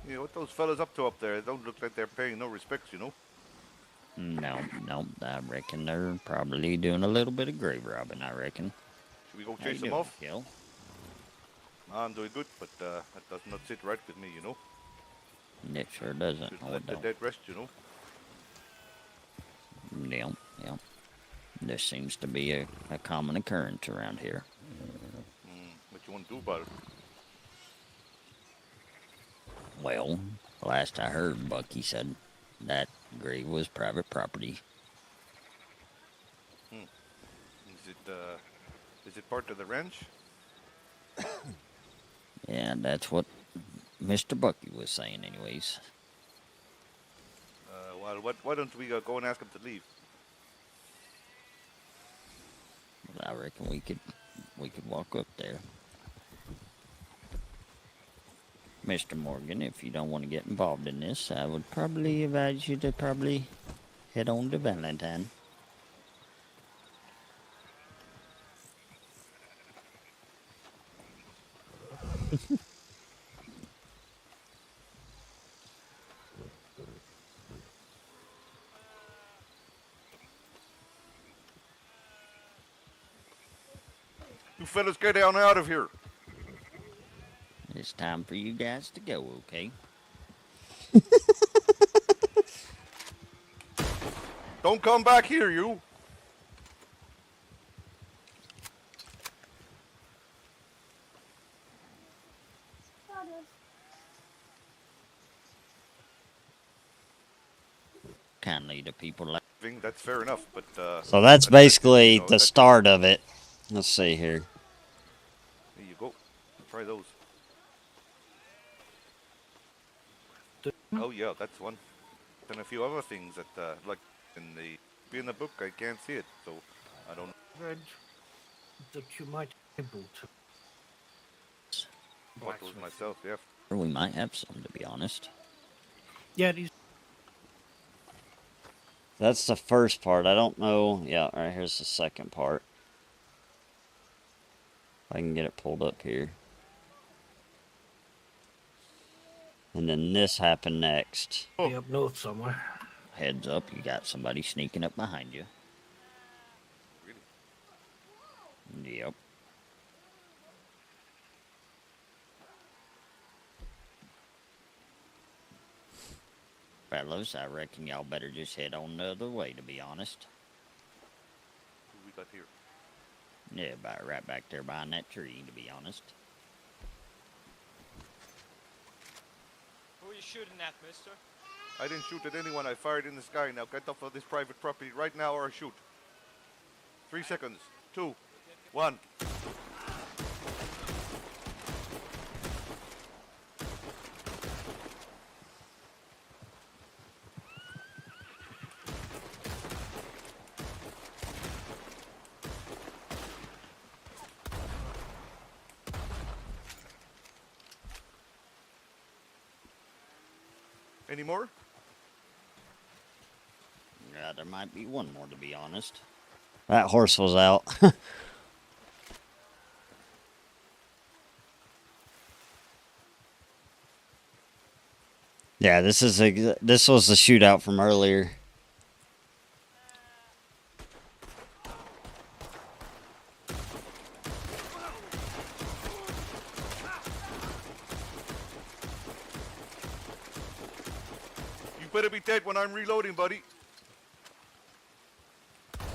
L: Yeah, what those fellas up to up there? They don't look like they're paying no respects, you know.
B: No, I reckon they're probably doing a little bit of grave robbing, I reckon.
L: Should we go
B: How you
L: chase them
B: doing,
L: off?
B: Gil?
L: I'm doing good, but that does not sit right with me, you know.
B: It sure doesn't.
L: Should
B: No,
L: let
B: it
L: the
B: don't.
L: dead rest, you know.
B: Yeah. This seems to be a common occurrence around here.
L: What you want to do about it?
B: Well, last I heard, Bucky said that grave was private property.
L: Is it part of the ranch?
B: Yeah, that's what Mr. Bucky was saying anyways.
L: Well, why don't we go and ask him to leave?
B: I reckon we could walk up there. Mr. Morgan, if you don't want to get involved in this, I would probably advise you to probably head on to Valentine.
L: You fellas get down out of here.
B: It's time for you guys to go, okay?
L: Don't come back here, you.
B: Kindly to people like...
L: That's fair enough, but
B: So that's basically the start of it. Let's see here.
L: There you go. Try those. Oh yeah, that's one. And a few other things that, like in the book, I can't see it, so I don't know.
I: Read that you might be able to.
L: Bought those myself, yeah.
B: Or we might have some, to be honest.
I: Yeah, these.
B: That's the first part. I don't know. Yeah, right here's the second part. If I can get it pulled up here. And then this happened next.
I: Be up north somewhere.
B: Heads up, you got somebody sneaking up behind you.
L: Really?
B: Yep. Fellas, I reckon y'all better just head on the other way, to be honest.
L: Who we got here?
B: Yeah, right back there behind that tree, to be honest.
D: Who are you shooting at, mister?
L: I didn't shoot at anyone. I fired in the sky. Now get off of this private property right now or I shoot. 3 seconds. 2, 1. Any more?
B: Yeah, there might be one more, to be honest. That horse was out. Yeah, this was the shootout from earlier.
L: You better be dead when I'm reloading, buddy.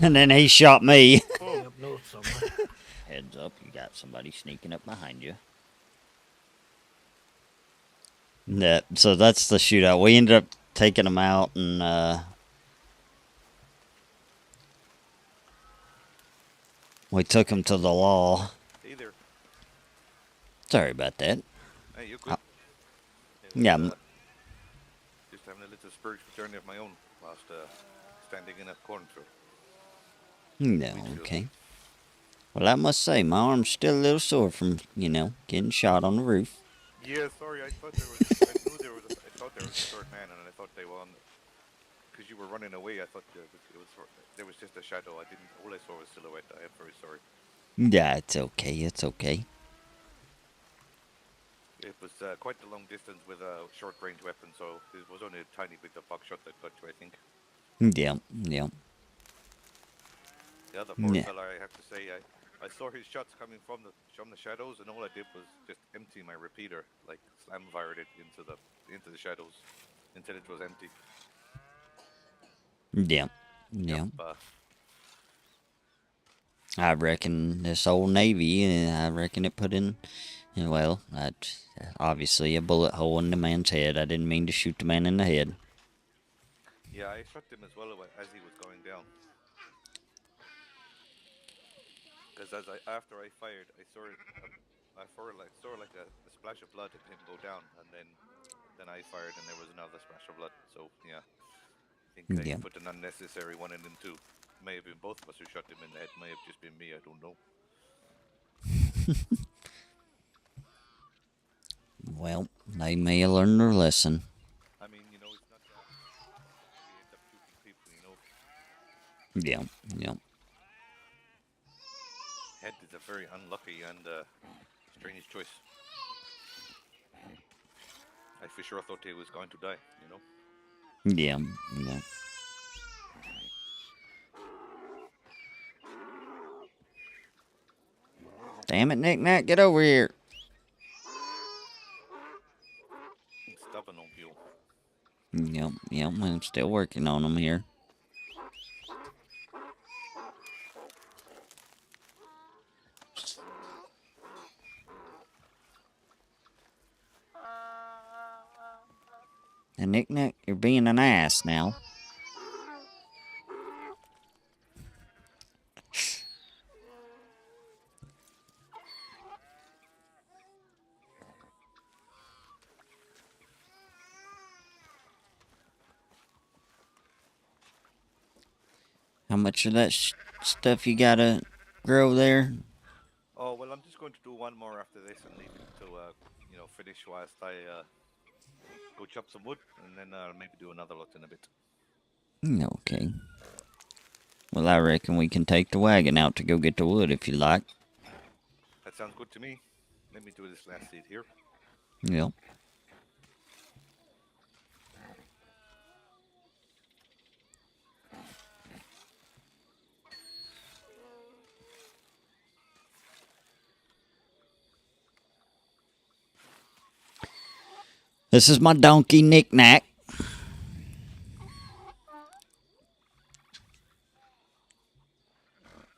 B: And then he shot me.
I: Up north somewhere.
B: Heads up, you got somebody sneaking up behind you. Yeah, so that's the shootout. We ended up taking them out, and we took them to the law.
L: Hey there.
B: Sorry about that.
L: Hey, you're good.
B: Yeah.
L: Just having a little spiritual journey of my own whilst standing in a cornfield.
B: No, okay. Well, I must say, my arm's still a little sore from, getting shot on the roof.
L: Yeah, sorry. I thought there was. I thought there was a third man, and I thought they were on. Because you were running away, I thought there was just a shadow. I didn't. All I saw was silhouette. I am very sorry.
B: Yeah, it's okay. It's okay.
L: It was quite a long distance with a short-range weapon, so it was only a tiny bit of buckshot that got you, I think.
B: Yeah, yeah.
L: The other poor
B: Yeah.
L: fella, I have to say, I saw his shots coming from the shadows, and all I did was just empty my repeater, like slam fired it into the shadows until it was empty.
B: Yeah, yeah.
L: Yep,
B: I reckon this old Navy, I reckon it put in, well, obviously a bullet hole in the man's head. I didn't mean to shoot the man in the head.
L: yeah, I shot him as well as he was going down. Because after I fired, I saw like a splash of blood and him go down, and then I fired and there was another splash of blood. So yeah, I think I
B: Yeah.
L: put an unnecessary one in him too. May have been both of us who shot him in the head. May have just been me. I don't know.
B: Well, they may have learned their lesson.
L: I mean, it's not we end up shooting people,
B: Yeah, yeah.
L: Head is a very unlucky and strange choice. I for sure thought he was going to die.
B: Yeah, yeah. Damn it, Nick Nack, get over here.
L: Stubborn on you.
B: Yep, yep, I'm still working on them here. And Nick Nack, you're being an ass now. How much of that stuff you gotta grow there?
L: Oh well, I'm just going to do one more after this and leave it to finish whilst I go chop some wood, and then I'll maybe do another lot in a bit.
B: Okay. Well, I reckon we can take the wagon out to go get the wood if you like.
L: That sounds good to me. Let me do this last seed here.
B: Yep. This is my donkey, Nick Nack.
L: I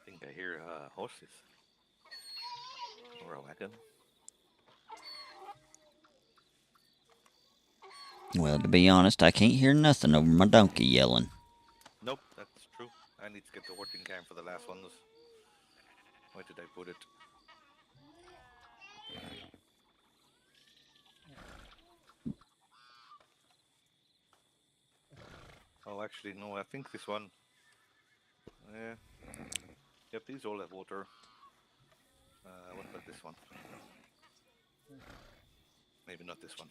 L: think I hear horses. Or a wagon.
B: Well, to be honest, I can't hear nothing over my donkey yelling.
L: Nope, that's true. I need to get the watering can for the last ones. Where did I put it? Oh, actually, no, I think this one. Yep, these all have water. What about this one? Maybe not this one.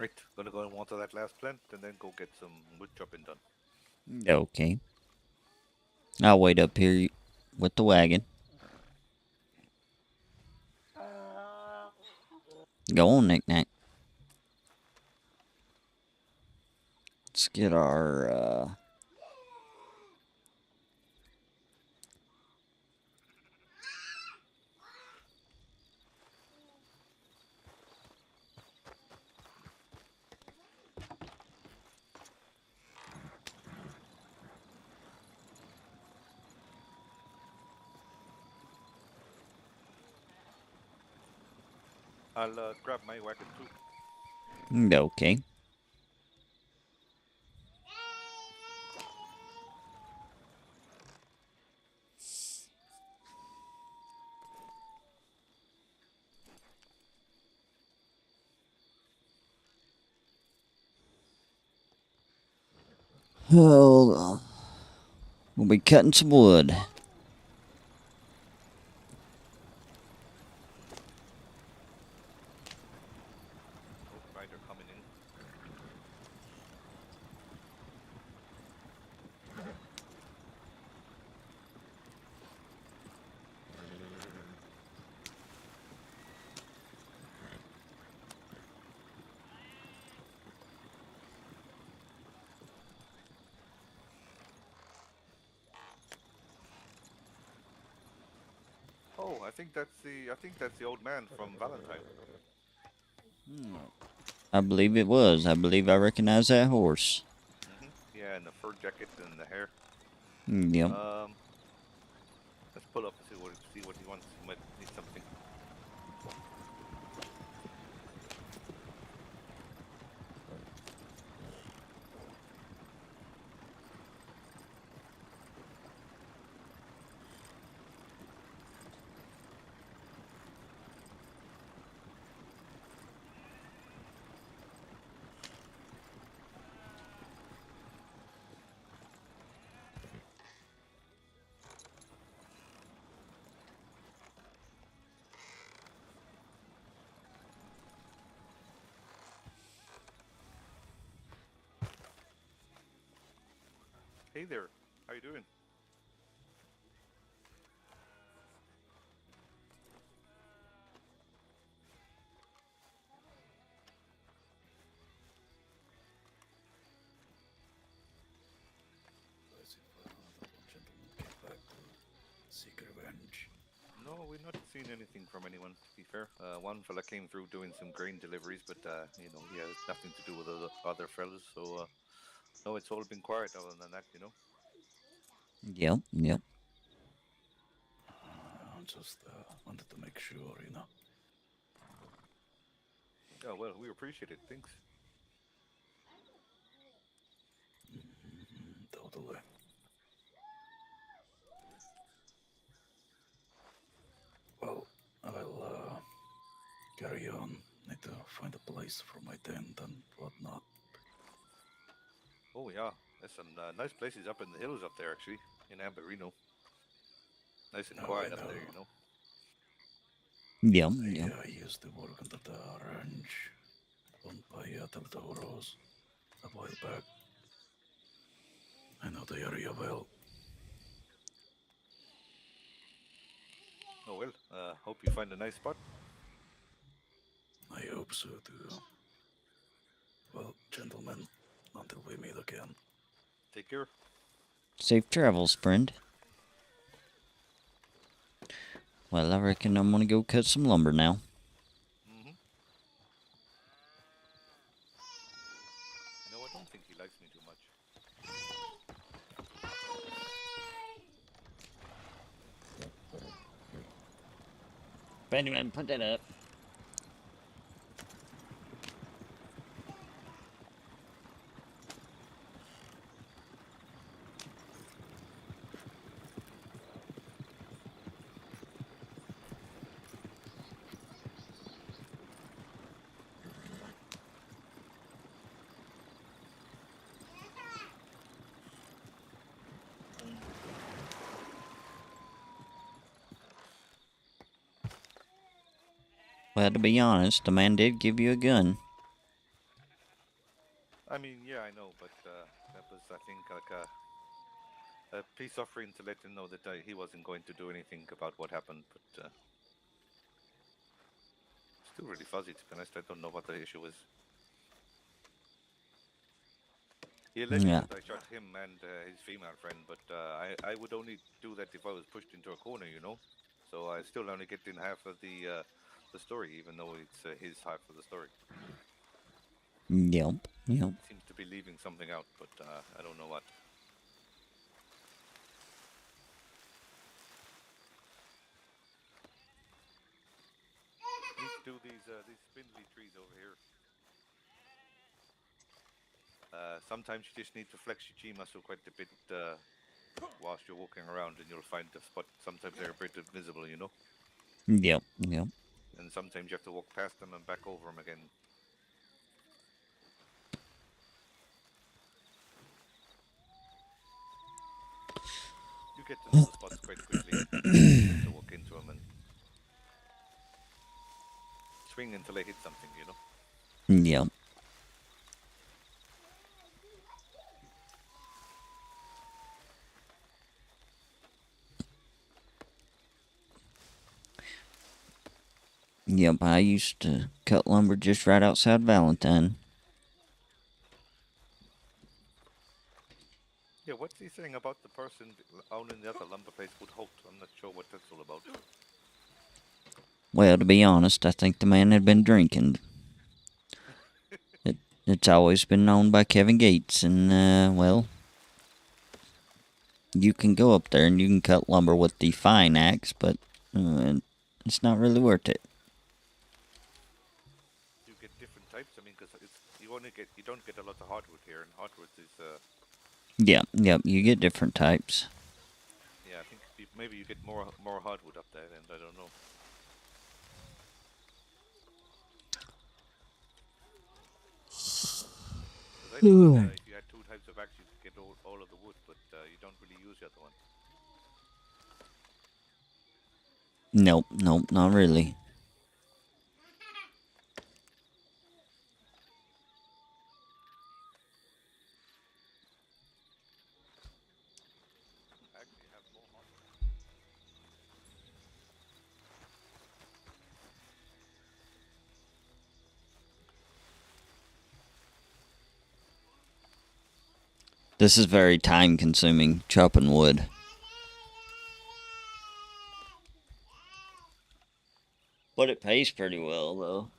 L: Right, gonna go and water that last plant and then go get some wood chopping done.
B: Okay. I'll wait up here with the wagon. Go on, Knick Knack. Let's get our,
L: I'll grab my wagon too.
B: Okay. Hold on. We'll be cutting some wood.
L: Oh, rider coming in. Oh, I think that's the old man from Valentine.
B: I believe it was. I believe I recognize that horse.
L: Yeah, and the fur jacket and the hair.
B: Yep.
L: Let's pull up and see what he wants. He might need something. Hey there, how you doing?
N: Seek revenge.
L: No, we've not seen anything from anyone. To be fair, one fella came through doing some grain deliveries, but you know he has nothing to do with other fellas. So no, it's all been quiet other than that. You know.
B: Yep. Yep.
N: I just wanted to make sure, you know.
L: Yeah, well, we appreciate it. Thanks.
N: Totally. Well, I'll carry on. Need to find a place for my tent and whatnot.
L: Oh yeah, there's some nice places up in the hills up there actually in Amberino. Nice and
N: Oh, I
L: quiet up there,
N: know.
L: you know.
B: Yep. Yep.
N: I used to work under the ranch owned by Del Toro's a while back. I know the area well.
L: Oh well, hope you find a nice spot.
N: I hope so too. Well, gentlemen, until we meet again.
L: Take care.
B: Safe travels, friend. Well, I reckon I'm gonna go cut some lumber now.
L: No, I don't think he likes me too much.
B: Benjamin, put that up. Well, to be honest, the man did give you a gun.
L: I mean, yeah, I know, but that was, I think, like a peace offering to let him know that he wasn't going to do anything about what happened. But still really fuzzy, to be honest. I don't know what the issue is. He alleged
B: Yeah.
L: that I shot him and his female friend, but I would only do that if I was pushed into a corner, you know. So I still only get in half of the story, even though it's his half of the story.
B: Yep.
L: He seems to be leaving something out, but I don't know what. Need to do these spindly trees over here. Sometimes you just need to flex your chi muscle quite a bit whilst you're walking around, and you'll find the spot. Sometimes they're a bit invisible, you know.
B: Yep.
L: And sometimes you have to walk past them and back over them again. You get to know the spots quite quickly. You have to walk into them and swing until they hit something, you know.
B: Yep. Yep, I used to cut lumber just right outside Valentine.
L: Yeah, what's he saying about the person owning the other lumber place would Holt? I'm not sure what that's all about.
B: Well, to be honest, I think the man had been drinking. It's always been known by Kevin Gates, and, well, you can go up there and you can cut lumber with the fine axe, but it's not really worth it.
L: You get different types. I mean, because you don't get a lot of hardwood here, and hardwood is
B: Yep, you get different types.
L: yeah, I think maybe you get more hardwood up there, and I don't know. Because I thought if you had two types of axe, you could get all of the wood, but you don't really use the other one.
B: Nope, not really.
L: I actually have more hardwood.
B: This is very time consuming, chopping wood. But it pays pretty well, though.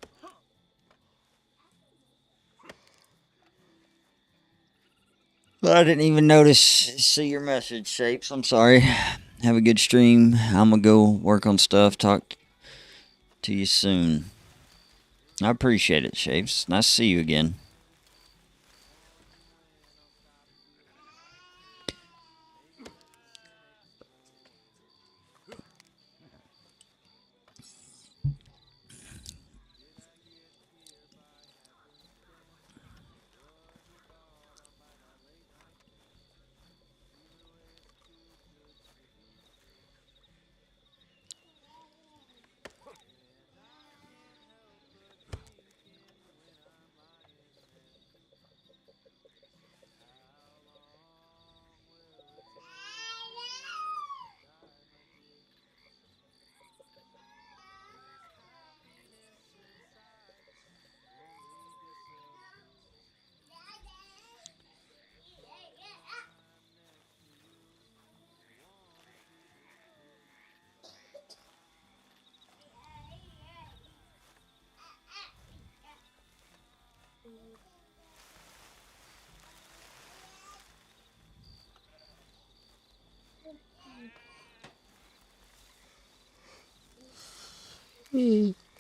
B: I didn't even see your message, Shapes. I'm sorry. Have a good stream. I'm gonna go work on stuff. Talk to you soon. I appreciate it, Shapes. Nice to see you again.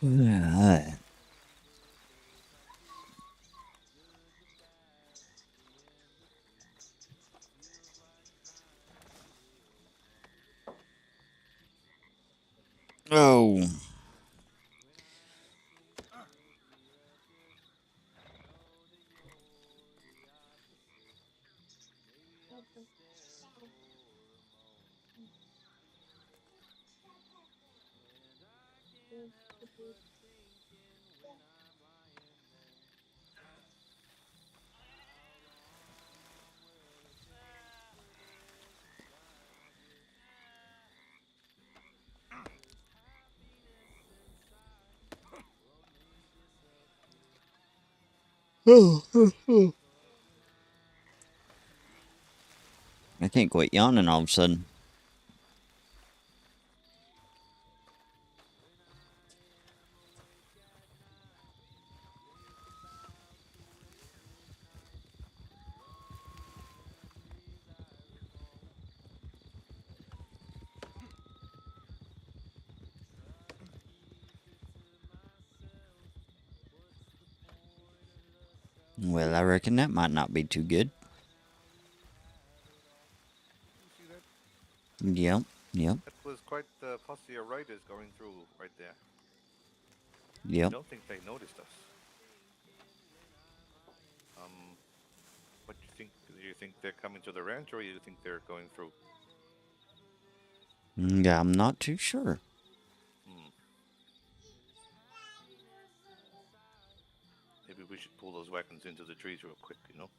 B: Alright. Oh. I can't quit yawning all of a sudden. Well, I reckon that might not be too good.
L: You see that?
B: Yep, yep,
L: That was quite the posse of riders going through right there. I
B: yep.
L: don't think they noticed us. What do you think? Do you think they're coming to the ranch, or do you think they're going through?
B: Yeah, I'm not too sure.
L: Maybe we should pull those wagons into the trees real quick, you know?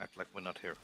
L: Act like we're not here.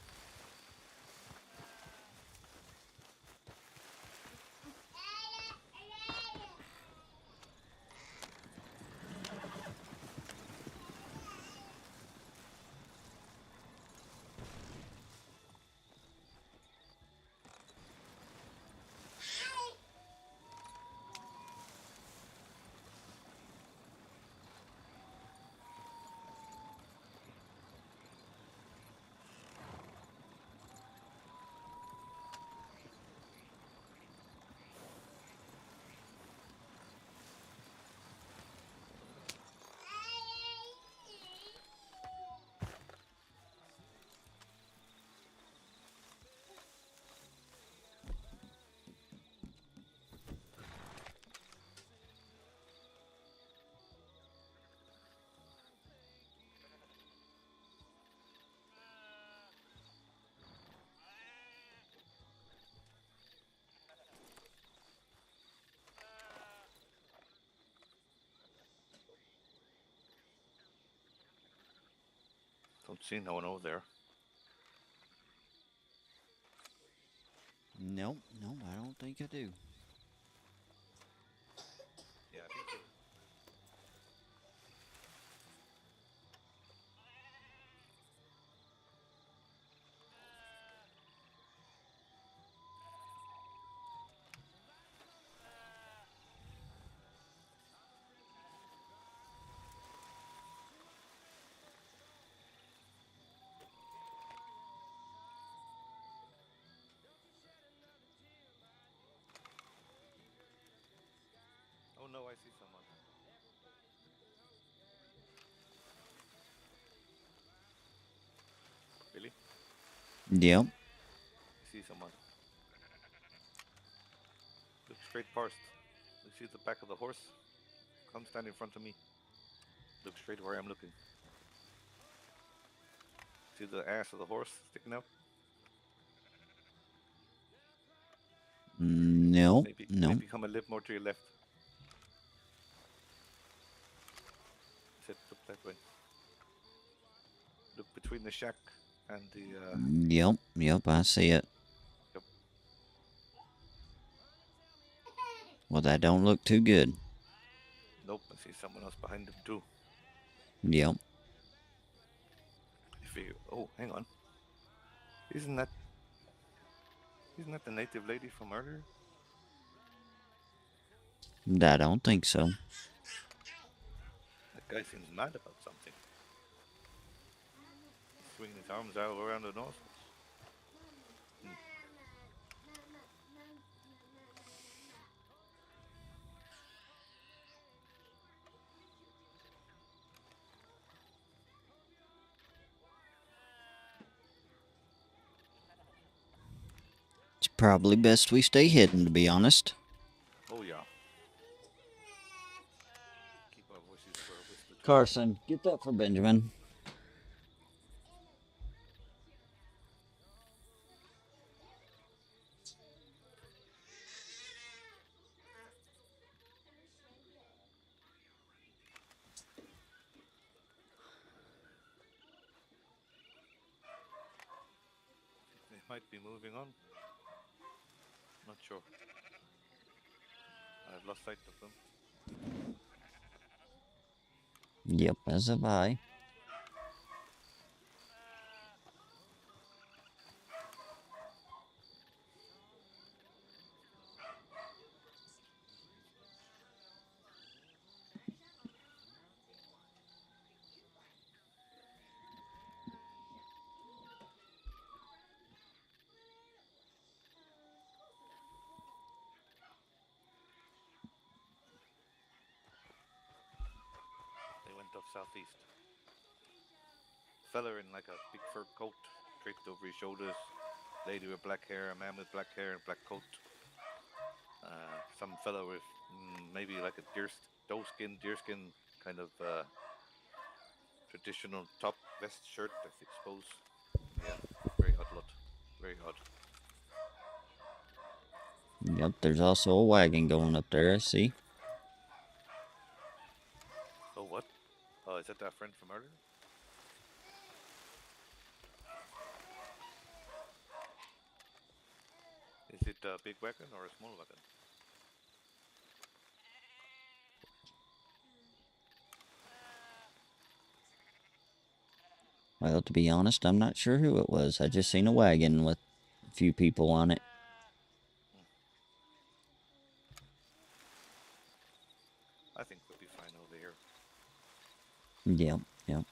L: Don't see no one over there.
B: Nope, nope, I don't think I do.
L: Yeah, I think so. Oh no, I see someone. Billy?
B: Yep.
L: I see someone. Look straight past. You see the back of the horse? Come stand in front of me. Look straight where I'm looking. See the ass of the horse sticking out?
B: Nope,
L: Maybe
B: nope.
L: come a little more to your left. I said look that way. Look between the shack and the
B: Yep, yep, I see it.
L: Yep.
B: Well, that don't look too good.
L: Nope, I see someone else behind him too.
B: Yep.
L: I figure, oh, hang on. Isn't that the native lady from earlier?
B: I don't think so.
L: That guy seems mad about something. He's swinging his arms out around the nostrils.
B: It's probably best we stay hidden, to be honest.
L: Oh yeah. Keep our voices for a whisper tone.
B: Carson, get that for Benjamin.
L: They might be moving on. Not sure. I've lost sight of them.
B: Yep, as have I.
L: They went off southeast. Fella in like a big fur coat draped over his shoulders. Lady with black hair, a man with black hair and black coat. Some fella with maybe like a deerskin kind of traditional top vest shirt, I suppose. Yeah, very odd lot. Very odd.
B: Yep, there's also a wagon going up there, I see.
L: Oh, what? Oh, is that that friend from earlier? Is it a big wagon or a small wagon?
B: Well, to be honest, I'm not sure who it was. I just seen a wagon with a few people on it.
L: I think we'll be fine over here.
B: Yep, yep.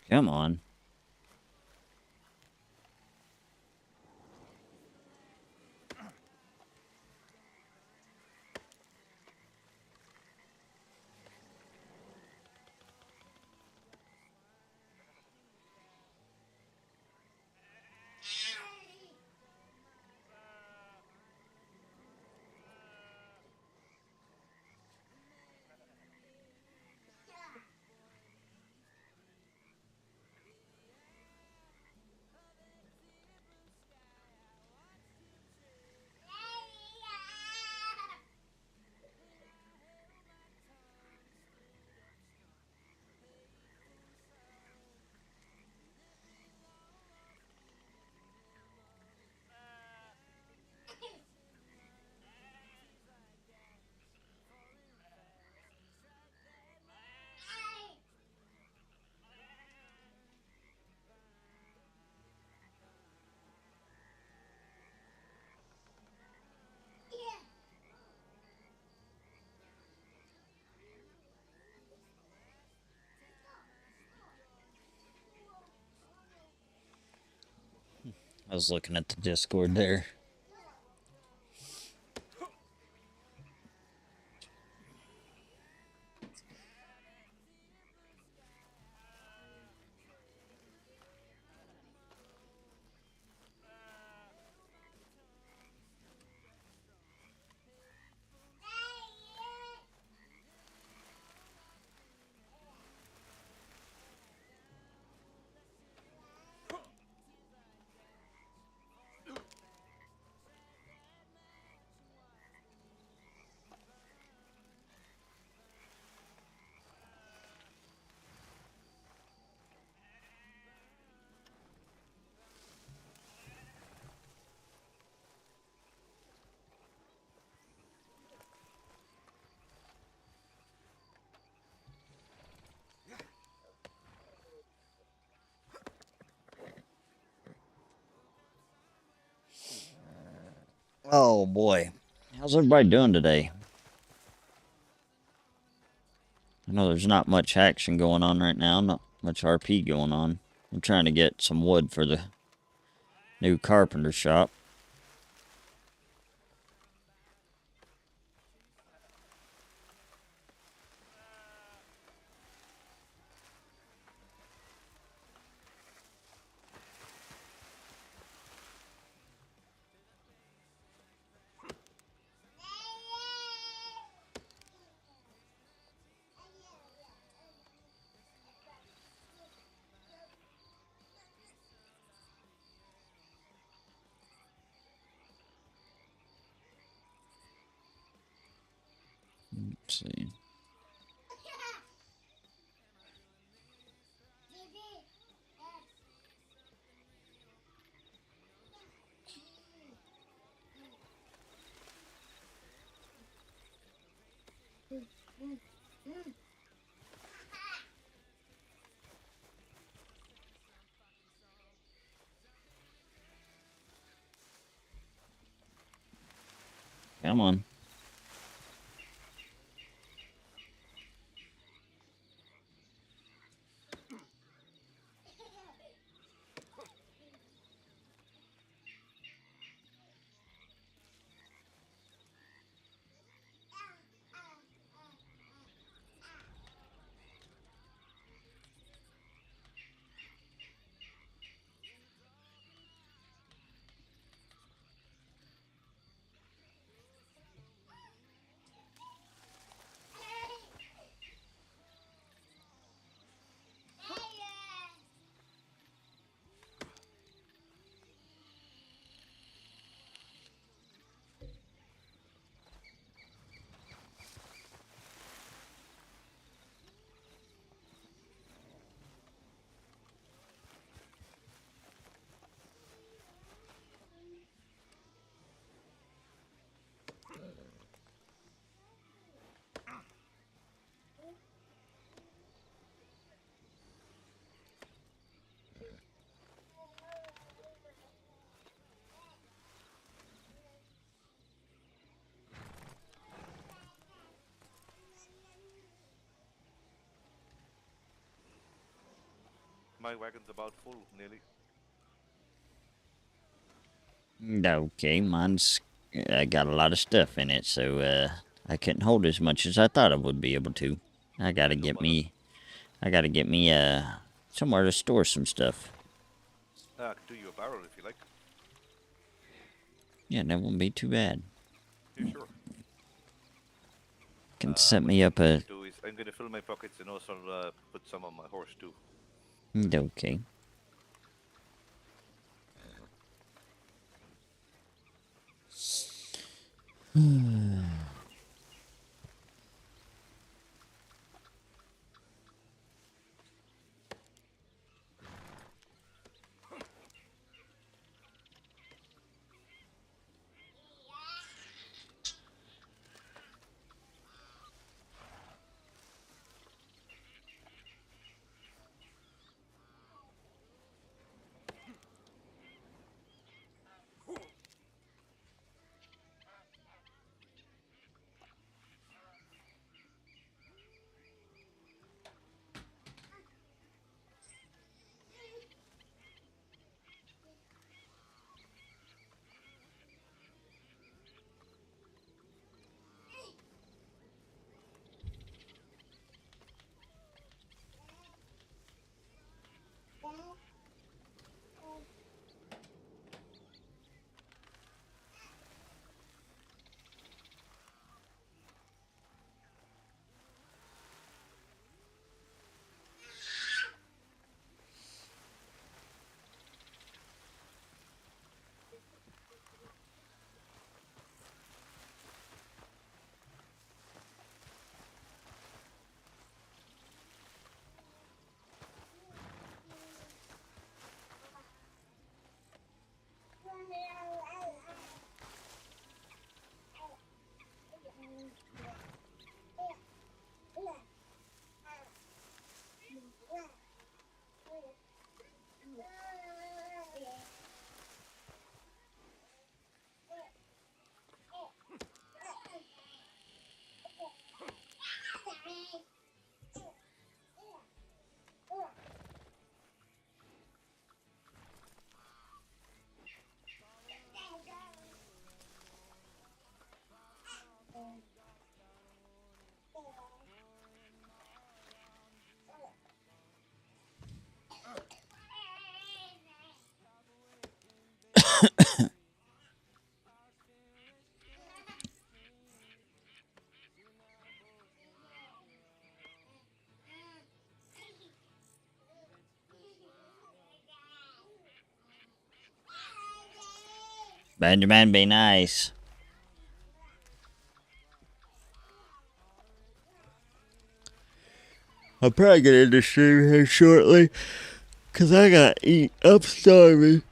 B: Come on. I was looking at the Discord there. Oh boy. How's everybody doing today? I know there's not much action going on right now, not much RP going on. I'm trying to get some wood for the new carpenter shop. Let's see. Come on.
L: My wagon's about full, nearly.
B: Okay, mine's I got a lot of stuff in it, so I couldn't hold as much as I thought I would be able to. I gotta get me somewhere to store some stuff.
L: I can do you a barrel if you like.
B: Yeah, that won't be too bad.
L: You sure?
B: Can set
L: What
B: me
L: I'm
B: up
L: going
B: a.
L: to do is I'm going to fill my pockets and also put some on my horse too.
B: Okay. Benjamin, be nice. I'll probably get into stream here shortly, cause I gotta eat. I'm starving.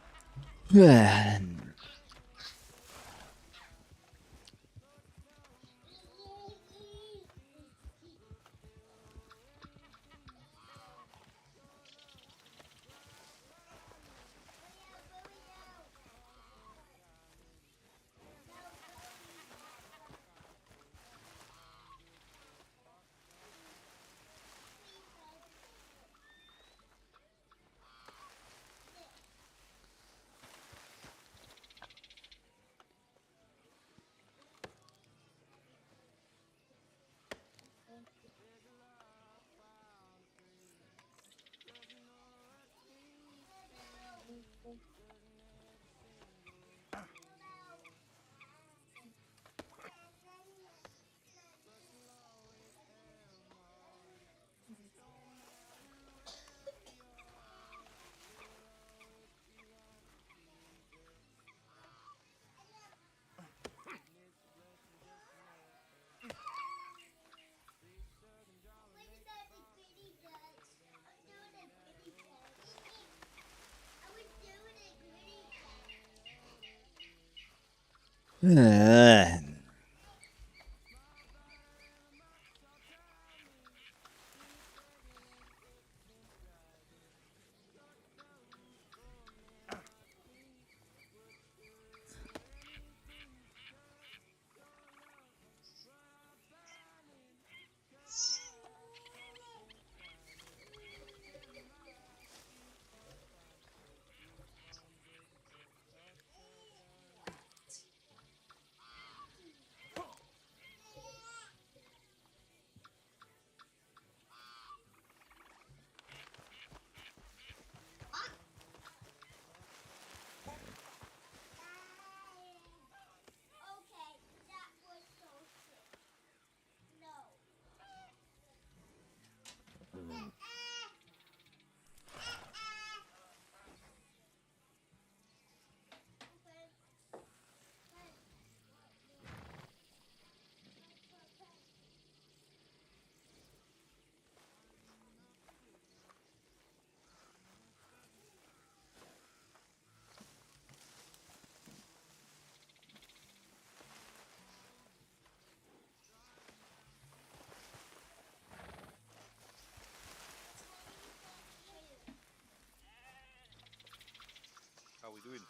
L: doing?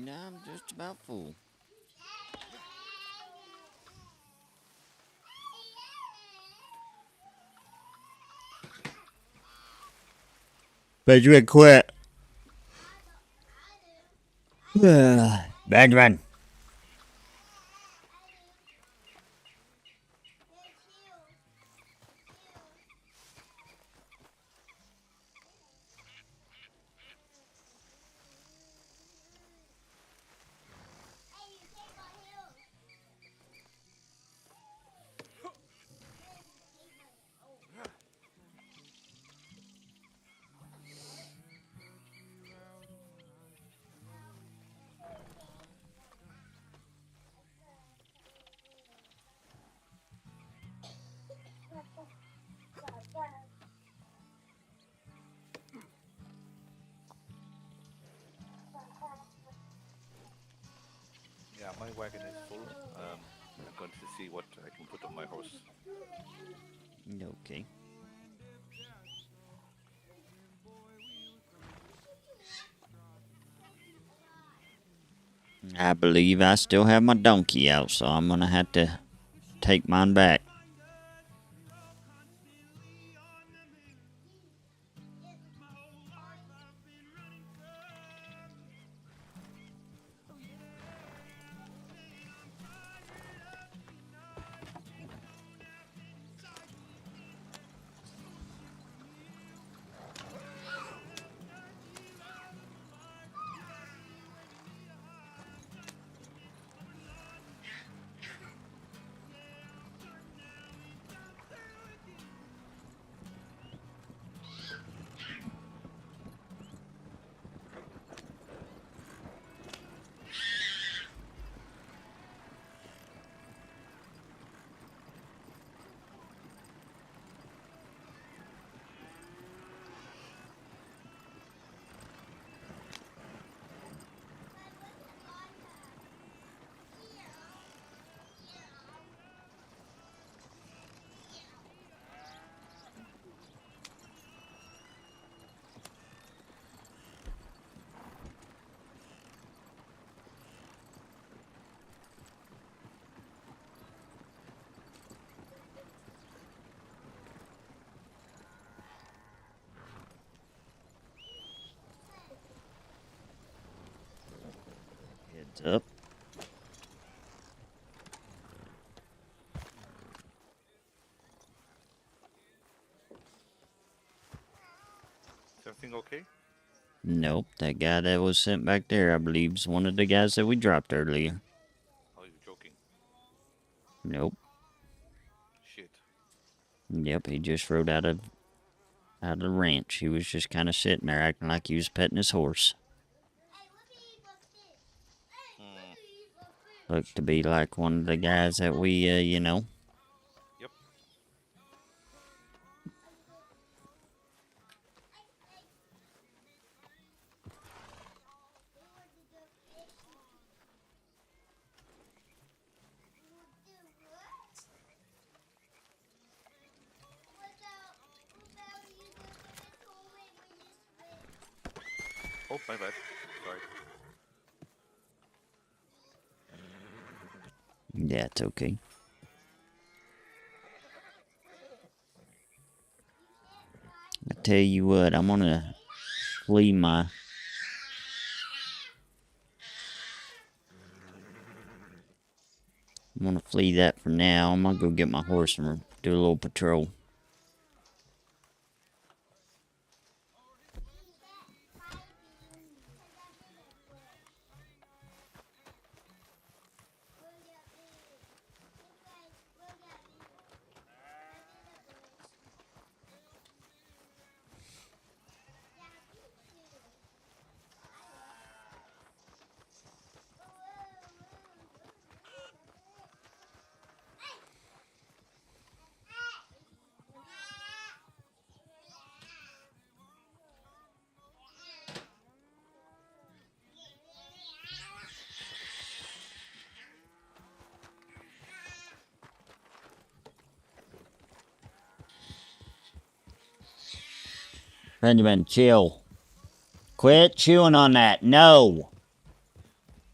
B: Nah, I'm just about full. Benjamin, quit. Benjamin.
L: Yeah, my wagon is full. I'm going to see what I can put on my horse.
B: Okay. I believe I still have my donkey out, so I'm gonna have to take mine back. Heads up.
L: Is everything okay?
B: Nope, that guy that was sent back there, I believe, is one of the guys that we dropped earlier.
L: Oh, you're joking.
B: Nope.
L: Shit.
B: Yep, he just rode out of the ranch. He was just kind of sitting there acting like he was petting his horse. Looked to be like one of the guys that we, you know.
L: Yep. Oh, my bad. Sorry.
B: Yeah, it's okay. I tell you what, I'm gonna flee my... I'm gonna flee that for now. I'm gonna go get my horse and do a little patrol. Benjamin, chill. Quit chewing on that. No.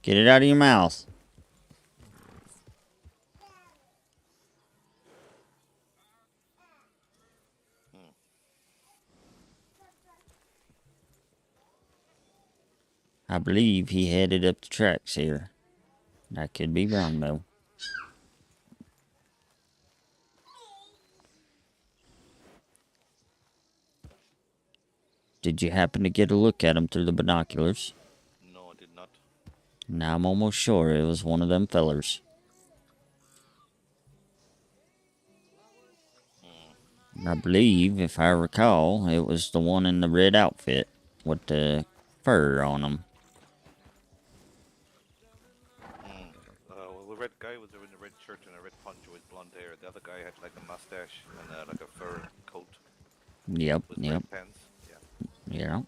B: Get it out of your mouth. I believe he headed up the tracks here. I could be wrong, though. Did you happen to get a look at him through the binoculars?
L: No, I did not.
B: Now I'm almost sure it was one of them fellers. I believe, if I recall, it was the one in the red outfit with the fur on him.
L: Well, the red guy was in a red shirt and a red poncho with blonde hair. The other guy had like a mustache and like a fur coat.
B: Yep,
L: with
B: yep.
L: red pants. Yeah.
B: Yeah.
L: And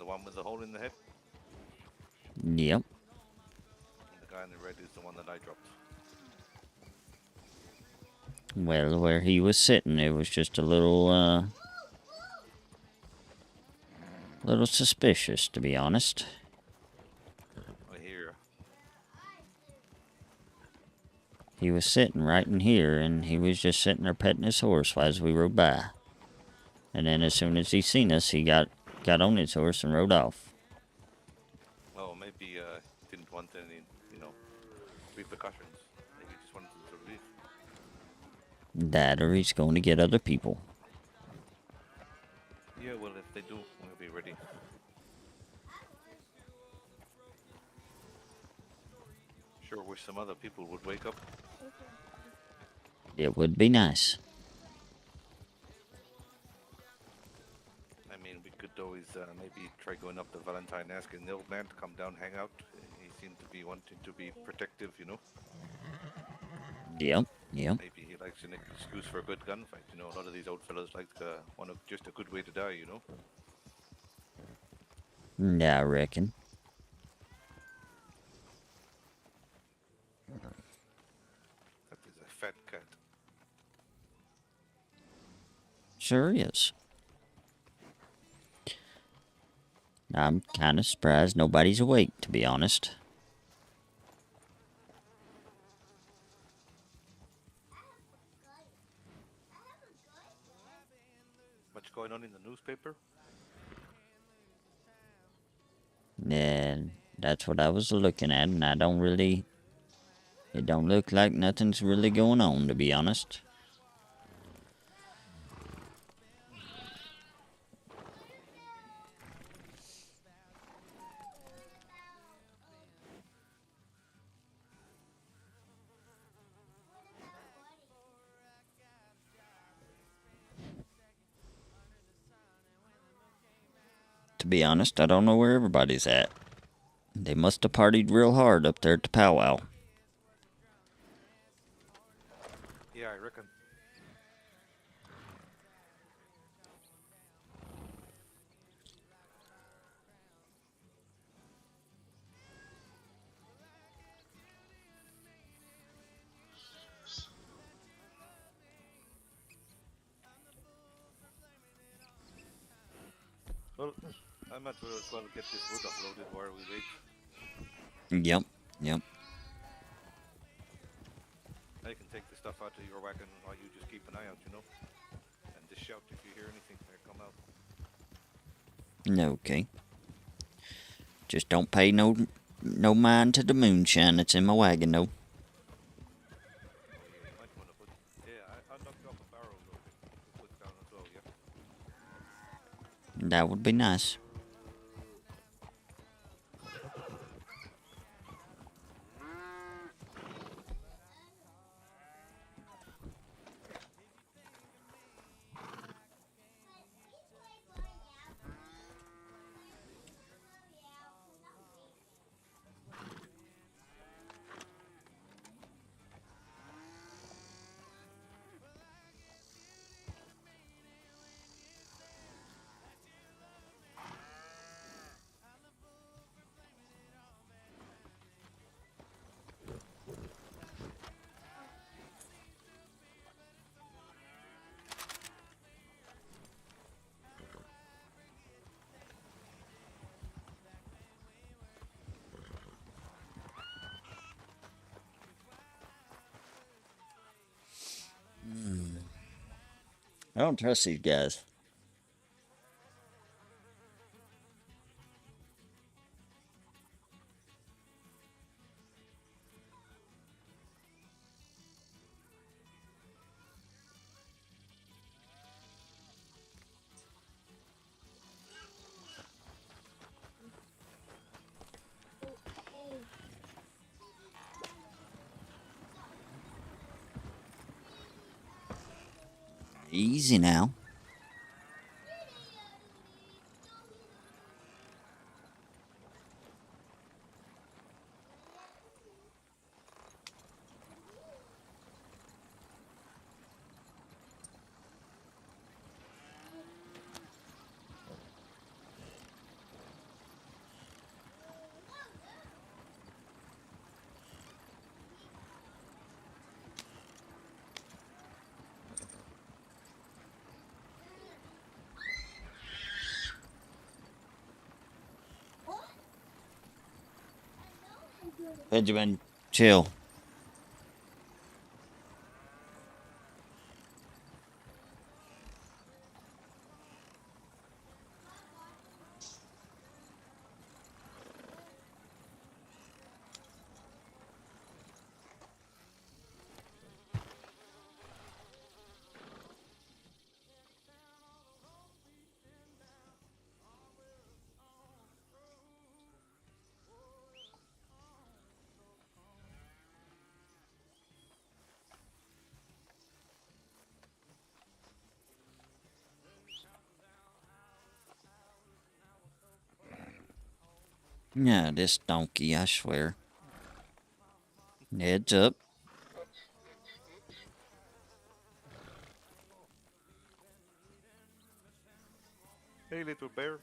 L: the one with the hole in the head.
B: Yep.
L: And the guy in the red is the one that I dropped.
B: Well, where he was sitting, it was just a little suspicious, to be honest.
L: I hear.
B: He was sitting right in here, and he was just sitting there petting his horse as we rode by. And then as soon as he seen us, he got on his horse and rode off.
L: Well, maybe he didn't want any, repercussions. Maybe he just wanted to leave.
B: That or he's going to get other people.
L: Yeah, well, if they do, we'll be ready. Sure wish some other people would wake up.
B: It would be nice.
L: I mean, we could always maybe try going up to Valentine, asking the old man to come down, hang out. He seemed to be wanting to be protective,
B: Yep, yep.
L: Maybe he likes an excuse for a good gunfight. A lot of these old fellas like want just a good way to die,
B: Yeah, I reckon.
L: That is a fat cat.
B: Sure is. I'm kind of surprised nobody's awake, to be honest.
L: Much going on in the newspaper?
B: And that's what I was looking at, and it don't look like nothing's really going on, to be honest. To be honest, I don't know where everybody's at. They must have partied real hard up there at the powwow.
L: Yeah, I reckon. Well, I might as well get this wood uploaded while we wait.
B: Yep, yep.
L: I can take the stuff out of your wagon while you just keep an eye out, And just shout if you hear anything there come out.
B: Okay. Just don't pay no mind to the moonshine that's in my wagon, though.
L: I'll knock you off a barrel though. Put it down as well, yeah?
B: That would be nice. I don't trust these guys. Easy now. Benjamin, chill. Yeah, this donkey, I swear. Heads up.
L: Hey, little bear.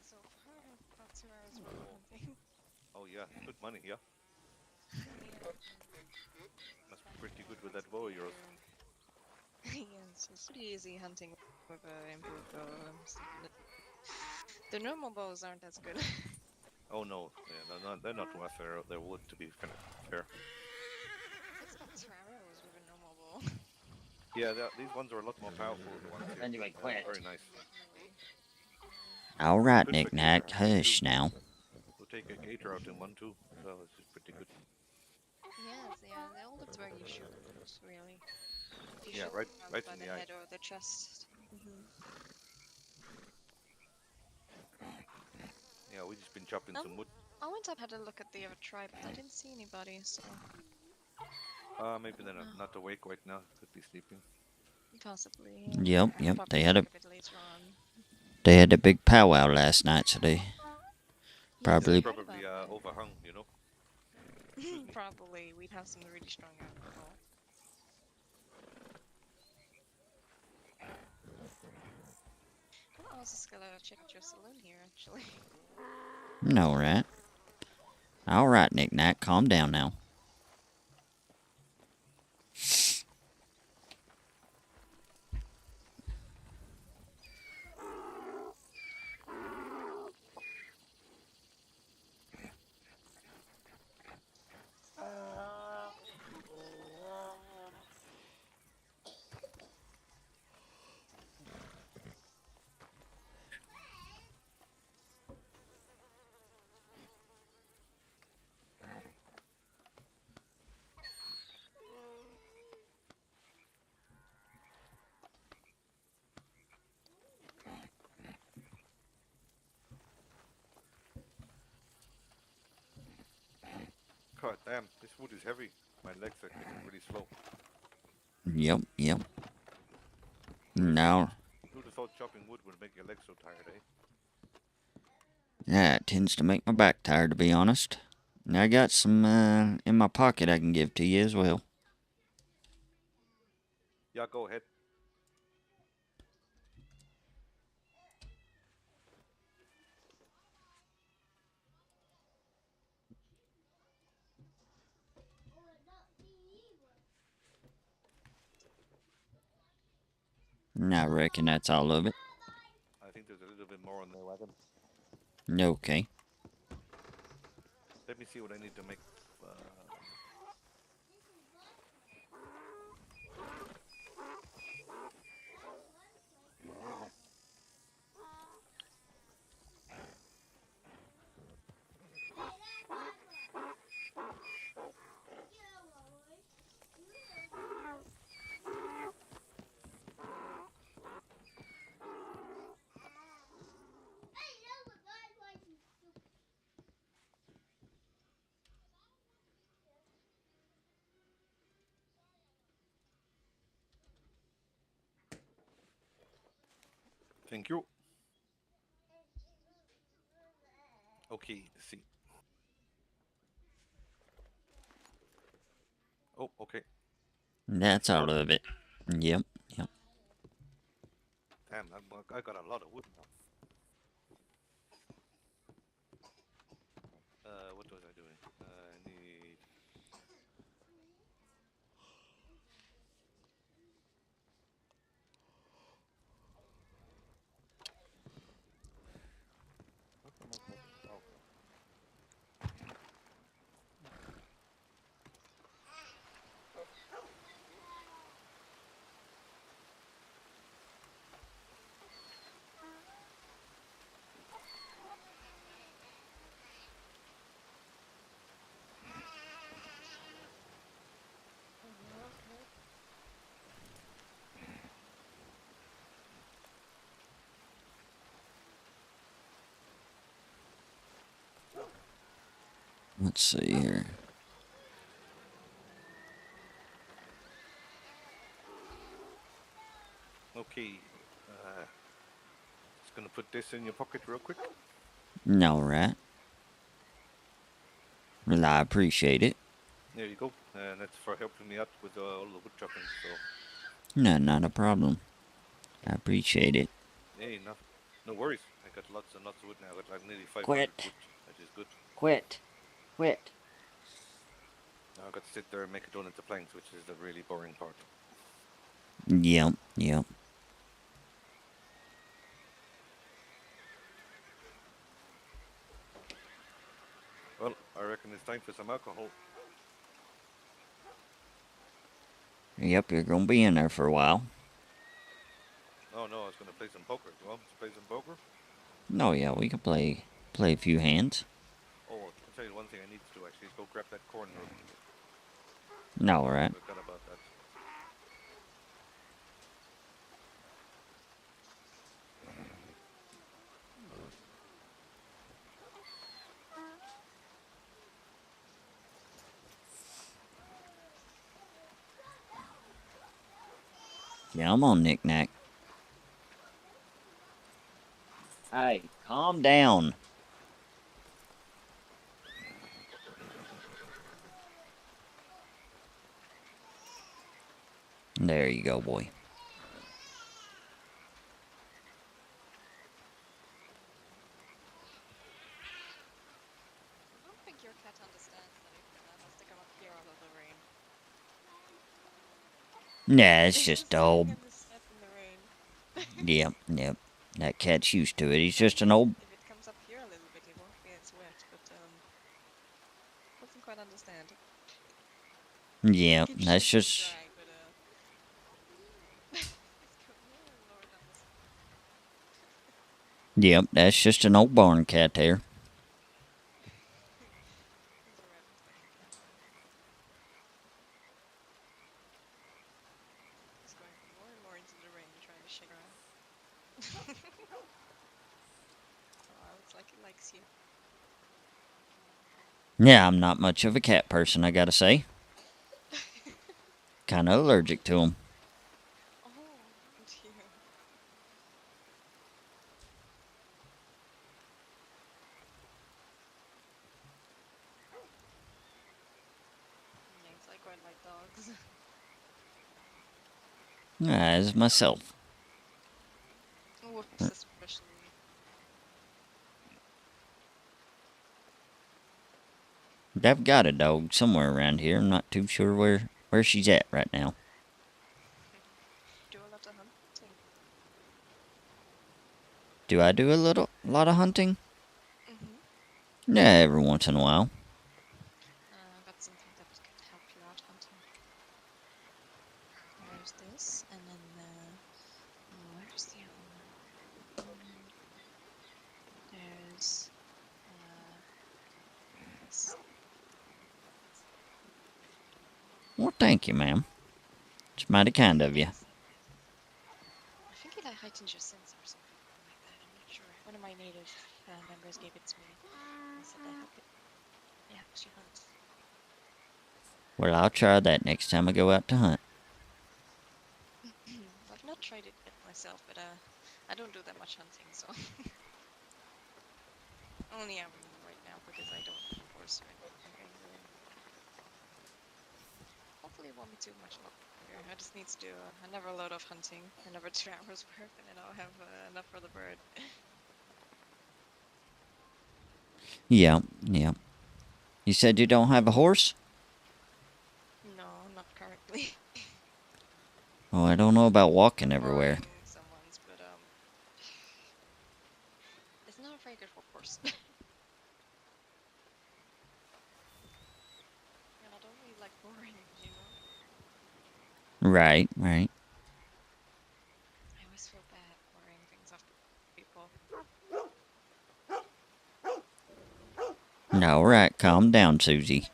R: So far, about 2 hours worth of hunting.
L: Oh yeah, good money, yeah. Must be pretty good with that bow of yours.
R: Yes, it's pretty easy hunting with improved bow. The normal bows aren't as good.
L: Oh no, yeah, they're not worth their wood, to be fair.
R: It's about 2 arrows with a normal bow.
L: Yeah, these ones are a lot more powerful than the ones here.
B: Anyway, quiet.
L: Very nice.
B: All right,
L: Good for
B: Nick
L: gator
B: Nack,
L: hunting
B: hush
L: too.
B: now.
L: We'll take a gator out in one too. So it's pretty good.
R: Yes, yeah, they all looked very sharp bows, really. If you
L: Yeah,
R: shoot
L: right,
R: them
L: right
R: by
L: in
R: the
L: the eye.
R: head or the chest.
L: Yeah, we just been chopping some wood.
R: I went up, had a look at the other tribe, but I didn't see anybody, so.
L: Maybe they're not awake right now. Could be sleeping.
R: Possibly.
B: Yep.
R: Probably
B: They had
R: look
B: a
R: bit later on.
B: they had a big powwow last night, so they
L: It's
B: probably
L: probably overhung, you know.
R: Probably. We'd have some really strong alcohol. I was just gonna check out your saloon here, actually.
B: no, right? All right, Nick Nack, calm down now.
L: God damn, this wood is heavy. My legs are getting pretty slow.
B: Yep. Now,
L: Who'd have thought chopping wood would make your legs so tired, eh?
B: yeah, it tends to make my back tired, to be honest. And I got some in my pocket I can give to you as well.
L: Yeah, go ahead.
B: And I reckon that's all of it.
L: I think there's a little bit more more on the wagon.
B: Okay.
L: Let me see what I need to make. Thank you. Okay, let's see. Oh, okay.
B: That's all of it. Yep. Yep.
L: Damn, I got a lot of wood now. What was I doing? I need.
B: Let's see here.
L: Okay. Just gonna put this in your pocket real quick.
B: All right. Well, I appreciate it.
L: There you go. And that's for helping me out with all the wood chopping. So.
B: No, not a problem. I appreciate it.
L: Hey, no worries. I got lots and lots of wood now. I got like nearly 500
B: Quit.
L: wood, which is good.
B: Quit.
L: Now I got to sit there and make it all into planks, which is the really boring part.
B: Yep.
L: Well, I reckon it's time for some alcohol.
B: Yep, you're gonna be in there for a while.
L: Oh no, I was gonna play some poker. Do you want me to play some poker?
B: No, yeah, we can play a few hands.
L: Oh, I'll tell you one thing I need to do actually is go grab that corn rope.
B: No, right.
L: I forgot about that.
B: Yeah, I'm on knick-knack. Hey, calm down. There you go, boy.
R: I don't think your cat understands that it has to come up here out of the rain.
B: Nah, it's just old.
R: In the step in the rain.
B: Yep. That cat's used to it. He's just an old.
R: If it comes up here a little bit, it won't be as wet, but doesn't quite understand.
B: Yeah,
R: Keep
B: that's
R: shaking
B: just.
R: dry, but it's going lower and lower down the
B: Yep, that's just an old barn cat there.
R: He's a rather tiny cat. He's going more and more into the rain, trying to shake around. Oh, looks like he likes you.
B: Yeah, I'm not much of a cat person, I gotta say. Kinda allergic to them.
R: Oh, dear. Yes, I quite like dogs.
B: As myself.
R: Whoops, especially.
B: I've got a dog somewhere around here. I'm not too sure where she's at right now.
R: Do a lot of hunting.
B: Do I do a lot of hunting?
R: Mm-hmm.
B: Yeah, every once in a while.
R: Got something that could help you out hunting. There's this, and then where's the other one? There's this.
B: Well, thank you, ma'am. It's mighty kind of you.
R: I think it heightens your sense or something like that. I'm not sure. One of my native members gave it to me. They said that helps you hunt.
B: Well, I'll try that next time I go out to hunt.
R: I've not tried it yet myself, but I don't do that much hunting, so only right now because I don't have a horse or anything really. Hopefully it won't be too much longer. I just need to do another load of hunting, another 2 hours worth, and then I'll have enough for the bird.
B: Yeah. You said you don't have a horse?
R: No, not currently.
B: Oh, I don't know about walking everywhere.
R: Someone's, but it's not very good for a horse. And I don't really like boring, you know?
B: Right.
R: I always feel bad boring things off people.
B: All right, calm down, Susie.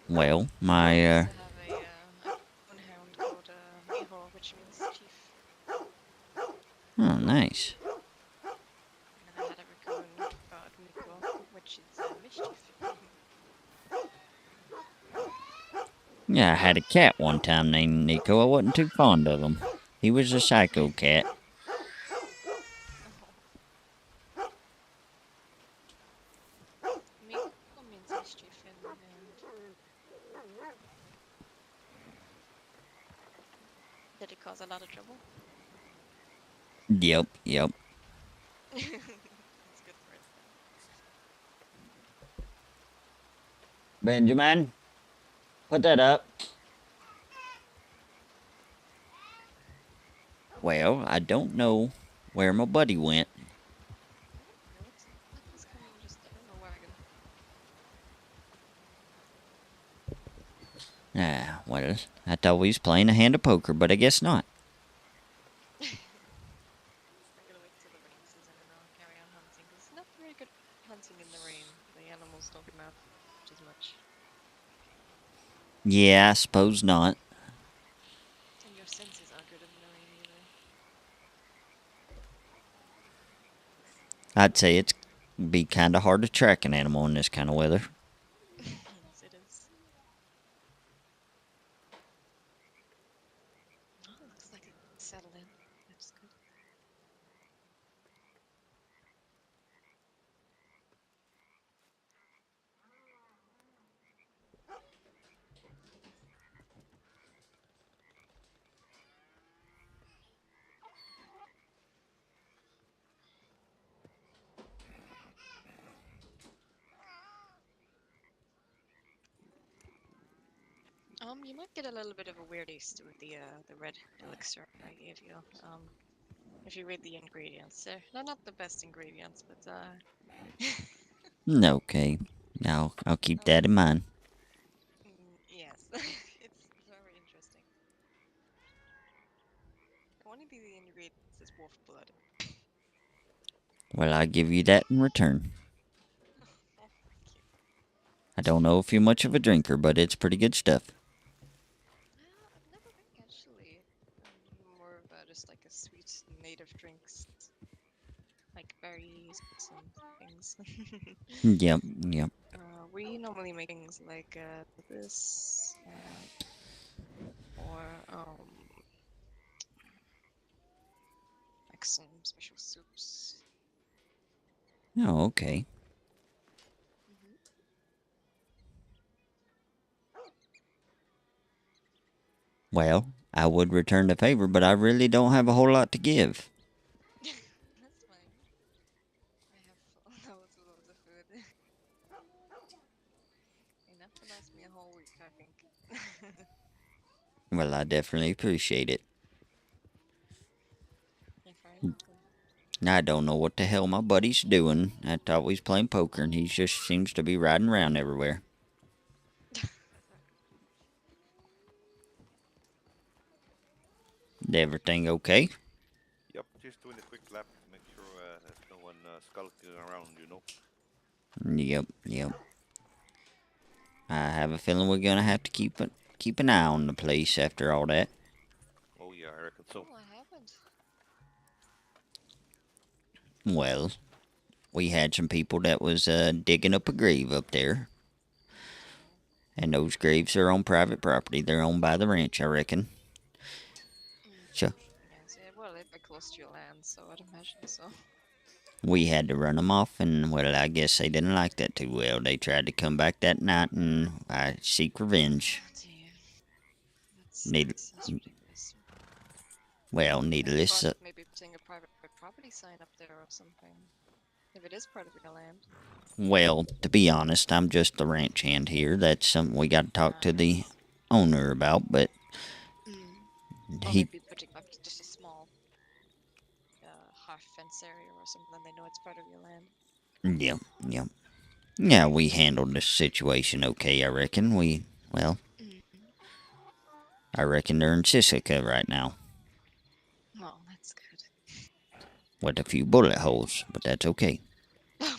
B: Well, my
R: I also have a hound called Miho, which means chief.
B: Oh, nice.
R: And then I had a raccoon called Miko, which is mischief.
B: Yeah, I had a cat one time named Nico. I wasn't too fond of him. He was a psycho cat.
R: Miko means mischief and did it cause a lot of trouble?
B: Yep.
R: That's good for it then.
B: Benjamin, put that up. Well, I don't know where my buddy went.
R: Nothing's coming, just I don't know where I
B: Ah, well, I thought we was playing a hand of poker, but I guess not.
R: I'm gonna wait till the rain season and I'll carry on hunting. Cause it's not very good hunting in the rain. The animals don't come out just as much.
B: Yeah, I suppose not.
R: And your senses aren't good in the rain either.
B: I'd say it's be kind of hard to track an animal in this kind of weather.
R: Yes, it is. Oh, it looks like it's settled in. That's good. You might get a little bit of a weird taste with the red elixir I gave you. If you read the ingredients, they're not the best ingredients, but
B: Okay. Now, I'll keep that in mind.
R: yes, it's very interesting. One of the ingredients is wolf blood.
B: Well, I'll give you that in return.
R: Oh, thank you.
B: I don't know if you're much of a drinker, but it's pretty good stuff.
R: I've never drank actually. More of just like a sweet native drinks, like berries and things.
B: Yep.
R: We normally make things like this, or like some special soups.
B: Oh, okay. Well, I would return the favor, but I really don't have a whole lot to give.
R: That's fine. I have loads of food. Enough to last me a whole week, I think.
B: Well, I definitely appreciate it.
R: You're very welcome.
B: I don't know what the hell my buddy's doing. I thought we was playing poker, and he just seems to be riding around everywhere. Everything okay?
L: Yep, just doing a quick lap to make sure there's no one skulking around, you know.
B: Yep. I have a feeling we're gonna have to keep an eye on the place after all that.
L: Oh yeah, I reckon so.
R: What happened?
B: Well, we had some people that was digging up a grave up there. And those graves are on private property. They're owned by the ranch, I reckon. So
R: Yes, yeah, well, they're close to your land, so I'd imagine so.
B: we had to run them off, and well, I guess they didn't like that too well. They tried to come back that night, and I seek revenge.
R: Oh, dear. That's ridiculous.
B: Well,
R: I
B: needless.
R: thought maybe putting a private property sign up there or something. If it is part of your land.
B: Well, to be honest, I'm just the ranch hand here. That's something we got to talk to the owner about, but
R: Or
B: he.
R: maybe putting up just a small half fence area or something, then they know it's part of your land.
B: Yep. Yeah, we handled the situation okay, I reckon. I reckon they're in Sisika right now.
R: Oh, that's good.
B: With a few bullet holes, but that's okay.
R: Well,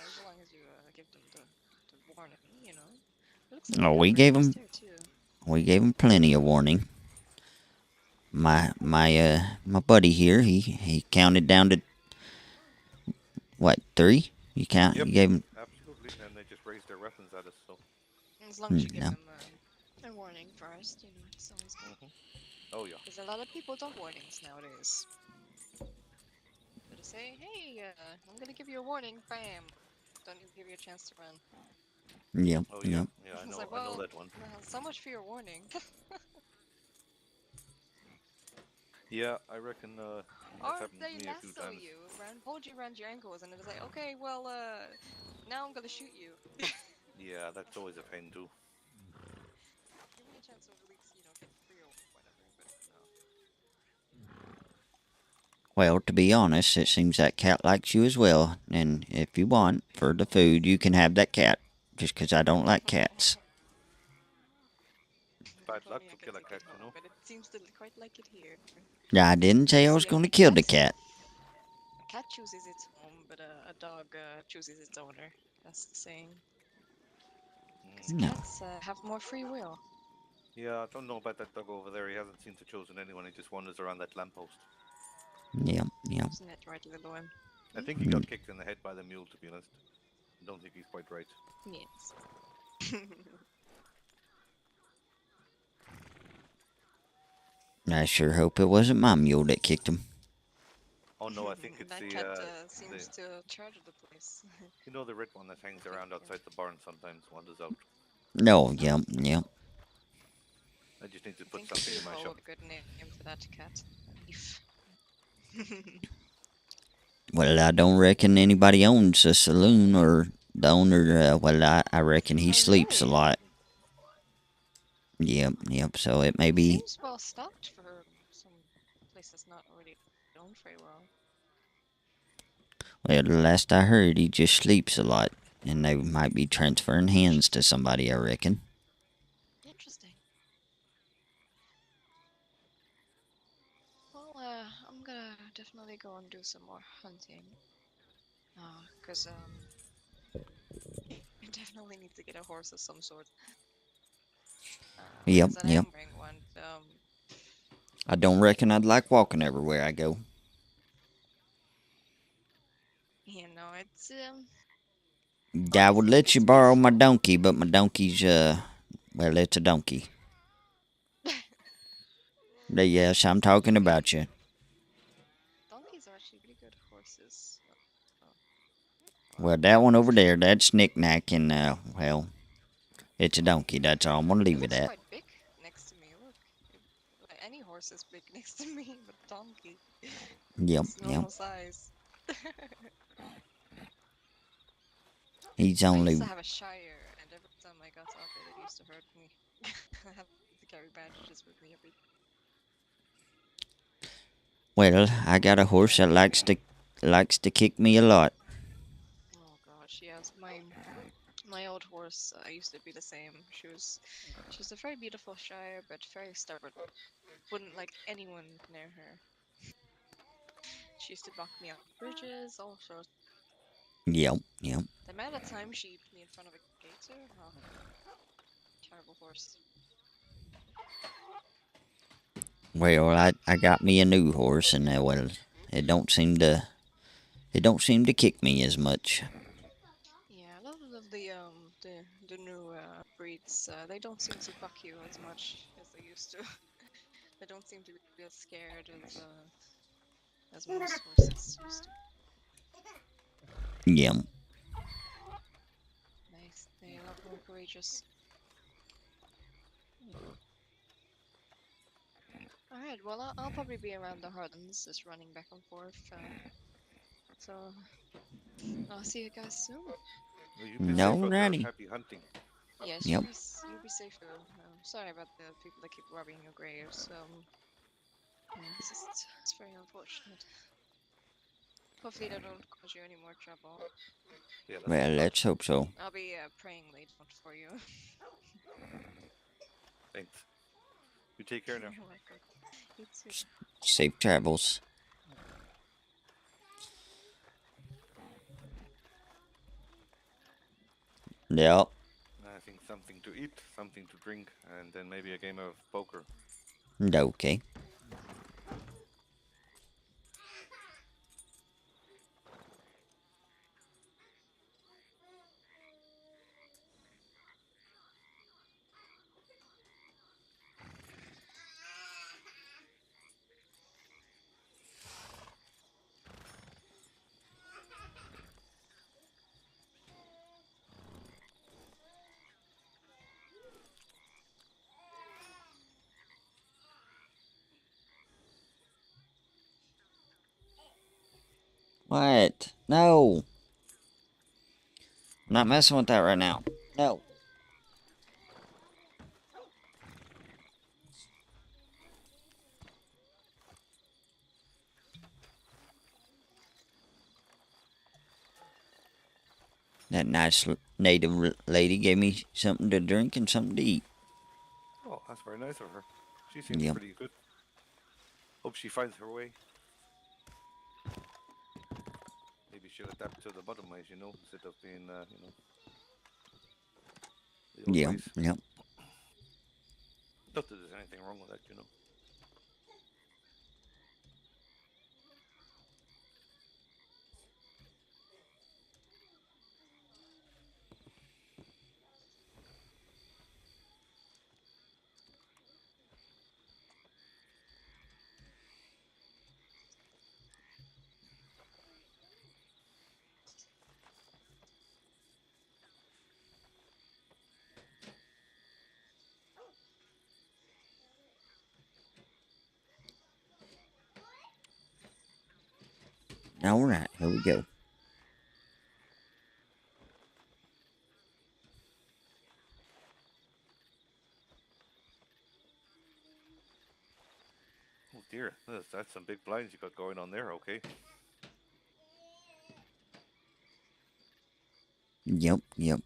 R: as long as you give them the warning, you know. It looks like
B: Oh,
R: you
B: we
R: got
B: gave
R: rangers
B: him.
R: there too.
B: We gave him plenty of warning. My buddy here, he counted down to what, 3? You count?
L: Yep,
B: You gave him.
L: absolutely, and they just raised their weapons at us, so.
R: As long as you give
B: No.
R: them a warning first, you know, it's always good.
L: Oh yeah.
R: Because a lot of people don't warnings nowadays. So to say, hey, I'm gonna give you a warning, bam, don't even give you a chance to run.
B: Yep.
L: Oh yeah, I
R: It's
L: know,
R: like,
L: I know
R: well,
L: that one.
R: so much for your warning.
L: Yeah, I reckon
R: Or
L: that's happened
R: they
L: to me a few
R: lasso
L: times.
R: you, hold you around your ankles, and it's like, okay, well, now I'm gonna shoot you.
L: Yeah, that's always a pain too.
R: Give me a chance to at least, you know, get free or whatever, but no.
B: Well, to be honest, it seems that cat likes you as well. And if you want, for the food, you can have that cat. Just 'cause I don't like cats.
L: Bad
R: If
L: luck
R: only I
L: to
R: could
L: kill a
R: take
L: cat,
R: it
L: you
R: home,
L: know.
R: but it seems to quite like it here.
B: I didn't say I was
R: See,
B: going to kill the cat.
R: A cat chooses its home, but a dog chooses its owner. That's the saying. Because
B: No.
R: cats have more free will.
L: Yeah, I don't know about that dog over there. He hasn't seemed to chosen anyone. He just wanders around that lamppost.
B: Yep.
R: Isn't it right, little one?
L: I think he got kicked in the head by the mule, to be honest. I don't think he's quite right.
R: Yes.
B: I sure hope it wasn't my mule that kicked him.
L: Oh no, I think it's
R: that
L: the
R: cat seems to charge the place.
L: you know, the red one that hangs around outside the barn sometimes wanders out.
B: No, yep.
L: I just need to
R: I
L: put
R: think
L: something in my
R: Beefo
L: shop.
R: a good name for that cat. Beef.
B: Well, I don't reckon anybody owns a saloon or the owner. I reckon he sleeps a lot. Yep. So it may be.
R: Seems well stocked for some place that's not already owned very well.
B: Well, the last I heard, he just sleeps a lot. And they might be transferring hands to somebody, I reckon.
R: Interesting. Well, I'm gonna definitely go and do some more hunting. Cause I definitely need to get a horse of some sort.
B: Yep.
R: I am wearing one.
B: I don't reckon I'd like walking everywhere I go.
R: You know, it's
B: I would let you borrow my donkey, but my donkey's well, it's a donkey. Yes, I'm talking about you.
R: donkeys are actually pretty good horses.
B: Well, that one over there, that's Knick-Knack, and well, it's a donkey. That's all I'm gonna leave it
R: Looks
B: at.
R: quite big next to me. Look, like any horse is big next to me, but donkey.
B: Yep.
R: It's normal size.
B: He's
R: I
B: only.
R: used to have a shire, and every time I got out there, it used to hurt me. I have to carry bandages with me every.
B: Well, I got a horse that likes to kick me a lot.
R: Oh gosh, yes, my old horse used to be the same. She was a very beautiful Shire, but very stubborn. Wouldn't like anyone near her. She used to knock me off bridges, all sorts.
B: Yep, yep.
R: The amount of time she put me in front of a gator, oh, terrible horse.
B: Well, I got me a new horse, and well, it don't seem to it don't seem to kick me as much.
R: Yeah, a lot of the new breeds, they don't seem to buck you as much as they used to. They don't seem to be as scared as most horses used to.
B: Yep.
R: Nice, they're a lot more courageous. All right, well, I'll probably be around the Heartlands, just running back and forth. So I'll see you guys soon.
L: Well, you be safe out there.
B: Alrighty.
L: Happy hunting.
R: Yes,
B: Yep.
R: you be safe too. Sorry about the people that keep robbing your graves. Yeah, it's very unfortunate. Hopefully they don't cause you any more trouble.
L: Yeah, let's
B: Well,
L: hope not.
B: let's hope so.
R: I'll be praying they don't for you.
L: Thanks. You take care now.
R: You're welcome. You too.
B: Safe travels. Yep.
L: I think something to eat, something to drink, and then maybe a game of poker.
B: Okay. What? No. I'm not messing with that right now. No. That nice native lady gave me something to drink and something to eat.
L: Oh, that's very nice of her. She seems
B: Yep.
L: pretty good. Hope she finds her way. Maybe she'll adapt to the bottom ways, instead of being, the old
B: Yep.
L: ways.
B: Yep.
L: Not that there's anything wrong with that.
B: Alright, here we go.
L: Oh dear, that's some big blinds you got going on there. Okay.
B: Yep. Yep.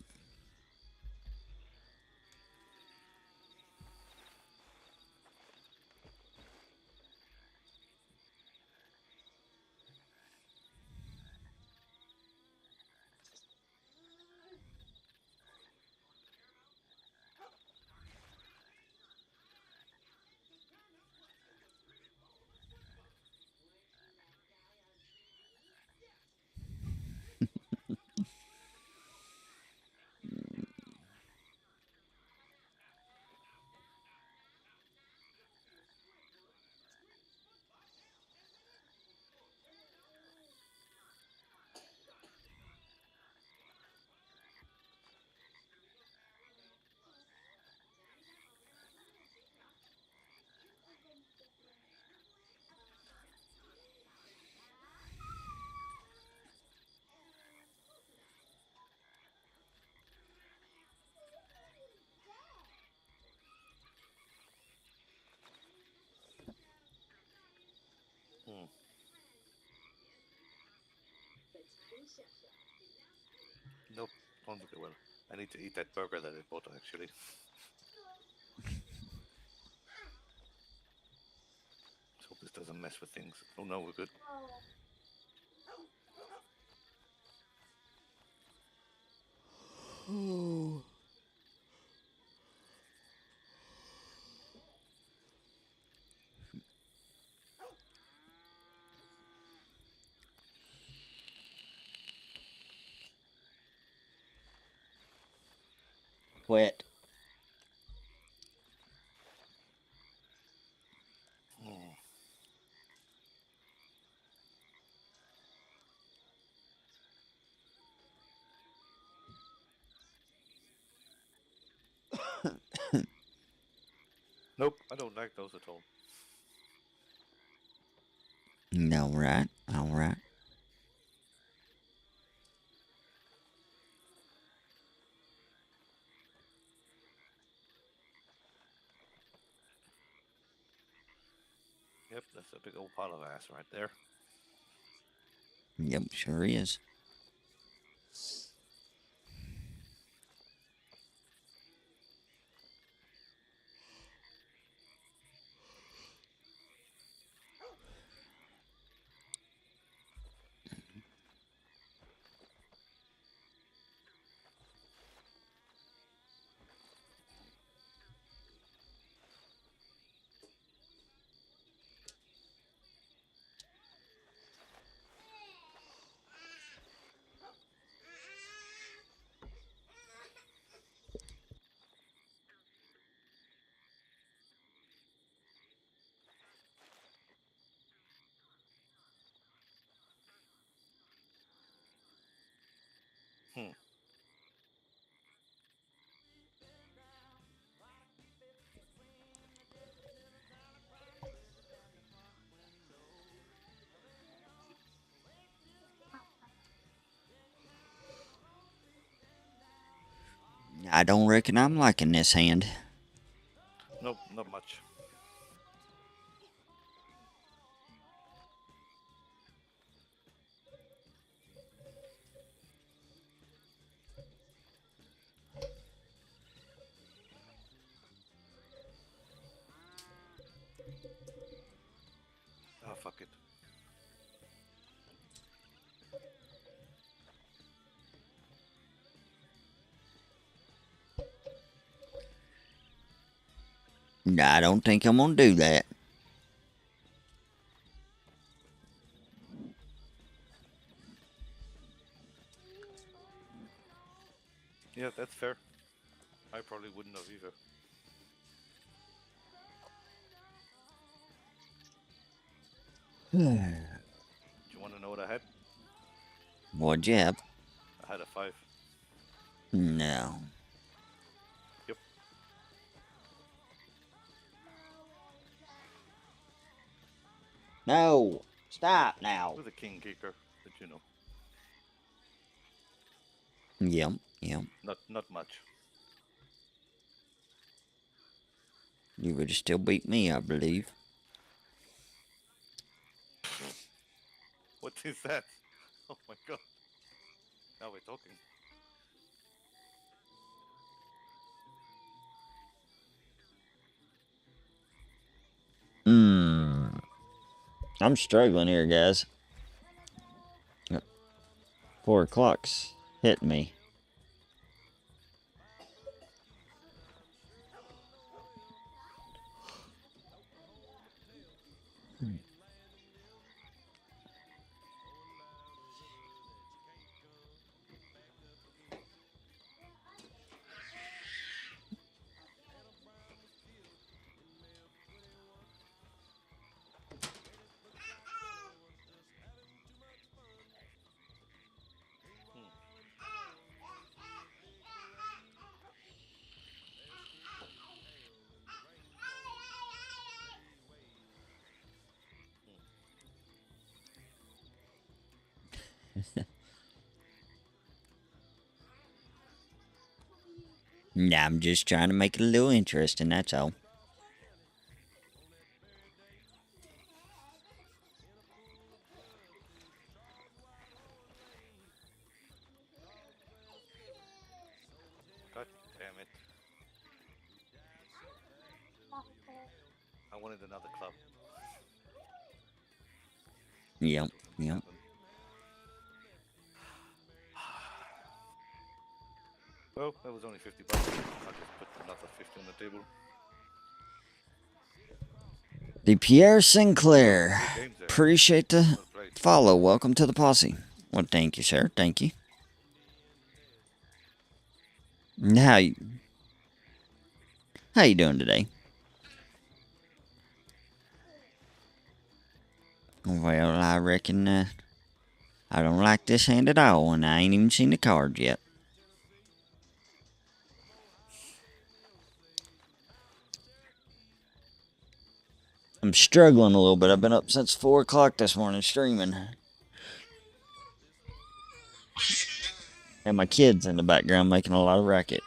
L: Nope, don't look well. I need to eat that burger that I bought actually. Let's hope this doesn't mess with things. Oh no, we're good.
B: Oh. Wet.
L: Hmm. Nope, I don't like those at all.
B: No, right? All right.
L: Yep, that's a big old pile of ass right there.
B: Yep, sure is.
L: Hmm.
B: I don't reckon I'm liking this hand.
L: Nope, not much. Ah, fuck it.
B: I don't think I'm gonna do that.
L: Yeah, that's fair. I probably wouldn't have either. Do you want to know what I had?
B: What'd you have?
L: I had a 5.
B: No.
L: Yep.
B: No. Stop now.
L: With a king kicker, but you know.
B: Yep, yep.
L: Not much.
B: You would have still beat me, I believe.
L: What is that? Oh my god. Now we're talking.
B: I'm struggling here, guys. 4 o'clock's hit me. Nah, I'm just trying to make it a little interesting, that's all.
L: wanted another club.
B: Yep. Yep.
L: Well, that was only $50. I'll just put another 50 on the table.
B: The Pierre Sinclair.
L: Good games there.
B: Appreciate the
L: Well played.
B: follow. Welcome to the posse. Well, thank you, sir. Thank you. How you doing today? Well, I reckon I don't like this hand at all, and I ain't even seen the cards yet. I'm struggling a little bit. I've been up since 4 o'clock this morning streaming. And my kids in the background making a lot of racket.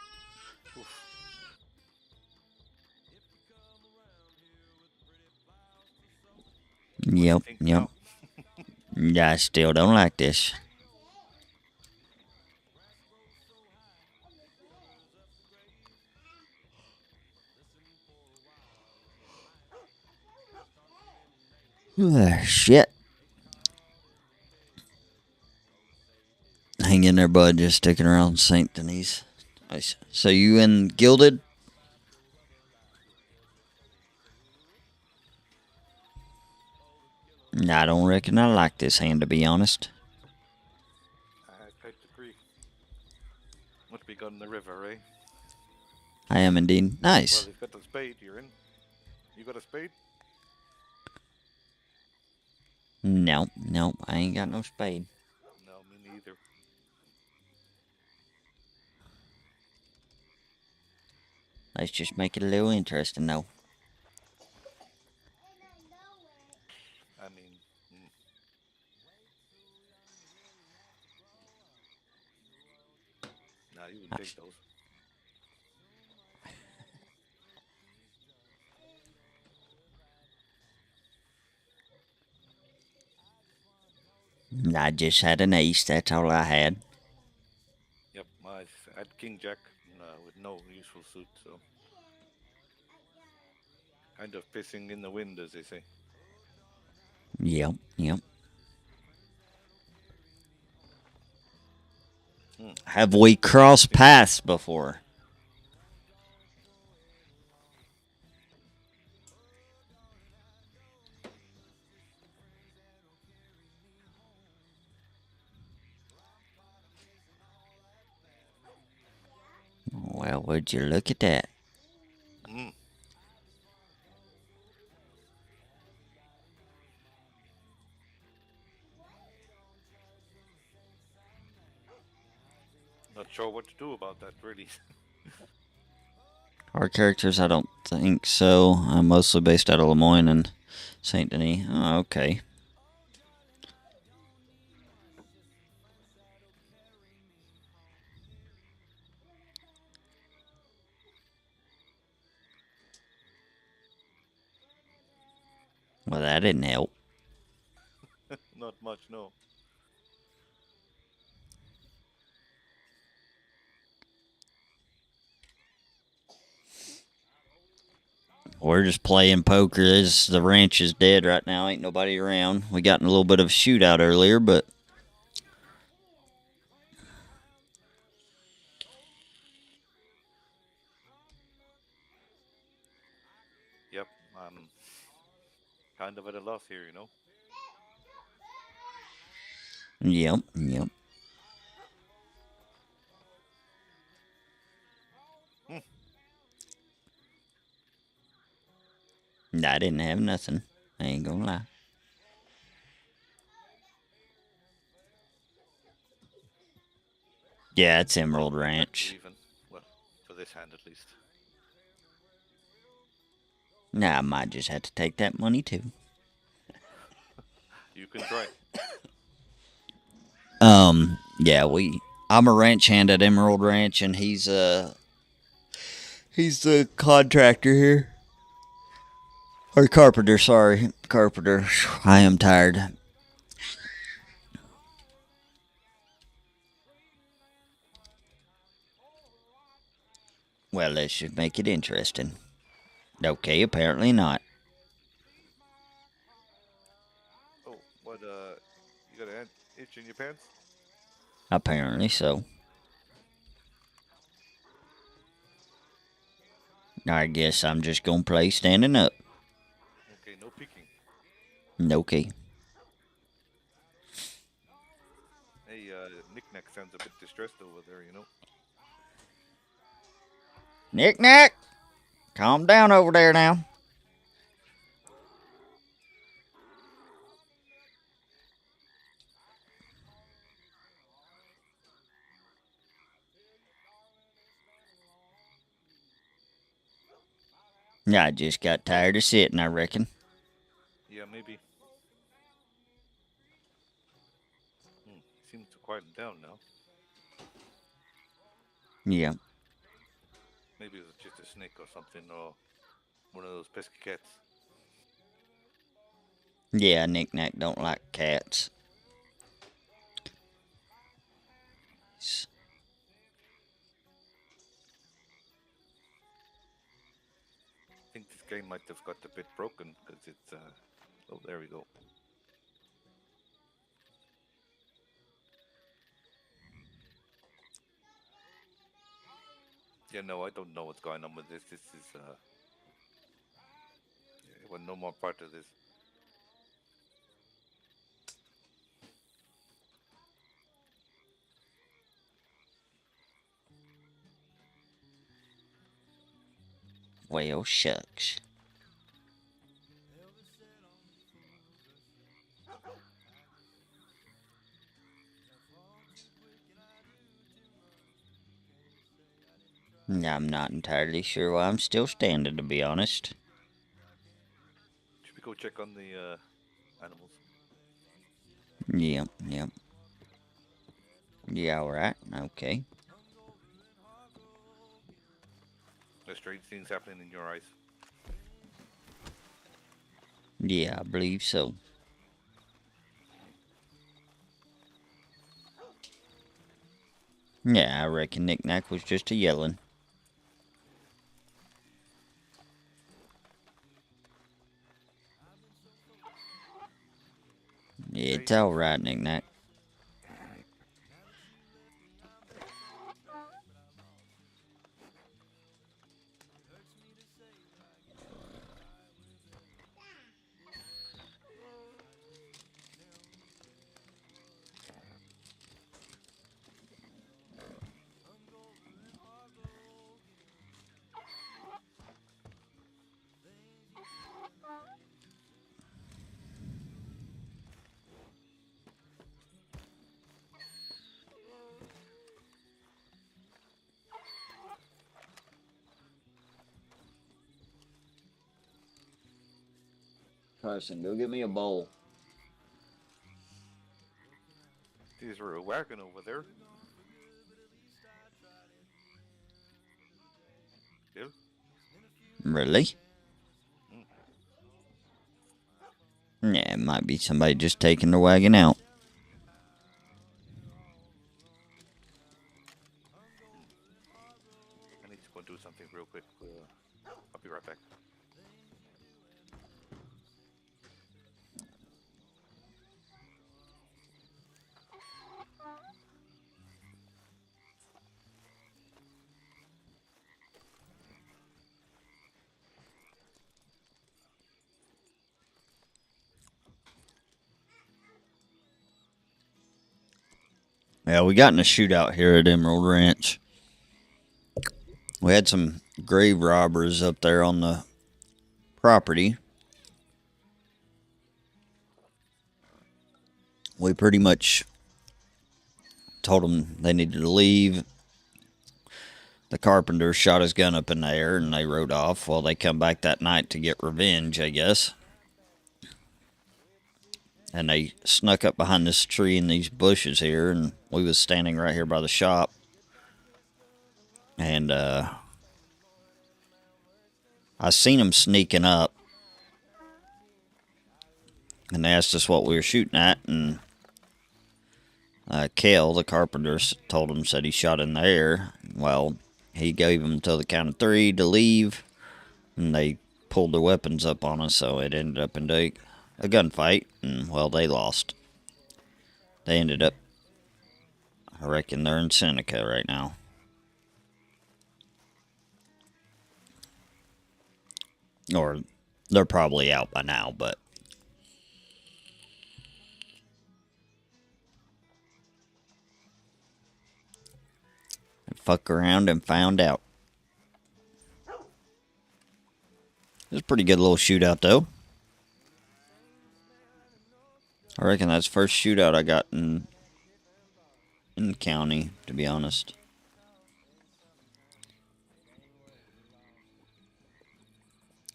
B: Yep, yep. Yeah, I still don't like this. Shit. Hang in there, bud. Just sticking around St. Denis. So you in Gilded? I don't reckon I like this hand, to be honest.
L: I agree. What we got in the river, eh?
B: I am indeed. Nice.
L: Well, you've got the spade, you're in. You got a spade?
B: No, I ain't got no spade.
L: No, me neither.
B: Let's just make it a little interesting, though.
L: I mean... Nah, you would take those.
B: I just had an ace. That's all I had.
L: Yep, I had King Jack with no useful suit, so... Kind of pissing in the wind, as they say.
B: Yep. Have we crossed paths before? Well, would you look at that?
L: Not sure what to do about that, really.
B: Our characters, I don't think so. I'm mostly based out of Lemoyne and St. Denis. Oh, okay. Well, that didn't help.
L: Not much, no.
B: We're just playing poker. The ranch is dead right now. Ain't nobody around. We got in a little bit of a shootout earlier, but...
L: Yep, I'm kind of at a loss here, you know?
B: Yep. I didn't have nothing. I ain't gonna lie. Yeah, it's Emerald Ranch.
L: Even. Well, for this hand at least.
B: Nah, I might just have to take that money too.
L: You can try.
B: Yeah, I'm a ranch hand at Emerald Ranch, and he's the contractor here. Or carpenter, sorry. Carpenter. I am tired. Well, let's just make it interesting. Okay, apparently not.
L: But you got an itch in your pants?
B: Apparently so. I guess I'm just gonna play standing up.
L: Okay, no peeking.
B: Okay.
L: Hey, Knick-Knack sounds a bit distressed over there, you know.
B: Knick-Knack! Calm down over there now. I just got tired of sitting, I reckon.
L: Yeah, maybe. Seems to quieten down now.
B: Yeah.
L: Maybe it was just a snake or something, or one of those pesky cats.
B: Yeah, Knick-Knack don't like cats.
L: I think this game might have got a bit broken because it's. Oh, there we go. Yeah, no, I don't know what's going on with this. This is. Yeah, well, no more part of this.
B: Well, shucks. I'm not entirely sure why I'm still standing, to be honest.
L: Should we go check on the animals?
B: Yep, yep. Yeah, alright, okay.
L: There's strange things happening in your eyes.
B: Yeah, I believe so. Yeah, I reckon Knick-Knack was just a yelling. It's alright, Knick-Knack. Carson, go get me a bowl.
L: These are a wagon over there. Bill?
B: Really? Yeah, it might be somebody just taking the wagon out.
L: I need to go and do something real quick. I'll be right back.
B: Yeah, we got in a shootout here at Emerald Ranch. We had some grave robbers up there on the property. We pretty much told them they needed to leave. The carpenter shot his gun up in the air and they rode off. Well, they come back that night to get revenge, I guess. And they snuck up behind this tree and these bushes here, and we was standing right here by the shop. And I seen them sneaking up. And they asked us what we were shooting at, and Kel, the carpenter, told him, said he shot in the air. Well, he gave them till the count of 3 to leave, and they pulled their weapons up on us, so it ended up in Dake. a gunfight, and, well, they lost. They ended up, I reckon they're in Seneca right now. Or they're probably out by now, but fuck around and found out. It was a pretty good little shootout, though. I reckon that's the first shootout I got in the county, to be honest.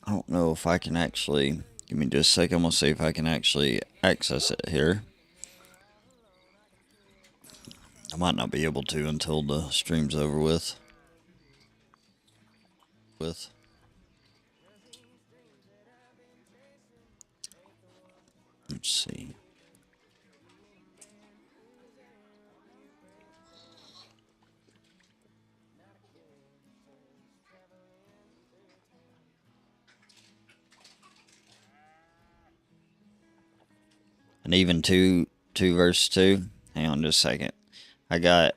B: I don't know if I can actually... Give me just a second, I'm going to see if I can actually access it here. I might not be able to until the stream's over with. Let's see. And even 2 versus 2. Hang on just a second. I got...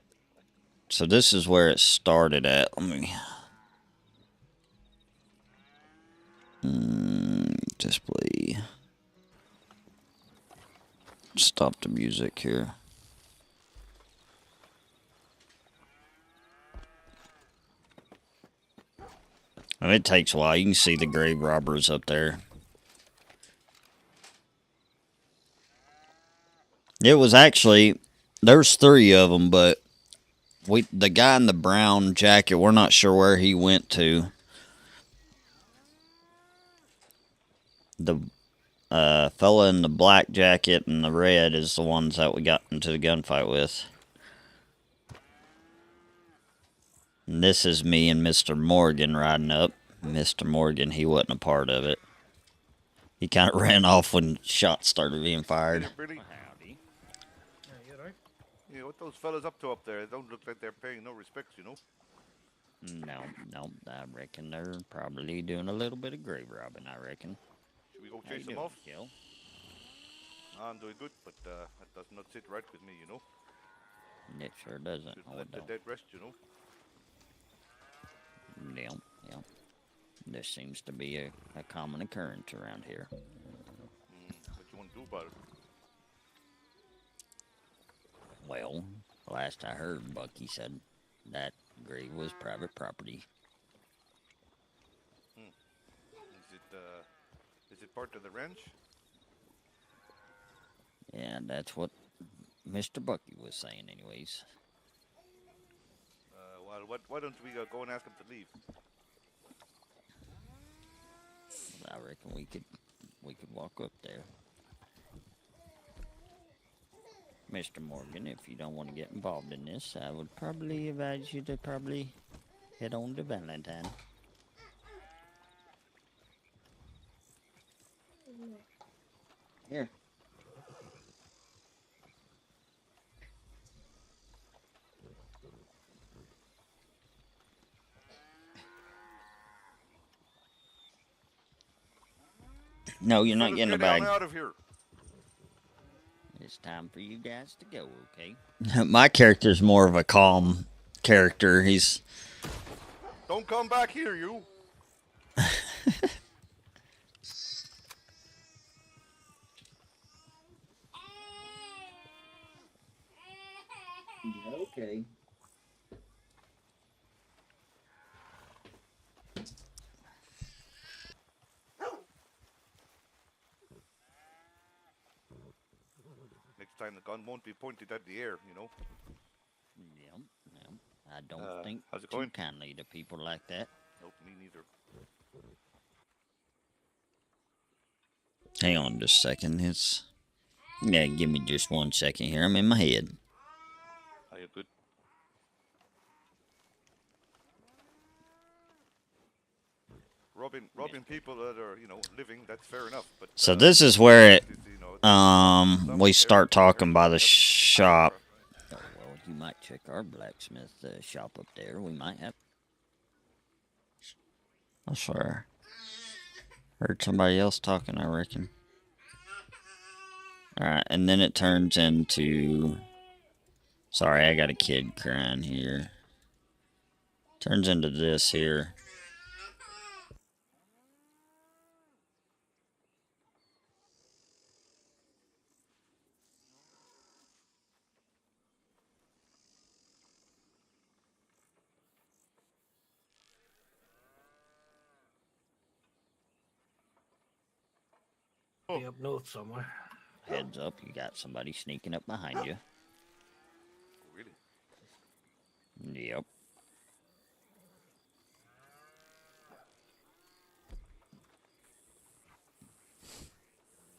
B: So this is where it started at. Let me... display. Stop the music here. And it takes a while. You can see the grave robbers up there. It was actually... There's 3 of them, but... The guy in the brown jacket, we're not sure where he went to. The fella in the black jacket and the red is the ones that we got into the gunfight with. And this is me and Mr. Morgan riding up. Mr. Morgan, he wasn't a part of it. He kind of ran off when shots started being fired.
L: Hey there, Billy.
H: Yeah, you alright?
L: Yeah, what those fellas up to up there? They don't look like they're paying no respects, you know.
B: No, I reckon they're probably doing a little bit of grave robbing, I reckon.
L: Should we go
B: How
L: chase
B: you
L: them
B: doing,
L: off?
B: Gil?
L: I'm doing good, but that does not sit right with me, you know.
B: It sure doesn't.
L: Shouldn't
B: No,
L: let
B: it
L: the
B: don't.
L: dead rest, you know.
B: Yeah. This seems to be a common occurrence around here.
L: What you want to do about it?
B: Well, last I heard, Bucky said that grave was private property.
L: Is it part of the ranch?
B: Yeah, that's what Mr. Bucky was saying anyways.
L: Well, why don't we go and ask him to leave?
B: I reckon we could walk up there. Mr. Morgan, if you don't want to get involved in this, I would probably advise you to probably head on to Valentine. Here. No, you're not
L: Fellas,
B: getting a
L: get down
B: bag.
L: out of here.
B: It's time for you guys to go, okay? My character's more of a calm character. He's...
L: Don't come back here, you.
B: Okay.
L: Next time the gun won't be pointed at the air, you know.
B: Yep. I don't think
L: how's it
B: too
L: going?
B: kindly to people like that.
L: Nope, me neither.
B: Hang on just a second. Yeah, give me just 1 second here. I'm in my head.
L: Are you good? Robbing people that are, you know, living, that's fair enough. But
B: So this is where we start talking by the shop. Oh, well, you might check our blacksmith shop up there. We might have... I swear. Heard somebody else talking, I reckon. Alright, and then it turns into... Sorry, I got a kid crying here. Turns into this here.
I: Be up north somewhere.
B: Heads up, you got somebody sneaking up behind you.
L: Really?
B: Yep.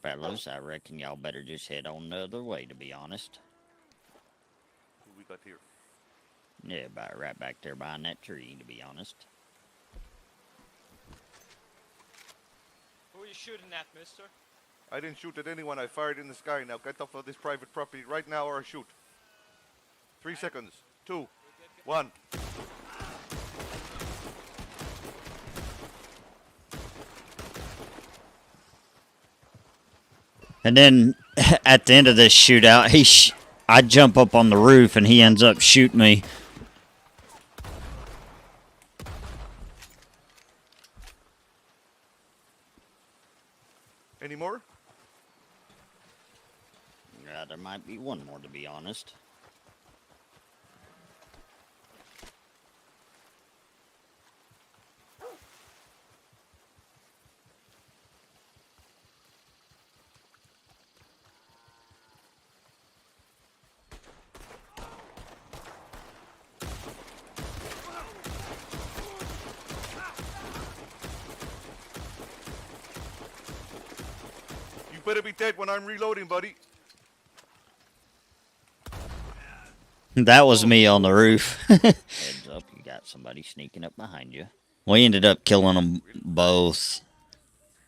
B: Fellas, I reckon y'all better just head on the other way, to be honest.
L: Who we got here?
B: Yeah, right back there behind that tree, to be honest.
D: Who are you shooting at, mister?
L: I didn't shoot at anyone. I fired in the sky. Now get off of this private property right now or shoot. 3 seconds. 2, 1.
B: And then, at the end of this shootout, I jump up on the roof and he ends up shooting me.
L: Any more?
B: Yeah, there might be one more, to be honest.
L: You better be dead when I'm reloading, buddy.
B: That was me on the roof. Heads up, you got somebody sneaking up behind you. We ended up killing them both.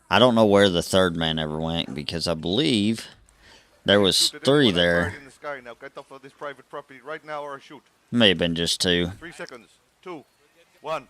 B: I don't know where the third man ever went because I believe there was 3 there.
L: In the sky. Now get off of this private property right now or shoot.
B: May have been just 2.
L: 3 seconds. 2, 1.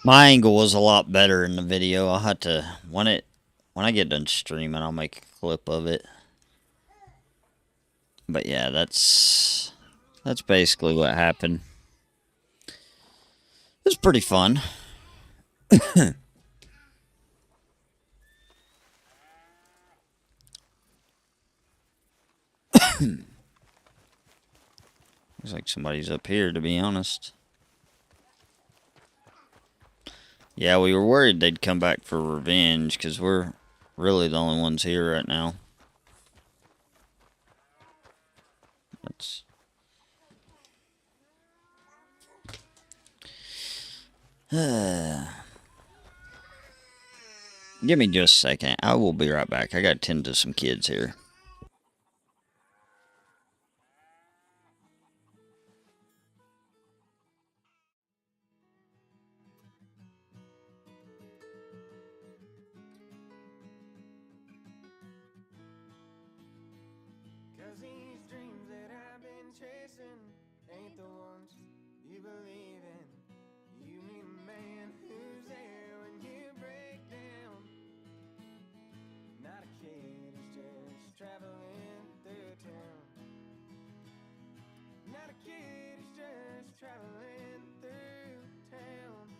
B: My angle was a lot better in the video. I'll have to, when I get done streaming, I'll make a clip of it. But yeah, that's basically what happened. It was pretty fun. Looks like somebody's up here, to be honest. Yeah, we were worried they'd come back for revenge, because we're really the only ones here right now. That's... Give me just a second. I will be right back. I got to tend to some kids here.
G: Cause these dreams that I've been chasing ain't the ones you believe in. You need a man who's there when you break down. Not a kid who's just traveling through town. Not a kid who's just traveling through town.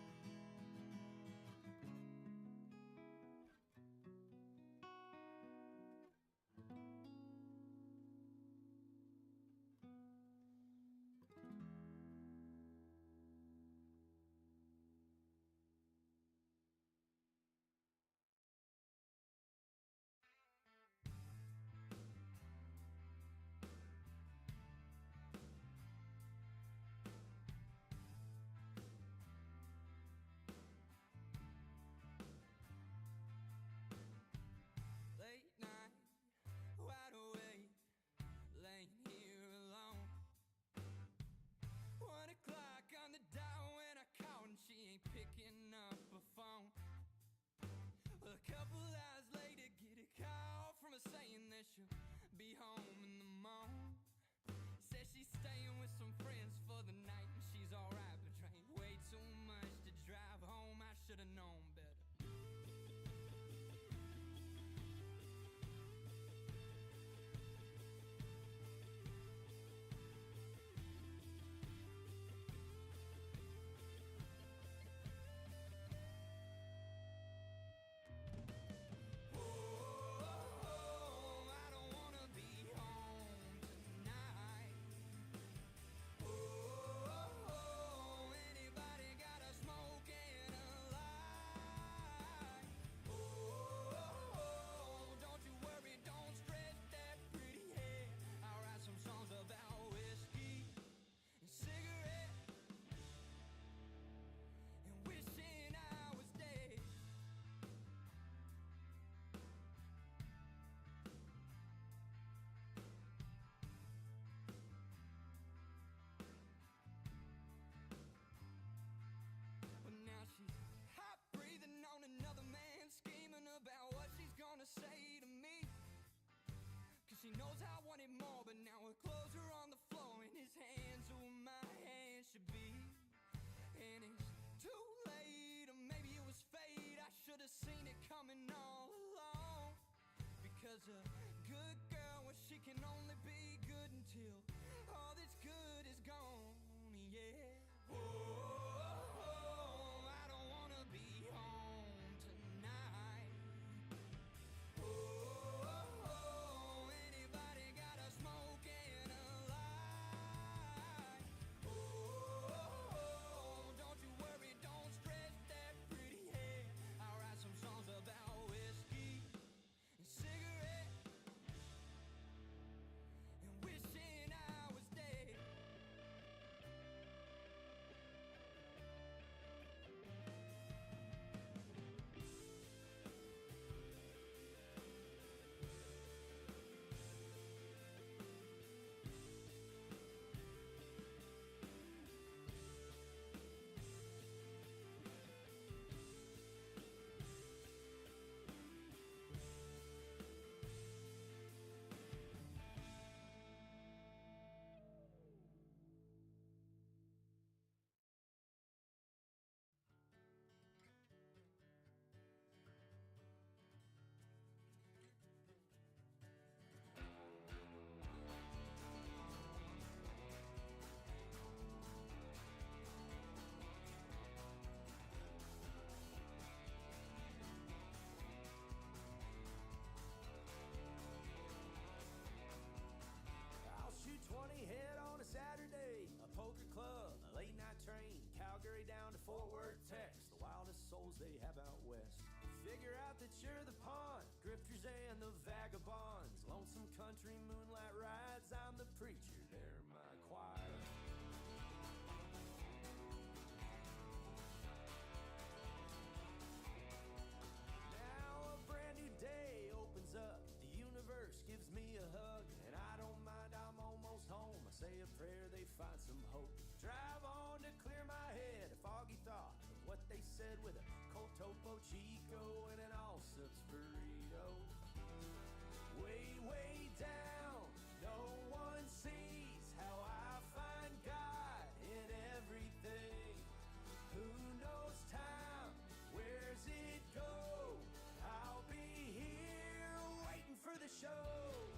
E: Cause a good girl, well, she can only be good until all that's good is gone, yeah. Whoa, I don't wanna be home tonight. Whoa, anybody got a smoke and a light? Oh, don't you worry, don't stress that pretty head. I'll write some songs about whiskey and cigarettes and wishing I was dead. I'll shoot 20 head on a Saturday, a poker club, a late night train, Calgary down to Fort Worth, Texas, the wildest souls they have out west. Figure out that you're the pawn, grifters and the vagabonds, lonesome country moonlight rides, I'm the preacher, they're my choir. Now a brand new day opens up, the universe gives me a hug, and I don't mind, I'm almost home. I say a prayer, they find some hope. Drive on to clear my head, a foggy thought of what they said with a cold Topo Chico and an all-subs burrito. Way, way down, no one sees how I find God in everything. Who knows time? Where's it go? I'll be here waiting for the show.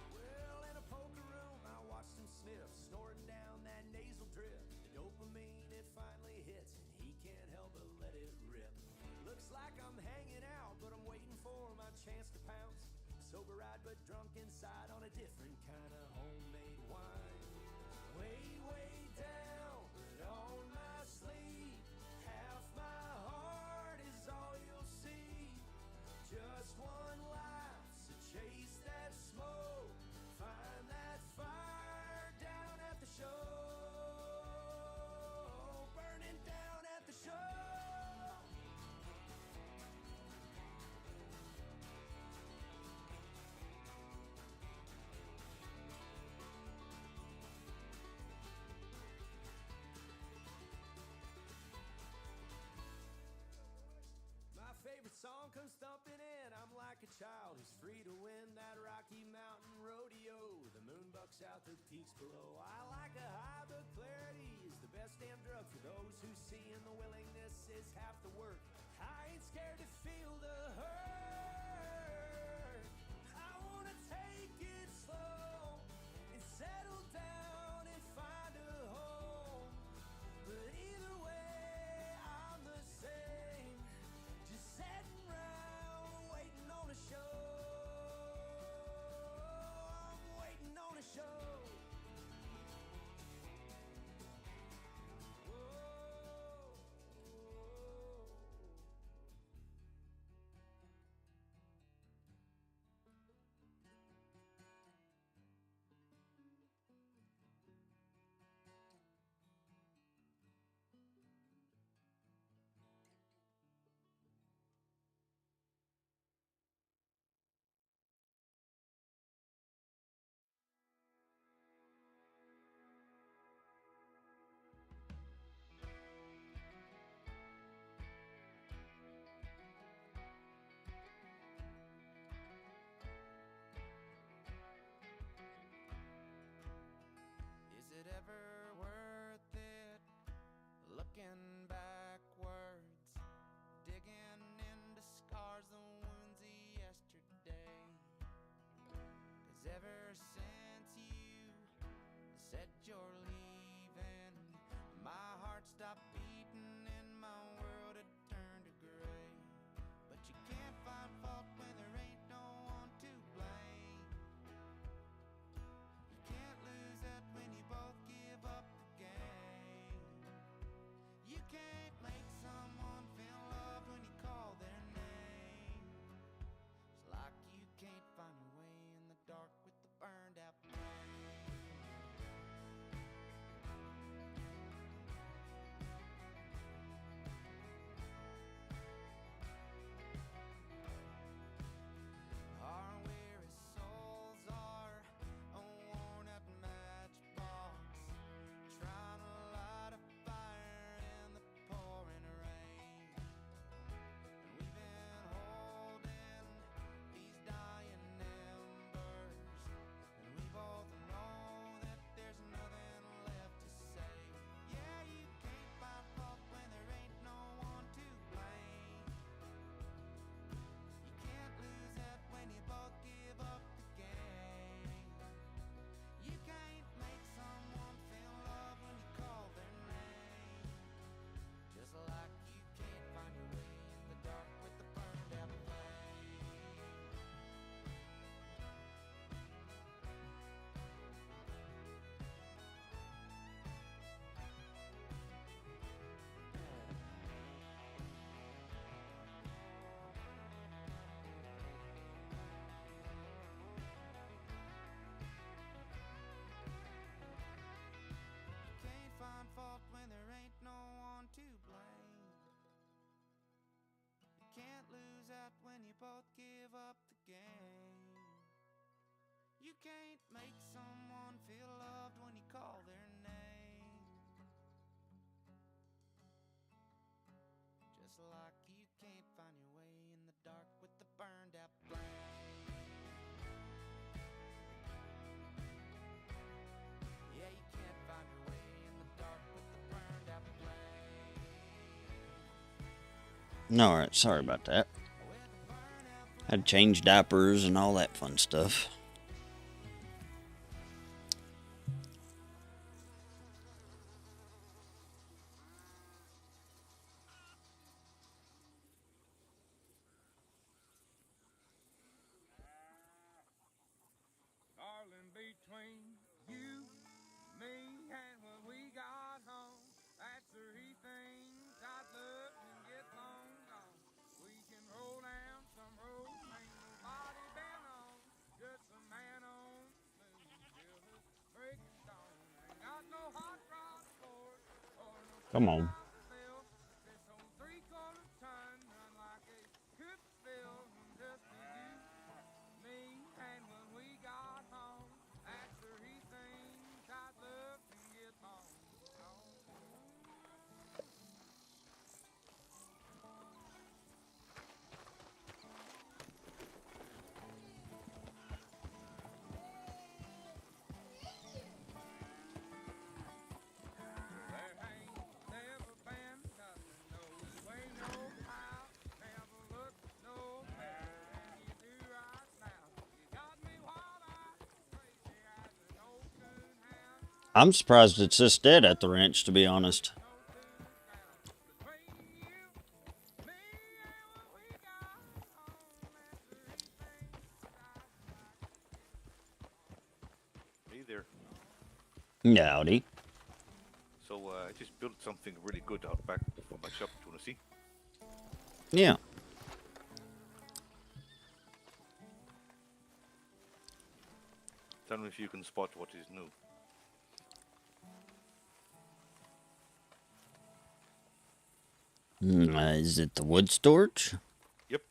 E: Well, in a poker room, I watched him sniff, snorting down that nasal drip. The dopamine, it finally hits, and he can't help but let it rip. Looks like I'm hanging out, but I'm waiting for my chance to pounce. Sober-eyed but drunk inside on a different kind of homemade wine. Way, way down, but on my sleeve, half my heart is all you'll see. Just one life, so chase that smoke, find that fire down at the show, burning down at the show. My favorite song comes thumping in. I'm like a child who's free to win that Rocky Mountain rodeo. The moon bucks out the peaks below. I like a high, but clarity is the best damn drug for those who see, and the willingness is half the work. I ain't scared to feel the hurt. I wanna take it slow and settle down and find a home. But either way, I'm the same. Just sitting around waiting on a show. I'm waiting on a show. Is it ever worth it? Looking back ever since you said you're leaving, my heart stopped beating and my world had turned to gray. But you can't find fault when there ain't no one to blame. You can't lose that when you both give up the game. You can't make someone feel loved when you call their name. It's like you can't find your way in the dark with the burned out flame. Our weary souls are a worn out matchbox, trying to light a fire in the pouring rain. And we've been holding these dying embers, and we both know that there's nothing left to say. Yeah, you can't find fault when there ain't no one to blame. You can't lose that when you both give up the game. You can't make someone feel love when you call their name. Just like you can't find your way in the dark with the burned out flame. Can't find fault when there ain't no one to blame. You can't lose that when you both give up the game. You can't make someone feel loved when you call their name. Just like you can't find your way in the dark with the burned out flame. Yeah, you can't find your way in the dark with the burned out flame.
B: Alright, sorry about that. Had to change diapers and all that fun stuff.
G: Darling, between you, me, and when we got home, that's three things I'd love to get long gone. We can roll down some road ain't nobody been on, just a man on the moon till the break of dawn. Ain't got no hot rod for it or no
B: Come on.
G: bill. This old 3/4 ton run like a could spill just for you, me, and when we got home, that's three things I'd love to get home. There ain't never been nothing, no way, no how, never looked no better than you do right now. You got me wild-eyed, crazy as an old coonhound.
B: I'm surprised it's this dead at the ranch, to be honest.
L: Hey there.
B: Howdy.
L: So I just built something really good out back for my shop. Do you want to see?
B: Yeah.
L: Tell me if you can spot what is new.
B: Is it the wood storage?
L: Yep.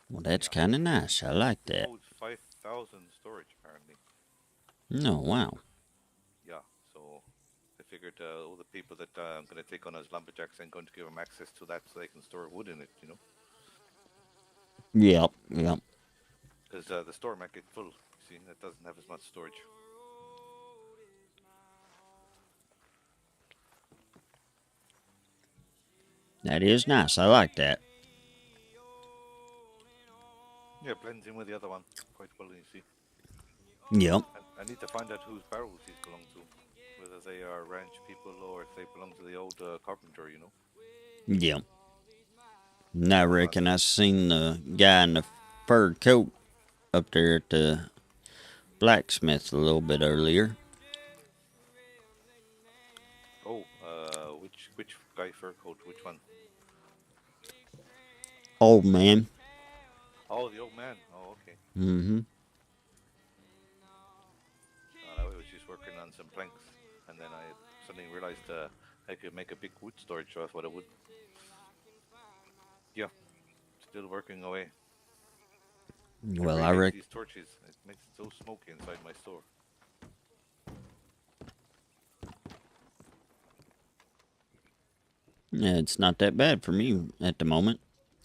B: Well, that's kind of nice. I like that.
L: Oh, it's 5,000 storage apparently.
B: No, wow.
L: Yeah, so I figured all the people that I'm going to take on as lumberjacks, I'm going to give them access to that so they can store wood in it, you know?
B: Yep, yep.
L: Because the store might get full, you see, it doesn't have as much storage.
B: That is nice. I like that.
L: Yeah, it blends in with the other one quite well, you see.
B: Yep.
L: I need to find out whose barrels these belong to, whether they are ranch people or if they belong to the old carpenter, you know.
B: Yep. And I reckon I seen the guy in the fur coat up there at the blacksmith a little bit earlier.
L: Oh, which guy fur coat? Which one?
B: Old man.
L: Oh, the old man. Oh, okay.
B: Mm-hmm.
L: I was just working on some planks, and then I suddenly realized I could make a big wood storage. So I thought I would. Yeah, still working away. I
B: Well,
L: really
B: I
L: hate
B: reckon.
L: these torches. It makes it so smoky inside my store.
B: Yeah, it's not that bad for me at the moment.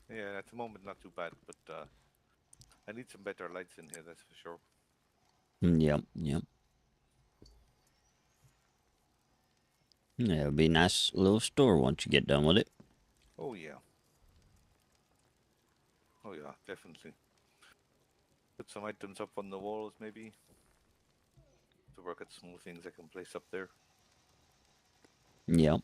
L: Yeah, at the moment not too bad, but I need some better lights in here. That's for sure.
B: Yep. Yep. Yeah, it'll be a nice little store once you get done with it.
L: Oh yeah. Oh yeah, definitely. Put some items up on the walls, maybe. To work at small things I can place up there.
B: Yep.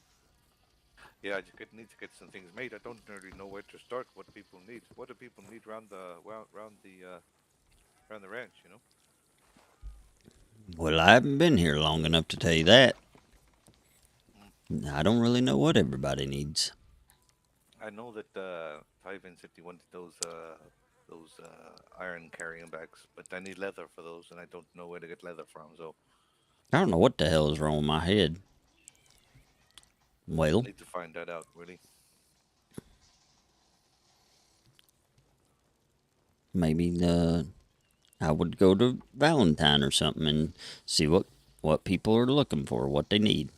L: Yeah, I just need to get some things made. I don't really know where to start. What people need. What do people need around the ranch? You know.
B: Well, I haven't been here long enough to tell you that. I don't really know what everybody needs.
L: I know that Tyvin said he wanted those iron carrying bags, but I need leather for those, and I don't know where to get leather from. So
B: I don't know what the hell is wrong with my head. Well,
L: need to find that out, really.
B: maybe I would go to Valentine or something and see what people are looking for, what they need.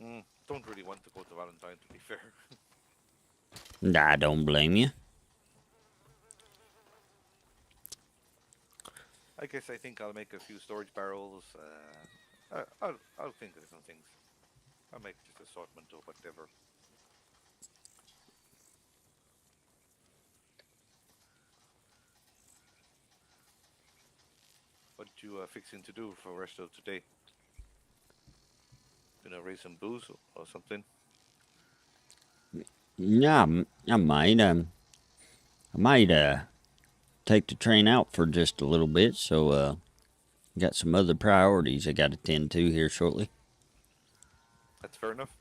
L: Don't really want to go to Valentine, to be fair.
B: I don't blame you.
L: I guess I think I'll make a few storage barrels. I'll think of some things. I'll make just assortment or whatever. What you fixing to do for the rest of today? Gonna raise some booze or something?
B: Yeah, I might. I might take the train out for just a little bit. So got some other priorities I got to tend to here shortly.
L: That's fair enough.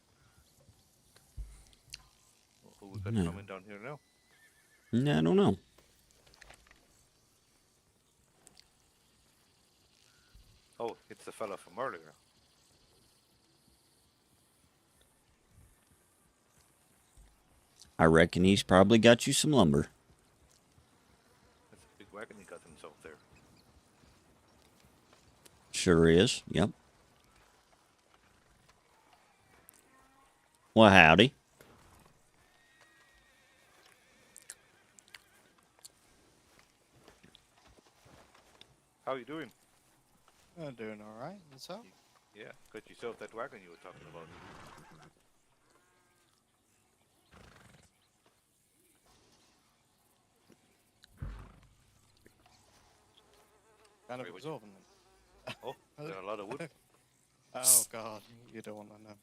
L: Who we got
B: Yeah.
L: coming down here now?
B: I don't know.
L: Oh, it's the fella from earlier.
B: I reckon he's probably got you some lumber.
L: That's a big wagon he got himself there.
B: Sure is. Yep. Well, howdy.
L: How you doing?
T: I'm doing all right. What's up?
L: Yeah, got yourself that wagon you were talking about.
T: Kind of
L: Wait,
T: absorbing them.
L: Oh, is there a lot of wood?
T: Oh God, you don't want to know.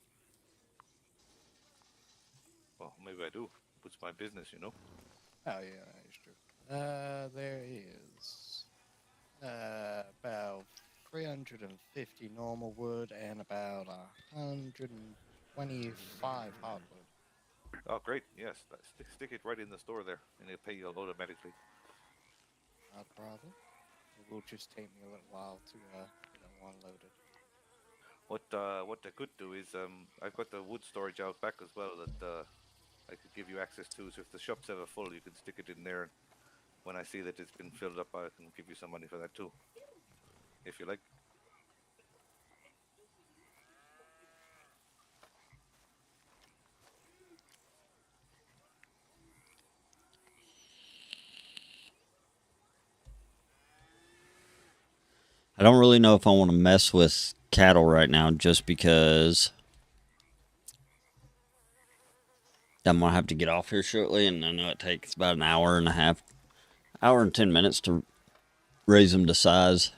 L: Well, maybe I do. It's my business, you know.
T: Oh yeah, that's true. There is about 350 normal wood and about 125 hardwood.
L: Oh, great. Yes, stick it right in the store there, and it'll pay you automatically.
T: Not a problem. It will just take me a little while to unload it.
L: What I could do is I've got the wood storage out back as well that I could give you access to. So if the shop's ever full, you can stick it in there. And when I see that it's been filled up, I can give you some money for that too, if you like.
B: I don't really know if I want to mess with cattle right now just because I'm going to have to get off here shortly, and I know it takes about an hour and a half, hour and 10 minutes to raise them to size.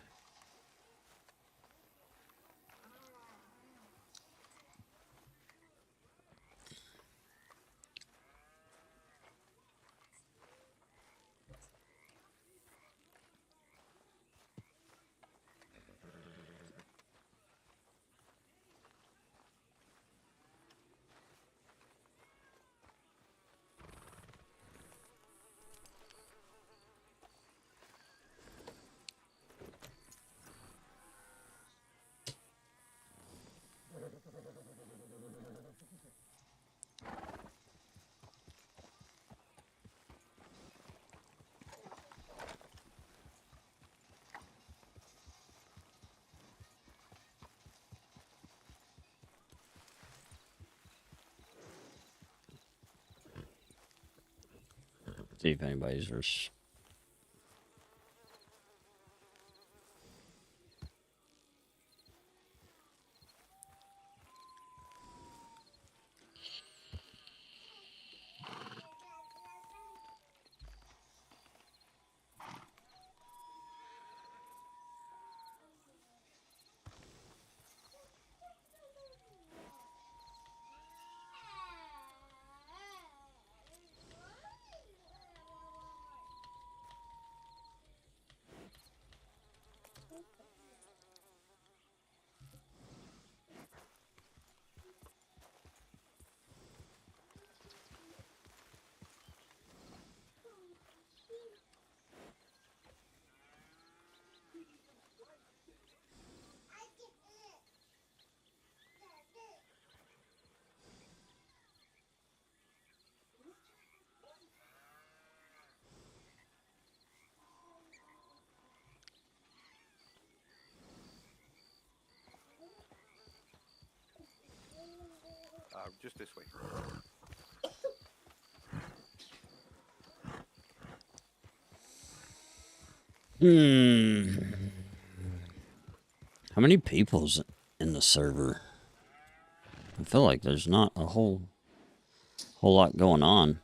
B: See if anybody's
L: Just this way.
B: How many people's in the server? I feel like there's not a whole lot going on.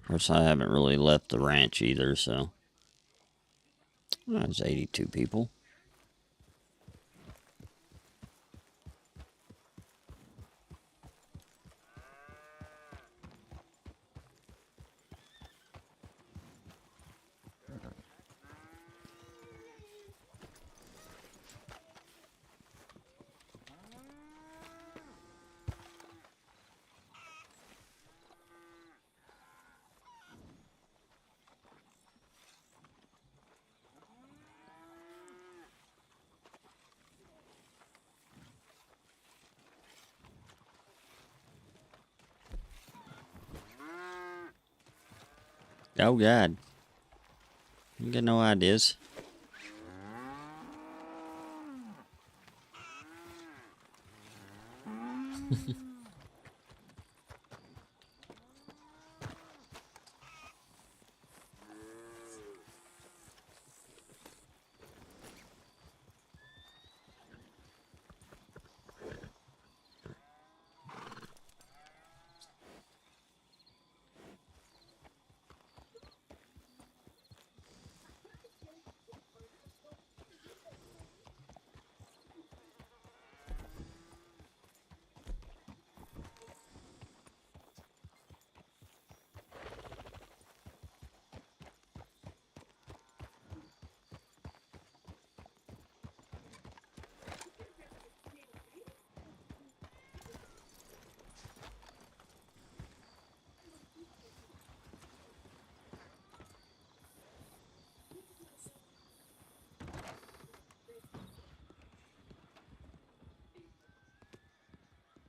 B: Of course, I haven't really left the ranch either, so there's 82 people. Oh, God. You got no ideas.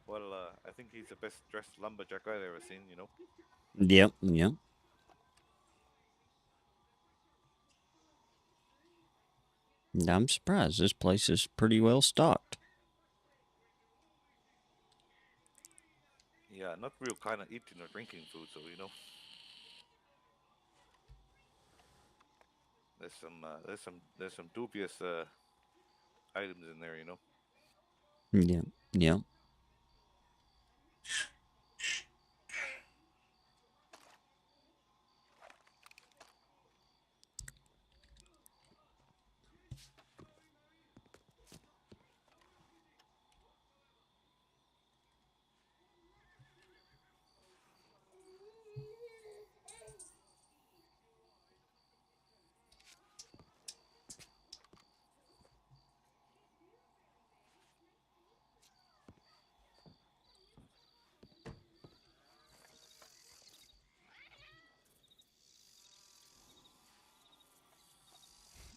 L: Well, I think he's the best dressed lumberjack I've ever seen, you know.
B: Yep, yep. I'm surprised. This place is pretty well stocked.
L: Yeah, not real kind of eating or drinking food, so you know. There's some dubious items in there, you know.
B: Yep, yep.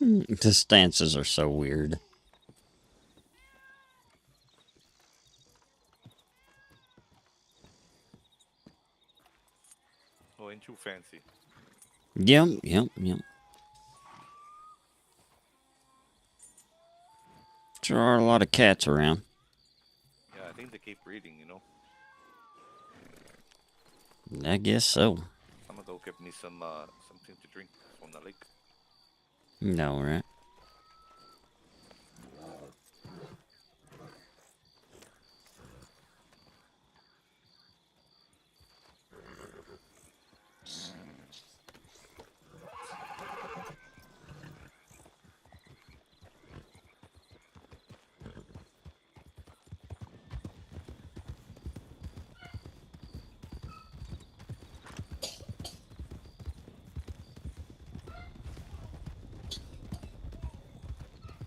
B: The stances are so weird.
L: Oh, ain't you fancy?
B: Yep. There are a lot of cats around.
L: Yeah, I think they keep breeding, you know.
B: I guess so.
L: I'm gonna go get me something to drink from the lake.
B: No, right?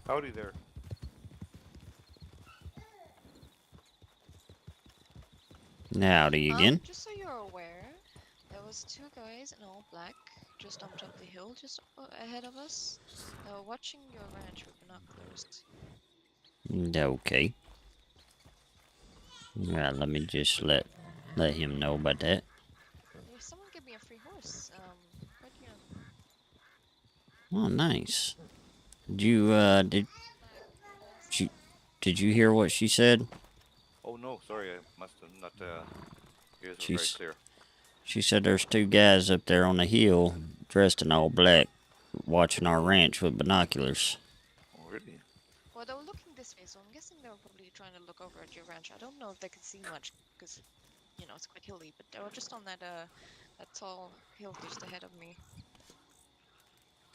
L: Howdy there.
B: Howdy again.
R: Just so you're aware, there was 2 guys in all black just jumped up the hill just ahead of us. They were watching your ranch with binoculars.
B: Okay. Alright, let me just let him know about that.
R: Yeah, someone give me a free horse. Right here.
B: Oh, nice. Did you hear what she said?
L: Oh no, sorry, I must have not. Ears were very clear.
B: She said there's 2 guys up there on the hill, dressed in all black, watching our ranch with binoculars.
L: Oh really?
R: Well, they were looking this way, so I'm guessing they were probably trying to look over at your ranch. I don't know if they could see much, because, you know, it's quite hilly, but they were just on that tall hill just ahead of me.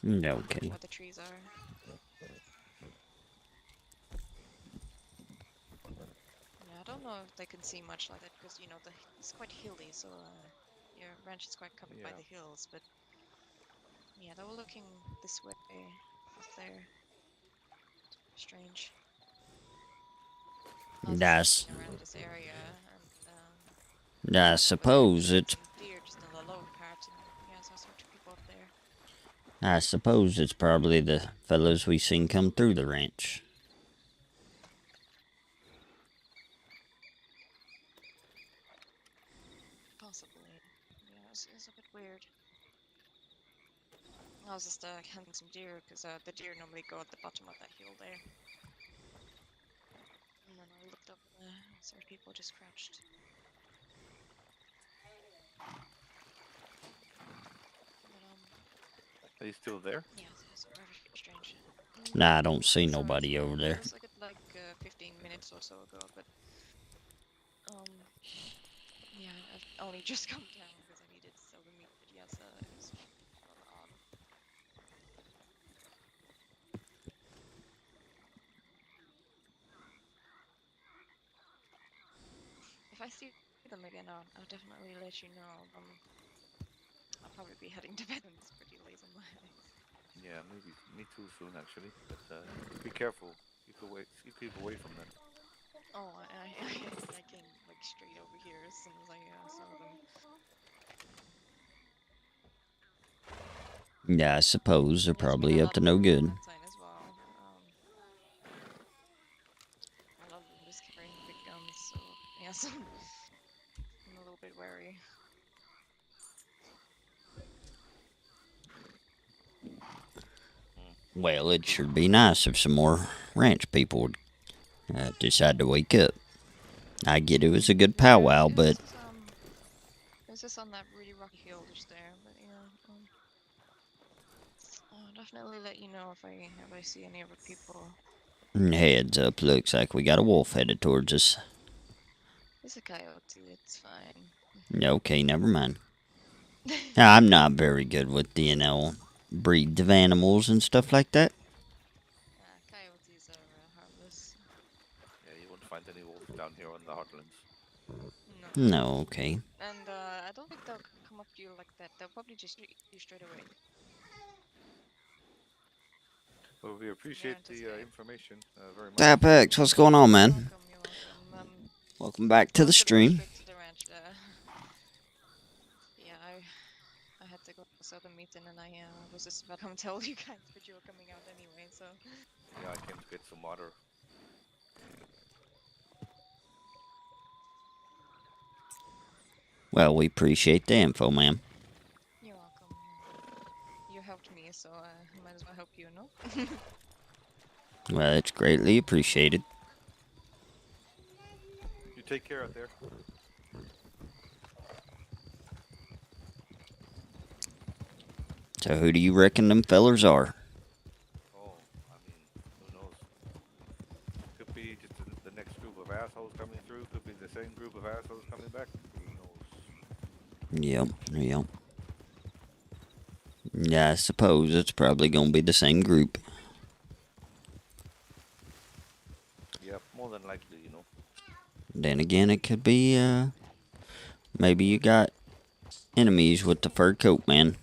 B: Okay.
R: Where the trees are. Yeah, I don't know if they can see much like that, because, you know, it's quite hilly, so your ranch is quite covered by the hills, but yeah, they were looking this way up there. Strange.
B: Nice.
R: Around this area, and
B: I suppose it's
R: deer just in the lower part, and yeah, so I saw 2 people up there.
B: I suppose it's probably the fellows we seen come through the ranch.
R: Possibly. Yeah, it's a bit weird. I was just hunting some deer, because the deer normally go at the bottom of that hill there. And then I looked up and I saw people just crouched.
L: Are you still there?
R: Yeah, it's very strange.
B: Nah, I don't see nobody over there.
R: It was like 15 minutes or so ago, but yeah, I've only just come down because I needed to sell the meat, but yes, it was rather odd. If I see them again, I'll definitely let you know. I'll probably be heading to bed when it's pretty late on my eyes.
L: Yeah, maybe me too soon actually. But be careful. Keep away from them.
R: Oh, I came like straight over here as soon as I saw them.
B: Yeah, I suppose they're probably up to no good.
R: As well. A lot of them just carrying big guns, so yeah, so I'm a little bit wary.
B: Well, it should be nice if some more ranch people would decide to wake up. I get it was a good powwow, but...
R: This is on that really rocky hill just there, but yeah. I'll definitely let you know if I see any other people.
B: Heads up, looks like we got a wolf headed towards us.
R: It's a coyote, it's fine.
B: Okay, never mind. I'm not very good with, breeds of animals and stuff like that.
R: Coyotes are harmless.
L: Yeah, you won't find any wolves down here on the Heartlands.
B: No, okay.
R: And I don't think they'll come up to you like that. They'll probably just eat you straight away.
L: Well, we appreciate the information very much.
B: Apex, what's going on, man? Welcome back to the stream.
R: Yeah, I had to there was other meeting, and I was just about to come tell you guys, but you were coming out anyway, so.
L: Yeah, I came to get some water.
B: Well, we appreciate the info, ma'am.
R: You're welcome. You helped me, so I might as well help you, no?
B: Well, it's greatly appreciated.
L: You take care out there.
B: So who do you reckon them fellers are?
L: Oh, I mean, who knows? Could be just the next group of assholes coming through. Could be the same group of assholes coming back. Who knows?
B: Yep, yep. Yeah, I suppose it's probably gonna be the same group.
L: Yeah, more than likely, you know.
B: Then again, it could be, maybe you got enemies with the fur coat man.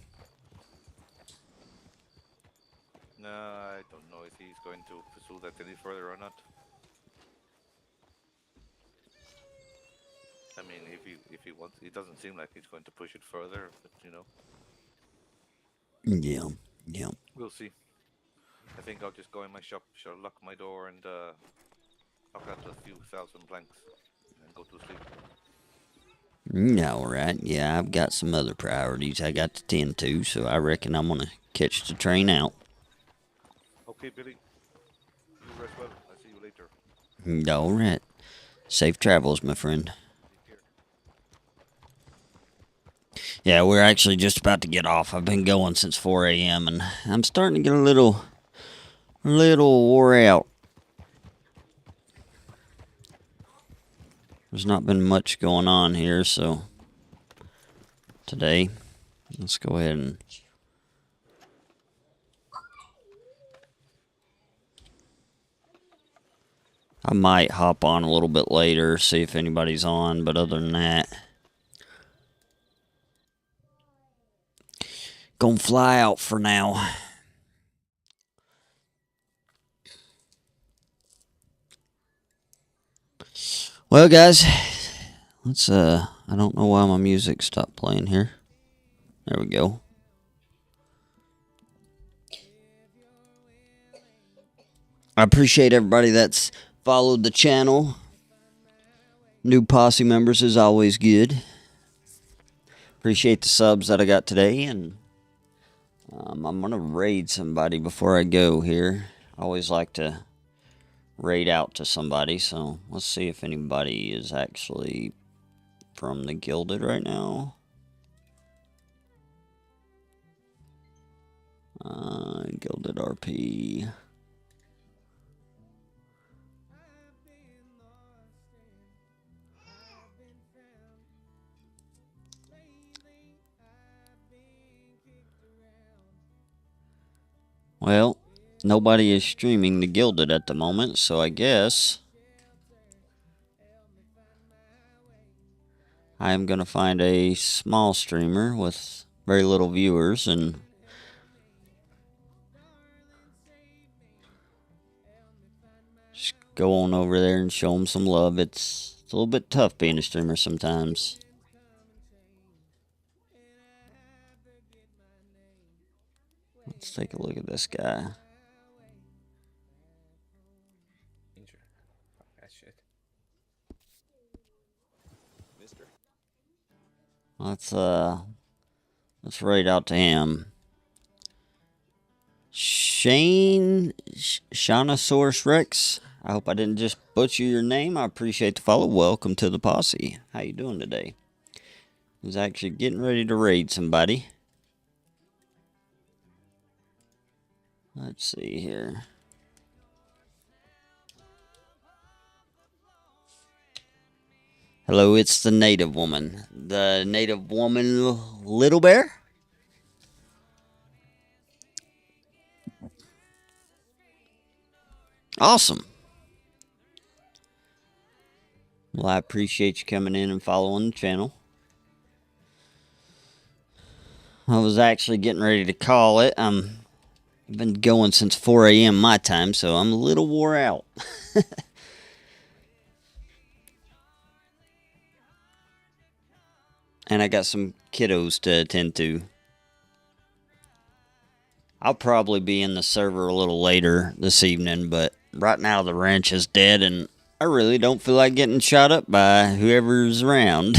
L: No, I don't know if he's going to pursue that any further or not. I mean, if he wants, it doesn't seem like he's going to push it further, but you know.
B: Yeah, yeah.
L: We'll see. I think I'll just go in my shop, lock my door, and knock out a few thousand planks, and go to sleep.
B: All right. Yeah, I've got some other priorities I got to tend to, so I reckon I'm gonna catch the train out.
L: Okay, Billy. You rest well. I'll see you later.
B: All right. Safe travels, my friend. Yeah, we're actually just about to get off. I've been going since 4 a.m. and I'm starting to get a little wore out. There's not been much going on here, so today, let's go ahead and I might hop on a little bit later, see if anybody's on, but other than that, gonna fly out for now. Well, guys, let's, I don't know why my music stopped playing here. There we go. I appreciate everybody that's followed the channel. New posse members is always good. Appreciate the subs that I got today, and I'm going to raid somebody before I go here. I always like to raid out to somebody, so let's see if anybody is actually from the Gilded right now. Gilded RP. Well, nobody is streaming the Gilded at the moment, so I guess I am going to find a small streamer with very little viewers and just go on over there and show them some love. It's a little bit tough being a streamer sometimes. Let's take a look at this guy.
A: That shit. Mister.
B: Let's write out to him. Shane Shanosaurus Rex. I hope I didn't just butcher your name. I appreciate the follow. Welcome to the posse. How you doing today? He's actually getting ready to raid somebody. Let's see here. Hello, it's the native woman. The native woman, Little Bear? Awesome. Well, I appreciate you coming in and following the channel. I was actually getting ready to call it. I've been going since 4 a.m. my time, so I'm a little wore out. And I got some kiddos to attend to. I'll probably be in the server a little later this evening, but right now the ranch is dead and I really don't feel like getting shot up by whoever's around.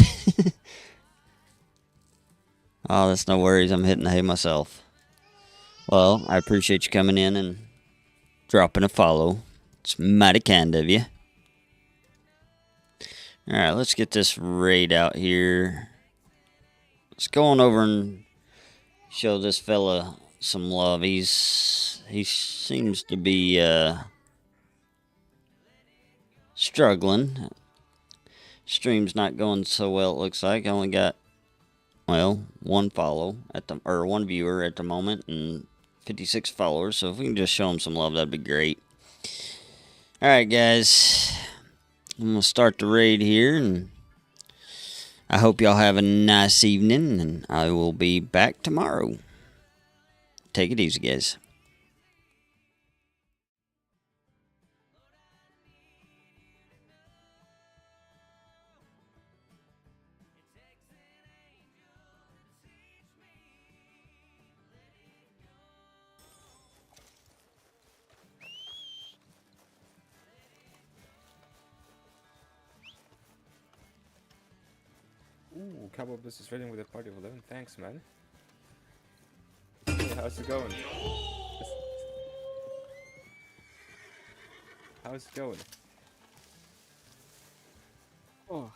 B: Oh, that's no worries. I'm hitting the hay myself. Well, I appreciate you coming in and dropping a follow. It's mighty kind of you. Alright, let's get this raid out here. Let's go on over and show this fella some love. He seems to be struggling. Stream's not going so well, it looks like. I only got, well, one follow at the, or one viewer at the moment and 56 followers. So if we can just show him some love, that'd be great. Alright, guys. I'm gonna start the raid here, and I hope y'all have a nice evening, and I will be back tomorrow. Take it easy, guys.
A: Ooh, Cowboy Up is raiding with a party of 11. Thanks, man. Hey, how's it going? How's it going? Oh.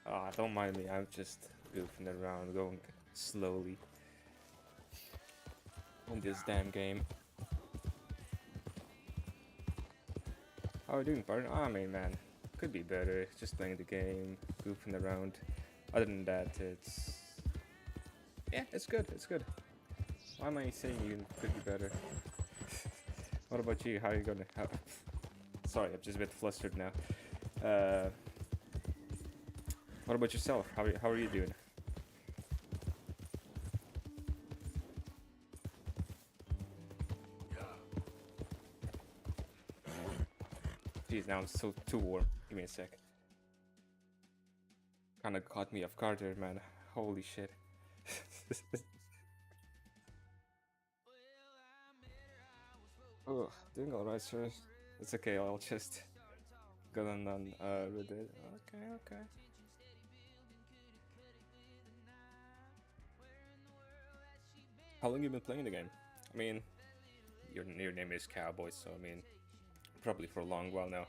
A: Ah, don't mind me. I'm just goofing around, going slowly in this damn game. How are you doing, partner? I mean, man, could be better. Just playing the game, goofing around. Other than that, it's... yeah, it's good, it's good. Why am I saying you could be better? What about you? How are you gonna... Sorry, I'm just a bit flustered now. What about yourself? How are you doing? Jeez, now I'm so too warm. Give me a sec. Kinda caught me off guard there, man. Holy shit. Oh, doing alright, sir. It's okay, I'll just go on with it. Okay, okay. How long have you been playing the game? I mean, your name is Cowboy, so I mean, probably for a long while now.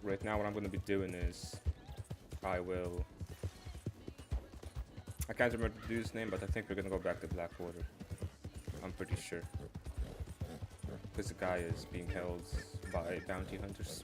A: Right now what I'm going to be doing is I can't remember the dude's name, but I think we're going to go back to Blackwater. I'm pretty sure. Because the guy is being held by bounty hunters.